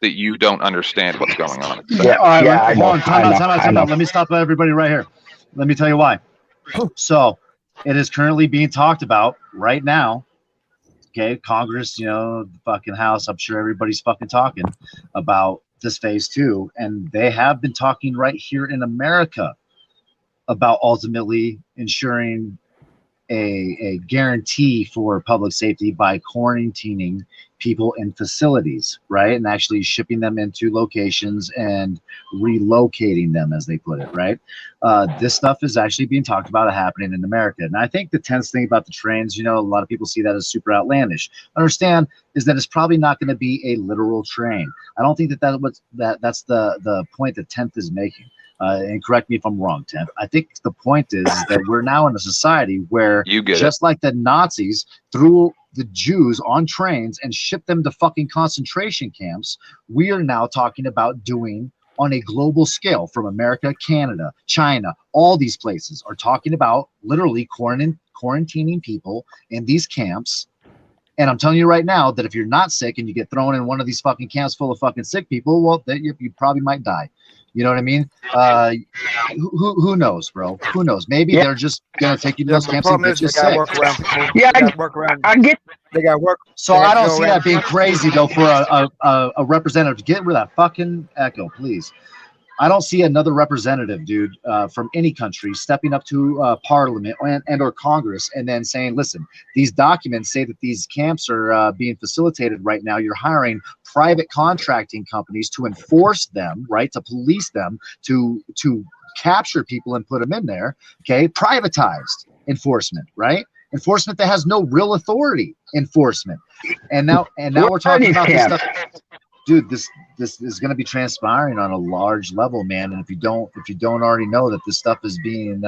that you don't understand what's going on. It's sad. Yeah, All right, I know, hold on, time I out. know. Let me stop everybody right here. Let me tell you why. So, it is currently being talked about right now. Okay, Congress, the fucking House, I'm sure everybody's fucking talking about this phase 2. And they have been talking right here in America about ultimately ensuring a guarantee for public safety by quarantining people in facilities, right? And actually shipping them into locations and relocating them, as they put it, right? This stuff is actually being talked about happening in America. And I think the tense thing about the trains, a lot of people see that as super outlandish. Understand is that it's probably not going to be a literal train. I don't think that's the point that 10th is making. And correct me if I'm wrong, Tim. I think the point is that we're now in a society where just like the Nazis threw the Jews on trains and shipped them to fucking concentration camps, we are now talking about doing on a global scale from America, Canada, China, all these places are talking about literally quarantining people in these camps. And I'm telling you right now that if you're not sick and you get thrown in one of these fucking camps full of fucking sick people, well, you probably might die. You know what I mean? Who knows, bro? Who knows? Maybe they're just gonna take you to those camps and get you sick. I get. They got work. So I don't see that being crazy though for a representative. Get rid of that fucking echo, please. I don't see another representative, dude, from any country stepping up to Parliament and or Congress and then saying, listen, these documents say that these camps are being facilitated right now. You're hiring private contracting companies to enforce them, right, to police them, to capture people and put them in there, okay? Privatized enforcement, right? Enforcement that has no real authority enforcement. And now we're talking about this stuff. Dude, this is going to be transpiring on a large level, man. And if you don't already know that this stuff is being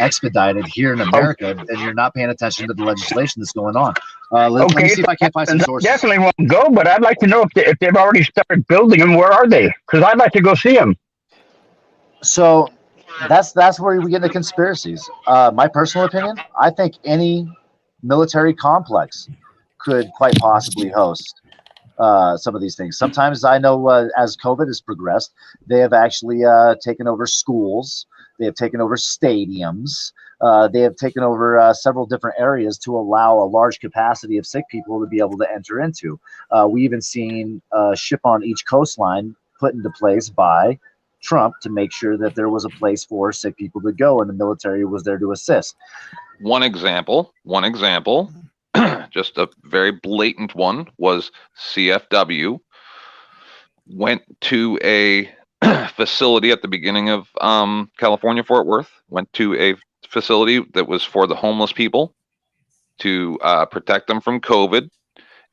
expedited here in America, then you're not paying attention to the legislation that's going on. Let me see if I can't find some sources. Definitely won't go, but I'd like to know if they've already started building them. Where are they? Because I'd like to go see them. So that's where we get into conspiracies. My personal opinion, I think any military complex could quite possibly host some of these things. Sometimes I know as COVID has progressed, they have actually taken over schools. They have taken over stadiums. They have taken over several different areas to allow a large capacity of sick people to be able to enter into. We even seen a ship on each coastline put into place by Trump to make sure that there was a place for sick people to go and the military was there to assist. One example, just a very blatant one, was CFW went to a facility at the beginning of California, Fort Worth, went to a facility that was for the homeless people to protect them from COVID.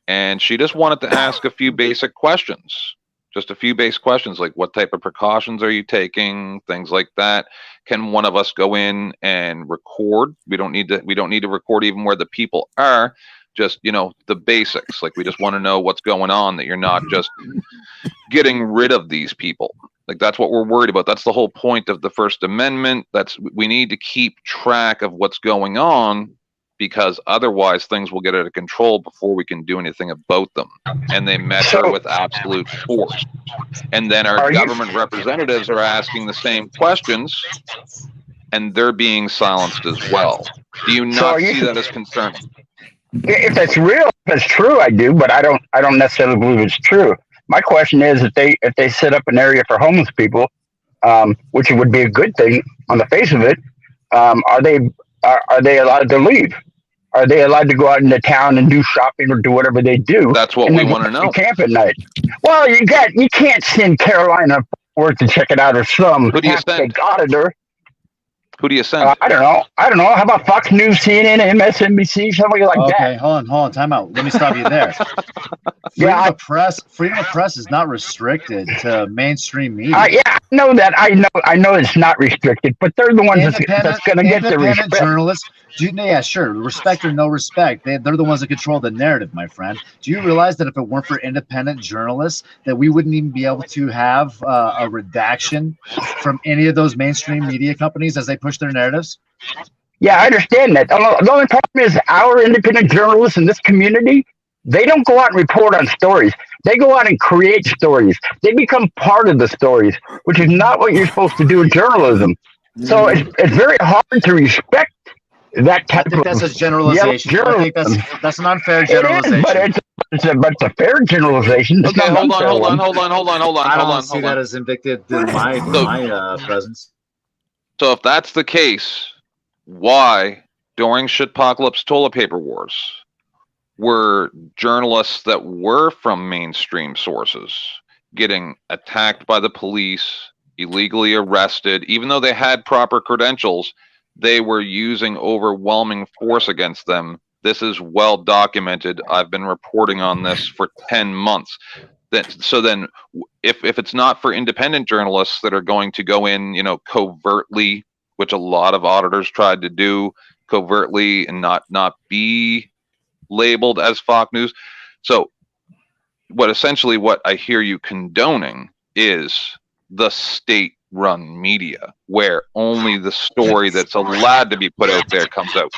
And she just wanted to ask a few basic questions. Just a few basic questions, like what type of precautions are you taking, things like that. Can one of us go in and record? We don't need to record even where the people are. Just, the basics. Like, we just want to know what's going on, that you're not just getting rid of these people. Like, that's what we're worried about. That's the whole point of the First Amendment. We need to keep track of what's going on, because otherwise things will get out of control before we can do anything about them. And they met her with absolute force. And then our government representatives are asking the same questions, and they're being silenced as well. Do you not see that as concerning? If it's real, if it's true, I do, but I don't necessarily believe it's true. My question is, if they set up an area for homeless people, which would be a good thing on the face of it, are they allowed to leave? Are they allowed to go out into town and do shopping or do whatever they do? That's what we want to know. Camp at night. Well, you can't send Carolina Forth to check it out, or some auditor. Who do you send? I don't know. How about Fox News, CNN, MSNBC, somebody like that? Okay, hold on, time out. Let me stop you there. Freedom of press is not restricted to mainstream media. Yeah, I know that. I know it's not restricted, but they're the ones that's going to get the respect. Journalists. Yeah, sure. Respect or no respect, they're the ones that control the narrative, my friend. Do you realize that if it weren't for independent journalists, that we wouldn't even be able to have a redaction from any of those mainstream media companies as they push their narratives? Yeah, I understand that. The only problem is our independent journalists in this community, they don't go out and report on stories. They go out and create stories. They become part of the stories, which is not what you're supposed to do in journalism. So it's very hard to respect that type of. I think that's a generalization. I think that's an unfair generalization. It is, but it's a fair generalization. Okay, hold on. I don't see that as invicted in my presence. So if that's the case, why during Shitpocalypse toilet paper wars were journalists that were from mainstream sources getting attacked by the police, illegally arrested, even though they had proper credentials? They were using overwhelming force against them. This is well documented. I've been reporting on this for 10 months. So then if it's not for independent journalists that are going to go in, covertly, which a lot of auditors tried to do covertly and not be labeled as Fox News. So what I hear you condoning is the state-run media, where only the story that's allowed to be put out there comes out.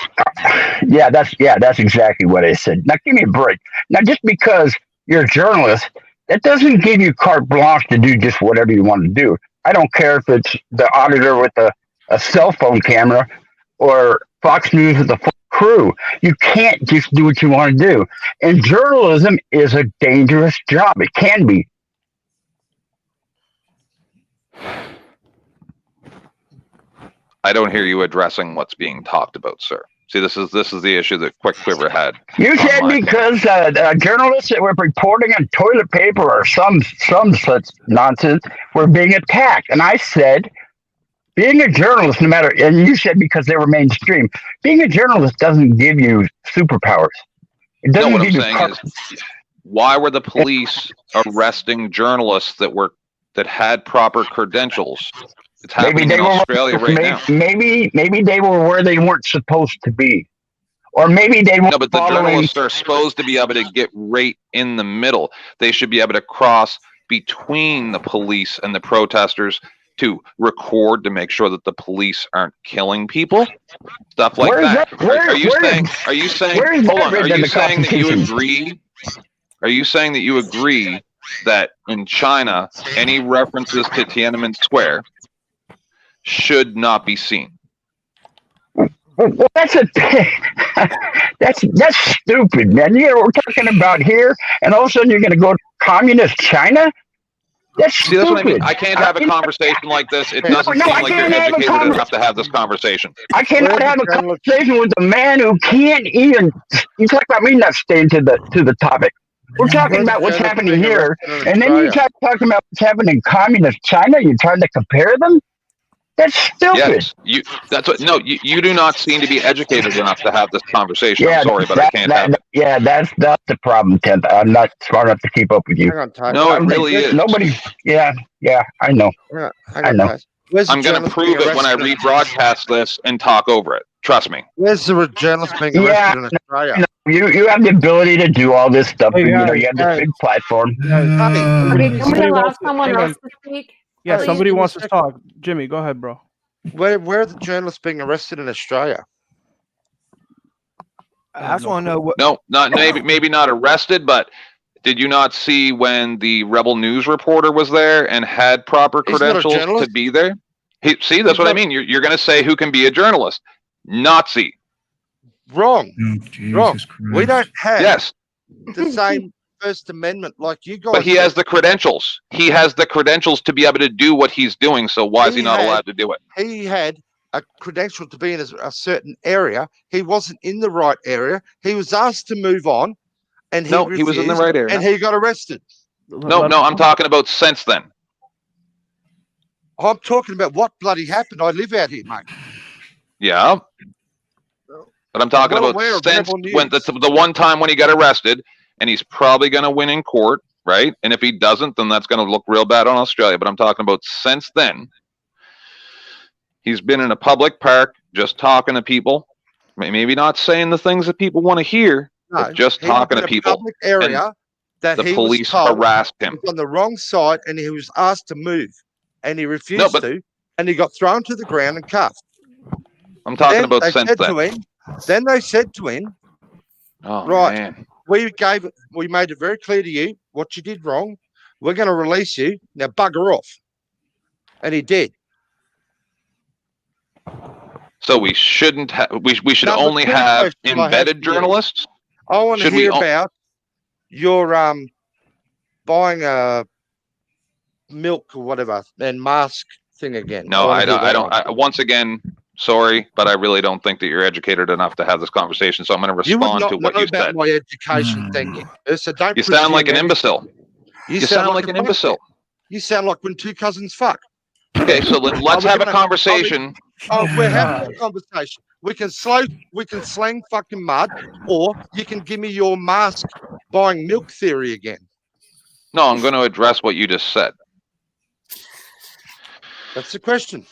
Yeah, that's exactly what I said. Now give me a break. Now just because you're a journalist, that doesn't give you carte blanche to do just whatever you want to do. I don't care if it's the auditor with a cell phone camera or Fox News with a full crew. You can't just do what you want to do. And journalism is a dangerous job. It can be. I don't hear you addressing what's being talked about, sir. See, this is the issue that Quick Quiver had. You said because journalists that were reporting on toilet paper or some such nonsense were being attacked, and I said, being a journalist, no matter, and you said because they were mainstream, being a journalist doesn't give you superpowers. It doesn't No, what I'm give you saying is, why were the police arresting journalists that had proper credentials? It's happening in Australia right now. Maybe they were where they weren't supposed to be, or maybe they were. No, but the journalists are supposed to be able to get right in the middle. They should be able to cross between the police and the protesters to record, to make sure that the police aren't killing people, stuff like that. Are you saying? Hold on. Are you saying that you agree? Are you saying that you agree that in China any references to Tiananmen Square should not be seen? Well, that's that's stupid, man. You know, we're talking about here, and all of a sudden you're going to go to communist China. That's See, that's what I mean. I can't have a conversation like this. It doesn't seem like you're educated enough to have this conversation. I cannot have a conversation with a man who can't even. You talk about me not staying to the topic. We're talking about what's happening here, and then you talking about what's happening in communist China. You're trying to compare them. That's stupid. Yes, that's what. No, you do not seem to be educated enough to have this conversation. I'm sorry, but I can't have it. Yeah, that's the problem, Tenth. I'm not smart enough to keep up with you. No, it really is. Nobody. Yeah, I know. I know. I'm going to prove it when I rebroadcast this and talk over it. Trust me. Where's the journalist being arrested in Australia? You have the ability to do all this stuff. You have this big platform. Can we allow someone else to speak? Yeah, somebody wants to talk. Jimmy, go ahead, bro. Where are the journalists being arrested in Australia? I just want to know what. No, not maybe not arrested, but did you not see when the Rebel News reporter was there and had proper credentials to be there? See, that's what I mean. You're going to say who can be a journalist? Nazi. Wrong. Wrong. We don't have yes. the same First Amendment like you guys. But he has the credentials. He has the credentials to be able to do what he's doing. So why is he not allowed to do it? He had a credential to be in a certain area. He wasn't in the right area. He was asked to move on, and he was in the right area, and he got arrested. No, I'm talking about since then. I'm talking about what bloody happened. I live out here, mate. Yeah, but I'm talking about since when the one time when he got arrested. And he's probably going to win in court, right? And if he doesn't, then that's going to look real bad on Australia. But I'm talking about since then, he's been in a public park just talking to people, maybe not saying the things that people want to hear, but just talking to people. Public area that the police harassed him. He was on the wrong side, and he was asked to move, and he refused to, and he got thrown to the ground and cuffed. I'm talking about since then. Then they said to him, "Oh, right, man. we made it very clear to you what you did wrong. We're going to release you. Now bugger off." And he did. So we shouldn't have. We should only have embedded journalists. I want to hear about your buying milk or whatever and mask thing again. No, I don't. Once again, sorry, but I really don't think that you're educated enough to have this conversation. So I'm going to respond to what you said. My education thing. So don't you sound like an imbecile. You sound like an imbecile. You sound like when two cousins fuck. Okay, so let's have a conversation. We're having a conversation. We can slang fucking mud, or you can give me your mask buying milk theory again. No, I'm going to address what you just said. That's the question.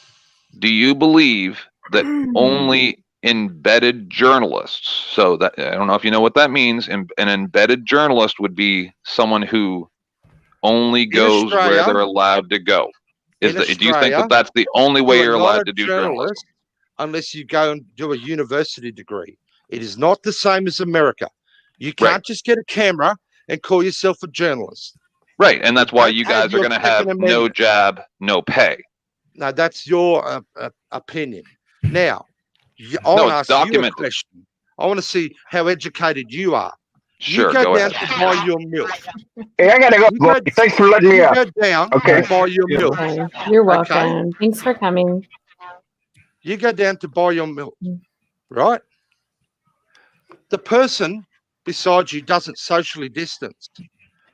Do you believe that only embedded journalists, so that I don't know if you know what that means, an embedded journalist would be someone who only goes where they're allowed to go. Is in that, do you think Australia, that that's the only way you are you're not allowed a to do journalism? journalist unless you go and do a university degree. It is not the same as America. You can't just get a camera and call yourself a journalist. Right, and that's why don't you have guys are your going to have Second no Amendment. jab, no pay. Now, that's your opinion. Now, I No, want to it's ask you a documented. question. I want to see how educated you are. Sure, you go go down ahead. to buy your milk. Hey, I gotta go. You go, Thanks for letting me you up. go down Okay. to buy your milk. Okay. You're Okay? welcome. Thanks for coming. You go down to buy your milk, right? The person beside you doesn't socially distance.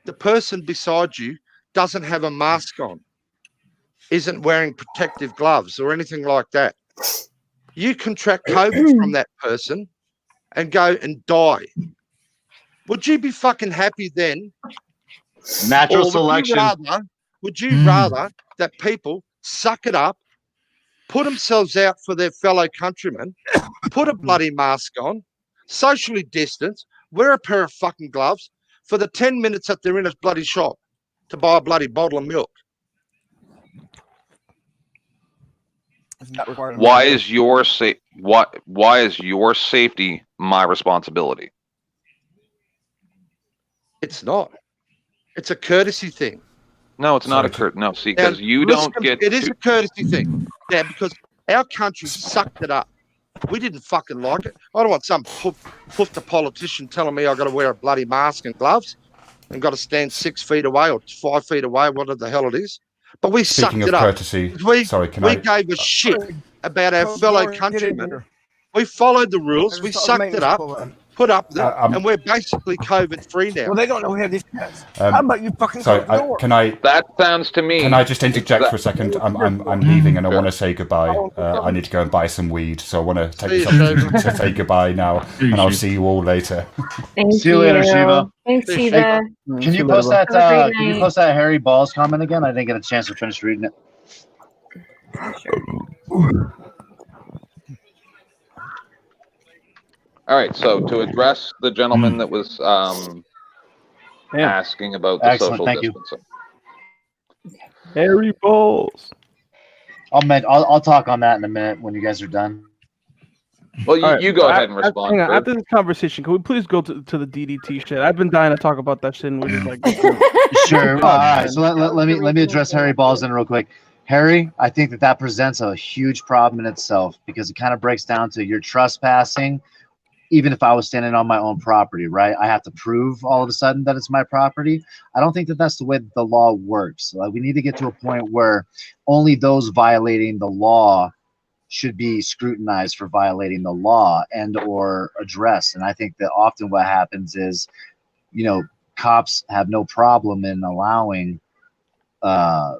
The person beside you doesn't have a mask on, isn't wearing protective gloves or anything like that. You contract COVID from that person and go and die. Would you be fucking happy then? Natural Or selection. would you rather that people suck it up, put themselves out for their fellow countrymen, put a bloody mask on, socially distance, wear a pair of fucking gloves for the 10 minutes that they're in a bloody shop to buy a bloody bottle of milk? Why is your why is your safety my responsibility? It's not. It's a courtesy thing. No, it's not a no. See, Now, because you listen, don't get. it is a courtesy thing. Yeah, because our country sucked it up. We didn't fucking like it. I don't want some poofed politician telling me I got to wear a bloody mask and gloves and got to stand 6 feet away or 5 feet away, whatever the hell it is. But we Speaking sucked of it up. courtesy, sorry, can we I? gave a shit about our fellow countrymen. We followed the rules. We sucked it up, put up them, and we're basically COVID free now. Well, they don't know we have these guys. Um, How about you fucking Sorry, close the door? can I? That sounds to me. Can I just interject for a second? I'm leaving and I want to say goodbye. I need to go and buy some weed, so I want to take this opportunity to say goodbye now, and I'll see you all later. Thank See you later, Shiva. Thanks, Hey, Shiva. Can you post that? Have a great Can you night. post that Harry Balls comment again? I didn't get a chance to finish reading it. All right. So to address the gentleman that was asking about the Excellent, social thank you. distancing. Harry Balls. I'll talk on that in a minute when you guys are done. Well, you, All right, you go ahead and hang respond. on, Bert. after this conversation, can we please go to the DDT shit? I've been dying to talk about that shit. And we're just like, Sure. All right. So let me address Harry Balls in real quick. Harry, I think that presents a huge problem in itself because it kind of breaks down to you're trespassing. Even if I was standing on my own property, right? I have to prove all of a sudden that it's my property. I don't think that that's the way that the law works. We need to get to a point where only those violating the law should be scrutinized for violating the law and or addressed. And I think that often what happens is, cops have no problem in allowing an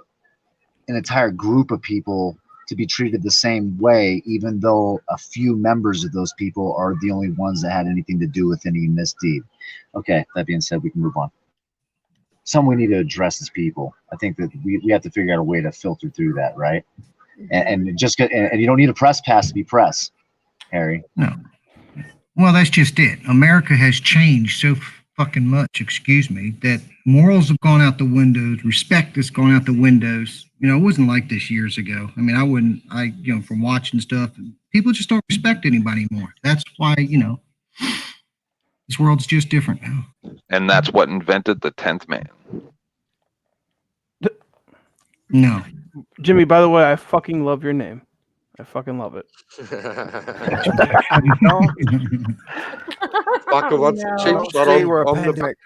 entire group of people to be treated the same way, even though a few members of those people are the only ones that had anything to do with any misdeed. Okay, that being said, we can move on. Something we need to address as people. I think that we have to figure out a way to filter through that, right? And you don't need a press pass to be press, Harry. No. Well, that's just it. America has changed so fucking much, excuse me, that morals have gone out the windows, respect has gone out the windows. It wasn't like this years ago. I mean, from watching stuff, people just don't respect anybody anymore. That's why, this world's just different now. And that's what invented the 10th man. No. Jimmy, by the way, I fucking love your name. I fucking love it. Fucker wants a cheap shot See where a on the pandemic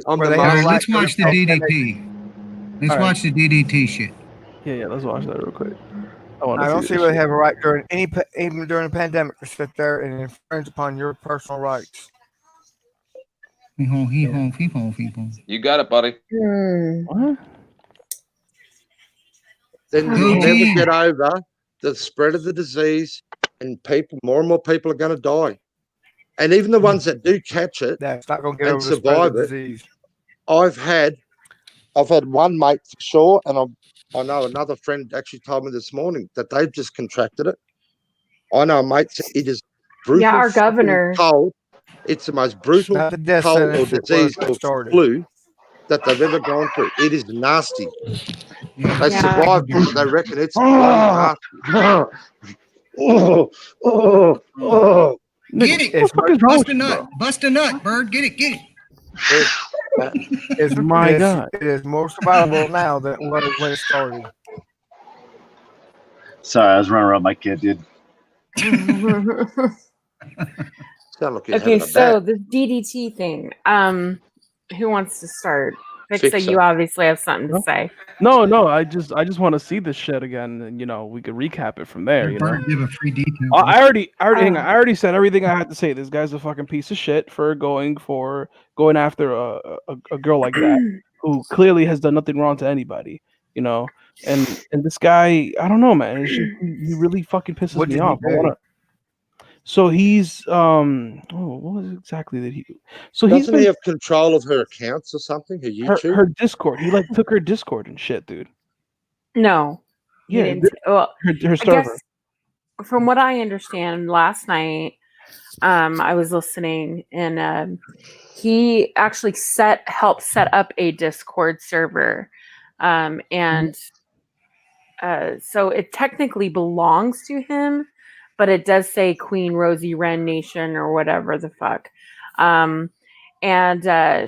on where the they All have right, mask. let's watch the DDT. Let's All right. watch the DDT shit. Yeah, let's watch that real quick. I don't see where they have a right during even during a pandemic to sit there and infringe upon your personal rights. Hee-haw, hee-haw, hee-haw, hee-haw. You got it, buddy. What? Then Go you'll never team. get over the spread of the disease, and more and more people are going to die. And even the ones that do catch it That's not going to get and over the spread of survive the it, disease. I've had one mate for sure, and I know another friend actually told me this morning that they've just contracted it. I know a mate said it is brutal. Yeah, our fucking governor. cold. It's the most brutal Not the death cold or sentence, it was disease when it or started. flu that they've ever gone through. It is nasty. They Yeah. survived, but they reckon it's bloody nasty. Get it. It's Bust a nut. Bust a nut, Bird. Get it. Get it. It's My God. It is more survivable now than it was when it started. Sorry, I was running around my kid, dude. Sound like you're Okay, having a so bath. the DDT thing. Who wants to start? Fixa, Fixa. you obviously have something to say. No, I just want to see this shit again, and we could recap it from there. You know, Bird give a free detail. I already said everything I had to say. This guy's a fucking piece of shit for going after a girl like that who clearly has done nothing wrong to anybody. You know, and this guy, I don't know, man. It's just, he really fucking pisses What me did he off. do? So he's what was it exactly that he? So he's Doesn't been he have control of her accounts or something? Her YouTube? her Discord. He took her Discord and shit, dude. No. He Yeah, didn't. Well, her I server. guess from what I understand, last night I was listening, and he actually helped set up a Discord server, and so it technically belongs to him, but it does say Queen Rosie Wren Nation or whatever the fuck. And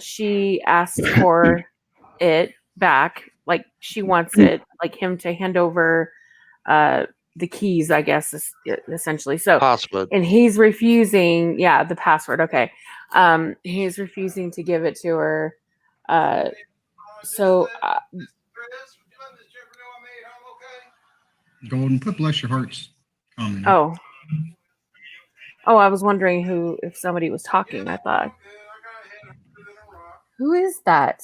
she asked for it back, like she wants it, like him to hand over the keys, I guess, essentially. So Password. and he's refusing. Yeah, the password. Okay. He's refusing to give it to her. So Golden, put bless your hearts comment. oh, I was wondering if somebody was talking. I thought, who is that?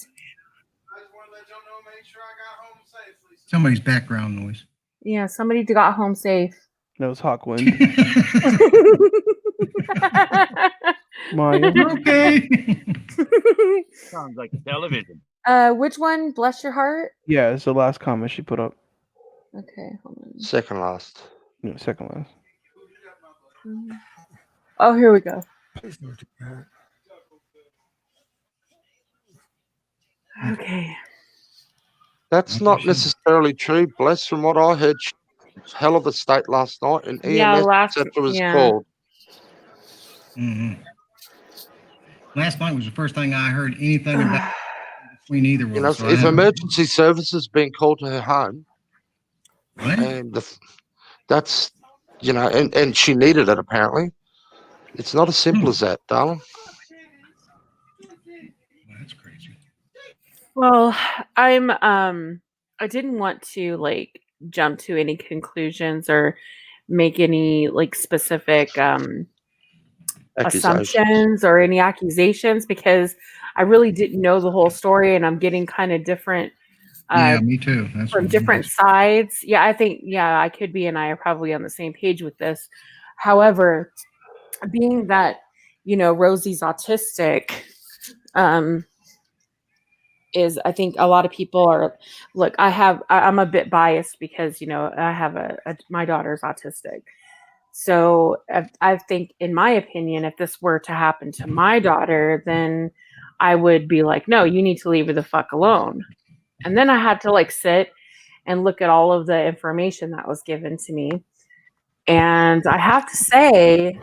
Somebody's background noise. Yeah, somebody got home safe. That was Hawkwind. Maya. Okay. Sounds like a television. Which one? Bless your heart. Yeah, it's the last comment she put up. Okay, hold on. Second last. No, second last. Oh, here we go. Okay. That's not necessarily true. Bless, from what I heard, hell of a state last night, and Yeah, EMS, etc., was yeah. called. Mm-hmm. Last night was the first thing I heard anything about between either one. You know, so I if haven't- emergency services being called to her home, What? and that's, you know, and she needed it apparently. It's not as simple as that, darling. That's crazy. Well, I didn't want to like jump to any conclusions or make any like specific assumptions or any accusations because I really didn't know the whole story and I'm getting kind of different Yeah, me too. That's from what it different is. sides. Yeah, I think I could be and I are probably on the same page with this. However, being that, Rosie's autistic, is I think a lot of people are I'm a bit biased because I have my daughter's autistic. So I think, in my opinion, if this were to happen to my daughter, then I would be like, no, you need to leave her the fuck alone. And then I had to like sit and look at all of the information that was given to me. And I have to say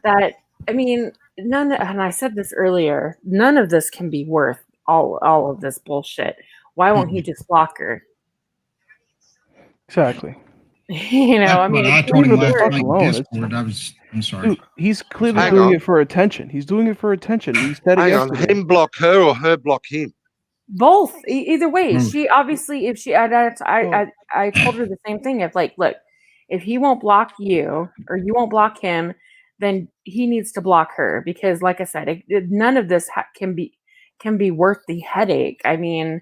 that, I mean, and I said this earlier, none of this can be worth all of this bullshit. Why won't he just block her? Exactly. I mean, I it's told him really last weird. night alone. in Discord. I'm sorry. Dude, he's clearly Hang doing on. it for attention. He's doing it for attention. He said it Hang on, yesterday. him block her or her block him? Both. Either way, Mm. she obviously, if she, I told her the same thing. If like, look, if he won't block you or you won't block him, then he needs to block her because, like I said, none of this can be worth the headache. I mean,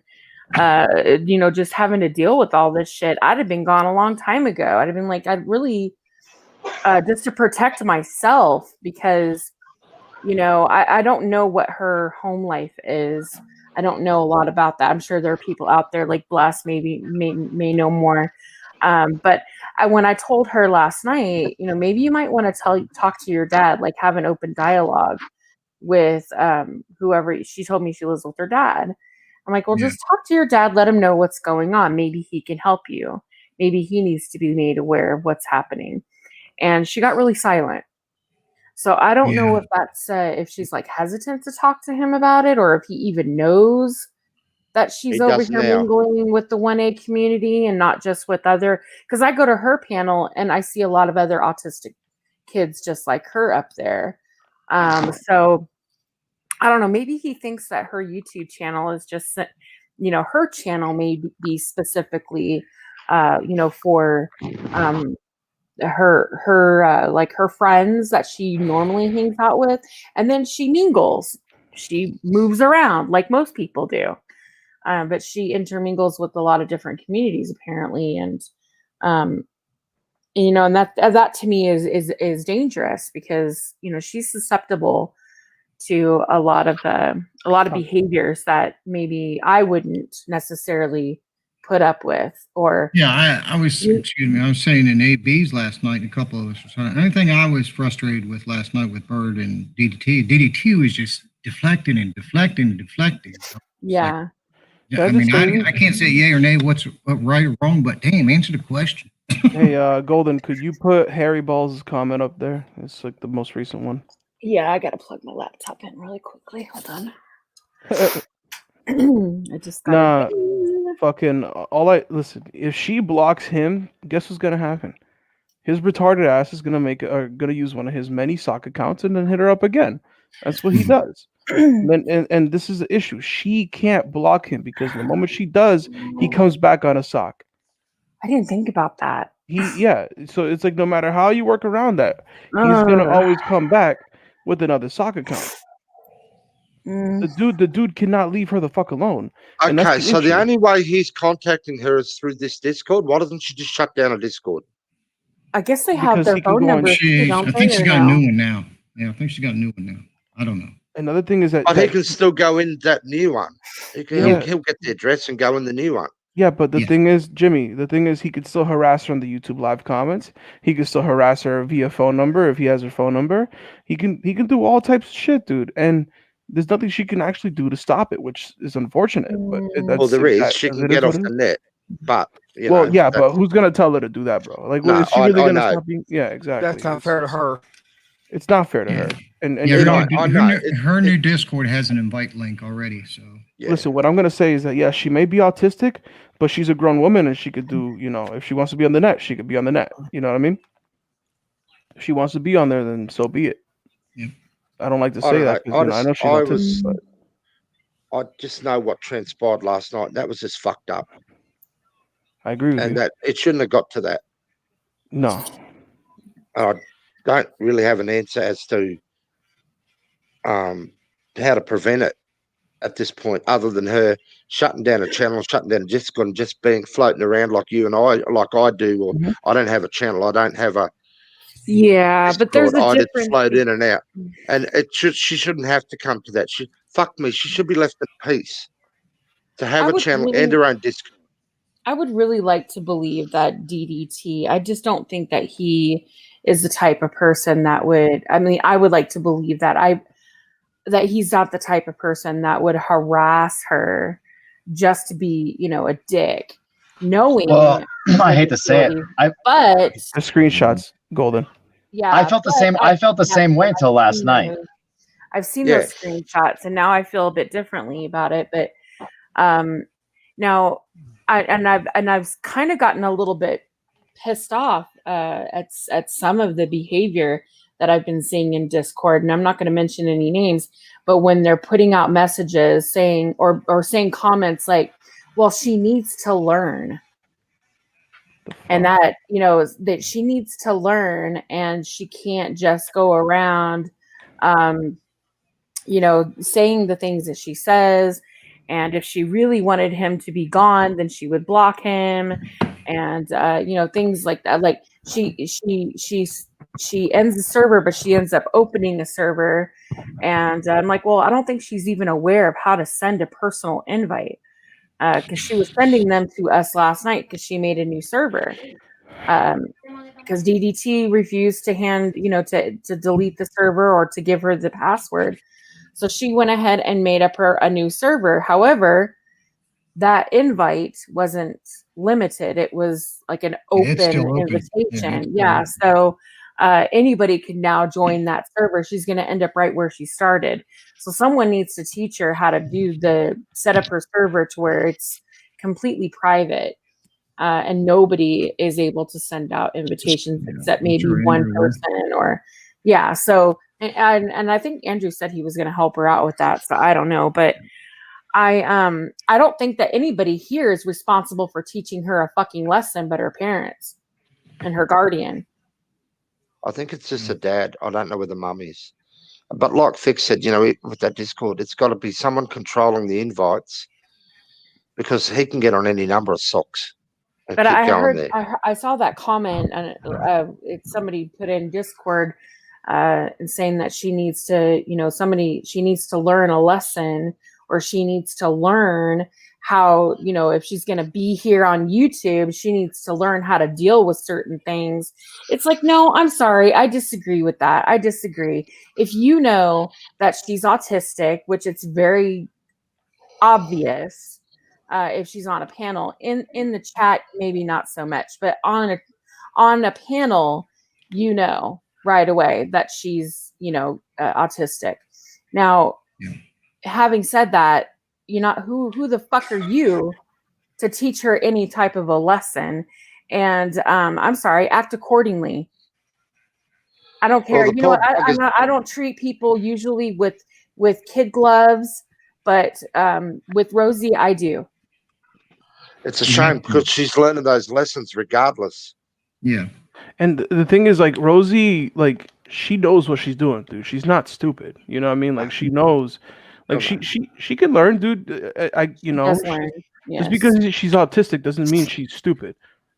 just having to deal with all this shit. I'd have been gone a long time ago. I'd have been like, I'd really, just to protect myself because, I don't know what her home life is. I don't know a lot about that. I'm sure there are people out there like Bless may know more. But when I told her last night, maybe you might want to talk to your dad, like have an open dialogue. with whoever. She told me she lives with her dad. I'm like, well, just talk to your dad, let him know what's going on. Maybe he can help you. Maybe he needs to be made aware of what's happening. And she got really silent. So I don't know if that's if she's like hesitant to talk to him about it, or if he even knows that she's He over does here now. mingling with the 1A community and not just with other. Because I go to her panel and I see a lot of other autistic kids just like her up there. So I don't know. Maybe he thinks that her YouTube channel is just, her channel may be specifically, for her like her friends that she normally hangs out with, and then she mingles. She moves around like most people do, but she intermingles with a lot of different communities apparently, and and that to me is dangerous because she's susceptible to a lot of behaviors that maybe I wouldn't necessarily put up with. Or I was saying in AB's last night, and a couple of us were saying, the only thing I was frustrated with last night with Bird and DDT was just deflecting and deflecting and deflecting. Yeah. I mean, I can't say yay or nay what's right or wrong, but damn, answer the question. Hey, Golden, could you put Harry Balls' comment up there? It's like the most recent one. Yeah, I gotta plug my laptop in really quickly. Hold on. I just got fucking listen. If she blocks him, guess what's gonna happen? His retarded ass is gonna use one of his many sock accounts and then hit her up again. That's what he does. and this is the issue. She can't block him because the moment she does, he comes back on a sock. I didn't think about that. So it's like no matter how you work around that, he's gonna always come back with another sock account. The dude cannot leave her the fuck alone. And Okay, that's so the issue. only way he's contacting her is through this Discord. Why doesn't she just shut down a Discord? I guess they have Because their he can phone go on- numbers. too, don't I they, think she or got a no? new one now. Yeah, I think she got a new one now. I don't know. Another thing is that But he can still go in that new one. Yeah. He'll get the address and go in the new one. Yeah, but the thing is, Jimmy, he could still harass her on the YouTube live comments. He could still harass her via phone number if he has her phone number. He can do all types of shit, dude. And there's nothing she can actually do to stop it, which is unfortunate. But Well, there is. She can get off the net, but but who's gonna tell her to do that, bro? Like, No, is she I- really I gonna know. stop being? Yeah, exactly. That's not fair to her. It's not fair to her. And Yeah, you know, her new Discord has an invite link already. So listen, what I'm gonna say is that yeah, she may be autistic, but she's a grown woman and she could do, if she wants to be on the net, she could be on the net. You know what I mean? If she wants to be on there, then so be it. I don't like to say that because I know she's autistic. I just know what transpired last night. That was just fucked up. I agree with you. And that it shouldn't have got to that. No. I don't really have an answer as to how to prevent it at this point, other than her shutting down a channel, shutting down Discord, and just being floating around like you and I, like I do. Or I don't have a channel. I don't have a. Yeah, but there's a I just difference. float in and out, and she shouldn't have to come to that. She should be left in peace to have I a would channel really- and her own Discord. I would really like to believe that DDT, I just don't think that he is the type of person that would, I would like to believe that that he's not the type of person that would harass her just to be, a dick, knowing. Well, I hate to say it. but The screenshots, Golden. yeah, I felt the but same. I felt the same way until last seen night. those- I've seen Yeah. those screenshots, and now I feel a bit differently about it. But now, I've kind of gotten a little bit pissed off at some of the behavior that I've been seeing in Discord, and I'm not going to mention any names, but when they're putting out messages saying or saying comments like, "Well, she needs to learn." And that, that she needs to learn and she can't just go around, saying the things that she says. And if she really wanted him to be gone, then she would block him. And, things like that. Like she ends the server, but she ends up opening a server. And I'm like, well, I don't think she's even aware of how to send a personal invite. Because she was sending them to us last night because she made a new server. Because DDT refused to to delete the server or to give her the password. So she went ahead and made up a new server. However, that invite wasn't limited. It was like an Yeah, it's open still open. invitation. Yeah, Yeah. So anybody could now join that server. She's going to end up right where she started. So someone needs to teach her how to set up her server to where it's completely private. And nobody is able to send out invitations except maybe one person so and I think Andrew said he was going to help her out with that, so I don't know, but I don't think that anybody here is responsible for teaching her a fucking lesson but her parents and her guardian. I think it's just a dad. I don't know where the mum is, but like Fix said, you know, with that Discord, it's got to be someone controlling the invites, because he can get on any number of socks. But I saw that comment, and somebody put in Discord and saying that she needs to, she needs to learn a lesson, or she needs to learn how, if she's going to be here on YouTube, she needs to learn how to deal with certain things. It's like, no, I'm sorry. I disagree with that. I disagree. If you know that she's autistic, which it's very obvious, if she's on a panel, in the chat maybe not so much, but on a panel, right away that she's autistic. Now, having said that, who the fuck are you to teach her any type of a lesson? And I'm sorry, act accordingly. I don't care. I don't treat people usually with kid gloves, but with Rosie I do. It's a shame because she's learning those lessons regardless. Yeah. And the thing is, like, Rosie, like, she knows what she's doing, dude. She's not stupid. You know what I mean? Like, she knows. Like, she can learn, dude. Just because she's autistic doesn't mean she's stupid.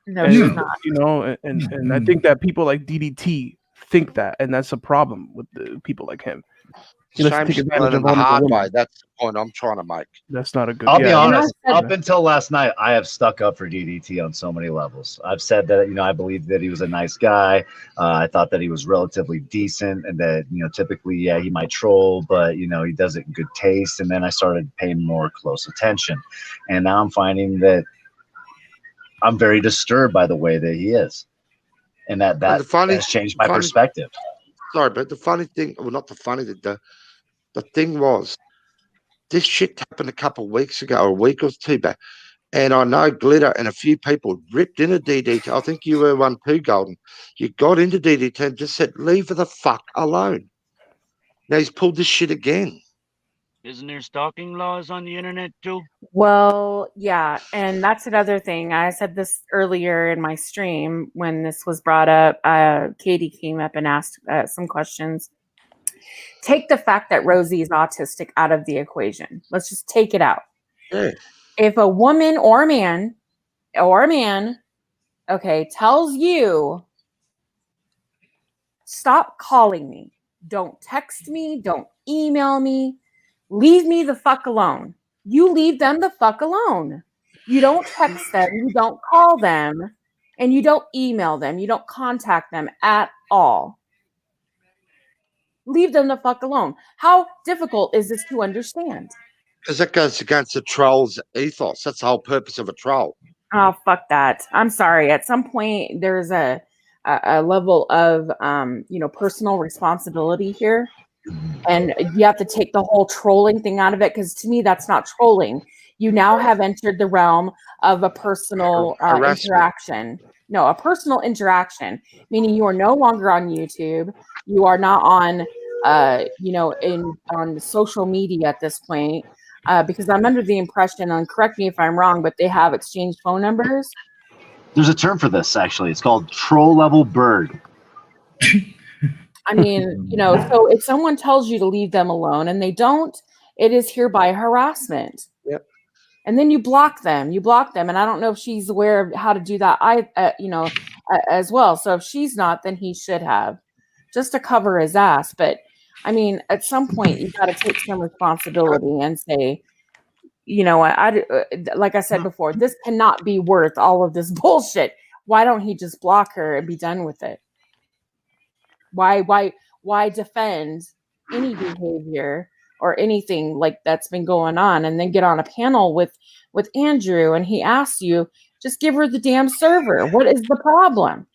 No, she's not. And I think that people like DDT think that, and that's a problem with the people like him. Shame she's learning the hard way. That's the point I'm trying to make. That's not a good. I'll be honest. Up until last night, I have stuck up for DDT on so many levels. I've said that I believe that he was a nice guy. I thought that he was relatively decent, and that typically, he might troll, but he does it in good taste. And then I started paying more close attention, and now I'm finding that I'm very disturbed by the way that he is, and that has changed my perspective. Sorry, but the funny thing, well, not the funny, the thing was, this shit happened a couple of weeks ago, or a week or two back, and I know Glitter and a few people ripped into DDT. I think you were one too, Golden. You got into DDT and just said, leave her the fuck alone. Now he's pulled this shit again. Isn't there stalking laws on the internet too? Well, yeah, and that's another thing. I said this earlier in my stream when this was brought up. Katie came up and asked some questions. Take the fact that Rosie is autistic out of the equation. Let's just take it out. Yeah. If a woman or a man, tells you, stop calling me, don't text me, don't email me, leave me the fuck alone. You leave them the fuck alone. You don't text them, you don't call them, and you don't email them, you don't contact them at all. Leave them the fuck alone. How difficult is this to understand? Because that goes against the troll's ethos. That's the whole purpose of a troll. Oh, fuck that. I'm sorry. At some point, there's a level of, personal responsibility here. And you have to take the whole trolling thing out of it, because to me, that's not trolling. You now have entered the realm of a personal interaction. No, a personal interaction, meaning you are no longer on YouTube. You are not on, on social media at this point, because I'm under the impression, and correct me if I'm wrong, but they have exchanged phone numbers. There's a term for this, actually. It's called troll level bird. I mean, so if someone tells you to leave them alone and they don't, it is hereby harassment. Yep. And then you block them. And I don't know if she's aware of how to do that, as well. So if she's not, then he should have, just to cover his ass. But I mean, at some point, you got to take some responsibility and say, like I said before, this cannot be worth all of this bullshit. Why don't he just block her and be done with it? Why defend any behavior or anything like that's been going on, and then get on a panel with Andrew and he asks you, just give her the damn server. What is the problem?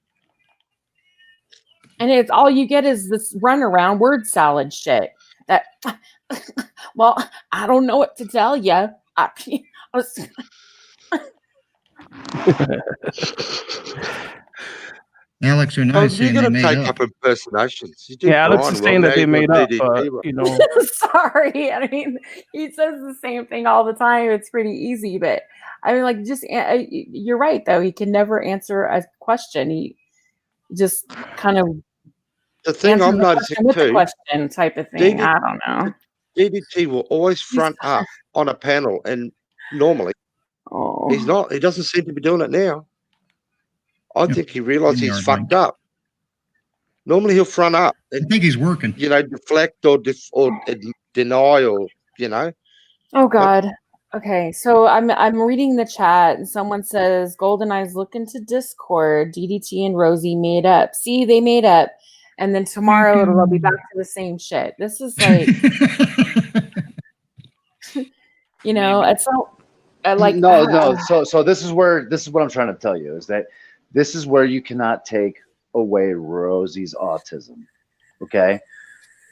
And it's all you get is this runaround word salad shit. That, well, I don't know what to tell you. Alex and Oh, I you're saying going they to made take up. up impersonations. You did Yeah, Alex Brian is well. saying Now that they you've got made up, DDT right. you know. Sorry. I mean, he says the same thing all the time. It's pretty easy, but I mean, like, just you're right though. He can never answer a question. He just kind of The thing answers I'm the noticing question with the too, question type of thing. DDT, I don't know. DDT will always front up on a panel, and normally he's not. He doesn't seem to be doing it now. I think he realized In the he's yard, fucked up. Normally he'll front up and I think he's working. deflect or deny, or Oh God. Okay, so I'm reading the chat and someone says GoldenEye's look into Discord. DDT and Rosie made up. See, they made up, and then tomorrow it'll be back to the same shit. This is like, it's so like no. So this is what I'm trying to tell you is that this is where you cannot take away Rosie's autism. Okay.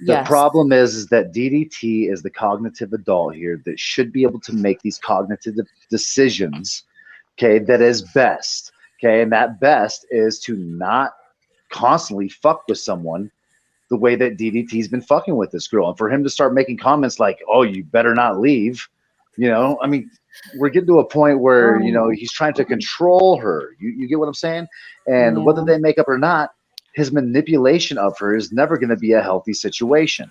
The Yes. problem is that DDT is the cognitive adult here that should be able to make these cognitive decisions, okay, that is best, okay, and that best is to not constantly fuck with someone the way that DDT's been fucking with this girl. And for him to start making comments like, oh, you better not leave, I mean, we're getting to a point where, he's trying to control her. You get what I'm saying? And whether they make up or not, his manipulation of her is never going to be a healthy situation.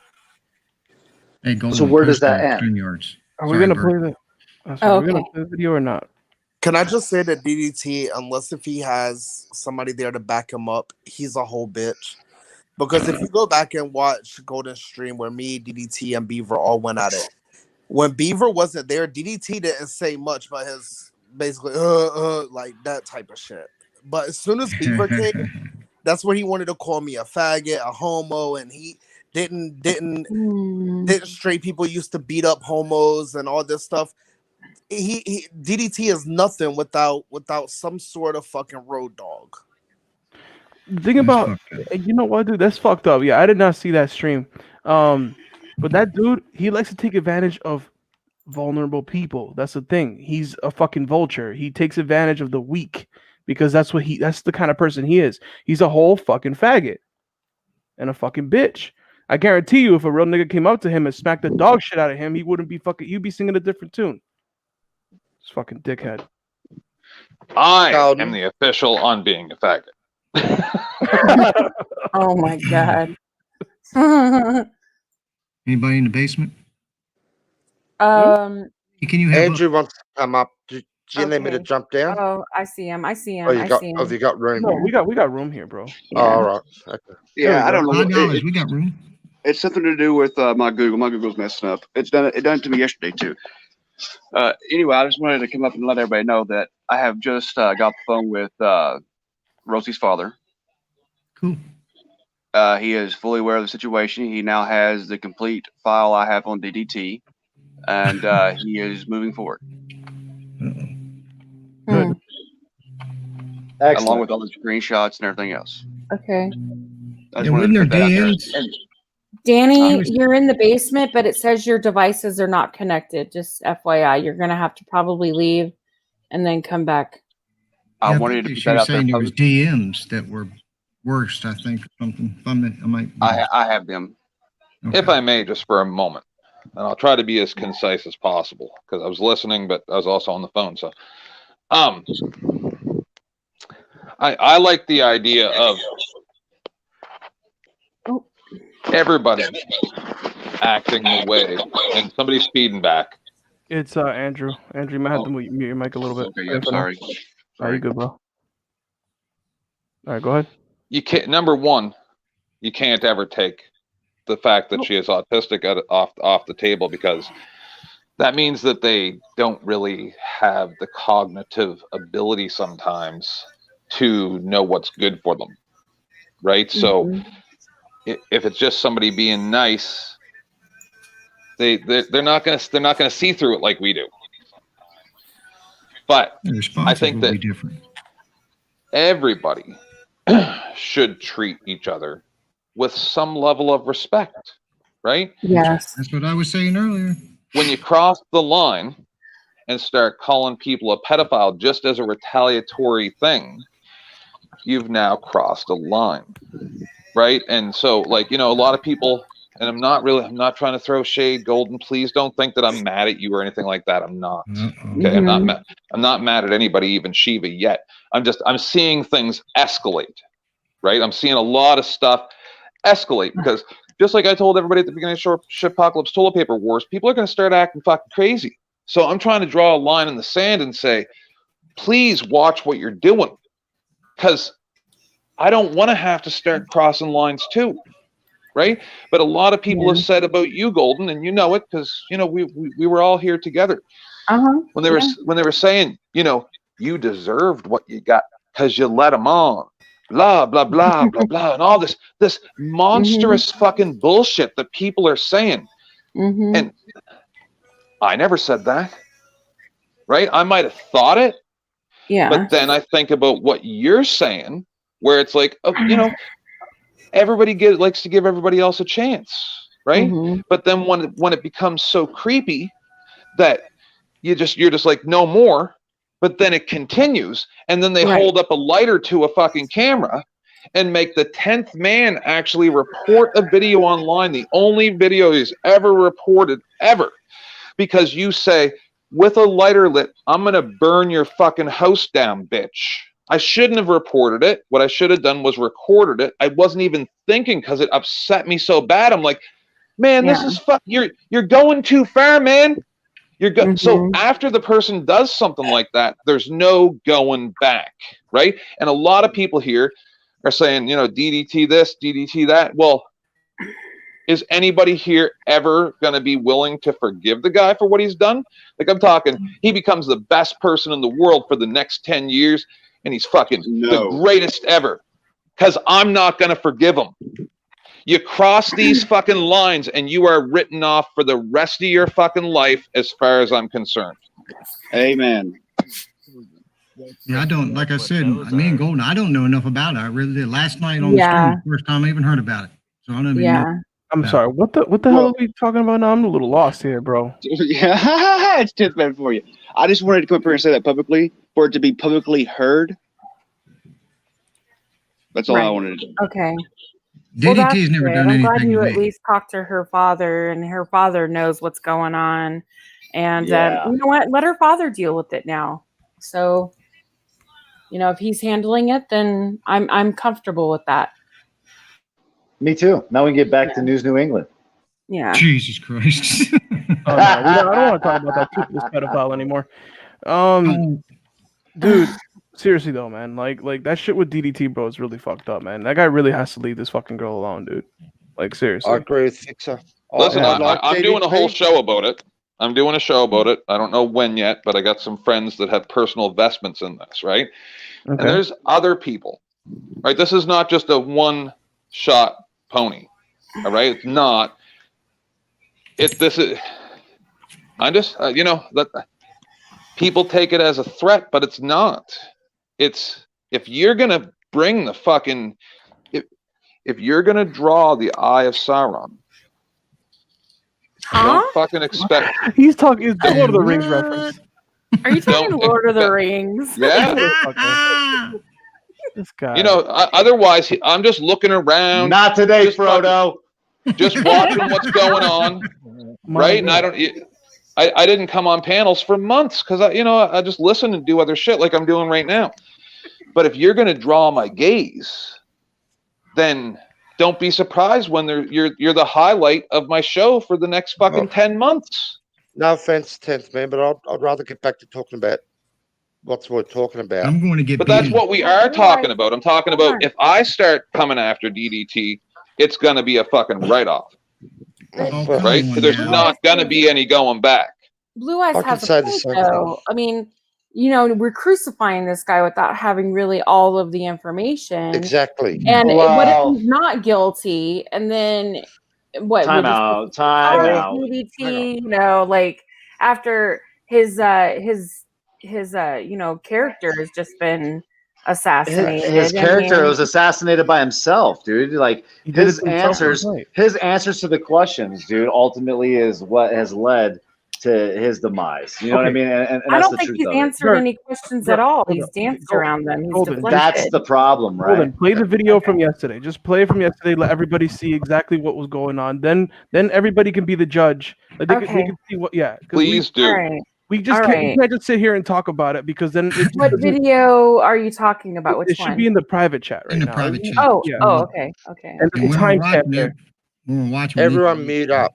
Hey, Golden, So where does post that on end? StreamYards. Are we Sorry, gonna Bert. play the? Are we gonna play the video or not? Can I just say that DDT, unless if he has somebody there to back him up, he's a whole bitch. Because if you go back and watch Golden Stream where me, DDT, and Beaver all went at it, when Beaver wasn't there, DDT didn't say much but his basically like that type of shit. But as soon as Beaver came, that's where he wanted to call me a faggot, a homo, and he didn't straight people used to beat up homos and all this stuff. He DDT is nothing without some sort of fucking road dog. The thing about, you know what, dude, that's fucked up. Yeah, I did not see that stream. But that dude, he likes to take advantage of vulnerable people. That's the thing. He's a fucking vulture. He takes advantage of the weak because that's the kind of person he is. He's a whole fucking faggot and a fucking bitch. I guarantee you, if a real nigga came up to him and smacked the dog shit out of him, he wouldn't be fucking. He'd be singing a different tune. It's fucking dickhead. I am the official on being a faggot. Oh my God. Anybody in the basement? Um. Can you have Andrew wants to come up. Do you need me to Okay. jump down? Oh, I see him. I see him. Oh, I see him. have you got room? No, we got room here, bro. Oh, all right. Okay. Yeah, I don't know. $5. We got room. It's something to do with my Google. My Google's messing up. It done it to me yesterday too. Anyway, I just wanted to come up and let everybody know that I have just got the phone with Rosie's father. Cool. He is fully aware of the situation. He now has the complete file I have on DDT, and he is moving forward. Hmm. Along with all the screenshots and everything else. Okay. I just Yeah, wanted wasn't to put there that out there. DMs? And- Danny, you're in the basement, but it says your devices are not connected. Just FYI, you're gonna have to probably leave and then come back. I Yeah, wanted to think put she that was out there. saying there was DMs that were worst. I think something. I might. I have them. If I may, just for a moment, and I'll try to be as concise as possible because I was listening, but I was also on the phone. So, I like the idea of everybody acting the way, and somebody's feeding back. It's Andrew. Andrew, you might have to mute your mic a little bit. Okay, yeah, sorry. Are you good, bro? All right, go ahead. You can't. Number one, you can't ever take the fact that she is autistic off the table because that means that they don't really have the cognitive ability sometimes to know what's good for them, right? So if it's just somebody being nice, They're not gonna see through it like we do. But The response I think will that be different. everybody should treat each other with some level of respect, right? Yes. That's what I was saying earlier. When you cross the line and start calling people a pedophile just as a retaliatory thing, you've now crossed a line, right? And so, like, a lot of people, and I'm not trying to throw shade, Golden. Please don't think that I'm mad at you or anything like that. I'm not. Okay, I'm not mad at anybody, even Shiva yet. I'm seeing things escalate, right? I'm seeing a lot of stuff escalate because just like I told everybody at the beginning of Shitpocalypse Toilet Paper Wars, people are going to start acting fucking crazy. So I'm trying to draw a line in the sand and say, please watch what you're doing, because I don't want to have to start crossing lines too. Right? But a lot of people have said about you, Golden, and you know it because we were all here together. When they were saying, you deserved what you got because you let them on, blah blah blah blah blah, and all this monstrous fucking bullshit that people are saying, and I never said that. Right? I might have thought it, but then I think about what you're saying, where it's like, everybody likes to give everybody else a chance, right? But then when it becomes so creepy that you're just like, no more, but then it continues, and then they hold up a lighter to a fucking camera and make the 10th man actually report a video online, the only video he's ever reported ever, because you say, with a lighter lit, I'm gonna burn your fucking house down, bitch. I shouldn't have reported it. What I should have done was recorded it. I wasn't even thinking because it upset me so bad. I'm like, man, this is you're going too far, man. So after the person does something like that, there's no going back, right? And a lot of people here are saying, DDT this, DDT that. Well, is anybody here ever going to be willing to forgive the guy for what he's done? Like, I'm talking, he becomes the best person in the world for the next 10 years. And he's fucking the greatest ever, because I'm not going to forgive him. You cross these fucking lines and you are written off for the rest of your fucking life as far as I'm concerned. Amen. Yeah, I don't, like I said, me and Golden, I don't know enough about it. I really did. Last night on the stream, the first time I even heard about it. So I don't even know. I'm sorry. What the hell are we talking about now? I'm a little lost here, bro. Yeah, it's 10th man for you. I just wanted to come up here and say that publicly, for it to be publicly heard. That's all I wanted to do. Okay. DDT's never done I'm glad anything you to at me. least talked to her father, and her father knows what's going on. And you know what? Let her father deal with it now. So, if he's handling it, then I'm comfortable with that. Me too. Now we can get back to News New England. Yeah. Jesus Christ. I don't want to talk about that toothless pedophile anymore. Dude, seriously though, man, like that shit with DDT, bro, is really fucked up, man. That guy really has to leave this fucking girl alone, dude. Like, seriously. I agree with Fixer. Listen, I'm doing a whole show about it. I'm doing a show about it. I don't know when yet, but I got some friends that have personal investments in this, right? Okay. And there's other people, right? This is not just a one-shot pony, all right? It's not. I'm just, people take it as a threat, but it's not. It's, if you're going to bring the fucking, if you're going to draw the Eye of Sauron, don't fucking expect. He's talking, it's the Lord of the Rings reference. Are you talking Lord of the Rings? Yeah. This guy. Otherwise, I'm just looking around. Not today, Frodo. Just watching what's going on, right? And I didn't come on panels for months because I just listen and do other shit like I'm doing right now. But if you're going to draw my gaze, then don't be surprised when you're the highlight of my show for the next fucking 10 months. No offense, 10th man, but I'd rather get back to talking about what we're talking about. I'm going to get. But that's what we are talking about. I'm talking about if I start coming after DDT, it's going to be a fucking write-off. Right? There's not going to be any going back. Blue Eyes has a point, though. I mean, we're crucifying this guy without having really all of the information. Exactly. And what if he's not guilty? And then, What Time would just out. Time oh, out. DDT, you know, like after his character has just been assassinated. His I character mean, was assassinated by himself, dude. Like He did it his to himself last answers, night. his answers to the questions, dude, ultimately is what has led to his demise. You know what I Okay. mean? And I that's don't the think truth he's of it. answered any questions at all. Hold He's on. danced around them. He's Golden, deflected. That's the problem, right? Golden, play the video from yesterday. Just play it from yesterday. Let everybody see exactly what was going on. Then everybody can be the judge. Like they Okay. can see what. Yeah. 'cause Please do. All right. We just All can't, we right. can't just sit here and talk about it because then it What doesn't- video are you talking about? Which it should one? be in the private chat right In the now. private isn't it? chat. Oh, Yeah. oh, okay, okay. And And the when we're timestamp watching there. it, when we're watching, we need Everyone to- mute up.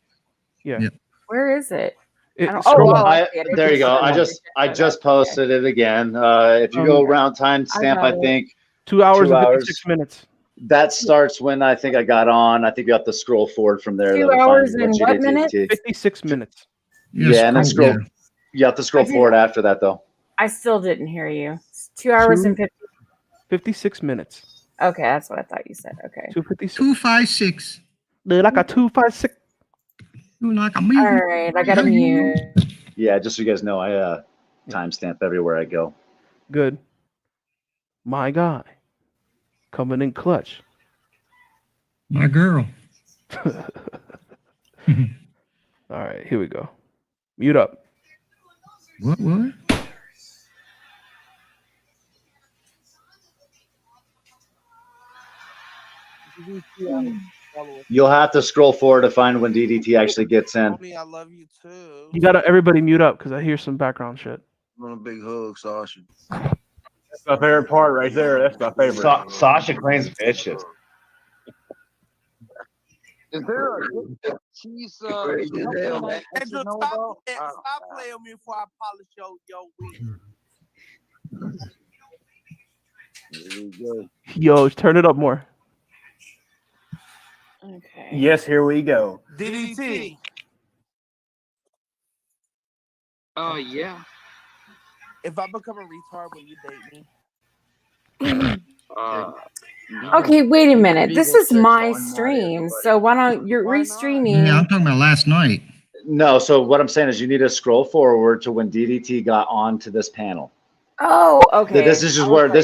Yeah. Where is it? It- I don't, scroll oh, up. I see it. There you go. I It's- just posted it again. If you go around timestamp, got I it. think 2 hours 2 and hours. 56 minutes. That starts when I think I got on. I think you have to scroll forward from there. 2 That'll find hours what and you what did, minutes? DDT. 56 minutes. Yeah, and then scroll, scroll. You have to scroll I did- forward after that, though. I still didn't hear you. It's 2 hours and 50. 56 minutes. Okay, that's what I thought you said. Okay. 256. 256. Like a 256. You like a All me? right, I got to mute. Yeah, just so you guys know, I timestamp everywhere I go. Good. My guy. Coming in clutch. My girl. All right, here we go. Mute up. What? You'll have to scroll forward to find when DDT actually gets in. I love you too. You gotta everybody mute up because I hear some background shit. I want a big hug, Sasha. That's my favorite part right there. That's my favorite. Sasha claims bitches. Is there a she's Hey, Angel, stop playing me before I polish your wig. Yo, turn it up more. Okay. Yes, here we go. DDT. Yeah. If I become a retard, will you date me? Okay, wait a minute. This is my stream, so why don't you're restreaming? Yeah, I'm talking about last night. No, so what I'm saying is you need to scroll forward to when DDT got onto this panel. Oh, okay. This is just where my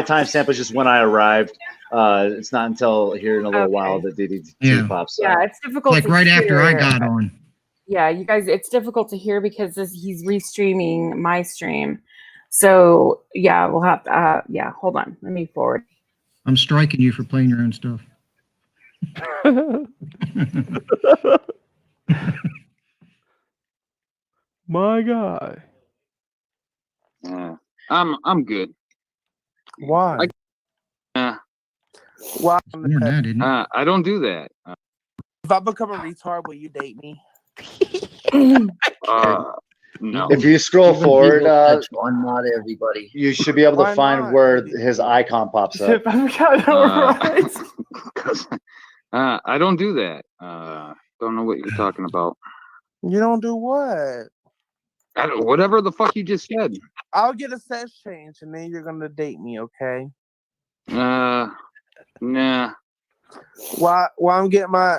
timestamp is just when I arrived. It's not until here in a little while that DDT pops up. Yeah, it's difficult. Like to right after I hear. got on. Yeah, you guys, it's difficult to hear because he's restreaming my stream. So yeah, we'll have to. Yeah, hold on. Let me forward. I'm striking you for playing your own stuff. My guy. I'm good. Why? Why? I don't do that. If I become a retard, will you date me? No. If you scroll forward, on not everybody. you should be able to Why find not? where his icon pops up. I don't do that. Don't know what you're talking about. You don't do what? Whatever the fuck you just said. I'll get a sex change and then you're gonna date me, okay? Nah. While I'm getting my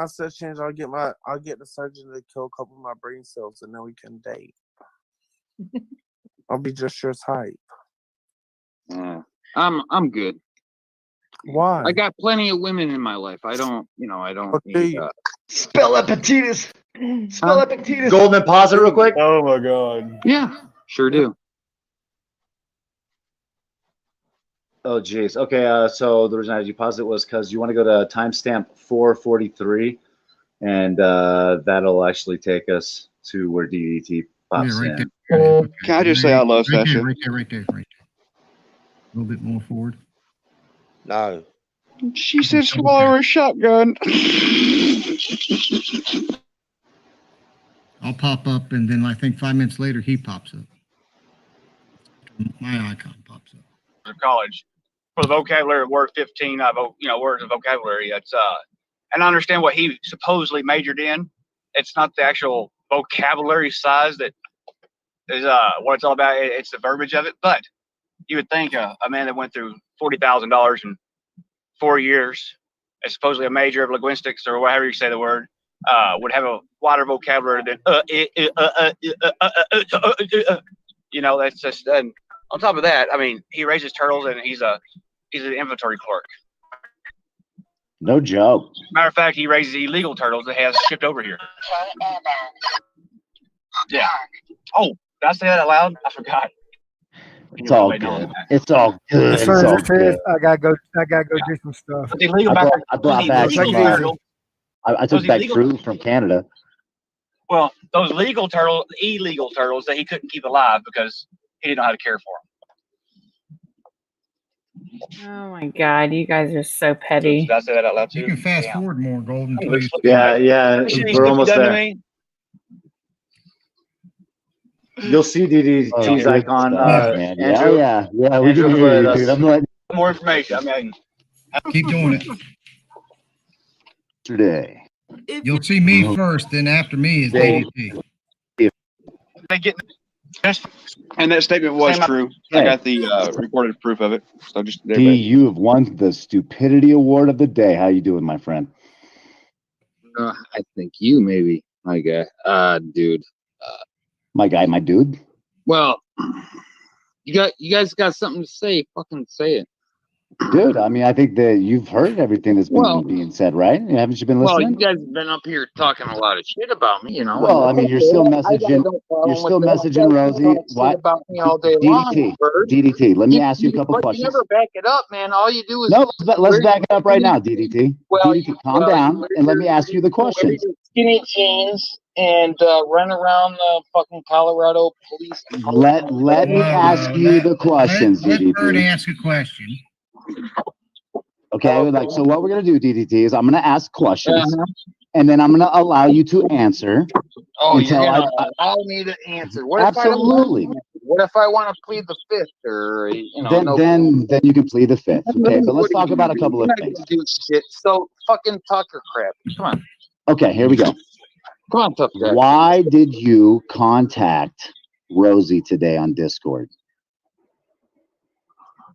sex change, I'll get the surgeon to kill a couple of my brain cells and then we can date. I'll be just your type. I'm good. Why? I got plenty of women in my life. I don't need, Spell Epictetus. Spell Epictetus. Golden, pause it real quick. Oh my god. Yeah, sure do. Oh, geez. Okay, so the reason I had you pause it was because you want to go to timestamp 443, and that'll actually take us to where DDT pops right in. there. Can I just say I love right Sasha? there. Right there. A little bit more forward. No. She said swallow her shotgun. I'll pop up, and then I think 5 minutes later he pops up. My icon pops up. For college, for the vocabulary word 15, words of vocabulary. It's and I understand what he supposedly majored in. It's not the actual vocabulary size that is what it's all about. It's the verbiage of it. But you would think a man that went through $40,000 in 4 years is supposedly a major of linguistics or whatever you say the word, would have a wider vocabulary than you know. That's just. And on top of that, I mean, he raises turtles and he's an inventory clerk. No joke. Matter of fact, he raises illegal turtles that has shipped over here. Yeah. Oh, did I say that out loud? I forgot. It's all good. It's all good. As It's soon as all it says, good. I gotta go do some stuff. The illegal I brought back some. I took back fruit from Canada. Well, those illegal turtles that he couldn't keep alive because he didn't know how to care for them. Oh my God, you guys are so petty. Did I say that out loud too? You can fast forward more, Golden, please. Yeah, we're almost there. Me? You'll see DDT's icon. Yeah. Andrew, yeah. We Andrew can hear you, put dude. us- I'm letting More information. I mean, Keep doing it. today. You'll see me first, then after me is DDT. they get. And that statement was Same- true. Hey. I got the recorded proof of it. So just there. D, you have won the stupidity award of the day. How you doing, my friend? I think you maybe, my guy. Dude. My guy, my dude. Well, you guys got something to say? Fucking say it. Dude, I mean, I think that you've heard everything that's been being said, right? Haven't you been Well, listening? you guys have been up here talking a lot of shit about me, you know. Well, I mean, you're still messaging. You're still messaging Rosie. What? About me all day long, DDT. Bird. DDT. Let me ask you a couple But questions. you never back it up, man. All you do is No, let's back it up right now, DDT. Well, DDT, calm down and let me ask you the questions. skinny jeans and run around the fucking Colorado police. Let me ask you the questions, Let Bird DDT. ask a question. Okay, so what we're gonna do, DDT, is I'm gonna ask questions, Uh-huh. and then I'm gonna allow you to answer. Oh, you're until gonna I- allow me to answer. What if Absolutely. I don't? What if I want to plead the fifth, or then you can plead the fifth. Okay, but let's talk about a couple of You're not things. gonna do shit. So fucking Tucker crap. Come on, Okay, here we go. come on, tough guy. Why did you contact Rosie today on Discord?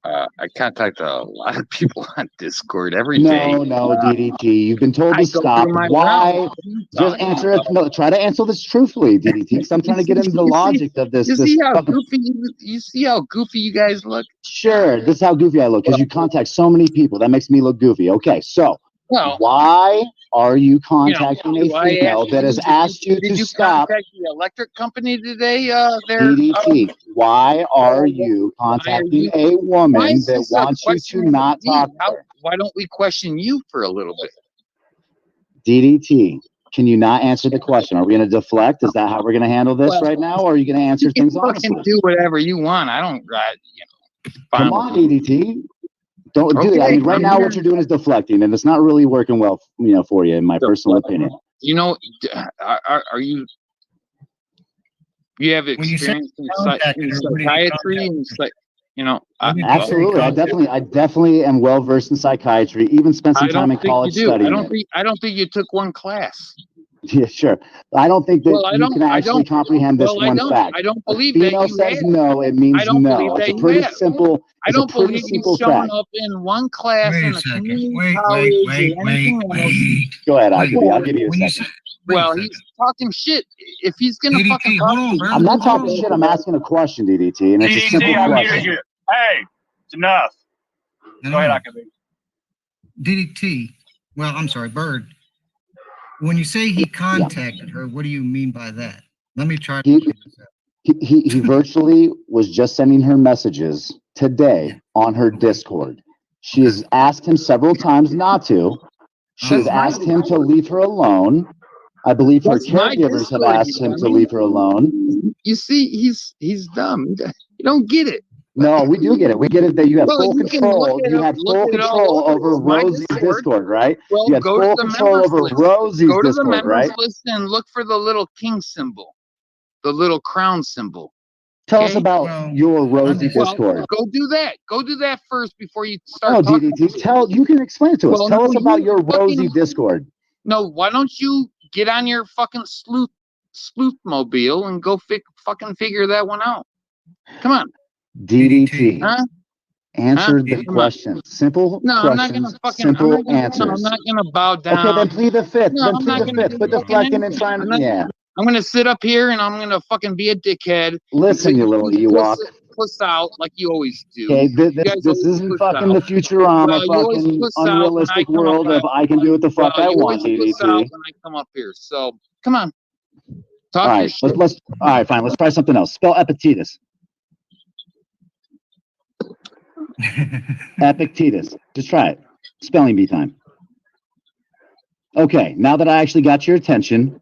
I contact a lot of people on Discord every day. No, DDT. You've been told I to go stop. through my Why? rounds. Just answer it. No, try to answer this truthfully, DDT. Because I'm trying to get into the logic of this. You this see how fucking- goofy you see how goofy you guys look? Sure, this is how goofy I look because you contact so many people. That makes me look goofy. Okay, so Well, why are you contacting do a I female ask that has asked you did to you stop? contact the electric company today? DDT, why are you contacting a woman that wants you to not talk to her? Why don't we question you for a little bit? DDT, can you not answer the question? Are we going to deflect? Is that how we're going to handle this Well, right now? Or are you going to answer You can things fucking honestly? do whatever you want. I don't, Come on, DDT. Don't do that. I mean, right I'm now here. what you're doing is deflecting, and it's not really working well, for you, in my personal opinion. You know, are you? You have When you say experience in contacted her, what do you psychiatry and Absolutely, I definitely am well versed in psychiatry. Even spent some I time don't in think college you do. studying it. I don't think you took one class. Yeah, sure. I don't think that Well, I you don't- can I actually don't- comprehend this well, I one don't- fact. I don't A believe that female you says have. no, it means I don't no. believe It's that a you pretty have. simple. I It's a don't pretty believe simple you've shown fact. up in one class Wait a in a second. community Wait, college wait, or anything else. Go ahead, Wait, I'll give you when a you second. Well, he's talking shit. If he's gonna DDT, fucking hold talk on, to bro. I'm not talking shit. I'm asking a question, DDT, and it's a simple DDT, I'm muted question. you. Hey, it's enough. Go ahead, DDT. Well, I'm sorry, Bird. When you say he contacted her, what do you mean by that? Let me try to He- figure this out. He virtually was just sending her messages today on her Discord. She has asked him several times not to. She has asked him to leave her alone. I believe her That's my caregivers have Discord, asked you him to dummy. leave her alone. You see, he's dumb. You don't get it. No, we do get it. We get it that you have Well, full you can control. look it You up- had look full it all control over. over It's my Rosie's Discord. Discord, right? Well, You had go to full the control members over list. Rosie's Go to the Discord, members right? list and look for the little king symbol, the little crown symbol. Tell us Okay? about your Rosie Discord. Well, go do that. Go do that first before you No, start talking. DDT, you can explain it to us. Well, Tell no, us about you your fucking- Rosie Discord. No, why don't you get on your fucking sleuth mobile and go fucking figure that one out? Come on. DDT. Huh? Answer Huh? the Come on. question. Simple No, I'm not questions, gonna fucking. simple I'm answers. not gonna bow down. Okay, then plead the fifth. No, Then I'm plead not the gonna fifth. do Quit fucking deflecting and anything. trying to. Yeah. I'm gonna sit up here and I'm gonna fucking be a dickhead. Listen, you little Ewok. Puss out like you always do. Okay, You this guys this always isn't puss fucking the out. Futurama Well, you always fucking puss out when I unrealistic come up. world of I can do what the fuck I You want, always puss out DDT. when I come up here. So come on, All talk your right, shit. let's all right, fine. Let's try something else. Spell Epictetus. Epictetus. Just try it. Spelling bee time. Okay, now that I actually got your attention,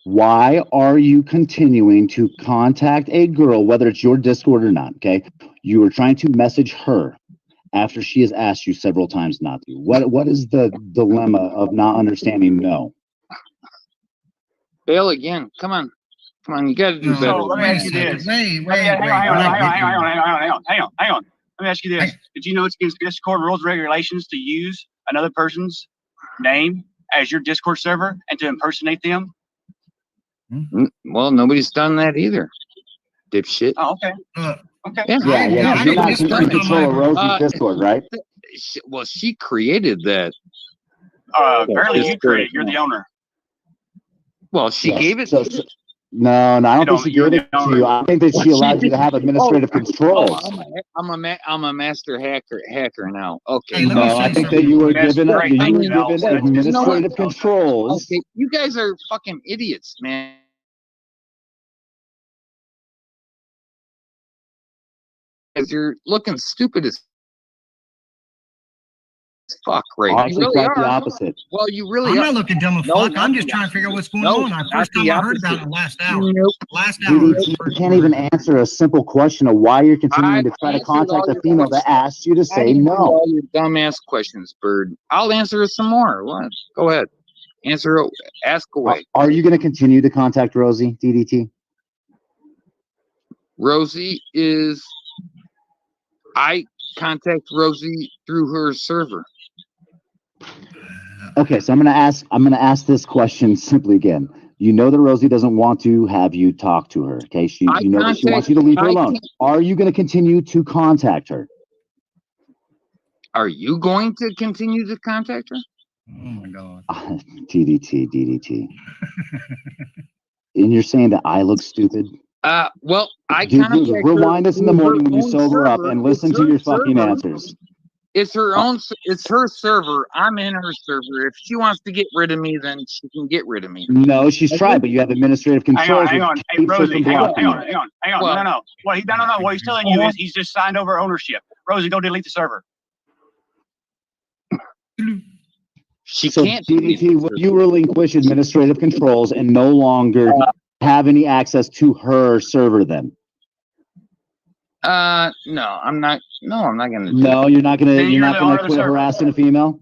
why are you continuing to contact a girl, whether it's your Discord or not? Okay, you are trying to message her after she has asked you several times not to. What is the dilemma of not understanding no? Bail again. Come on. Come on. You got to do better. So let me ask you this. Hang on. Let me ask you this. Did you know it's against Discord rules and regulations to use another person's name as your Discord server and to impersonate them? Well, nobody's done that either. Dipshit. Oh, okay. Okay. Yeah. You're not in control of Rosie's Discord, right? Well, she created that. Barely you created. You're the owner. Well, she gave it. No, I don't think she gave it to you. I think that she allowed you to have administrative controls. I'm a master hacker now. Okay. No, I think that you were given administrative controls. Okay, you guys are fucking idiots, man. Because you're looking stupid as fuck, right? I You actually really thought the are. opposite. Well, you really I'm are. not looking dumb as fuck. I'm just trying to figure out what's going on. First time I heard about it last hour. Last hour. DDT, you can't even answer a simple question of why you're continuing to try to contact a female that asked you to say no. All your dumbass questions, Bird. I'll answer some more. What? Go ahead. Answer. Ask away. Are you going to continue to contact Rosie, DDT? Rosie is. I contact Rosie through her server. Okay, so I'm gonna ask this question simply again. You know that Rosie doesn't want to have you talk to her. Okay, you know that she wants you to leave her alone. Are you going to continue to contact her? Are you going to continue to contact her? Oh my god. DDT. And you're saying that I look stupid? Well, I Dude, contact rewind her this in the through morning when her you own sober up server. and listen It's to her your fucking server. answers. It's her own. It's her server. I'm in her server. If she wants to get rid of me, then she can get rid of me. No, she's tried, but you have administrative controls. Hang on. which Hey, keeps her Rosie, from hang on. blocking you. No. No. What he's telling you is he's just signed over ownership. Rosie, go delete the server. She So can't. DDT, will you relinquish administrative controls and no longer have any access to her server then? No, I'm not. No, I'm not gonna. No, you're not gonna quit harassing a female?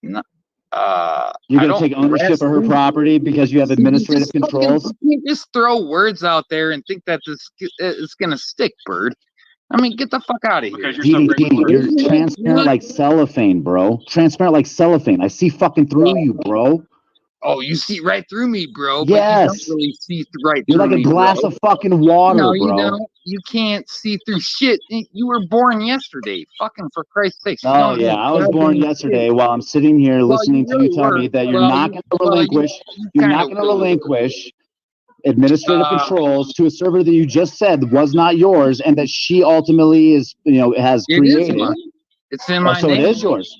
No. You're I gonna don't take ownership of her harass property because you have administrative controls? You can't just throw words out there and think that this is gonna stick, Bird. I mean, get the fuck out of here. DDT, you're transparent like cellophane, bro. Transparent like cellophane. I see fucking through you, bro. Oh, you see right through me, bro. Yes. But you don't really see right You're through like a me, glass bro. of fucking water, No, bro. you don't. You can't see through shit. You were born yesterday. Fucking for Christ's sake. You Oh don't yeah, know I was born goddamn yesterday shit. while I'm sitting here Well, listening to really you tell were. me that you're Well, not you- going to well, you- relinquish. you You're kinda not going to were. relinquish administrative controls to a server that you just said was not yours, and that she ultimately has It is created. mine. It's in Oh, my so name. it is yours.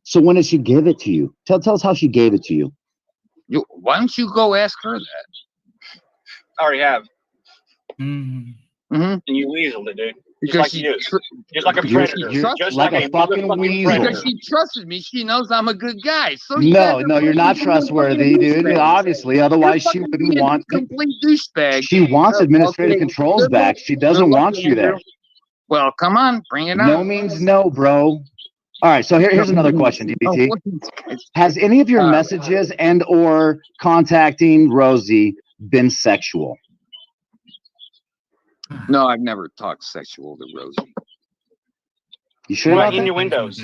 So when did she give it to you? Tell us how she gave it to you. Why don't you go ask her that? I already have. Mm-hmm. And you weaseled it, dude. Just Because like she you do. Just like a You're- predator. you're Just like like a a fucking motherfucking weasel. predator. Because she trusted me. She knows I'm a good guy. So you guys No, are you're not fucking trustworthy, douchebags. dude. Obviously, otherwise she You're wouldn't fucking want. being a complete douchebag. She wants administrative Okay, controls good luck. back. She doesn't Good luck, want you there. Andrew. Well, come on, bring it on. No means no, bro. All right, so here's another question, DBT. Has any of your messages and or contacting Rosie been sexual? No, I've never talked sexual to Rosie. You sure about that? Innuendos.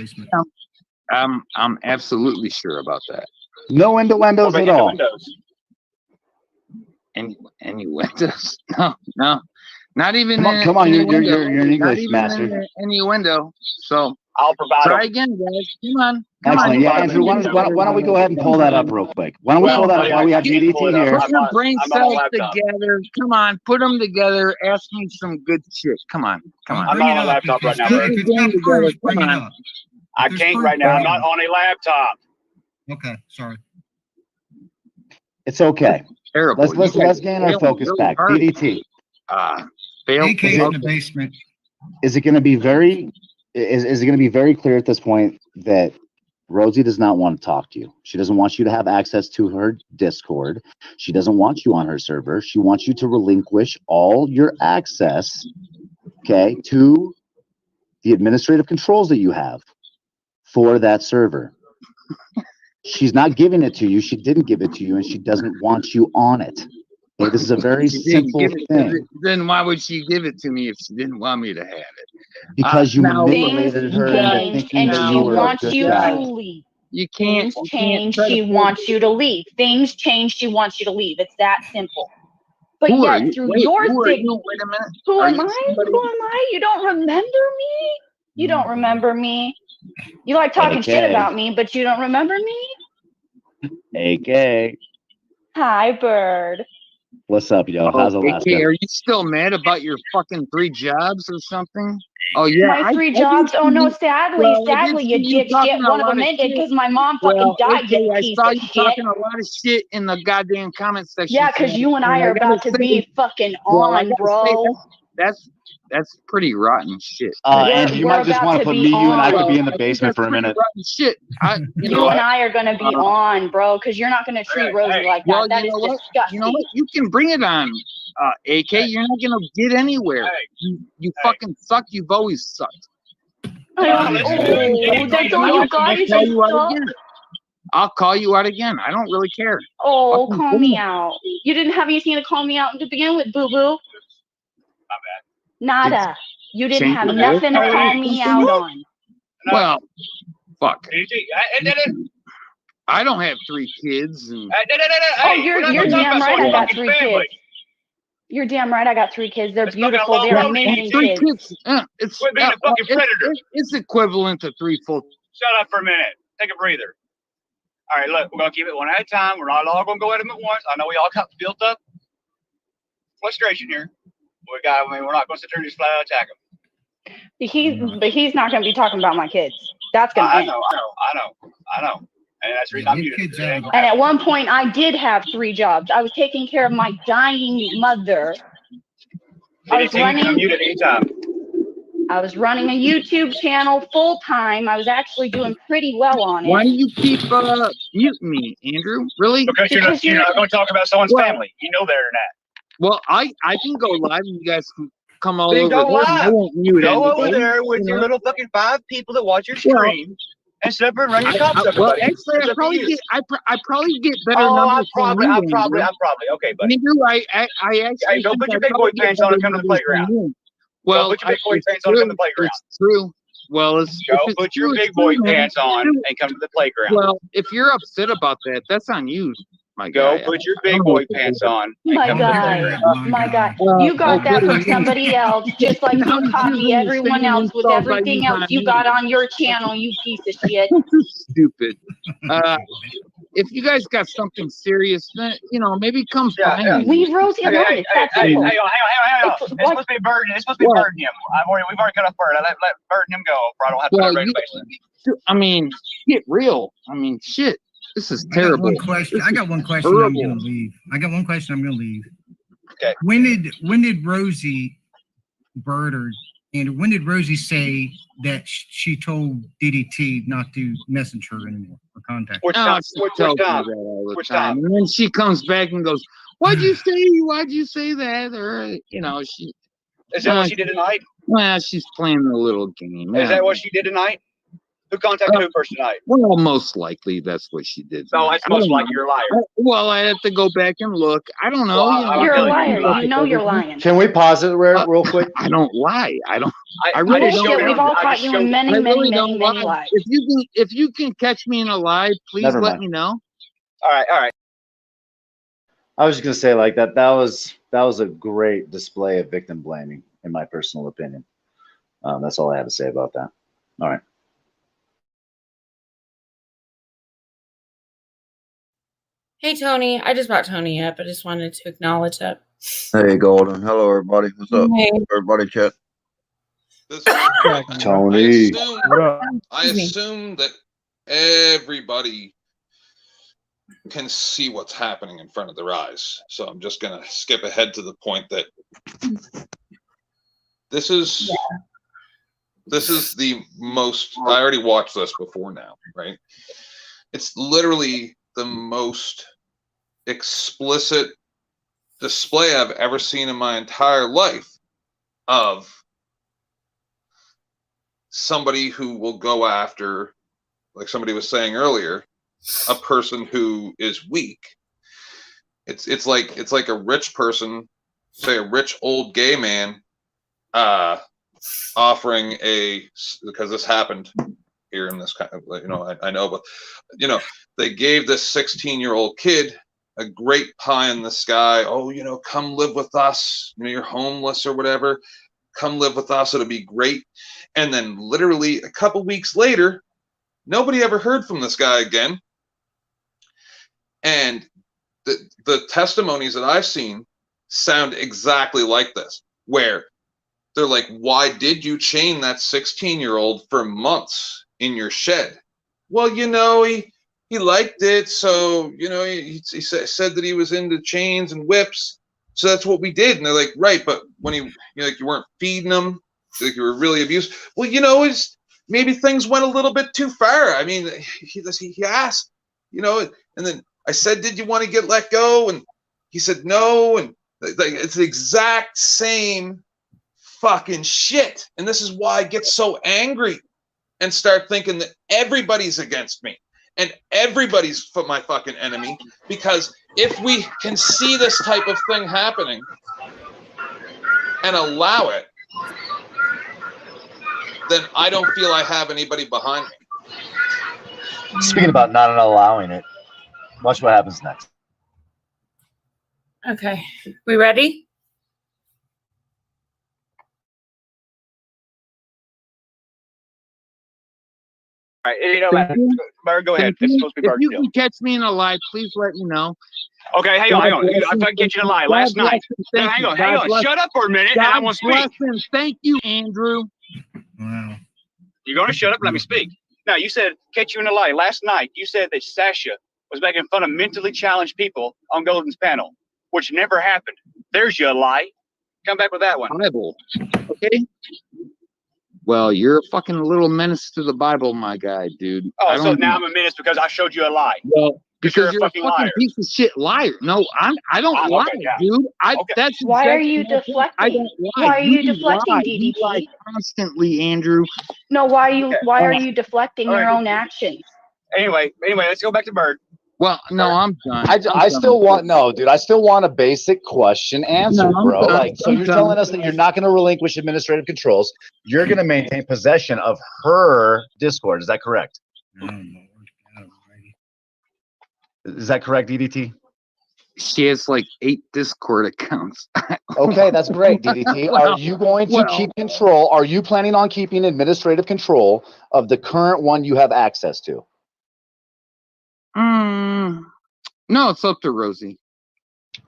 I'm absolutely sure about that. No innuendos What at about all. innuendos? Innuendos? No. Not even Come on, you're innuendo. an Not English even master. innuendo. So I'll provide try 'em. again, guys. Come on. Come Excellent. on. Yeah, Andrew, why don't we go ahead and pull that up real quick? Why don't we pull that up while we have DDT here? Put your brain cells together. Come on, put them together. Ask me some good shit. Come on, come on. I'm not on a laptop right now, bro. Come on. I can't right now. I'm not on a laptop. Okay, sorry. It's okay. Terrible. Let's gain our focus back. DDT. AK's in the basement. Is it going to be very? Is it going to be very clear at this point that Rosie does not want to talk to you? She doesn't want you to have access to her Discord. She doesn't want you on her server. She wants you to relinquish all your access, okay, to the administrative controls that you have for that server. She's not giving it to you. She didn't give it to you, and she doesn't want you on it. Okay, this is a very simple thing. Then why would she give it to me if she didn't want me to have it? Because you Now, manipulated her into thinking that you were a good guy. leave. You can't. Things change. She wants you to leave. Things change. She wants you to leave. It's that simple. But Who are yet, you? through Wait, your who are thing, you? Wait a minute. who Are am you I? somebody- Who am I? You don't remember me? You don't remember me? You like talking shit Okay. about me, but you don't remember me? AK, Hi, Bird. what's up, yo? How's Alaska? AK, are you still mad about your fucking 3 jobs or something? Oh yeah, My 3 jobs? Oh no, sadly, you did get one of them ended because my mom fucking died, you I piece saw of you shit. talking a lot of shit in the goddamn comment section. Yeah, because you and I are about to be fucking on, bro. That's pretty rotten shit. Andrew, you might just want to put me, you, and I could be in the basement for a minute. Rotten shit. You and I are gonna be on, bro, because you're not gonna treat Rosie like that. Well, That you is know what? disgusting. You know what? You can bring it on, AK. You're not gonna get anywhere. You fucking suck. You've always sucked. Oh, that's all you got is I'll call your you out stuff. again. I'll call you out again. I don't really care. Oh, Fucking call boom. me out. You didn't have anything to call me out to begin with, boo boo. Nada. You didn't Change have your nothing to voice? call me out on. Well, fuck. I don't have 3 kids. And... Oh, you're damn right. I got 3 kids. You're damn right. I got 3 kids. They're beautiful. They're amazing 3 kids. It's Quit being a fucking predator. It's equivalent to 3 full. Shut up for a minute. Take a breather. All right, look, we're gonna keep it one at a time. We're not all gonna go at him at once. I know we all got built up frustration here. We're not gonna sit there and just flat out attack him. But he's not going to be talking about my kids. That's going to I end. know. And that's the reason I'm muted. And at one point, I did have 3 jobs. I was taking care of my dying mother. I was running a YouTube channel full time. I was actually doing pretty well on it. Why do you keep muting me, Andrew? Really? Because you're not going to talk about someone's family. You know better than that. Well, I can go live and you guys can come all Then over. go there. I live. won't mute Go over anybody, there with you your know? little fucking 5 people that watch your stream and sit up and run your cops. Well, everybody. actually, It's up to you. I probably get better Oh, numbers I'm from you, probably Andrew. okay, buddy. Andrew, I actually Hey, go think put your I big boy probably get pants on and better come to the numbers from playground. you. Well, Go put your big boy it's pants on and come to the true. playground. It's true. Well, if it's Put your true, it's big boy true, man. pants on It's true. and come to the playground. Well, if you're upset about that, that's on you, my Go guy. put your I big don't know boy what to pants do. on and My come to the guy, playground. my guy, you got that from somebody else, just like Now you you're copy using the everyone same else with insult I everything use else on you me. got on your channel, you piece of shit. Stupid. If you guys got something serious, then maybe come find me. Leave Rosie alone. It's that simple. Hang on. It's supposed to be Bird. It's supposed to be Bird and him. We've already cut off Bird. I let Bird and him go. Or I don't have to Well, go right in the basement. I mean, get real. I mean, shit. This is terrible. I got one question. I got one question. I'm gonna leave. I got one question. I'm gonna leave. Okay. When did Rosie Bird when did Rosie say that she told DDT not to message her anymore or contact her? Which Oh, time? she Which tells me time? that all the Which time. time? And then she comes back and goes, Why'd you say that? Or, she. Is that what she did tonight? Well, she's playing a little game. Is that what she did tonight? Who contacted who first tonight? Well, most likely that's what she did. No, it's most likely you're a liar. Well, I have to go back and look. I don't know. Well, You're a liar. You know you're lying. Can we pause it real quick? I don't lie. I I really just don't. showed We've him. all I caught just you showed in him. many, I many, really many, don't many lie. lies. If you can catch me in a lie, please Never let mind. me know. All right. I was just gonna say like that. That was a great display of victim blaming, in my personal opinion. That's all I have to say about that. All right. Hey, Tony. I just brought Tony up. I just wanted to acknowledge that. Hey, Golden. Hello, everybody. What's up? Hey. Everybody, chat. Tony. I assume that everybody can see what's happening in front of their eyes. So I'm just going to skip ahead to the point that this is the most, I already watched this before now, right? It's literally the most explicit display I've ever seen in my entire life of somebody who will go after, like somebody was saying earlier, a person who is weak. It's like a rich person, say a rich old gay man, offering because this happened here in this kind of, I know, but they gave this 16-year-old kid a great pie in the sky. Oh, come live with us. You're homeless or whatever. Come live with us. It'll be great. And then literally a couple weeks later, nobody ever heard from this guy again. And the testimonies that I've seen sound exactly like this, where they're like, why did you chain that 16-year-old for months in your shed? Well, he liked it. So, he said that he was into chains and whips. So that's what we did. And they're like, right. But when you weren't feeding him, like you were really abused. Well, maybe things went a little bit too far. I mean, he asked, and then I said, did you want to get let go? And he said, no. And it's the exact same fucking shit. And this is why I get so angry and start thinking that everybody's against me and everybody's my fucking enemy. Because if we can see this type of thing happening and allow it, then I don't feel I have anybody behind me. Speaking about not allowing it, watch what happens next. Okay. We ready? All right, Bird, go ahead. This is supposed to be If Bird's you deal. can catch me in a lie, please let me know. Okay, hang on. I'm trying to get you to lie. Last night. No, hang on. Shut up for a minute, and I want to speak. Thank you, Andrew. Wow. You're going to shut up and let me speak. Now, you said, catch you in a lie. Last night, you said that Sasha was making fun of mentally challenged people on Golden's panel, which never happened. There's your lie. Come back with that one. Bible. Okay. Well, you're a fucking little menace to the Bible, my guy, dude. Oh, so now I'm a menace because I showed you a lie. Well, because you're a fucking liar. piece of shit liar. No, I don't lie, okay, yeah. dude. That's Why are exactly you my point. deflecting? I don't lie. Why are you do deflecting, lie. DDT? You lie constantly, Andrew. No, why are you deflecting your own actions? Anyway, let's go back to Bird. Well, no, I'm done. I still want dude. I still want a basic question answered, No, I'm bro. done. Like, so I'm you're done. telling us that you're not going to relinquish administrative controls. You're going to maintain possession of her Discord. Is that correct? Is that correct, DDT? She has like 8 Discord accounts. Okay, that's great, DDT. Are you going to keep control? Are you planning on keeping administrative control of the current one you have access to? No, it's up to Rosie.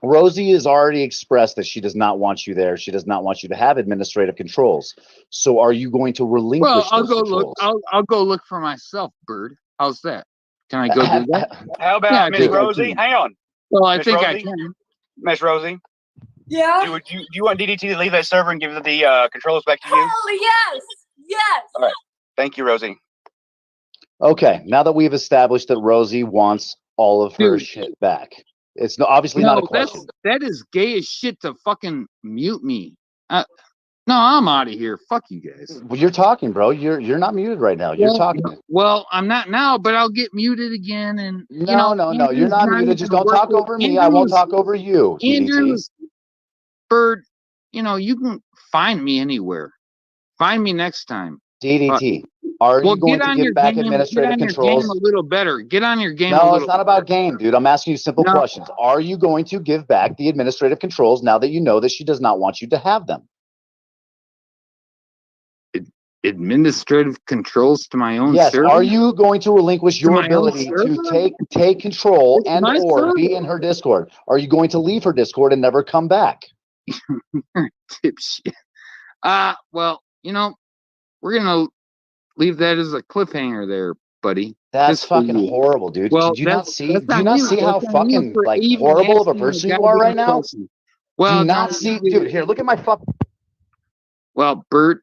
Rosie has already expressed that she does not want you there. She does not want you to have administrative controls. So are you going to relinquish Well, I'll those go controls? look. I'll go look for myself, Bird. How's that? Can I go do that? How about Yeah, Miss I think I Rosie? can. Hang on. Well, I Miss think I Rosie? can. Miss Rosie? Yeah? Do you want DDT to leave that server and give the controls back to you? Oh, yes! Yes! All right. Thank you, Rosie. Okay, now that we've established that Rosie wants all of her shit back, it's obviously not a question. That is gay as shit to fucking mute me. No, I'm out of here. Fuck you guys. Well, you're talking, bro. You're not muted right now. You're talking. Well, I'm not now, but I'll get muted again. And No, you're not muted. Just don't talk over me. I won't talk over you. Andrews, Bird, you can find me anywhere. Find me next time. DDT. Are Well, you going get to on your give back game. Get administrative on your game controls? a little better. Get on your game a No, little. it's not about game, dude. I'm asking you simple No. questions. Are you going to give back the administrative controls now that you know that she does not want you to have them? Administrative controls to my own Yes. server. Are you going to relinquish your my own ability to server? take control It's and my or be server. in her Discord? Are you going to leave her Discord and never come back? Dipshit. Well, you know, we're gonna leave that as a cliffhanger there, buddy. That's Just for fucking you. horrible, dude. Well, do you not that's see? that's Do you on not you. see how That's on you fucking for like even horrible of a asking the person you are goddamn right now? question. Well, Do not John, see, dude. Here, look at my fuck. Well, Bert.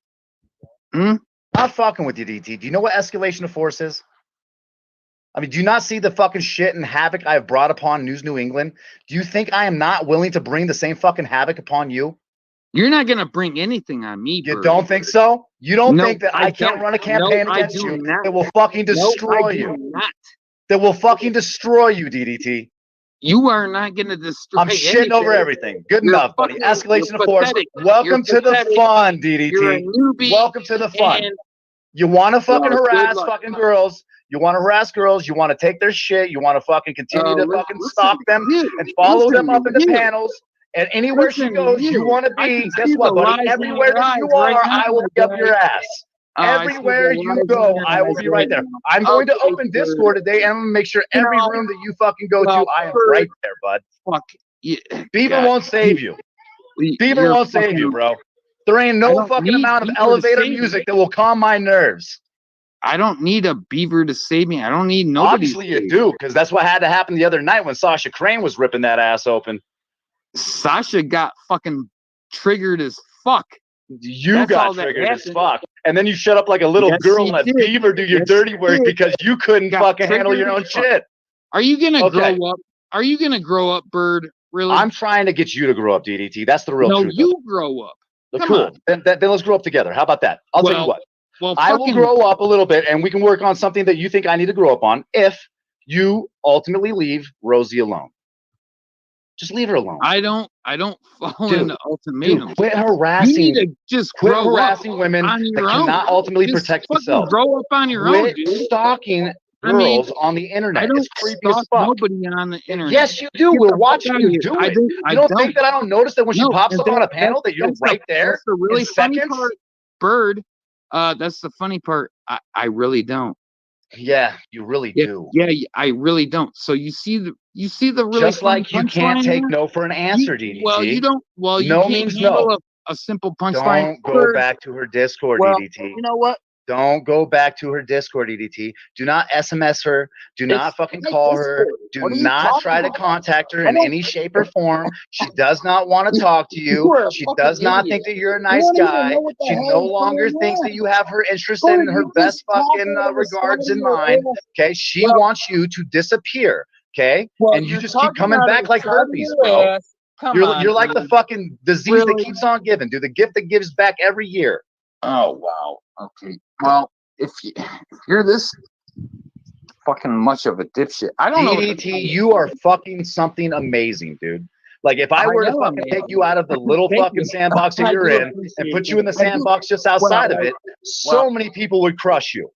I'm not fucking with you, DT. Do you know what escalation of force is? I mean, do you not see the fucking shit and havoc I have brought upon News New England? Do you think I am not willing to bring the same fucking havoc upon you? You're not gonna bring anything on me, You Bert. don't think so? You don't No, think that I can't don't. run a campaign No, I against do you not. that will fucking No, destroy I do you? not. That will fucking destroy you, DDT. You are not gonna destroy. I'm shitting over everything. Good You're enough, buddy. fucking- Escalation you're of force. pathetic. Welcome You're to the pathetic. fun, You're a DDT. newbie. Welcome to the fun. and- You want to fucking Well, good harass luck. fucking girls. You want to harass girls. You want to take their shit. You want to fucking continue to fucking stalk them and follow them up into panels. And anywhere she goes, you want to be. Guess what, buddy? Everywhere that you are, I will be up your ass. Everywhere you go, I will be right there. I'm going to open Discord today, and I'm gonna make sure every room that you fucking go to, I am right there, bud. Fuck. Yeah, Beaver God. won't save you. Beaver You're won't save you, fucking- bro. There ain't I no don't fucking need amount of Beaver to elevator save me. music that will calm my nerves. I don't need a beaver to save me. I don't need nobody. Obviously you do, because that's what had to happen the other night when Sasha Crane was ripping that ass open. Sasha got fucking triggered as fuck. You That's all got that triggered as happened. fuck. And then you shut up like a little Yes, girl she and let did. Beaver do your Yes, dirty she work did. because you couldn't Got fucking handle triggered your own as fuck. shit. Are you gonna Okay. grow up? Are you gonna grow up, Bird? Really? I'm trying to get you to grow up, DDT. That's the real no, truth. of you grow up. it. Come Cool. on. Then let's grow up together. How about that? I'll tell you Well- what. Well, I will fucking- grow up a little bit and we can work on something that you think I need to grow up on if you ultimately leave Rosie alone. Just leave her alone. I don't fall Dude, into ultimatums. Quit You harassing. need to just Quit grow harassing up women on that your own. cannot ultimately Just protect fucking themselves. grow up on your own, Quit dude. stalking I mean, girls on the internet. I don't It's creepy as stalk fuck. nobody on the internet. Yes, you do. Get We're the fuck watching outta you here. do I it. don't- You I don't don't. think that I don't notice that when she No, pops and up on a panel that you're that's right there That's the really in funny seconds? part, Bird. That's the funny part. I really don't. Yeah, you really do. Yeah, I really don't. So you see the really Just funny like you can't punchline take here? no for an answer, DDT. Well, you don't. Well, you No can't means handle no. a simple punchline. Don't go Bird. back to her Discord, Well, DDT. you know what? Don't go back to her Discord, DDT. Do not SMS her. Do not It's fucking my call her. Discord. Do What are you not talking try to about? contact her I in don't- any shape or form. She does not want to talk to you. You are a She fucking does not idiot. think that you're a You nice don't even guy. know what the She hell no is longer going thinks on. that you have her interest Bird, in her you best just talk fucking out of the regards side in of your mind. ass. Okay, she Well- wants you to disappear. Okay, Well, and you you're just keep talking coming out of back the like side of herpes, your bro. ass. Come on, You're like the dude. fucking disease Really? that keeps on giving, dude. The gift that gives back every year. Oh wow. Okay. Well, if you're this fucking much of a dipshit, I don't know. what to DDT, tell you are fucking something amazing, dude. Like if I I were to know fucking I'm take you out of the little Thank fucking you. sandbox that I you're do in and appreciate put you in the it. I do. sandbox just outside of Well, it, so many people would crush you.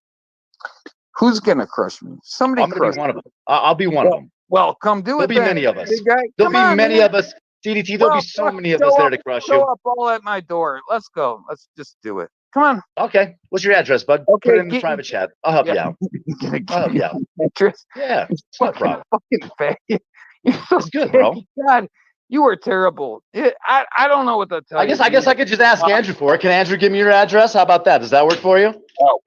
Who's gonna crush me? Somebody I'm gonna crush be one of them. I'll be one of them. Well, come do There'll it be then, many of us. big guy. There'll Come be on, many man. of us. DDT, there'll be so many of us there to crush Show you. up all at my door. Let's go. Let's just do it. Come on. Okay. What's your address, bud? Okay, Put it in the get- private chat. I'll help you Yeah. out. I'll help you out. Address. Yeah. It's no problem. Fucking faggot. You're so It's good, bro. God, you are terrible. I don't know what to tell you. I guess I could just ask Andrew for it. Can Andrew give me your address? How about that? Does that work for you?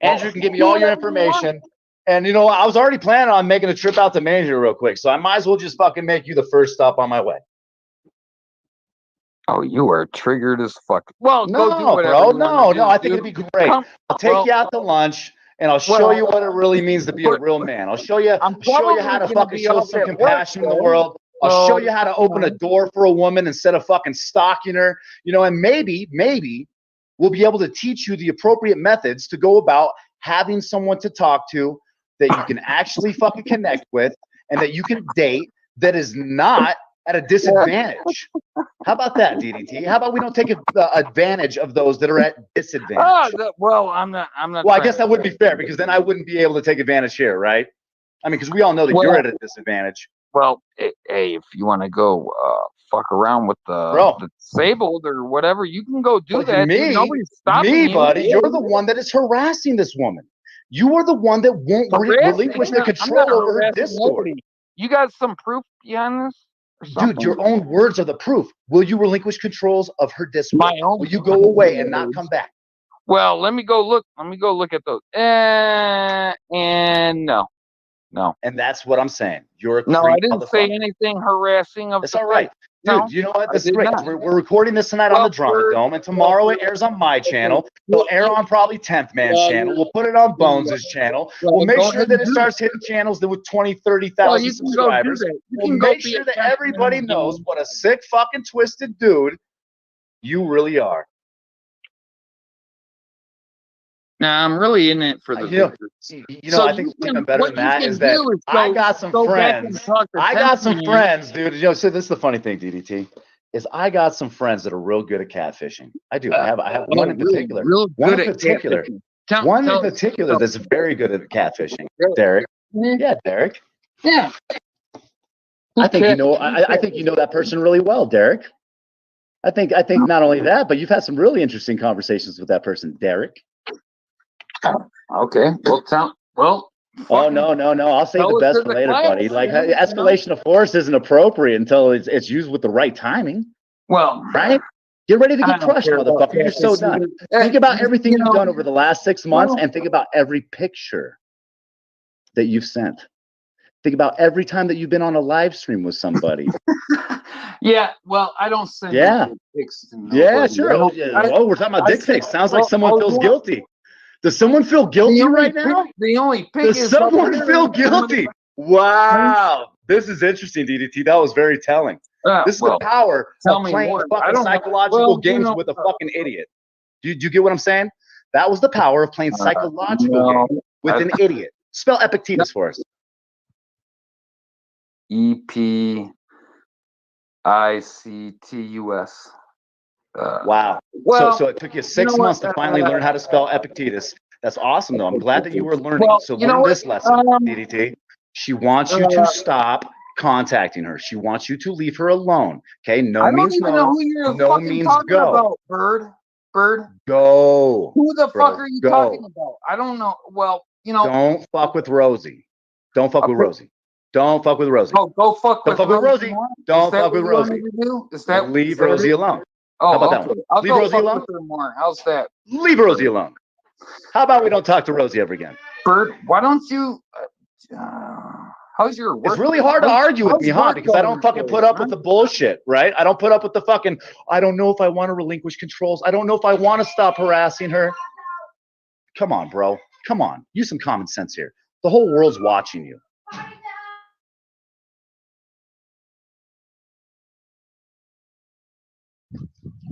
Andrew can give me all your information. And you know, I was already planning on making a trip out to Manager real quick, so I might as well just fucking make you the first stop on my way. Oh, you are triggered as fuck. Well, go do No, whatever bro. you wanna No, do, no. I think dude. it'd be great. Come- I'll take well- you out to lunch and I'll show well, you what it really means to be a real man. I'll show you how to probably fucking gonna be show off some at work, compassion in the though. world. I'll show So, you how to open a door for a woman instead of fucking stalking her. You know, and maybe we'll be able to teach you the appropriate methods to go about having someone to talk to that you can actually fucking connect with and that you can date that is not at a disadvantage. How about that, DDT? How about we don't take advantage of those that are at disadvantage? Well, I'm not. Well, I guess that would be fair because then I wouldn't be able to take advantage here, right? I mean, because we all know that you're at a disadvantage. Well, hey, if you want to go fuck around with the disabled or whatever, you can go do that. Me, Nobody's stopping me, you. buddy, you're the one that is harassing this woman. You are the one that won't relinquish the control over her Discord. You got some proof behind this? Dude, your own words are the proof. Will you relinquish controls of her Discord? My own. Will you go away and not come back? Well, let me go look. Let me go look at those. And no. And that's what I'm saying. You're a No, creep I didn't say anything harassing of. It's all right. Dude, No, you know what? I This is did great. not. We're recording this tonight on the Drama Dome, and tomorrow it airs on my channel. It'll air on probably 10th Man's channel. We'll put it on Bones' channel. We'll make sure that it starts hitting channels that with 20, 30,000 subscribers. We'll make sure that everybody knows what a sick, fucking, twisted dude you really are. Nah, I'm really in it for the. I think what's even better than that is that I got some friends. I got some friends, dude. So this is the funny thing, DDT, is I got some friends that are real good at catfishing. I do. I have one in particular. One in particular. One in particular that's very good at catfishing. Derek. Yeah, Derek. Yeah. I think you know. I think you know that person really well, Derek. I think not only that, but you've had some really interesting conversations with that person, Derek. Okay. Well. Oh no! I'll save the best for later, buddy. Like escalation of force isn't appropriate until it's used with the right timing. Well, right? Get ready to get crushed, motherfucker. You're so done. Think about everything you've done over the last 6 months, and think about every picture that you've sent. Think about every time that you've been on a live stream with somebody. Yeah. Well, I don't send. Yeah. Pics Yeah, sure. Oh, we're talking about dick pics. Sounds like someone feels guilty. Does someone feel guilty right now? The only pic Does is someone feel guilty? Wow. This is interesting, DDT. That was very telling. This is the power of playing fucking psychological games with a fucking idiot. Do you get what I'm saying? That was the power of playing psychological games with an idiot. Spell Epictetus for us. EPICTUS. Wow. So it took you 6 months to finally learn how to spell Epictetus. That's awesome, though. I'm glad that you were learning. So learn this lesson, DDT. She wants you to stop contacting her. She wants you to leave her alone. Okay? No means no. No means go. About, Bird. Go. Who the fuck are you talking about? I don't know. Well, Don't fuck with Rosie. Don't fuck with Rosie. Don't fuck with Rosie. Oh, go fuck with Rosie. Don't fuck with Rosie. Leave Rosie alone. How about that one? Leave Rosie alone. How's that? Leave Rosie alone. How about we don't talk to Rosie ever again? Bird, why don't you? How's your work? It's really hard to argue with me, huh? Because I don't fucking put up with the bullshit, right? I don't put up with the fucking, I don't know if I want to relinquish controls. I don't know if I want to stop harassing her. Come on, bro. Come on. Use some common sense here. The whole world's watching you.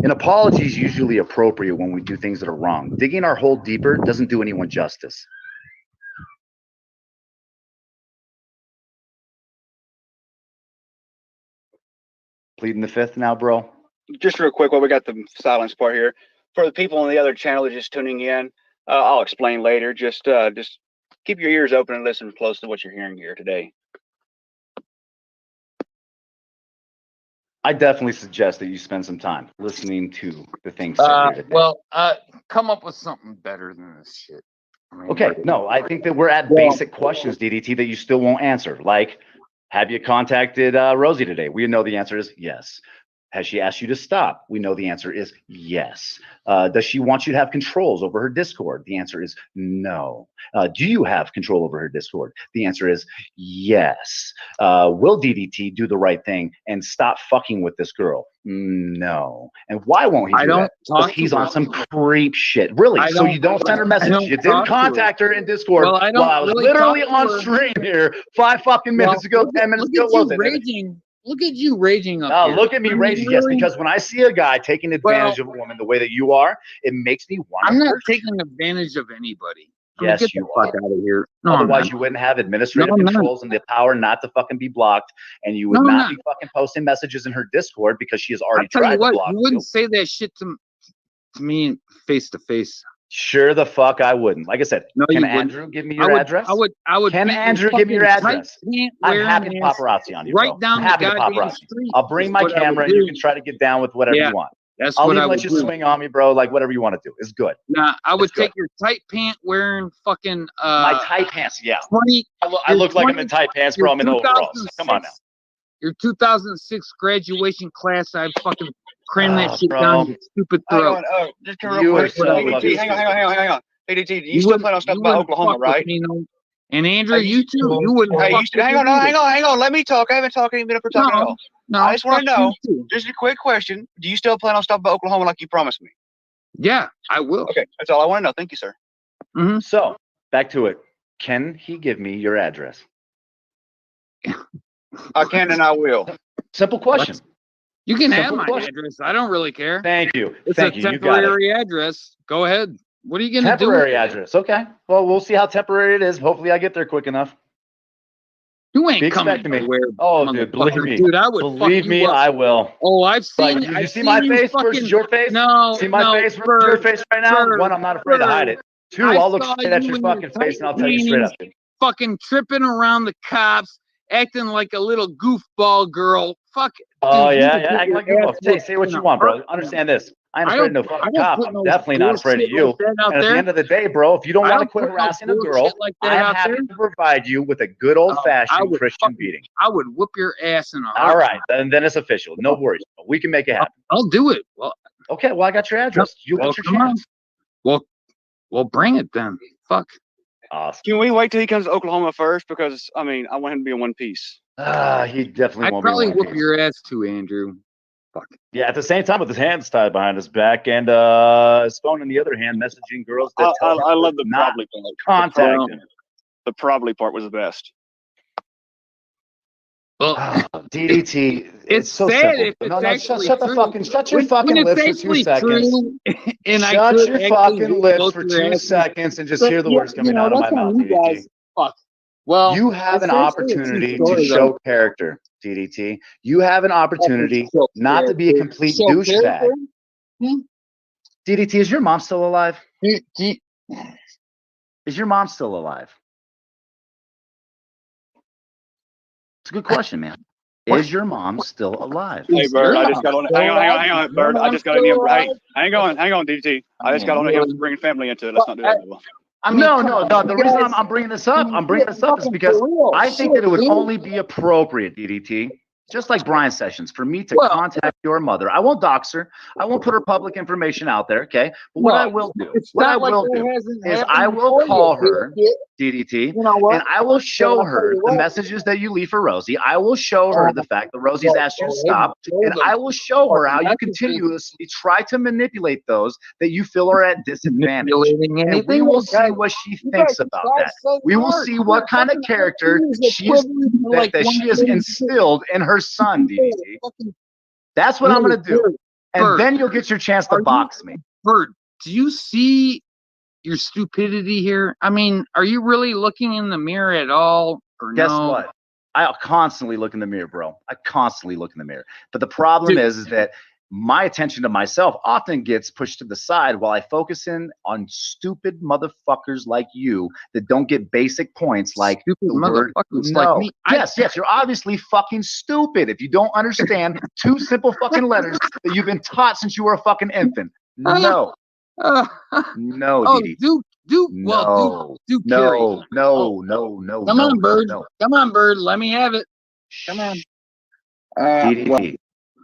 An apology is usually appropriate when we do things that are wrong. Digging our hole deeper doesn't do anyone justice. Pleading the fifth now, bro. Just real quick, while we got the silence part here, for the people on the other channel that are just tuning in, I'll explain later. Just keep your ears open and listen close to what you're hearing here today. I definitely suggest that you spend some time listening to the things said here today. Well, come up with something better than this shit. Okay, no, I think that we're at basic questions, DDT, that you still won't answer. Like, have you contacted Rosie today? We know the answer is yes. Has she asked you to stop? We know the answer is yes. Does she want you to have controls over her Discord? The answer is no. Do you have control over her Discord? The answer is yes. Will DDT do the right thing and stop fucking with this girl? No. And why won't he do that? Because he's on some creep shit. Really? So you don't send her message. You didn't contact her in Discord while I was literally on stream here 5 fucking minutes ago, 10 minutes ago. Was it? Look at you raging up here. Look at me raging, yes, because when I see a guy taking advantage of a woman the way that you are, it makes me want I'm not taking advantage of anybody. Yes, get you the fuck are. out of here. No, I'm Otherwise, not. you wouldn't have administrative No, I'm not. controls and the power not to fucking be blocked, and you would No, I'm not not. be fucking posting messages in her Discord because she has I'll already tell you tried to what, block you you. wouldn't say that shit to me face to face. Sure the fuck I wouldn't. Like I said, No, you can wouldn't. Andrew give me I your would. address? I would. Can beat your Andrew give me your fucking address? tight pant I'm wearing happy to ass paparazzi on you, right bro. down I'm the happy to goddamn paparazzi. street. I'll bring is my what I would camera and you do. can try to get down with whatever Yeah, you want. that's I'll what even I let would you do. swing on me, bro. Like whatever you want to do. It's good. Nah, I would It's good. take your tight pant wearing fucking My tight pants, yeah. 20. I look like I'm in tight pants, bro. I'm in overalls. Come on now. Your 2006 graduation class, I fucking crammed that shit bro. down your stupid Hang throat. on, just come real You are quick. so DDT, fucking hang on. DDT, do you You still wouldn't- plan on stuff you about wouldn't Oklahoma, fuck with right? me, no. And Andrew, Hey, you too. You wouldn't Hey, fuck with hang me on, no, either. hang on. Let me talk. I haven't talked. I ain't been up for talking at all. No, I just want to fuck know. you too. Just a quick question. Do you still plan on stuff about Oklahoma like you promised me? Yeah, I will. Okay, that's all I want to know. Thank you, sir. Mm-hmm. So back to it. Can he give me your address? I can and I will. Simple question. You can have Simple my question. address. I don't really care. Thank you. It's Thank a you. You got it. temporary address. Go ahead. What are you gonna do? Temporary address. Okay. Well, we'll see how temporary it is. Hopefully, I get there quick enough. You ain't Be coming expecting me. nowhere. Oh, dude, believe motherfucker. me. Dude, I would fuck Believe you me, up. I will. Oh, I've Like, seen. did you I've see seen my you face fucking, versus your face? No, See my no, face versus your face right now? Bird, One, I'm not afraid to hide it. Two, I I'll look saw straight at you your in your fucking face and I'll tell you tight straight up. panties, fucking tripping around the cops, acting like a little goofball girl. Fuck. Oh, dude, yeah, you yeah. would Act get like your you ass will. Say whooped what in you a want, bro. heartbeat. Understand this. I ain't I afraid of don't. no I fucking don't cop. put I'm no definitely not afraid of bullshit you. like that out And at the there. end of the day, bro, if you don't I want to don't quit put no harassing a girl, bullshit like that I'm out happy there. to provide you with a good old I fashioned would Christian fucking, beating. I would whoop your ass in a All heartbeat. right, then it's official. No worries. We can make it happen. I'll do it. Well, okay. Well, I got your address. You got your come on. chance. Well, bring it then. Fuck. Awesome. Can we wait till he comes to Oklahoma first? Because I mean, I want him to be in one piece. He definitely I'd won't probably be one whoop piece. your ass too, Andrew. Fuck. Yeah, at the same time with his hands tied behind his back and his phone in the other hand, messaging girls that tell him I love the not probably part. contact him. The probably part was the best. Well, DDT, it's so sad simple. if it's No, actually shut the true. fucking, shut your When fucking it's lips for 2 actually seconds. true, and I Shut could your actually fucking whoop lips both for your 2 asses. seconds and just But, hear the yeah, words coming out of my that's mouth, on you DDT. guys. Fuck. Well, You have it's an actually a true opportunity story, to show though. character, DDT. You have an opportunity Show not to be a character. complete Show douchebag. character? DDT, is your mom still alive? Is Is your mom still alive? It's a good question, man. Is your mom still alive? Hey, Bird, I just got on. Hang on, Bird. I just got on him. Hey, hang on, DDT. I just got on him bringing family into it. Let's not do that. No. The reason I'm bringing this up, is because I think that it would only be appropriate, DDT, just like Brian Sessions, for me to contact your mother. I won't dox her. I won't put her public information out there, okay? But what I will do, is I will call her, DDT, and I will show her the messages that you leave for Rosie. I will show her the fact that Rosie's asked you to stop, and I will show her how you continuously try to manipulate those that you feel are at disadvantage. And we will see what she thinks about that. We will see what kind of character she is instilled in her son, DDT. That's what I'm going to do. And then you'll get your chance to box me. Bird, do you see your stupidity here? I mean, are you really looking in the mirror at all? Or Guess no? what? I constantly look in the mirror, bro. I constantly look in the mirror. But the problem is that my attention to myself often gets pushed to the side while I focus in on stupid motherfuckers like you that don't get basic points like stupid the word motherfuckers no. like me. Yes, you're obviously fucking stupid if you don't understand 2 simple fucking letters that you've been taught since you were a fucking infant. No. No, DDT. No. Come on, Bird. Come on, Bird. Let me have it. Come on. DDT.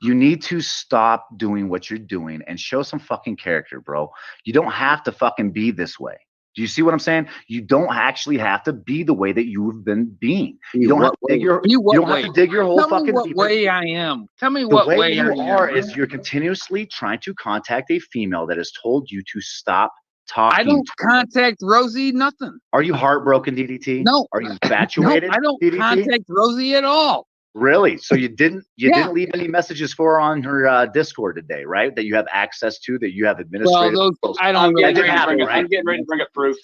You need to stop doing what you're doing and show some fucking character, bro. You don't have to fucking be this way. Do you see what I'm saying? You don't actually have to be the way that you've been being. You don't have to dig your whole Tell fucking me what deeper. way I am. Tell me The what way way you I are am. is you're continuously trying to contact a female that has told you to stop talking. I don't contact Rosie, nothing. Are you heartbroken, DDT? No. Are you infatuated? No, I don't DDT? contact Rosie at all. Really? So you didn't leave any messages for her on her Discord today, right? That you have access to, that you have administrative. Well, those I don't. I'm getting really ready to have bring it, it. I'm getting ready to bring up proof.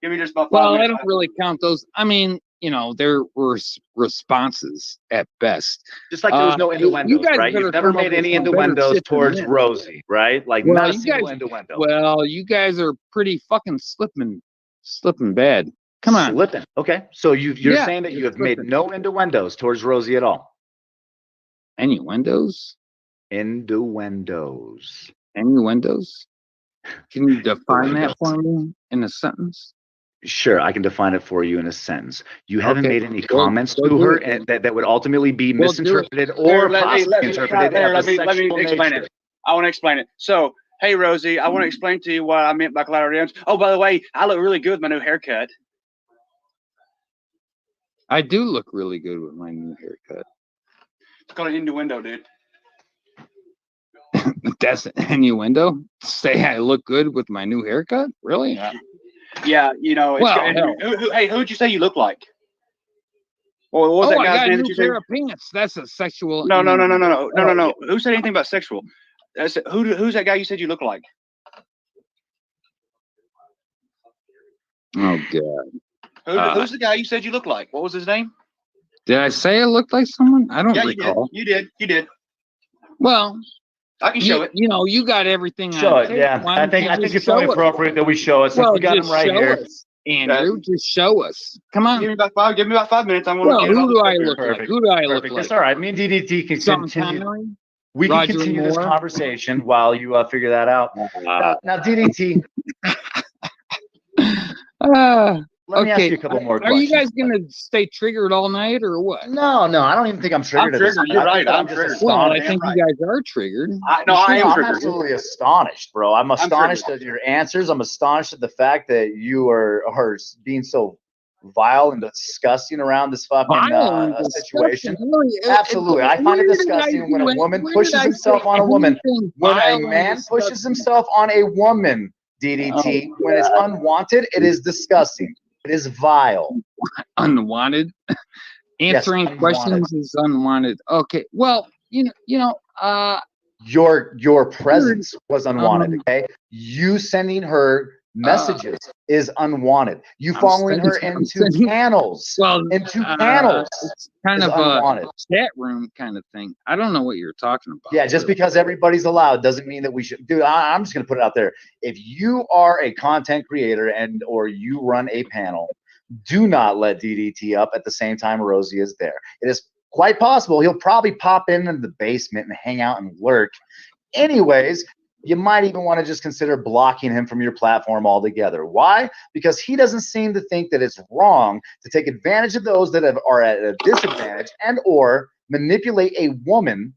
Give me just about 5 Well, I minutes. don't really count those. I mean, you know, there were responses at best. Just like there was no innuendos, right? You've never made any innuendos towards Rosie, right? Like Well, not a you single guys, innuendo. well, you guys are pretty fucking slipping bad. Come on. Slipping. Okay. So you're Yeah, saying that you you're have made slipping. no innuendos towards Rosie at all? Innuendos? Innuendos. Innuendos? Can you define that for me in a sentence? Sure, I can define it for you in a sentence. You haven't Okay. made any Well, comments go to do her it. and that would ultimately be Well, do it. misinterpreted or possibly interpreted Let as a me sexual explain nature. it. I want to explain it. So, hey, Rosie, I want to explain to you what I meant by collateral damage. Oh, by the way, I look really good with my new haircut. I do look really good with my new haircut. It's called an innuendo, dude. That's an innuendo? Say I look good with my new haircut? Really? Yeah, you know. It's Well, and hell. hey, who'd you say you look like? Well, what was that I guy's got a name new that you said? pair of pants. That's a sexual. No. innuendo. Who said anything about sexual? Who's that guy you said you look like? Oh God. Who's the guy you said you look like? What was his name? Did I say I looked like someone? I don't Yeah, recall. you did. Well, I can show it. You know, you got everything Show on it, tape. yeah. Why I don't think you just it's only show us? appropriate that we show it since Well, we got him just right show here. us, Andrew. Just show us. Come on. Give me about 5 minutes. I want Well, to get it who all do I the look like? Perfect. Who do I look Perfect. like? It's all right. Me and DDT can Sean continue. Connery? We can Roger continue this Moore? conversation while you figure that out. Now, DDT, let me ask you a couple more Are you questions. guys gonna stay triggered all night or what? No, I don't even think I'm triggered. I'm triggered. You're right. I'm just triggered. Well, I astonished. think you guys are triggered. I am I'm triggered. absolutely astonished, bro. I'm astonished triggered. at your answers. I'm astonished at the fact that you are being so vile and disgusting around this fucking Vile and situation. disgusting. Really, Absolutely. I find it where did I disgusting when do a it? woman Where pushes did I himself say on a woman. anything When vile a and man pushes disgusting? himself on a woman, DDT, Oh, when it's God. unwanted, it is disgusting. It is vile. Unwanted. Answering unwanted. questions is unwanted. Okay. Well, you know, Your presence was unwanted, okay? You sending her messages is unwanted. You I'm following her sending- I'm into sending- panels. well, Into panels. it's kind is of unwanted. a chat room kind of thing. I don't know what you're talking about. Yeah, just because everybody's allowed doesn't mean that we should. Dude, I'm just gonna put it out there. If you are a content creator or you run a panel, do not let DDT up at the same time Rosie is there. It is quite possible he'll probably pop in the basement and hang out and lurk. Anyways, you might even want to just consider blocking him from your platform altogether. Why? Because he doesn't seem to think that it's wrong to take advantage of those that are at a disadvantage and or manipulate a woman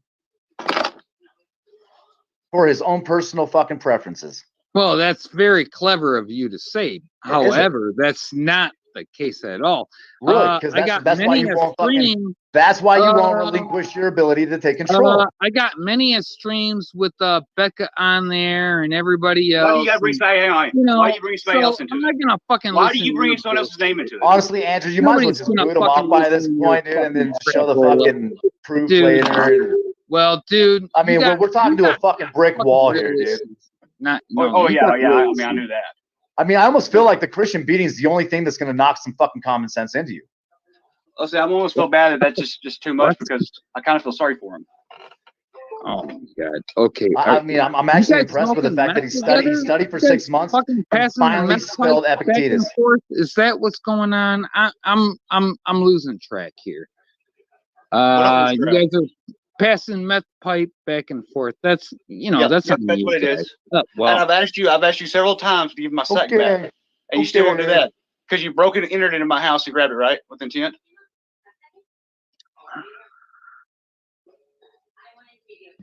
for his own personal fucking preferences. Well, that's very clever of you to say. However, that's not the case at all. Really? Because I got that's why many you a won't fucking. stream. That's why you won't relinquish your ability to take control. I got many a streams with Becca on there and everybody else. Why do you gotta bring somebody? Hang on. You know, Why do you bring somebody so else into I'm it? not gonna fucking. Why do listen you to bring your someone else's name into it? Honestly, Andrew, you might as well Nobody's just gonna boot him fucking off by this listen to your point, dude, and then fucking show the crap, fucking proof Dude, later. Well, dude, I mean, you got- we're talking you to a got fucking brick fucking wall real here, dude. issues. Not, Oh, no, you yeah. got I real mean, I issues. knew that. I mean, I almost feel like the Christian beating is the only thing that's going to knock some fucking common sense into you. Let's say I'm almost feel bad that that's just too much because I kind of feel sorry for him. Oh my god. Okay. I mean, I'm You actually guys impressed with the smoking fact that meth he studied together? for You guys 6 months fucking and passing the finally meth spilled pipe back and Epictetus. forth? Is that what's going on? I'm losing track here. You guys are passing meth pipe back and forth. That's that's Yep, on that's you what it guys. is. Well, And I've asked you several times to give my sack back, and you still won't do that because you broke it and entered into my house and grabbed it, right, with intent.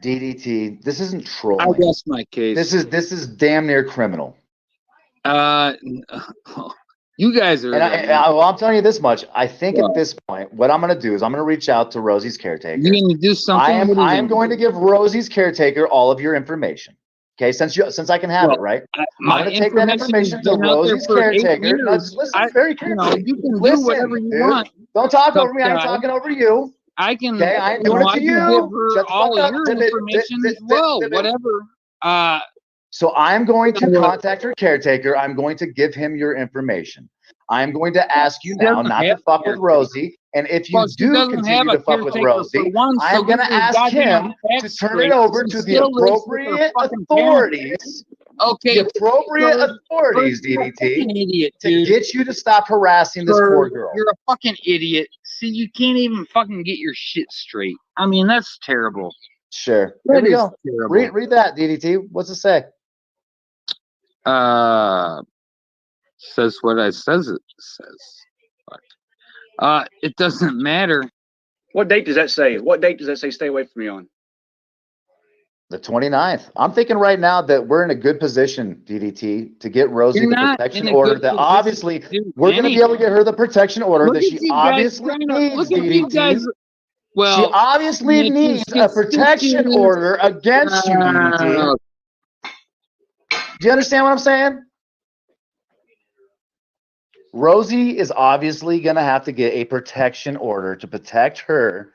DDT, this isn't I trolling. guess my case. This is damn near criminal. You guys are. Well, I'm telling you this much. I think at this point, what I'm going to do is I'm going to reach out to Rosie's caretaker. You going to do something? I am going to give Rosie's caretaker all of your information. Okay, since I can have it, right? I'm going to take that information to Rosie's caretaker. Now, just listen very carefully. You can Listen, do whatever you dude. want. Don't talk Tough over me. I ain't guy. talking over you. I can. Okay, I ain't you doing know, it to I can you. give her Shut the all fuck of up. your information as well. Whatever. So I'm going to contact her caretaker. I'm going to give him your information. I'm going to ask you now not to fuck with Rosie. And if you do continue to fuck with Rosie, I'm going to ask him to turn it over to the appropriate authorities. Okay. The appropriate authorities, DDT, to get you to stop harassing this poor girl. You're a fucking idiot. See, you can't even fucking get your shit straight. I mean, that's terrible. Sure. That Here we is go. terrible. Read that, DDT. What's it say? Says what it says. It doesn't matter. What date does that say? What date does that say stay away from me on? The 29th. I'm thinking right now that we're in a good position, DDT, to get Rosie You're the not protection in a order good that position obviously to do we're going to be able to get her the protection order Look that at she you guys obviously trying to- needs, look at you DDT. guys- Well, she obviously needs a protection order against you, DDT. Do you understand what I'm saying? Rosie is obviously going to have to get a protection order to protect her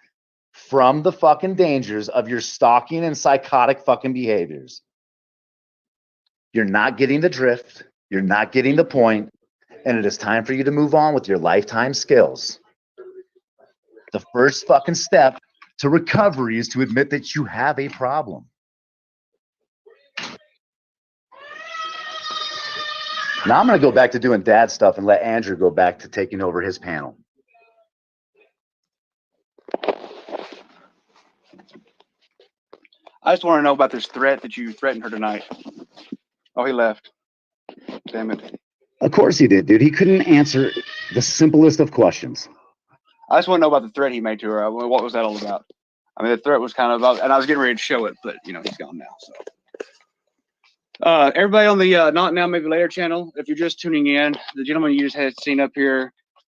from the fucking dangers of your stalking and psychotic fucking behaviors. You're not getting the drift. You're not getting the point. And it is time for you to move on with your lifetime skills. The first fucking step to recovery is to admit that you have a problem. Now I'm going to go back to doing dad stuff and let Andrew go back to taking over his panel. I just want to know about this threat that you threatened her tonight. Oh, he left. Damn it. Of course he did, dude. He couldn't answer the simplest of questions. I just want to know about the threat he made to her. What was that all about? I mean, the threat was kind of about, and I was getting ready to show it, but you know, he's gone now. So, everybody on the Not Now Maybe Later channel, if you're just tuning in, the gentleman you just had seen up here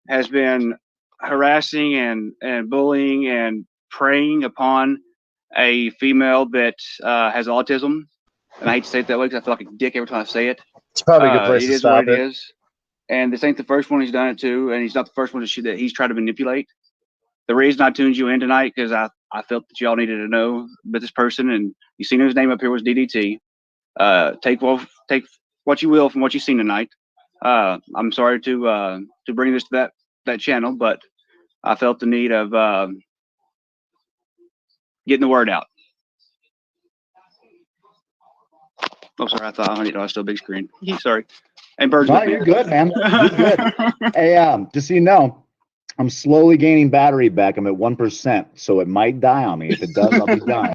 has been harassing and bullying and preying upon a female that has autism. And I hate to say it that way because I feel like a dick every time I say it. It's probably a good place it to is stop what it it. is. And this ain't the first one he's done it to, and he's not the first one that he's tried to manipulate. The reason I tuned you in tonight because I felt that y'all needed to know about this person, and you seen his name up here was DDT. Take what you will from what you've seen tonight. I'm sorry to bring this to that channel, but I felt the need of getting the word out. Oh, sorry. I thought I was still big screen. Sorry. And Bird's No, with me. you're good, man. You're good. Hey, just so you know, I'm slowly gaining battery back. I'm at 1%, so it might die on me. If it does, I'll be done.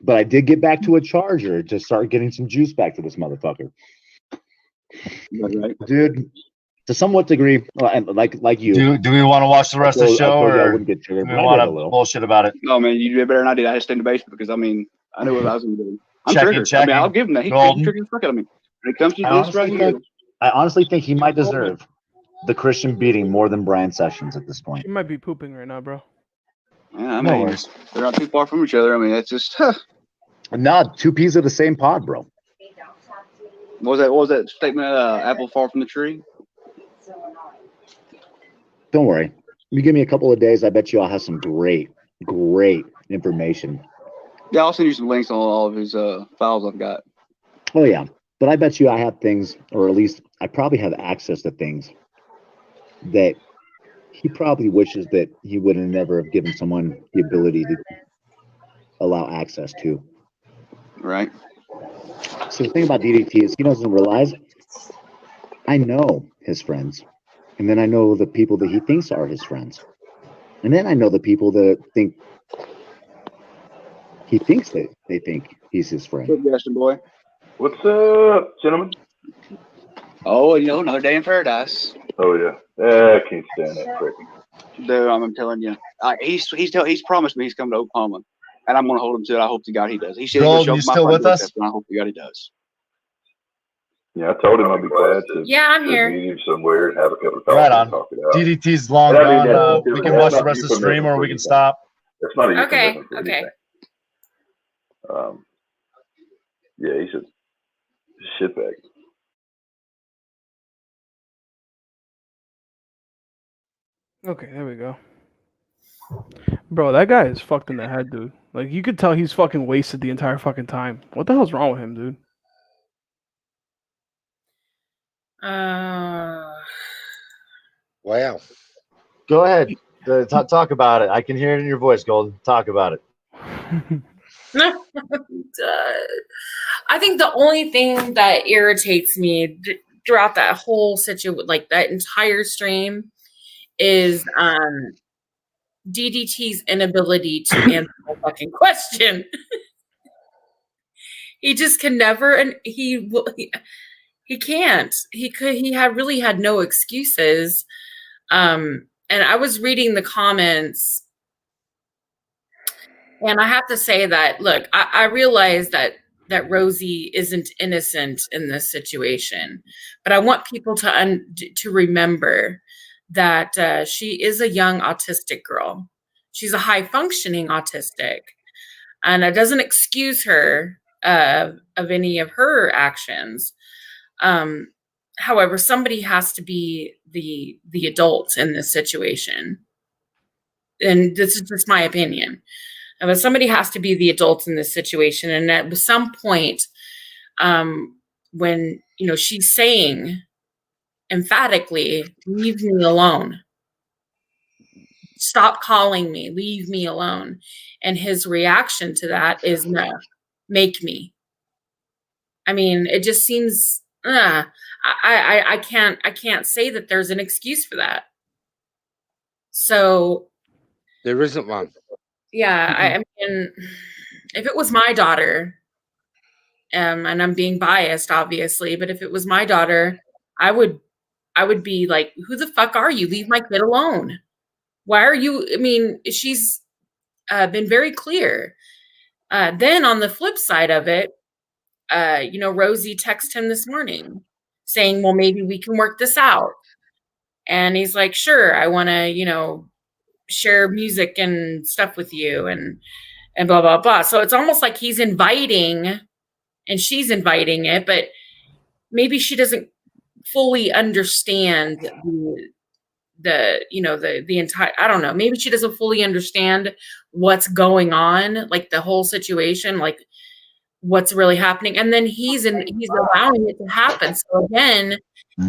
But I did get back to a charger to start getting some juice back to this motherfucker. Right. Dude, to somewhat degree, like you. Do we want to watch the rest of the show, I or wouldn't get do triggered, we but I want did to a little. bullshit about it? No, man, you did better than I did. I just stayed in the basement because I mean I knew what I was going to do. I'm Checking, triggered. checking. I mean, I'll give him that. He Golden. triggered the fuck out of me. When it comes to I this right here, honestly think he might deserve the Christian beating more than Brian Sessions at this point. You might be pooping right now, bro. yeah, I No mean, worries. they're not too far from each other. I mean, it's just No, two peas of the same pod, bro. what was that statement? Apple fall from the tree. Don't worry. You give me a couple of days, I bet you I'll have some great information. Yeah, I'll send you some links on all of his files I've got. Oh yeah, but I bet you I have things, or at least I probably have access to things that he probably wishes that he would have never have given someone the ability to allow access to. Right. So the thing about DDT is he doesn't realize I know his friends, and then I know the people that he thinks are his friends, and then I know the people that think he thinks that they think he's his friend. Good question, boy. What's up, gentlemen? Oh, you know, another day in paradise. Oh yeah, I can't stand that freaking. Dude, I'm telling you, he's promised me he's coming to Oklahoma, and I'm gonna hold him to it. I hope to God he does. He said Gold, he'll you show up still my with us? doorstep, and I hope to God he does. Yeah, I told him I'd be glad to. Yeah, I'm to here. meet him somewhere and have a couple of talks Right and on. talk it out. DDT's long And I mean, gone. that's- We can that's watch the not rest of the euphemism stream, or for we can anything. stop. That's not a Okay, euphemism for okay. anything. Yeah, he's a shitbag. Okay, there we go. Bro, that guy is fucked in the head, dude. Like, you could tell he's fucking wasted the entire fucking time. What the hell's wrong with him, dude? Wow. Go ahead. Talk about it. I can hear it in your voice, Golden. Talk about it. I think the only thing that irritates me throughout that whole situation, like that entire stream, is DDT's inability to answer the fucking question. He just can never, and he can't. He really had no excuses. And I was reading the comments, and I have to say that, look, I realize that Rosie isn't innocent in this situation, but I want people to remember that she is a young autistic girl. She's a high functioning autistic, and it doesn't excuse her of any of her actions. However, somebody has to be the adult in this situation, and this is just my opinion. But somebody has to be the adult in this situation, and at some point, when she's saying emphatically, "Leave me alone. Stop calling me. Leave me alone," and his reaction to that is, "No, make me." I mean, it just seems. I can't say that there's an excuse for that. So there isn't one. Yeah, I mean, if it was my daughter, and I'm being biased, obviously, but if it was my daughter, I would be like, "Who the fuck are you? Leave my kid alone. Why are you?" I mean, she's been very clear. Then on the flip side of it, Rosie texted him this morning saying, "Well, maybe we can work this out." And he's like, "Sure, I want to, share music and stuff with you," and blah, blah, blah. So it's almost like he's inviting and she's inviting it, but maybe she doesn't fully understand the entire, I don't know, maybe she doesn't fully understand what's going on, like the whole situation, like what's really happening. And then he's allowing it to happen. So again,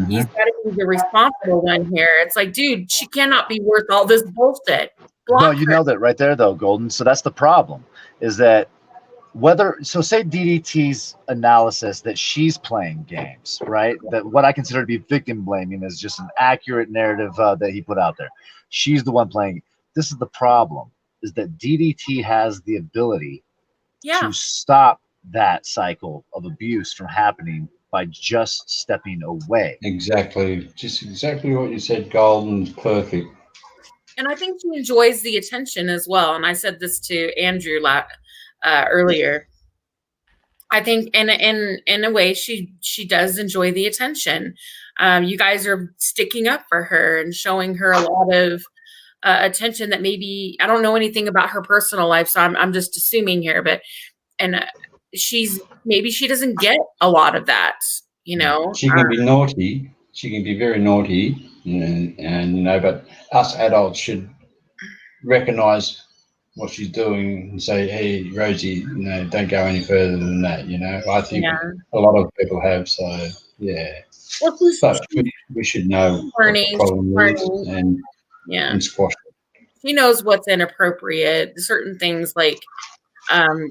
he's got to be the responsible one here. It's like, dude, she cannot be worth all this bullshit. No, you nailed it right there, though, Golden. So that's the problem, is that say DDT's analysis that she's playing games, right? That what I consider to be victim blaming is just an accurate narrative that he put out there. She's the one playing. This is the problem, is that DDT has the ability to stop that cycle of abuse from happening by just stepping away. Exactly. Just exactly what you said, Golden. Perfect. And I think she enjoys the attention as well. And I said this to Andrew earlier. I think in a way she does enjoy the attention. You guys are sticking up for her and showing her a lot of attention that maybe, I don't know anything about her personal life, so I'm just assuming here, but maybe she doesn't get a lot of that, She can be naughty. She can be very naughty, and but us adults should recognize what she's doing and say, "Hey, Rosie, don't go any further than that." I think a lot of people have. So yeah, but we should know what the problem is and squash it. She knows what's inappropriate. Certain things, like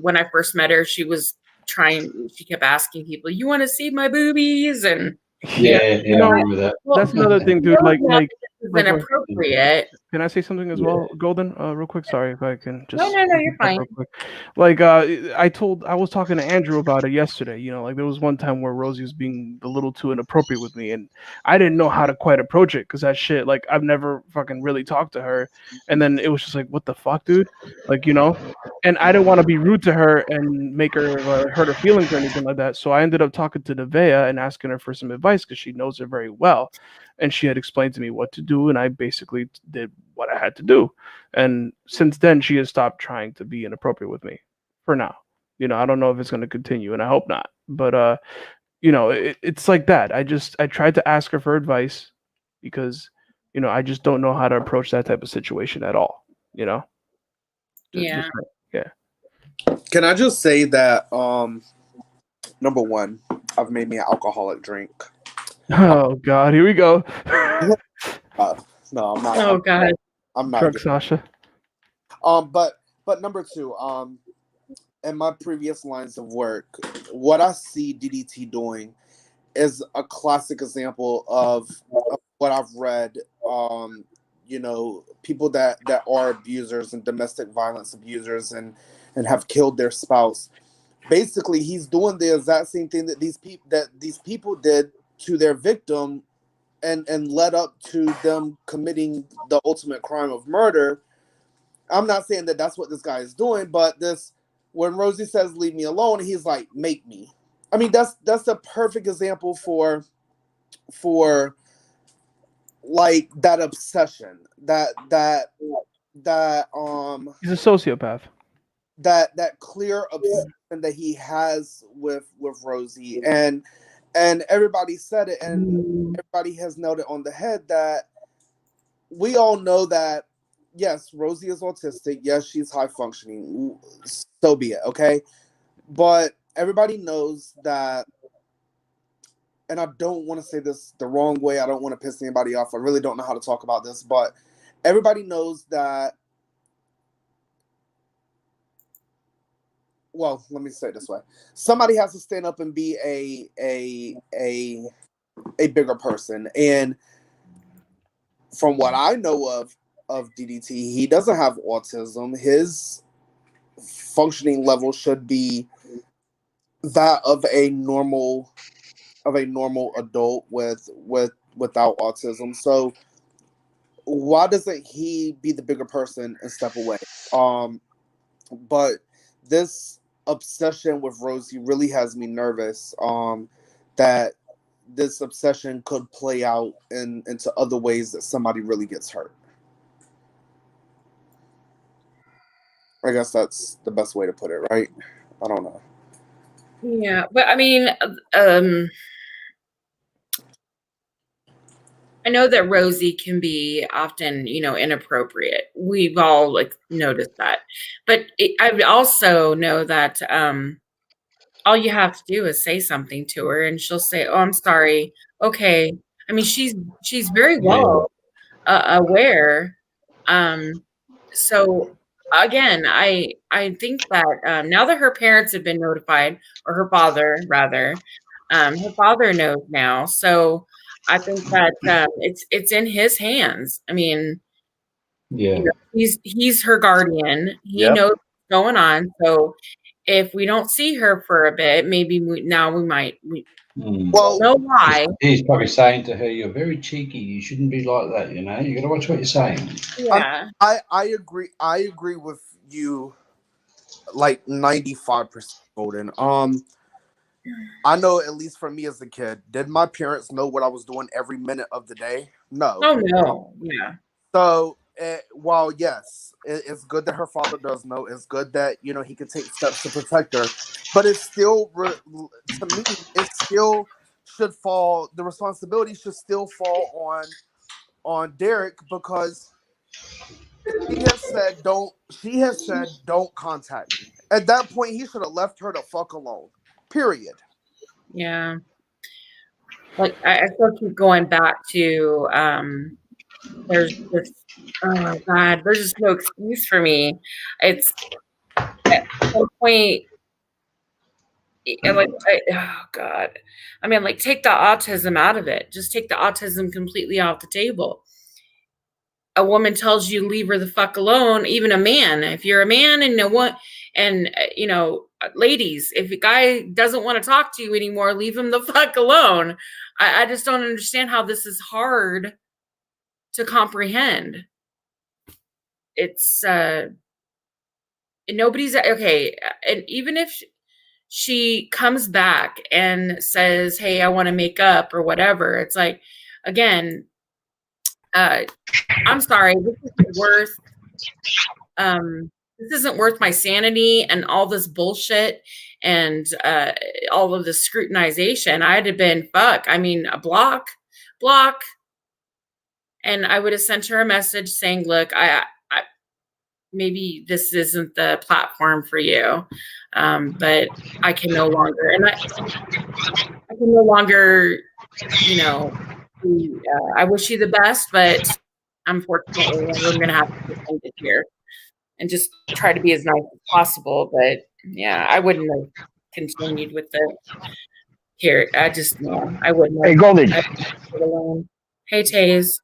when I first met her, she kept asking people, "You want to see my boobies?" And I remember that. That's another thing, dude. Like inappropriate. Can I say something as well, Golden? Real quick. Sorry if I can just. No, you're fine. Like I was talking to Andrew about it yesterday. Like there was one time where Rosie was being a little too inappropriate with me, and I didn't know how to quite approach it because that shit. Like I've never fucking really talked to her, and then it was just like, what the fuck, dude? Like and I didn't want to be rude to her and make her hurt her feelings or anything like that. So I ended up talking to Nevaeh and asking her for some advice because she knows her very well. And she had explained to me what to do, and I basically did what I had to do. And since then, she has stopped trying to be inappropriate with me. For now, I don't know if it's going to continue, and I hope not. But it's like that. I tried to ask her for advice because I just don't know how to approach that type of situation at all. Yeah. Can I just say that number one, I've made me an alcoholic drink. Oh God, here we go. No, I'm not. Oh God. I'm not. Drunk Sasha. But number two, in my previous lines of work, what I see DDT doing is a classic example of what I've read. You know, people that are abusers and domestic violence abusers and have killed their spouse. Basically, he's doing the exact same thing that these people did to their victim, and led up to them committing the ultimate crime of murder. I'm not saying that that's what this guy is doing, but when Rosie says "leave me alone," he's like, "Make me." I mean, that's a perfect example for like that obsession, that He's a sociopath. that clear obsession that he has with Rosie, and everybody said it, and everybody has nailed it on the head, that we all know that yes, Rosie is autistic, yes, she's high functioning, so be it, okay? But everybody knows that, and I don't want to say this the wrong way, I don't want to piss anybody off, I really don't know how to talk about this, but everybody knows that, well, let me say it this way. Somebody has to stand up and be a bigger person. And from what I know of DDT, he doesn't have autism. His functioning level should be that of a normal adult without autism. So why doesn't he be the bigger person and step away? But this obsession with Rosie really has me nervous, that this obsession could play out into other ways that somebody really gets hurt. I guess that's the best way to put it, right? I don't know. Yeah, but I mean, I know that Rosie can be often, inappropriate. We've all noticed that, but I also know that all you have to do is say something to her, and she'll say, "Oh, I'm sorry." Okay. I mean, she's very well aware. So again, I think that now that her parents have been notified, or her father rather, her father knows now. So I think that it's in his hands. I mean, Yeah. he's her guardian. He Yep. knows what's going on. So if we don't see her for a bit, maybe we might. Well, know why. He's probably saying to her, "You're very cheeky. You shouldn't be like that. You know, you got to watch what you're saying." Yeah. I agree. I agree with you, like 95%, Golden. I know, at least for me as a kid, did my parents know what I was doing every minute of the day? No. Oh no. Yeah. So, while yes, it's good that her father does know, it's good that he can take steps to protect her, but it's still, to me, it still should fall. The responsibility should still fall on Derek, because she has said don't contact me. At that point, he should have left her the fuck alone. Period. Yeah. Like I still keep going back to there's this, oh God, there's just no excuse for me. It's at some point, oh God. I mean, take the autism out of it. Just take the autism completely off the table. A woman tells you leave her the fuck alone, even a man. If you're a man and ladies, if a guy doesn't want to talk to you anymore, leave him the fuck alone. I just don't understand how this is hard to comprehend. It's nobody's okay. And even if she comes back and says, "Hey, I want to make up," or whatever, it's like, again, I'm sorry, this isn't worth my sanity and all this bullshit and all of the scrutinization. I'd have been a block, and I would have sent her a message saying, "Look, I maybe this isn't the platform for you, but I can no longer, you know, I wish you the best, but unfortunately, we're going to have to end it here and just try to be as nice as possible. But yeah, I wouldn't have continued with the here. I just, no, I wouldn't have. Hey, Goldie. I'd leave it alone. Hey, Taze.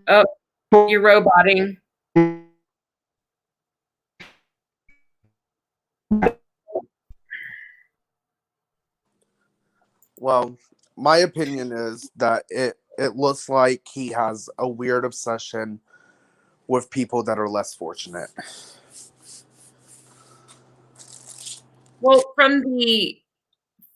Oh, you're roboting. Well, my opinion is that it looks like he has a weird obsession with people that are less fortunate. Well,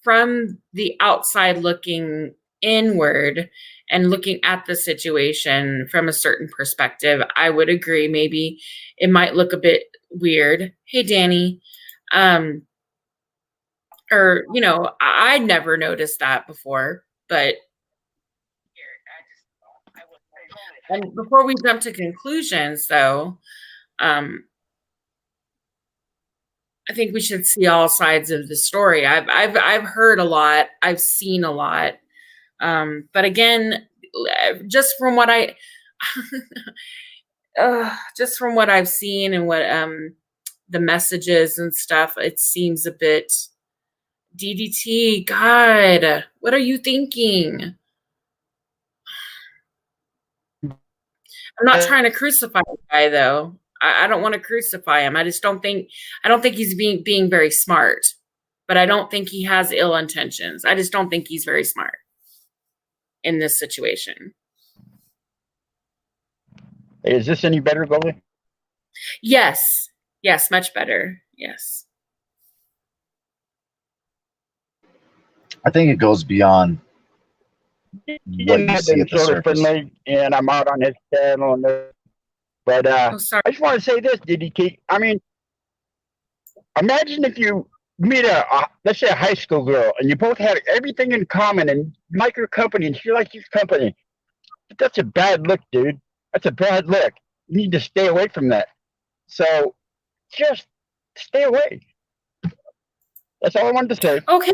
from the outside looking inward and looking at the situation from a certain perspective, I would agree. Maybe it might look a bit weird. Hey, Danny. Or, you know, I'd never noticed that before, but and before we jump to conclusions, though, I think we should see all sides of the story. I've heard a lot. I've seen a lot. But again, just from what just from what I've seen and what the messages and stuff, it seems a bit DDT. God, what are you thinking? I'm not trying to crucify the guy, though. I don't want to crucify him. I don't think he's being very smart, but I don't think he has ill intentions. I just don't think he's very smart in this situation. Is this any better, Goldie? Yes, much better. Yes. I think it goes beyond what you I've see been at the sort of surface. friendly, and I'm out on his channel, but I just want to say this, DDT. I mean, imagine if you meet let's say a high school girl, and you both have everything in common, and you like her company, and she likes your company. But that's a bad look, dude. That's a bad look. You need to stay away from that. So just stay away. That's all I wanted to say. Okay,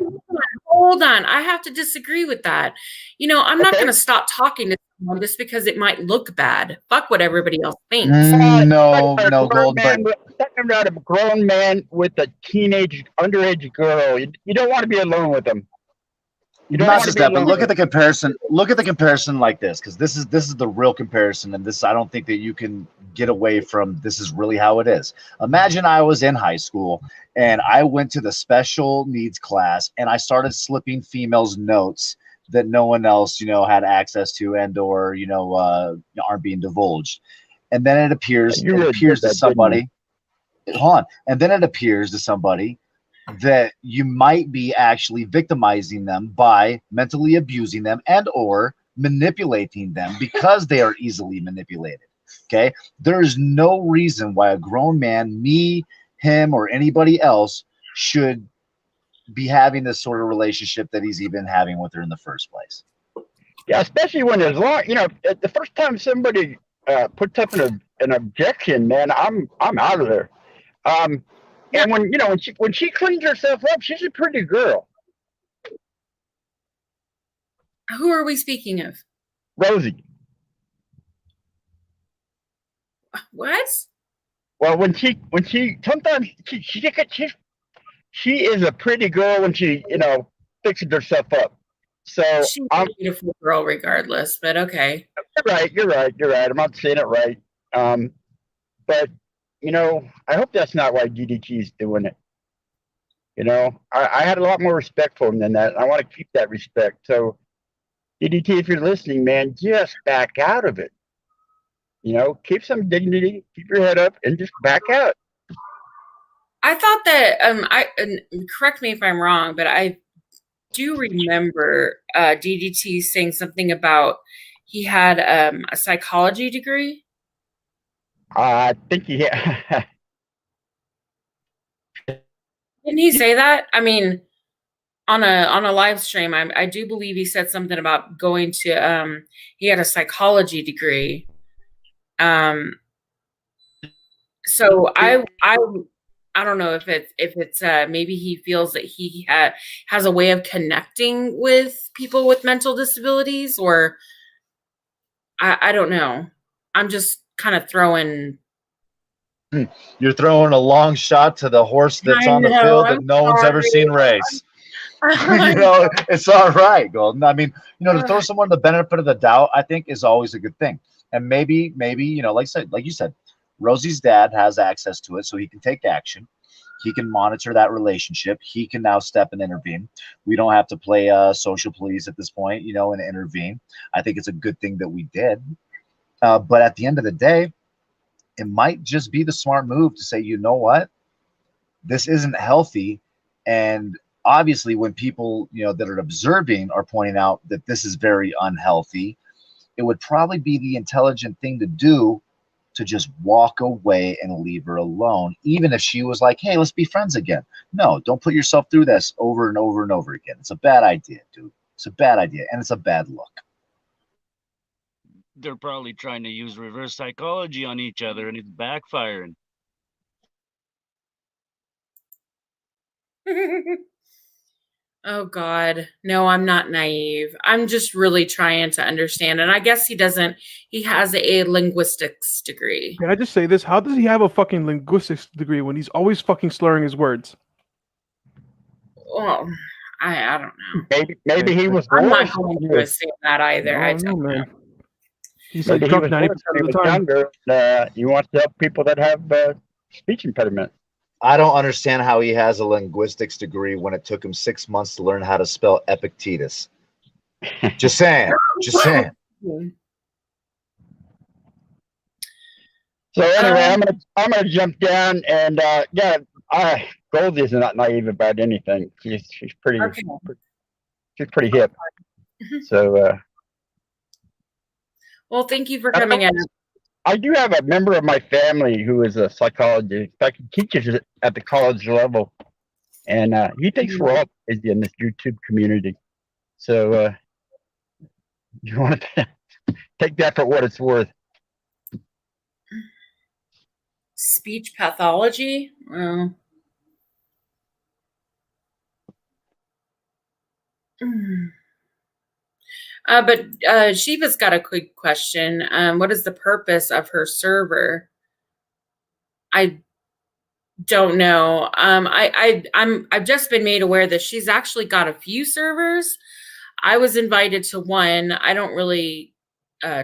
hold on. I have to disagree with that. You know, I'm not going to stop talking to someone just because it might look bad. Fuck what everybody else thinks. No, Gold, but Talking about a grown man with a underage girl. You don't want to be alone with them. You don't not want just to be that, but alone look with at the comparison. Look at the comparison like this, because this is the real comparison, and this I don't think that you can get away from. This is really how it is. Imagine I was in high school and I went to the special needs class and I started slipping females notes that no one else, had access to and or aren't being divulged, and then it appears to somebody. Hold on, and then it appears to somebody that you might be actually victimizing them by mentally abusing them and or manipulating them because they are easily manipulated. Okay, there is no reason why a grown man, me, him, or anybody else should be having this sort of relationship that he's even having with her in the first place. Yeah, especially when there's the first time somebody puts up an objection, man, I'm out of there. And when she cleans herself up, she's a pretty girl. Who are we speaking of? Rosie. What? Well, sometimes she is a pretty girl when she fixes herself up. So she's a beautiful girl, regardless. But okay. You're right. I'm not saying it right. But I hope that's not why DDT is doing it. I had a lot more respect for him than that. I want to keep that respect. So, DDT, if you're listening, man, just back out of it. Keep some dignity, keep your head up, and just back out. I thought that correct me if I'm wrong, but I do remember DDT saying something about he had a psychology degree. I think he Didn't he say that? I mean, on a live stream, I do believe he said something about going to he had a psychology degree. So I don't know if it's maybe he feels that he has a way of connecting with people with mental disabilities, or I don't know. I'm just kind of throwing. You're throwing a long shot to the horse that's I on the know, field I'm that no one's ever sorry. seen race. You know, it's all right, Golden. I mean, you know, to throw someone the benefit of the doubt, I think is always a good thing. And maybe, you know, like you said, Rosie's dad has access to it, so he can take action. He can monitor that relationship. He can now step and intervene. We don't have to play social police at this point, you know, and intervene. I think it's a good thing that we did. But at the end of the day, it might just be the smart move to say, you know what, this isn't healthy. And obviously when people, you know, that are observing are pointing out that this is very unhealthy, it would probably be the intelligent thing to do to just walk away and leave her alone, even if she was like, hey, let's be friends again. No, don't put yourself through this over and over and over again. It's a bad idea, dude. It's a bad idea, and it's a bad look. They're probably trying to use reverse psychology on each other, and it's backfiring. Oh God, no, I'm not naive. I'm just really trying to understand. And I guess he has a linguistics degree. Can I just say this? How does he have a fucking linguistics degree when he's always fucking slurring his words? Well, I don't know. Maybe he was. I'm not going to assume that either. I don't know. Man. He's like Maybe he drunk was 90% born of when the he was time. younger. You want to help people that have speech impediment. I don't understand how he has a linguistics degree when it took him 6 months to learn how to spell Epictetus. Just saying. Just saying. So anyway, I'm gonna jump down and Goldie is not naive about anything. She's pretty hip. So well, thank you for coming in. I do have a member of my family who is a psychologist. In fact, he teaches at the college level, and he thinks we're all busy in this YouTube community. So you want to take that for what it's worth. Speech pathology? Well, but Shiva's got a quick question. What is the purpose of her server? I don't know. I've just been made aware that she's actually got a few servers. I was invited to one. I don't really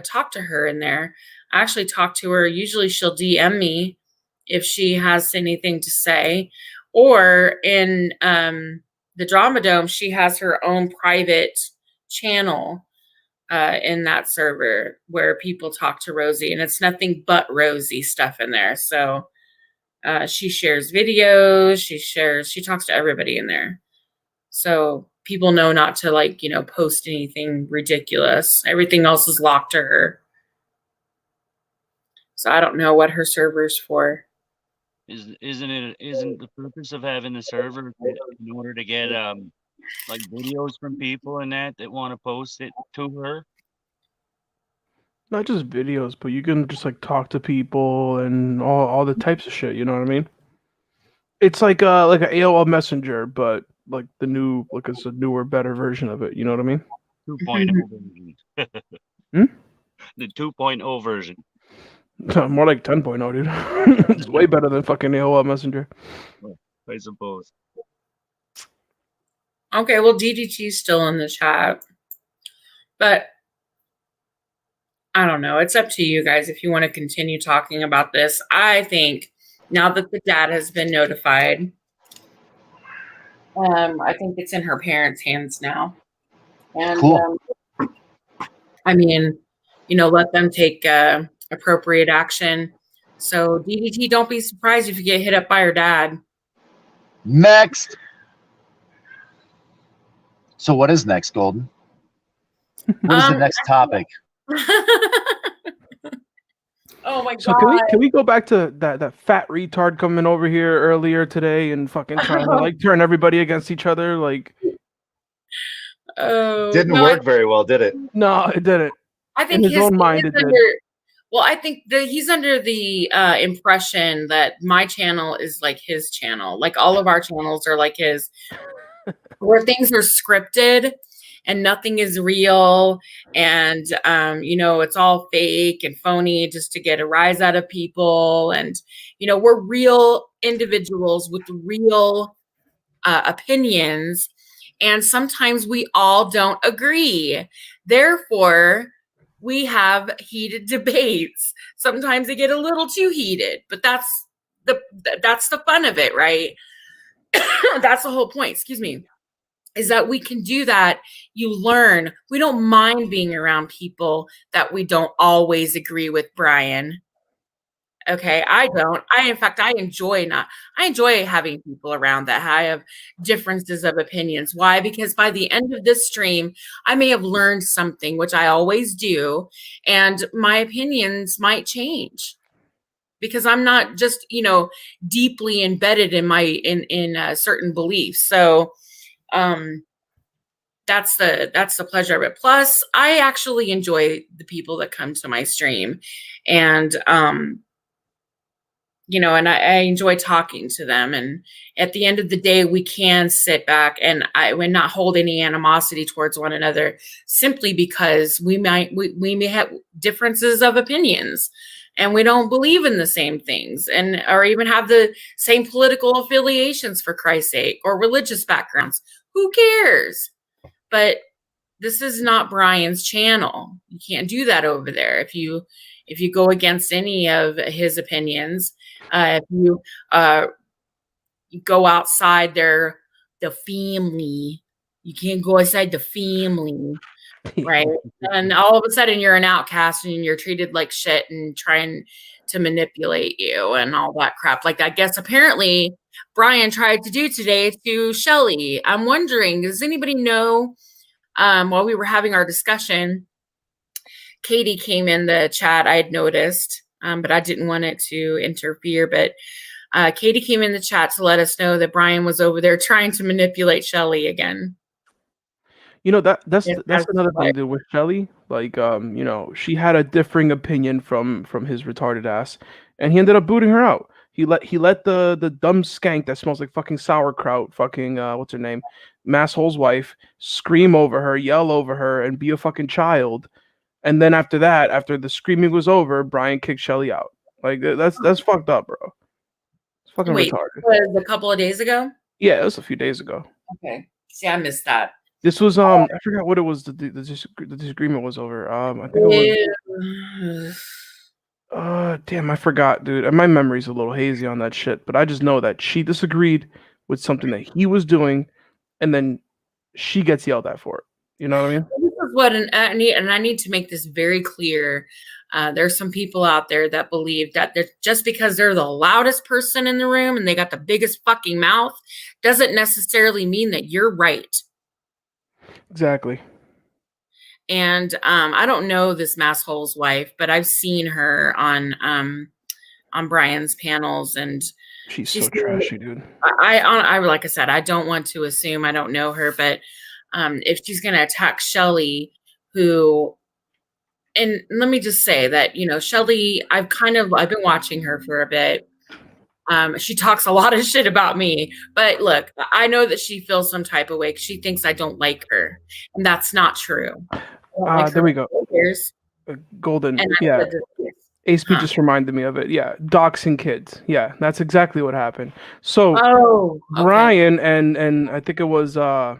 talk to her in there. I actually talk to her. Usually she'll DM me if she has anything to say. Or in the Drama Dome, she has her own private channel in that server where people talk to Rosie, and it's nothing but Rosie stuff in there. So she shares videos, she talks to everybody in there. So people know not to, like, you know, post anything ridiculous. Everything else is locked to her. So I don't know what her server's for. Isn't the purpose of having the server in order to get like videos from people and that want to post it to her? Not just videos, but you can just like talk to people and all the types of shit. You know what I mean? It's like an AOL Messenger, but like it's a newer, better version of it. You know what I mean? 2.0 version. The 2.0 version. More like 10.0, dude. It's way better than fucking AOL Messenger. I suppose. Okay, well, DDT's still in the chat. But I don't know. It's up to you guys if you want to continue talking about this. I think now that the dad has been notified, I think it's in her parents' hands now. And cool. I mean, you know, let them take appropriate action. So DDT, don't be surprised if you get hit up by her dad. Next. So what is next, Golden? What is the next topic? Oh my So god! can we go back to that fat retard coming over here earlier today and fucking trying to like turn everybody against each other? Like, Didn't work very well, did it? No, it didn't. I think in his own mind, it did. Well, I think that he's under the impression that my channel is like his channel. Like all of our channels are like his, where things are scripted and nothing is real. And, it's all fake and phony just to get a rise out of people. And, we're real individuals with real opinions. And sometimes we all don't agree. Therefore, we have heated debates. Sometimes they get a little too heated, but that's the fun of it, right? That's the whole point, excuse me, is that we can do that. You learn. We don't mind being around people that we don't always agree with, Brian. Okay, I don't. In fact, I enjoy having people around that have differences of opinions. Why? Because by the end of this stream, I may have learned something, which I always do, and my opinions might change because I'm not just, deeply embedded in certain beliefs. So, that's the pleasure of it. Plus, I actually enjoy the people that come to my stream, and and I enjoy talking to them. And at the end of the day, we can sit back and not hold any animosity towards one another, simply because we may have differences of opinions and we don't believe in the same things or even have the same political affiliations, for Christ's sake, or religious backgrounds. Who cares? But this is not Brian's channel. You can't do that over there. If you go against any of his opinions, if you go outside the family, you can't go outside the family, right? And all of a sudden you're an outcast and you're treated like shit and trying to manipulate you and all that crap. Like, I guess apparently Brian tried to do today to Shelly. I'm wondering, does anybody know, while we were having our discussion, Katie came in the chat, I had noticed, but I didn't want it to interfere. But Katie came in the chat to let us know that Brian was over there trying to manipulate Shelly again. That's another thing, dude, with Shelly. Like, she had a differing opinion from his retarded ass, and he ended up booting her out. He let the dumb skank that smells like fucking sauerkraut, fucking what's her name, Masshole's wife, scream over her, yell over her, and be a fucking child. And then after that, after the screaming was over, Brian kicked Shelly out. Like, that's fucked up, bro. It's fucking retarded. Was it a couple of days ago? Yeah, it was a few days ago. Okay. See, I missed that. This was I forgot what it was. The disagreement was over. I think it was. Damn, I forgot, dude. My memory's a little hazy on that shit. But I just know that she disagreed with something that he was doing, and then she gets yelled at for it. You know what I mean? This is what I need to make this very clear. There's some people out there that believe that just because they're the loudest person in the room and they got the biggest fucking mouth doesn't necessarily mean that you're right. Exactly. And I don't know this Masshole's wife, but I've seen her on Brian's panels, and she's so trashy, dude. I like I said, I don't want to assume, I don't know her, but if she's going to attack Shelly, and let me just say that, Shelly, I've been watching her for a bit. She talks a lot of shit about me, but look, I know that she feels some type of way. She thinks I don't like her, and that's not true. There we go. Golden. Yeah. ASP just reminded me of it. Yeah. Doxing kids. Yeah. That's exactly what happened. So okay. Brian and I think it was, what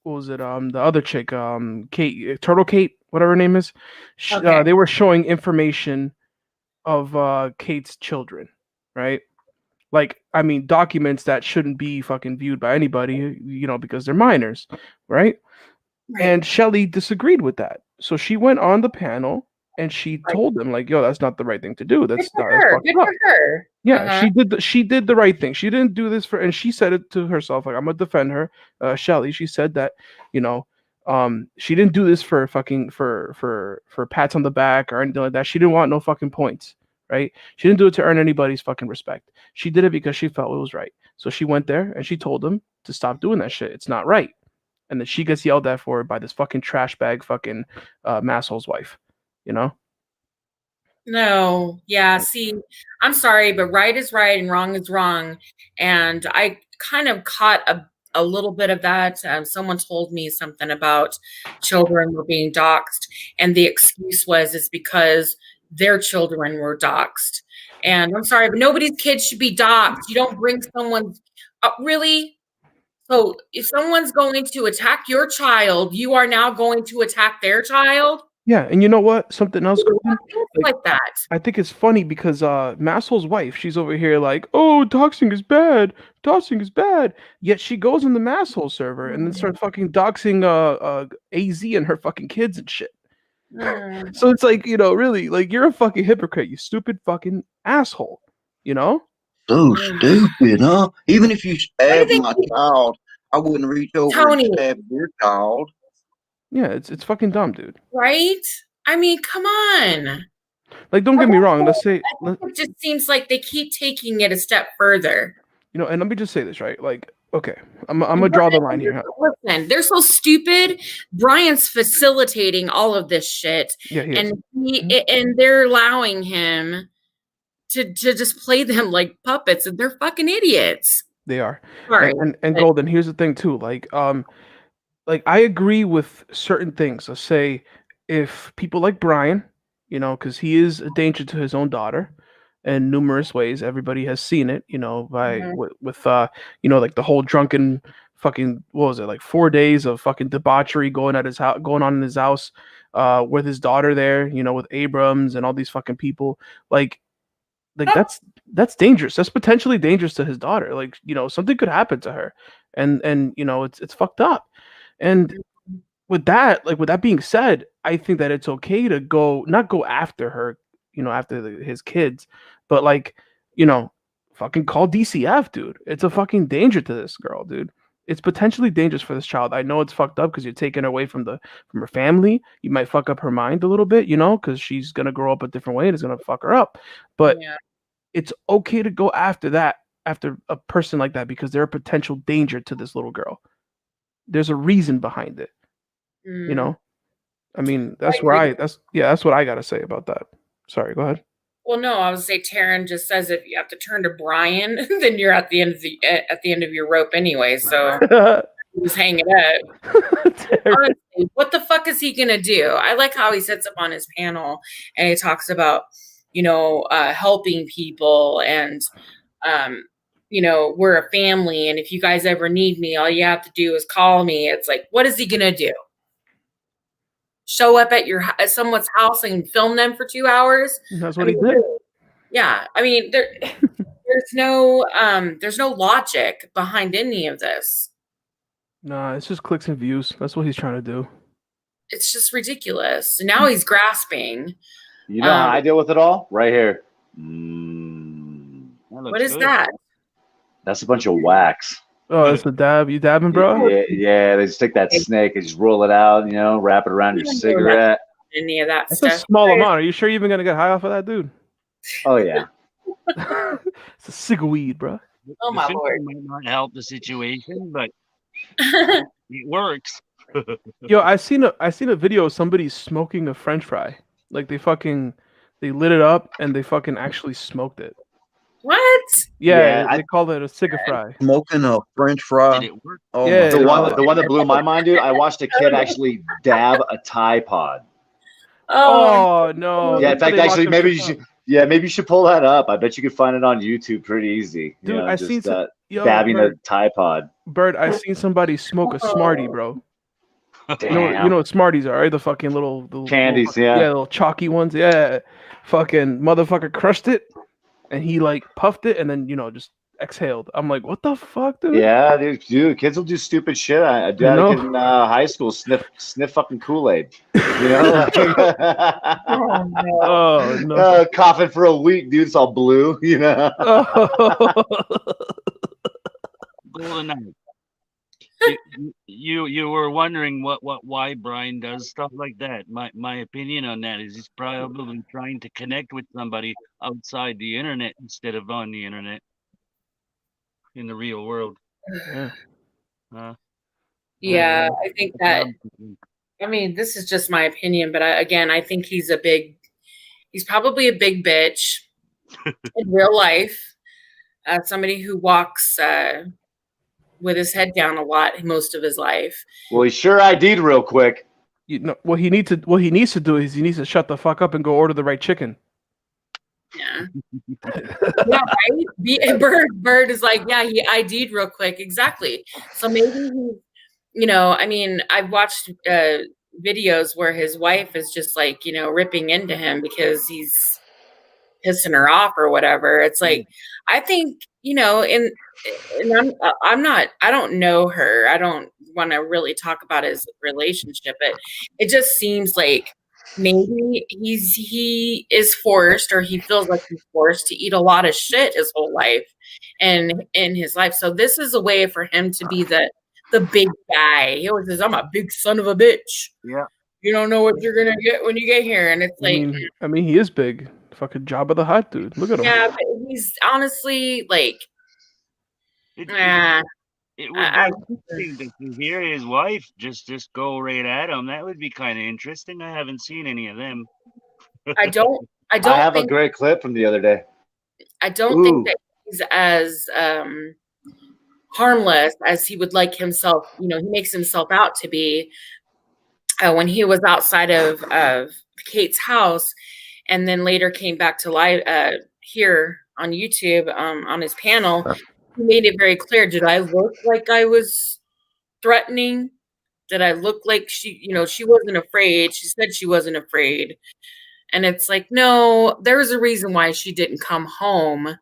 was it? The other chick, Kate, Turtle Kate, whatever her name is. They were showing information of Kate's children, right? Like, I mean, documents that shouldn't be fucking viewed by anybody, because they're minors, right? And Shelly disagreed with that. So she went on the panel and she told them, like, yo, that's not the right thing to do. That's not good for her. Yeah, she did the right thing. She didn't do this and she said it to herself, like, I'm gonna defend her. Shelly, she said that, she didn't do this for fucking for pats on the back or anything like that. She didn't want no fucking points, right? She didn't do it to earn anybody's fucking respect. She did it because she felt it was right. So she went there and she told them to stop doing that shit. It's not right. And then she gets yelled at for it by this fucking trash bag fucking Masshole's wife, No, yeah. See, I'm sorry, but right is right and wrong is wrong. And I kind of caught a little bit of that. Someone told me something about children were being doxxed, and the excuse is because their children were doxxed. And I'm sorry, but nobody's kids should be doxxed. You don't bring someone's really. So if someone's going to attack your child, you are now going to attack their child. Yeah, and you know what? Something else, Golden? Like that. I think it's funny because Masshole's wife, she's over here like, oh, doxing is bad. Doxing is bad. Yet she goes on the Masshole server and then starts fucking doxing AZ and her fucking kids and shit. So it's like, really, like, you're a fucking hypocrite, you stupid fucking asshole, So stupid, huh? Even if you stabbed my child, I wouldn't reach over and stab your child. Yeah, it's fucking dumb, dude. Right? I mean, come on. Like, don't get me wrong. Let's say, It just seems like they keep taking it a step further. And let me just say this, right? Like, okay, I'm gonna draw the line here. Listen, they're so stupid. Brian's facilitating all of this shit, Yeah, he is. and they're allowing him to just play them like puppets, and they're fucking idiots. They are. Sorry. And Golden, here's the thing too. Like I agree with certain things. So say if people like Brian, because he is a danger to his own daughter in numerous ways. Everybody has seen it, by with like the whole drunken fucking, what was it, like 4 days of fucking debauchery going on in his house, with his daughter there, with Abrams and all these fucking people. Like that's dangerous. That's potentially dangerous to his daughter. Like, something could happen to her, and it's fucked up. And with that being said, I think that it's okay to not go after her, after his kids, but fucking call DCF, dude. It's a fucking danger to this girl, dude. It's potentially dangerous for this child. I know it's fucked up because you're taking her away from her family. You might fuck up her mind a little bit, because she's gonna grow up a different way and it's gonna fuck her up. But it's okay to go after a person like that, because they're a potential danger to this little girl. There's a reason behind it. I mean, that's what I gotta say about that. Sorry, go ahead. Well, no, I would say Taryn just says if you have to turn to Brian, then you're at the end of your rope anyway. So who's hanging up? Honestly, what the fuck is he gonna do? I like how he sits up on his panel and he talks about helping people and we're a family, and if you guys ever need me, all you have to do is call me. It's like, what is he gonna do? Show up at someone's house and film them for 2 hours? That's what he did. Yeah, I mean, there's no logic behind any of this. Nah, it's just clicks and views. That's what he's trying to do. It's just ridiculous. Now he's grasping. You know how I deal with it all? Right here. What is that? That's a bunch of wax. Oh, that's the dab. You dabbing, bro? Yeah, they just take that snake and just roll it out, wrap it around your cigarette. Any of that That's stuff. a small amount. Are you sure you're even gonna get high off of that, dude? Oh yeah. It's a cig of weed, bro. Oh my lord. Might not help the situation, but it works. Yo, I seen a video of somebody smoking a French fry. Like they lit it up and they fucking actually smoked it. What? Yeah, they call it a cigar fry. Smoking a French fry. Oh, yeah, the one that blew my mind, dude. I watched a kid actually dab a Tide Pod. Oh no! Yeah, in fact, actually, maybe you should pull that up. I bet you could find it on YouTube pretty easy. Dude, I seen dabbing a Tide Pod. Bird, I seen somebody smoke a Smartie, bro. Damn. You know what Smarties are, right? The fucking little candies, yeah, little chalky ones. Yeah, fucking motherfucker crushed it, and he puffed it, and then just exhaled. I'm like, what the fuck, dude? Yeah, dude, kids will do stupid shit. I had a kid in high school sniff fucking Kool-Aid. Oh no! Coughing for a week, dude. It's all blue. Golden Eye. You were wondering why Brian does stuff like that. My opinion on that is he's probably trying to connect with somebody outside the internet instead of on the internet in the real world. Yeah, I think that. I mean, this is just my opinion, but I think he's a big He's probably a big bitch in real life. Somebody who walks with his head down a lot most of his life. Well, he sure ID'd real quick. You know what he needs to do is he needs to shut the fuck up and go order the right chicken. Yeah. Yeah, right? Bird is like, yeah, he ID'd real quick. Exactly. So maybe he, you know, I mean, I've watched videos where his wife is just like, you know, ripping into him because he's pissing her off or whatever. It's like, I think, you know, and I don't know her. I don't want to really talk about his relationship, but it just seems like maybe he is forced, or he feels like he's forced to eat a lot of shit his whole life and in his life. So this is a way for him to be the big guy. He always says, I'm a big son of a bitch. Yeah. You don't know what you're gonna get when you get here. And it's like, I mean, he is big. Fucking Jabba the Hutt, dude. Look at him. yeah, but he's honestly like, It would be interesting to hear his wife just go right at him. That would be kind of interesting. I haven't seen any of them. I don't I have a great clip from the other day. I don't think that he's as harmless as he would like himself. You know, he makes himself out to be. When he was outside of Kate's house, and then later came back to live here on YouTube on his panel, he made it very clear. Did I look like I was threatening? Did I look like she wasn't afraid? She said she wasn't afraid. And it's like, no, there was a reason why she didn't come home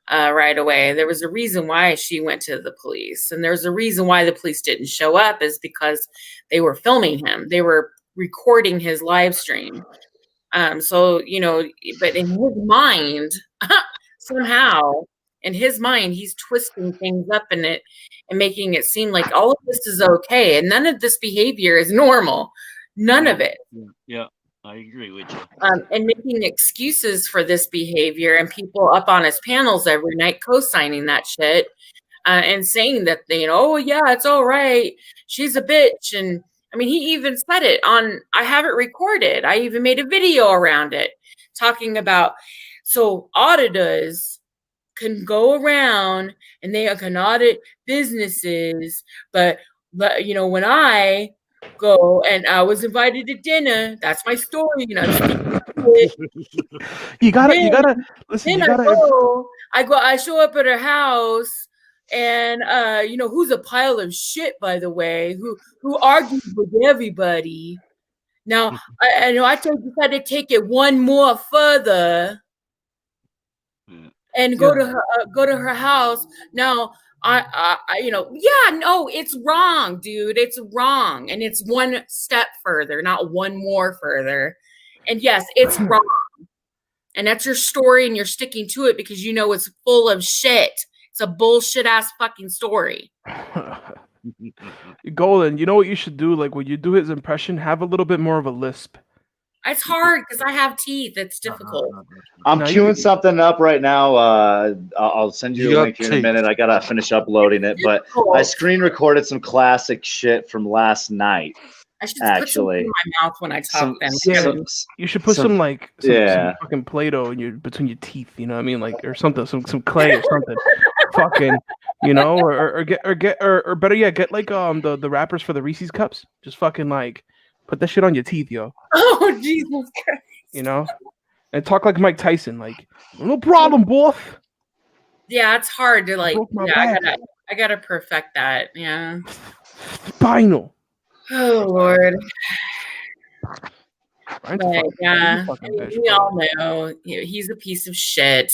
right away. There was a reason why she went to the police. And there's a reason why the police didn't show up, is because they were filming him. They were recording his live stream. So, you know, but in his mind, somehow, in his mind, he's twisting things up in it and making it seem like all of this is okay. And none of this behavior is normal. None of it. Yeah, I agree with you. And making excuses for this behavior, and people up on his panels every night co-signing that shit and saying that, you know, oh, yeah, it's all right. She's a bitch. And I mean, he even said it I have it recorded. I even made a video around it talking about, so auditors can go around and they can audit businesses, but you know, when I go and I was invited to dinner, that's my story, you know. You gotta listen. I show up at her house, and you know, who's a pile of shit, by the way, who argues with everybody. Now, I know I decided to take it one more further and go to her house. Now, I you know, yeah, no, it's wrong, dude. It's wrong, and it's one step further, not one more further. And yes, it's wrong, and that's your story, and you're sticking to it because you know it's full of shit. It's a bullshit ass fucking story. Golden, you know what you should do? Like when you do his impression, have a little bit more of a lisp. It's hard because I have teeth. It's difficult. I'm queuing something up right now. I'll send you a link here in a minute. I gotta finish uploading it, but I screen recorded some classic shit from last night. I should put something in my mouth when I talk. You should put some fucking Play-Doh between your teeth. You know what I mean? Like, or something, some clay or something. Fucking, you know, or better yet, get like the wrappers for the Reese's cups. Just fucking like put that shit on your teeth, yo. Oh, Jesus Christ. You know, and talk like Mike Tyson, like, no problem, boss. Yeah, it's hard to like. Yeah, I gotta perfect that. Yeah. Spinal. Oh Lord. But, yeah, we all know he's a piece of shit.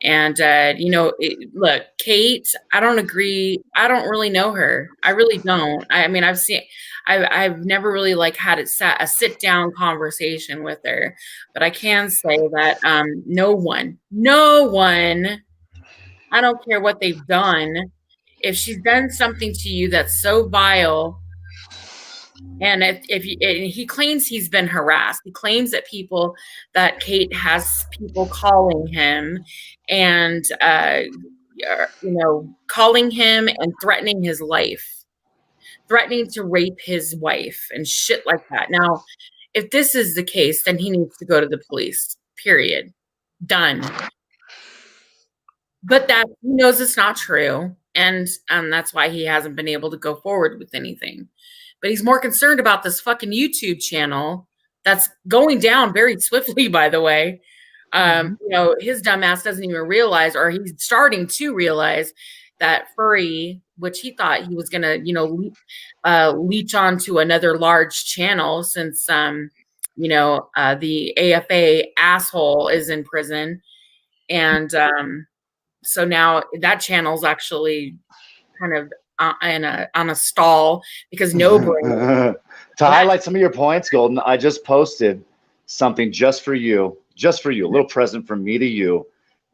And you know, look, Kate, I don't agree. I don't really know her. I really don't. I mean, I've never really like had a sit down conversation with her, but I can say that no one, I don't care what they've done, if she's done something to you that's so vile. And if he claims he's been harassed, he claims that Kate has people calling him and you know, calling him and threatening his life, threatening to rape his wife and shit like that. Now, if this is the case, then he needs to go to the police. Period. Done. But that he knows it's not true, and that's why he hasn't been able to go forward with anything. But he's more concerned about this fucking YouTube channel that's going down very swiftly, by the way. You know, his dumbass doesn't even realize, or he's starting to realize, that Furry, which he thought he was gonna, you know, leech onto another large channel since you know, the AFA asshole is in prison, and so now that channel's actually kind of on a stall because nobody. To highlight some of your points, Golden, I just posted something just for you, a little present from me to you,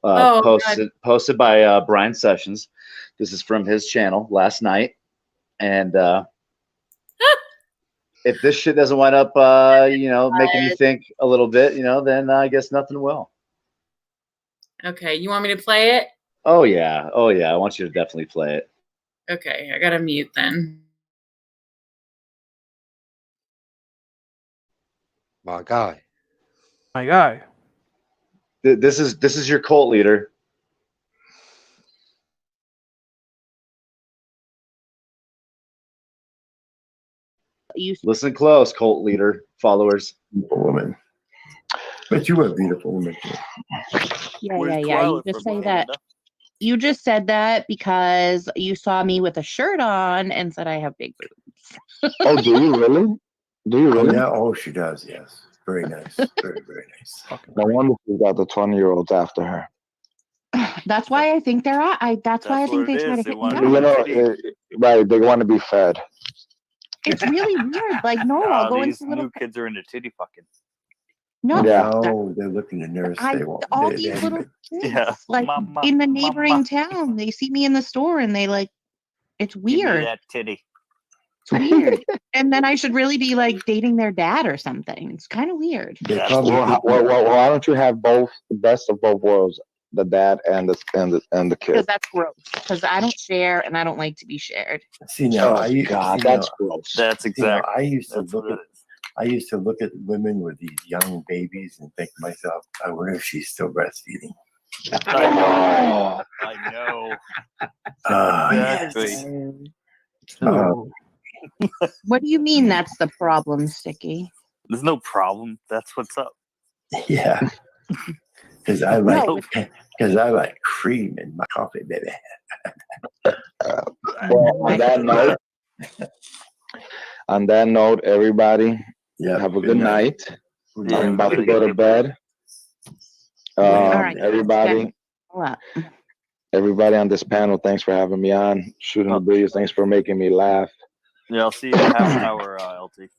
posted by Brian Sessions. This is from his channel last night, and if this shit doesn't wind up, you know, making you think a little bit, you know, then I guess nothing will. Okay, you want me to play it? Oh yeah, I want you to definitely play it. Okay, I gotta mute then. My guy. This is your cult leader. Listen close, cult leader, followers. Woman. But you were a beautiful woman. Yeah. You just say that. You just said that because you saw me with a shirt on and said I have big boobs. Oh, do you really? Yeah. Oh, she does. Yes. Very nice. Very, very nice. No wonder she got the 20-year-olds after her. That's why I think they're. That's why I think they try to hit me You up. know, right? They want to be fed. It's really weird. Like, no, I'll go these into little. new kids are into titty fucking. No, No, they're looking to nurse. I, They won't. all they- these they- little kids, Yeah. like Mama, in the neighboring mama. town, they see me in the store and they like, it's Give me weird. that titty. It's weird. And then I should really be like dating their dad or something. It's kind of weird. Well, why don't you have both, the best of both worlds, the dad and the Because kid? that's gross. Because I don't share and I don't like to be shared. See now, Oh, God, that's gross. That's you know, exactly. I used to look at women with these young babies and think to myself, I wonder if she's still breastfeeding. I know. Exactly. What do you mean that's the problem, Sticky? There's no problem. That's what's up. Yeah. Because I like cream in my coffee, baby. Well, on that note, everybody, have a good night. I'm about to go to bed. right, Everybody on this panel, thanks for having me on. Shooting the breeze, thanks for making me laugh. Yeah, I'll see you in half an hour, LT.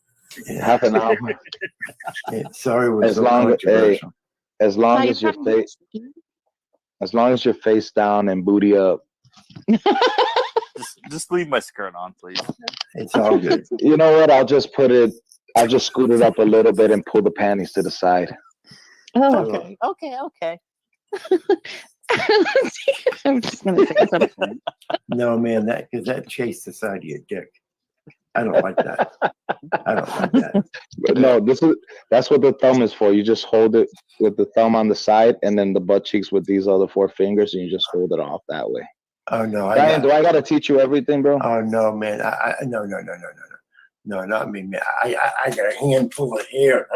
Half an hour. Sorry, it was As so long controversial. as long as your face, as long as you're face down and booty up. Just leave my skirt on, please. It's all good. You know what? I'll just scoot it up a little bit and pull the panties to the side. Oh, okay. I'm just gonna say something. No, man, because that chased the side of your dick. I don't like that. I don't like that. But no, that's what the thumb is for. You just hold it with the thumb on the side and then the butt cheeks with these other 4 fingers, and you just hold it off that way. Oh no! Brian, do I gotta teach you everything, bro? Oh no, man! No, not me, man. I got a handful of hair.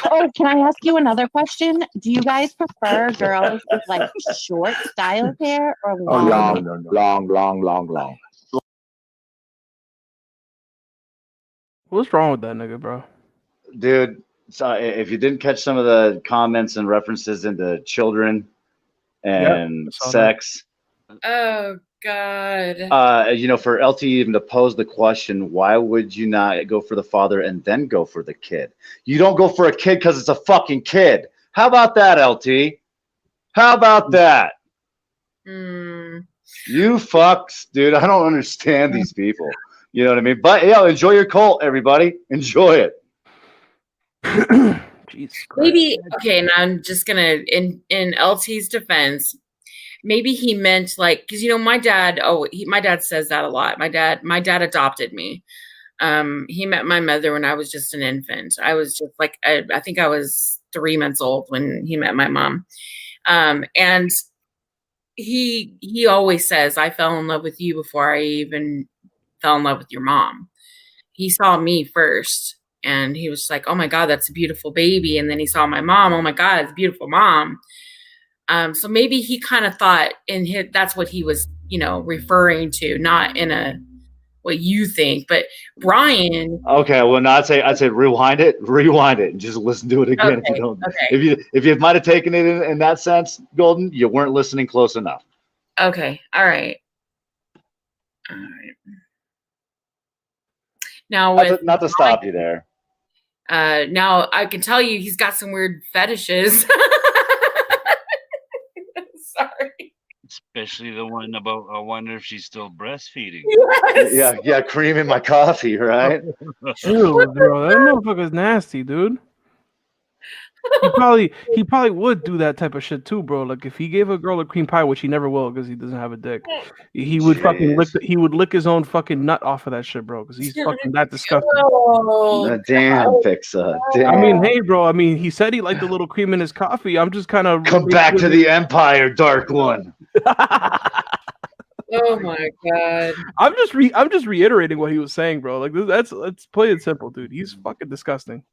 Oh, can I ask you another question? Do you guys prefer girls with like short style hair or long? Long. What's wrong with that nigga, bro? Dude, so if you didn't catch some of the comments and references into children and sex, Oh God. you know, for LT even to pose the question, why would you not go for the father and then go for the kid? You don't go for a kid because it's a fucking kid. How about that, LT? How about that? You fucks, dude. I don't understand these people. You know what I mean? But yeah, enjoy your cult, everybody. Enjoy it. Maybe okay, and I'm just gonna in LT's defense, maybe he meant like, because you know my dad. My dad says that a lot. My dad adopted me, He met my mother when I was just an infant. I was just like, I think I was 3 months old when he met my mom. And he always says, I fell in love with you before I even fell in love with your mom. He saw me first and he was like, oh my God, that's a beautiful baby. And then he saw my mom. Oh my God, it's a beautiful mom. So maybe he kind of thought that's what he was, referring to, not in a what you think, but Brian. Okay, well, no, I'd say rewind it, and just listen to it again. If you don't, if you might have taken it in that sense, Golden, you weren't listening close enough. Okay, all right. Now, not to stop you there. Now I can tell you he's got some weird fetishes. Sorry. Especially the one about, I wonder if she's still breastfeeding. Yes. Yeah, cream in my coffee, right? Ew, bro, that motherfucker's nasty, dude. He probably would do that type of shit too, bro. Like if he gave a girl a cream pie, which he never will because he doesn't have a dick, he would fucking lick his own fucking nut off of that shit, bro. Because he's fucking that disgusting. Damn, Fixa. Damn. I mean, hey, bro. I mean, he said he liked a little cream in his coffee. I'm just kind of come back to the Empire, Dark One. Oh my God. I'm just reiterating what he was saying, bro. Like let's play it simple, dude. He's fucking disgusting.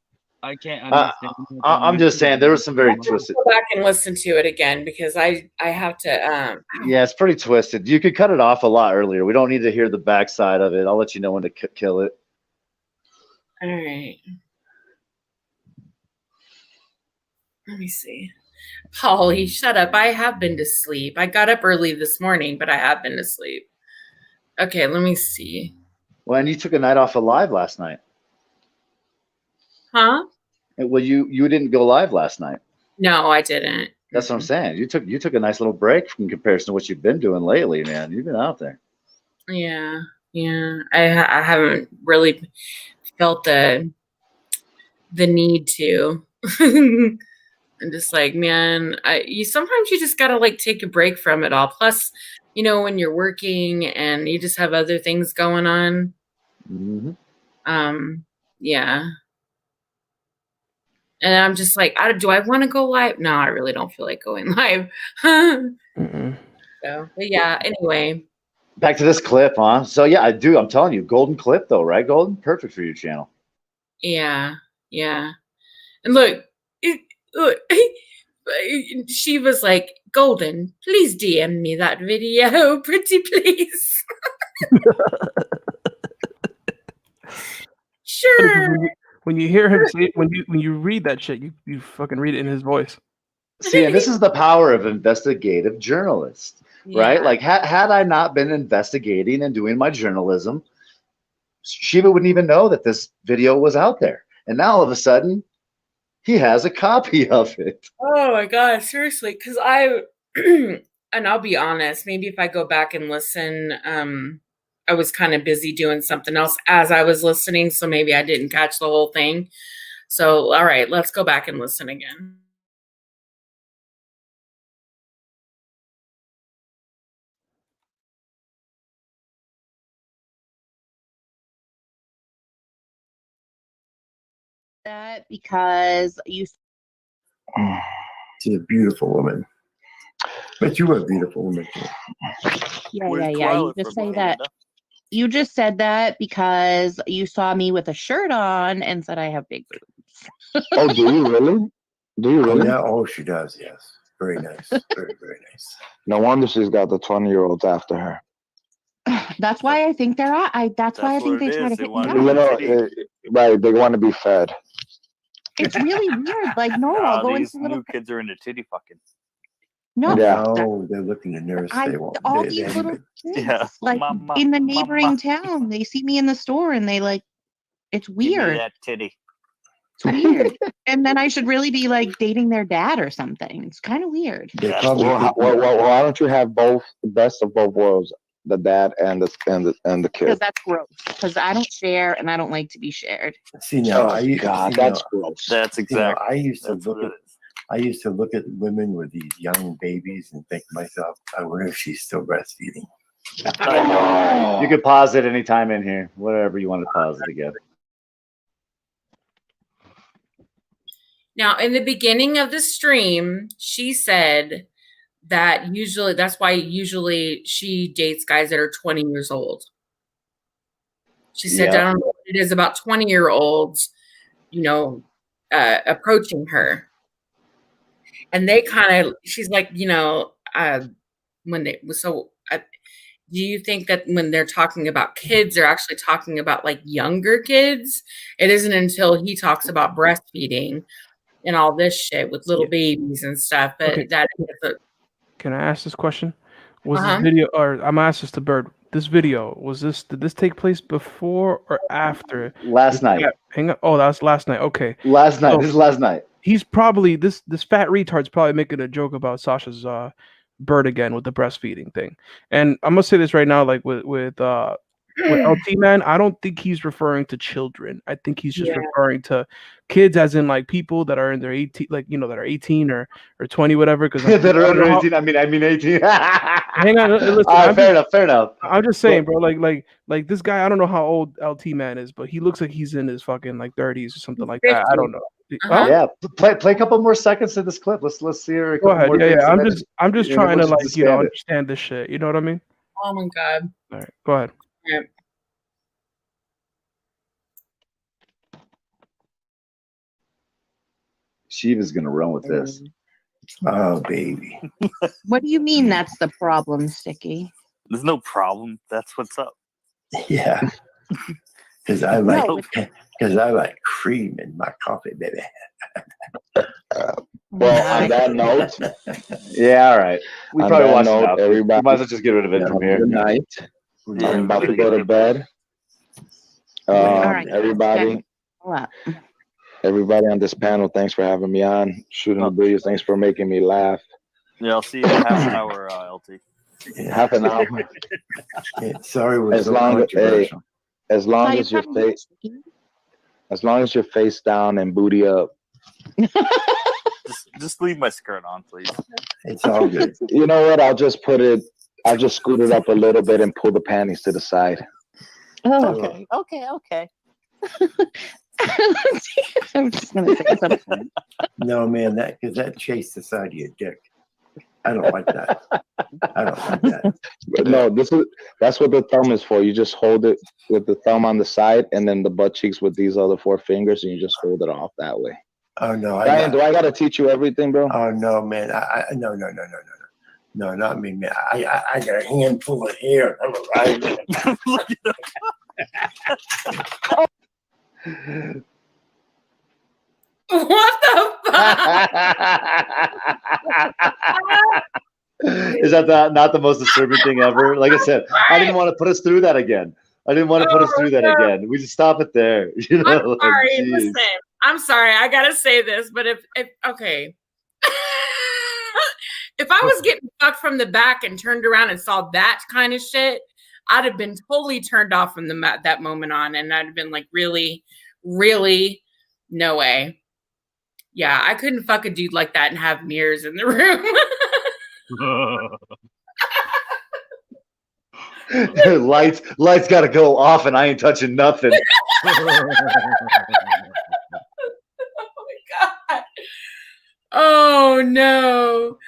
I can't understand. I'm just saying there was some very twisted. Go back and listen to it again because I have to. Yeah, it's pretty twisted. You could cut it off a lot earlier. We don't need to hear the backside of it. I'll let you know when to kill it. All right. Let me see. Polly, shut up. I have been to sleep. I got up early this morning, but I have been to sleep. Okay, let me see. Well, and you took a night off of live last night. Huh? Well, you didn't go live last night. No, I didn't. That's what I'm saying. You took a nice little break in comparison to what you've been doing lately, man. You've been out there. Yeah. I haven't really felt the need to. I'm just like, man, sometimes you just gotta like take a break from it all. Plus, when you're working and you just have other things going on. Mm-hmm. Yeah. And I'm just like, do I want to go live? No, I really don't feel like going live. So, but yeah, anyway. Back to this clip, huh? So yeah, I do. I'm telling you, golden clip though, right? Golden, perfect for your channel. Yeah. And look, she was like, Golden, please DM me that video, pretty please. Sure. When you hear him say, when you read that shit, you fucking read it in his voice. See, and this is the power of investigative journalists, right? Yeah. Like, had I not been investigating and doing my journalism, Shiva wouldn't even know that this video was out there. And now all of a sudden, he has a copy of it. Oh my God, seriously, because and I'll be honest, maybe if I go back and listen, I was kind of busy doing something else as I was listening, so maybe I didn't catch the whole thing. So, all right, let's go back and listen again. That because you. She's a beautiful woman. But you were a beautiful woman too. Yeah. You just say that. You just said that because you saw me with a shirt on and said I have big boobs. Oh, do you really? Do you really? Yeah. Oh, she does. Yes. Very nice. Very, very nice. No wonder she's got the 20-year-olds after her. That's why I think they're. That's why I think they try to hit me. Right? They want to be fed. It's really weird. Like, no, I'll go these into little. new kids are into titty fucking. No, No, they're looking to nurse. all these little kids, like in the neighboring town, they see me in the store and they like, it's weird. That titty. It's weird. And then I should really be like dating their dad or something. It's kind of weird. Well, why don't you have both, the best of both worlds, the dad and the kid? Because that's gross. Because I don't share and I don't like to be shared. See now, that's gross. That's exactly. I used to look at women with these young babies and think to myself, I wonder if she's still breastfeeding. You can pause it anytime in here, whatever you want to pause it again. Now, in the beginning of the stream, she said that that's why usually she dates guys that are 20 years old. She said, I don't know what it is about 20-year-olds, approaching her. And they she's like, do you think that when they're talking about kids, they're actually talking about like younger kids? It isn't until he talks about breastfeeding and all this shit with little babies and stuff. But Can I ask this question? Was this video, or I'm gonna ask this to Bird? This video did this take place before or after last night? Hang on. Oh, that was last night. Okay. Last night. This is last night. He's probably this fat retard's probably making a joke about Sasha's Bird again with the breastfeeding thing. And I'm gonna say this right now, like with LT Man, I don't think he's referring to children. I think he's just referring to kids, as in like people that are in their 18, like that are 18 or 20, whatever. Because that are under 18. I mean 18. Hang on, listen. Fair enough. I'm just saying, bro. Like this guy. I don't know how old LT Man is, but he looks like he's in his fucking like 30s or something like that. I don't know. Yeah, play a couple more seconds of this clip. Let's see her. Go ahead. Yeah. I'm just trying to understand this shit. You know what I mean? Oh my god. All right, go ahead. Yeah. Shiva's gonna run with this. Oh baby. What do you mean that's the problem, Sticky? There's no problem. That's what's up. Yeah. Because I like cream in my coffee, baby. Well, on that note, yeah, all right. We probably watched enough. Everybody, we might as well just get rid of it from here. Good night. I'm about to go to bed. Everybody on this panel, thanks for having me on. Shooting the breeze, thanks for making me laugh. Yeah, I'll see you in half an hour, LT. Half an hour. Sorry, as long as your face down and booty up. Just leave my skirt on, please. It's all good. You know what? I'll just scoot it up a little bit and pull the panties to the side. Oh, okay. I'm just gonna say something. No, man, because that chased the side of your dick. I don't like that. I don't like that. No, that's what the thumb is for. You just hold it with the thumb on the side, and then the butt cheeks with these other 4 fingers, and you just hold it off that way. Oh no, Ryan, do I gotta teach you everything, bro? Oh no, man. No, not me, man. I got a handful of hair. I'm a rider. What the fuck? Is that not the most disturbing thing ever? Like I said, I didn't want to put us through that again. We just stop it there. You know, I'm sorry. Listen, I'm sorry. I gotta say this, but if okay. If I was getting fucked from the back and turned around and saw that kind of shit, I'd have been totally turned off from that moment on, and I'd have been like, really, really, no way. Yeah, I couldn't fuck a dude like that and have mirrors in the room. lights got to go off, and I ain't touching nothing. Oh my god! Oh no!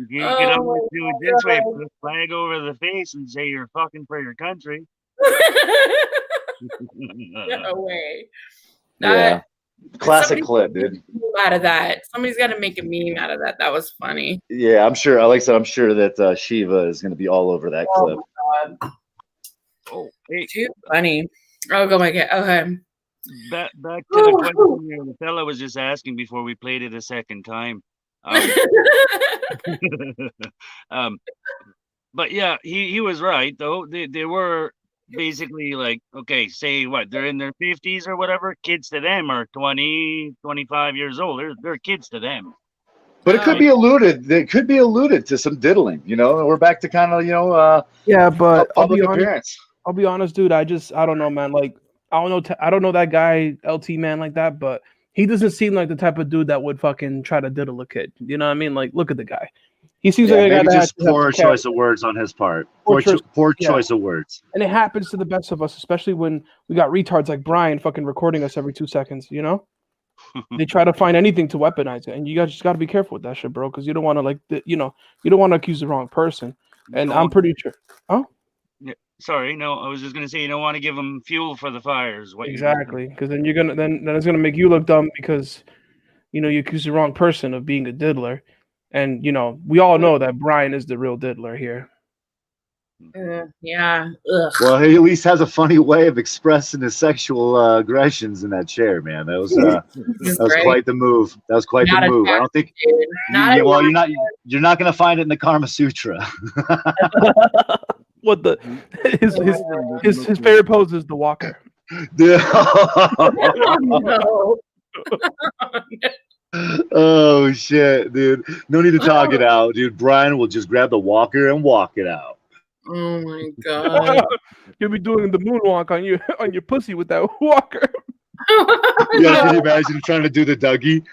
You can always do it this way: put a flag over the face and say you're fucking for your country. No way. Yeah. Classic clip, dude. Out of that, somebody's got to make a meme out of that. That was funny. Yeah, I'm sure. Like I said, I'm sure that Shiva is going to be all over that clip. My God. Oh, too funny. Oh my god. Okay. Back to the question the fella was just asking before we played it a second time. But yeah, he was right though. They were basically like, okay, say what, they're in their 50s or whatever. Kids to them are 20, 25 years old. They're kids to them. But it could be alluded. It could be alluded to some diddling. You know, we're back to kind of yeah, but public appearance. I'll be honest, dude. I don't know, man. Like I don't know that guy LT Man like that, but he doesn't seem like the type of dude that would fucking try to diddle a kid. You know what I mean? Like, look at the guy. He seems Yeah, like a guy maybe that just has poor some character. choice of words on his part. Poor choice- Poor yeah. choice of words. And it happens to the best of us, especially when we got retards like Brian fucking recording us every 2 seconds, you know? They try to find anything to weaponize it. And you guys just got to be careful with that shit, bro, because you don't want to, you don't want to accuse the wrong person. And I'm pretty sure. Oh? Yeah, sorry, no, I was just gonna say you don't want to give them fuel for the fires. What you're doing. Exactly, because then then it's gonna make you look dumb because you accuse the wrong person of being a diddler, and we all know that Brian is the real diddler here. Yeah. Ugh. Well, he at least has a funny way of expressing his sexual aggressions in that chair, man. That was quite the move. That was quite Not the a move. I don't think. Not a Well, you're not going to find it in the Karma Sutra. What the his favorite pose is the walker. No. Oh shit, dude! No need to talk it out, dude. Brian will just grab the walker and walk it out. Oh my god. You'll be doing the moonwalk on your pussy with that walker. Yeah, can you imagine trying to do the Dougie?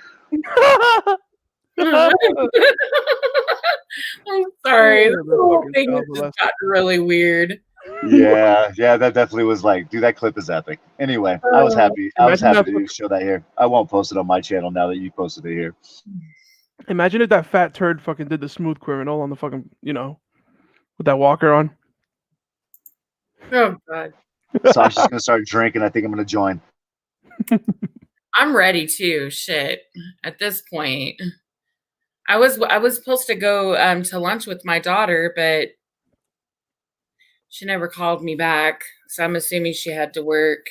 I'm sorry. The whole thing just got really weird. Yeah, that definitely was like, dude, that clip is epic. Anyway, I was happy. I was happy to show that here. I won't post it on my channel now that you posted it here. Imagine if that fat turd fucking did the smooth criminal on the fucking, with that walker on. Oh god. So I'm just gonna start drinking. I think I'm gonna join. I'm ready too. Shit. At this point, I was supposed to go to lunch with my daughter, but she never called me back. So I'm assuming she had to work.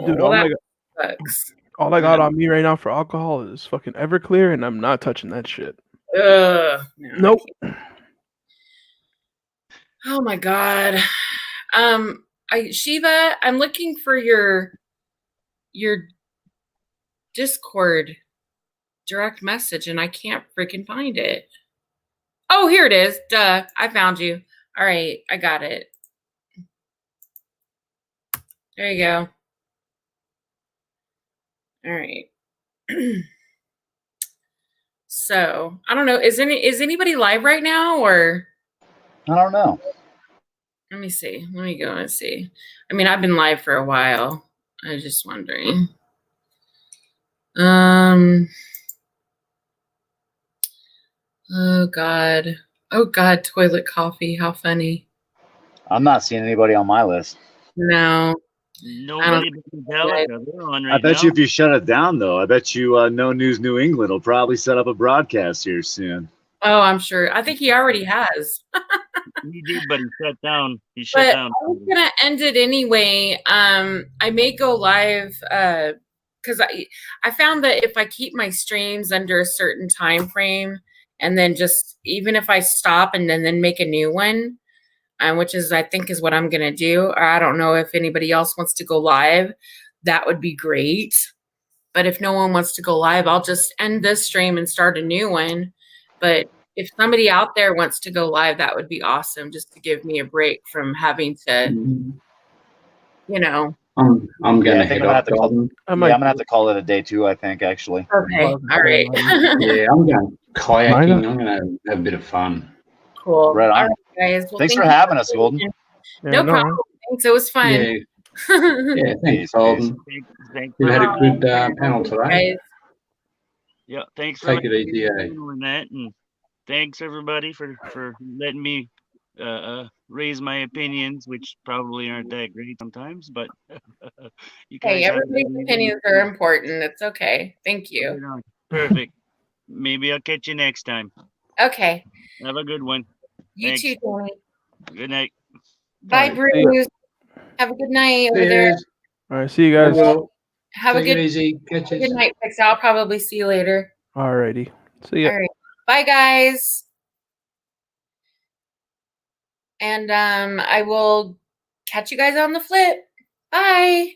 Dude, Well, that sucks. All I got on me right now for alcohol is fucking Everclear, and I'm not touching that shit. Ugh. Nope. Oh my god. Shiva, I'm looking for your Discord direct message and I can't freaking find it. Oh, here it is. Duh. I found you. All right, I got it. There you go. All right. So, I don't know. Is anybody live right now or? I don't know. Let me see. Let me go and see. I mean, I've been live for a while. I was just wondering. Oh God. Oh God, toilet coffee. How funny. I'm not seeing anybody on my list. No. Nobody but Metallica. They're on right I bet now. you if you shut it down, though, I bet you No News New England will probably set up a broadcast here soon. Oh, I'm sure. I think he already has. He did, but he shut down. He shut But down. I was gonna end it anyway. I may go live because I found that if I keep my streams under a certain time frame, and then just even if I stop and then make a new one, which is I think is what I'm gonna do. Or I don't know if anybody else wants to go live. That would be great. But if no one wants to go live, I'll just end this stream and start a new one. But if somebody out there wants to go live, that would be awesome, just to give me a break from having to, I'm gonna head off. I'm gonna have to call it a day too. I think actually. Okay. All right. Yeah, I'm going kayaking. I'm gonna have a bit of fun. Cool. Right on. All right, guys. Well, Thanks thank for you having us, Golden. No problem. Thanks. It was fun. Yeah. Yeah, thanks, Golden. We had a good panel today. Guys. Yeah, thanks for Take it easy, eh? doing that, and thanks everybody for letting me raise my opinions, which probably aren't that great sometimes, but you guys. Hey, everybody's opinions are important. It's okay. Thank you. Perfect. Maybe I'll catch you next time. Okay. Have a good one. You Thanks. too, Tony. Good night. Bye, Bruce. Have a good night over there. All right, see you guys. Have a Take it good easy. Catch you. good night, Fix. I'll probably see you later. Alrighty. See ya. All right. Bye, guys. And I will catch you guys on the flip. Bye.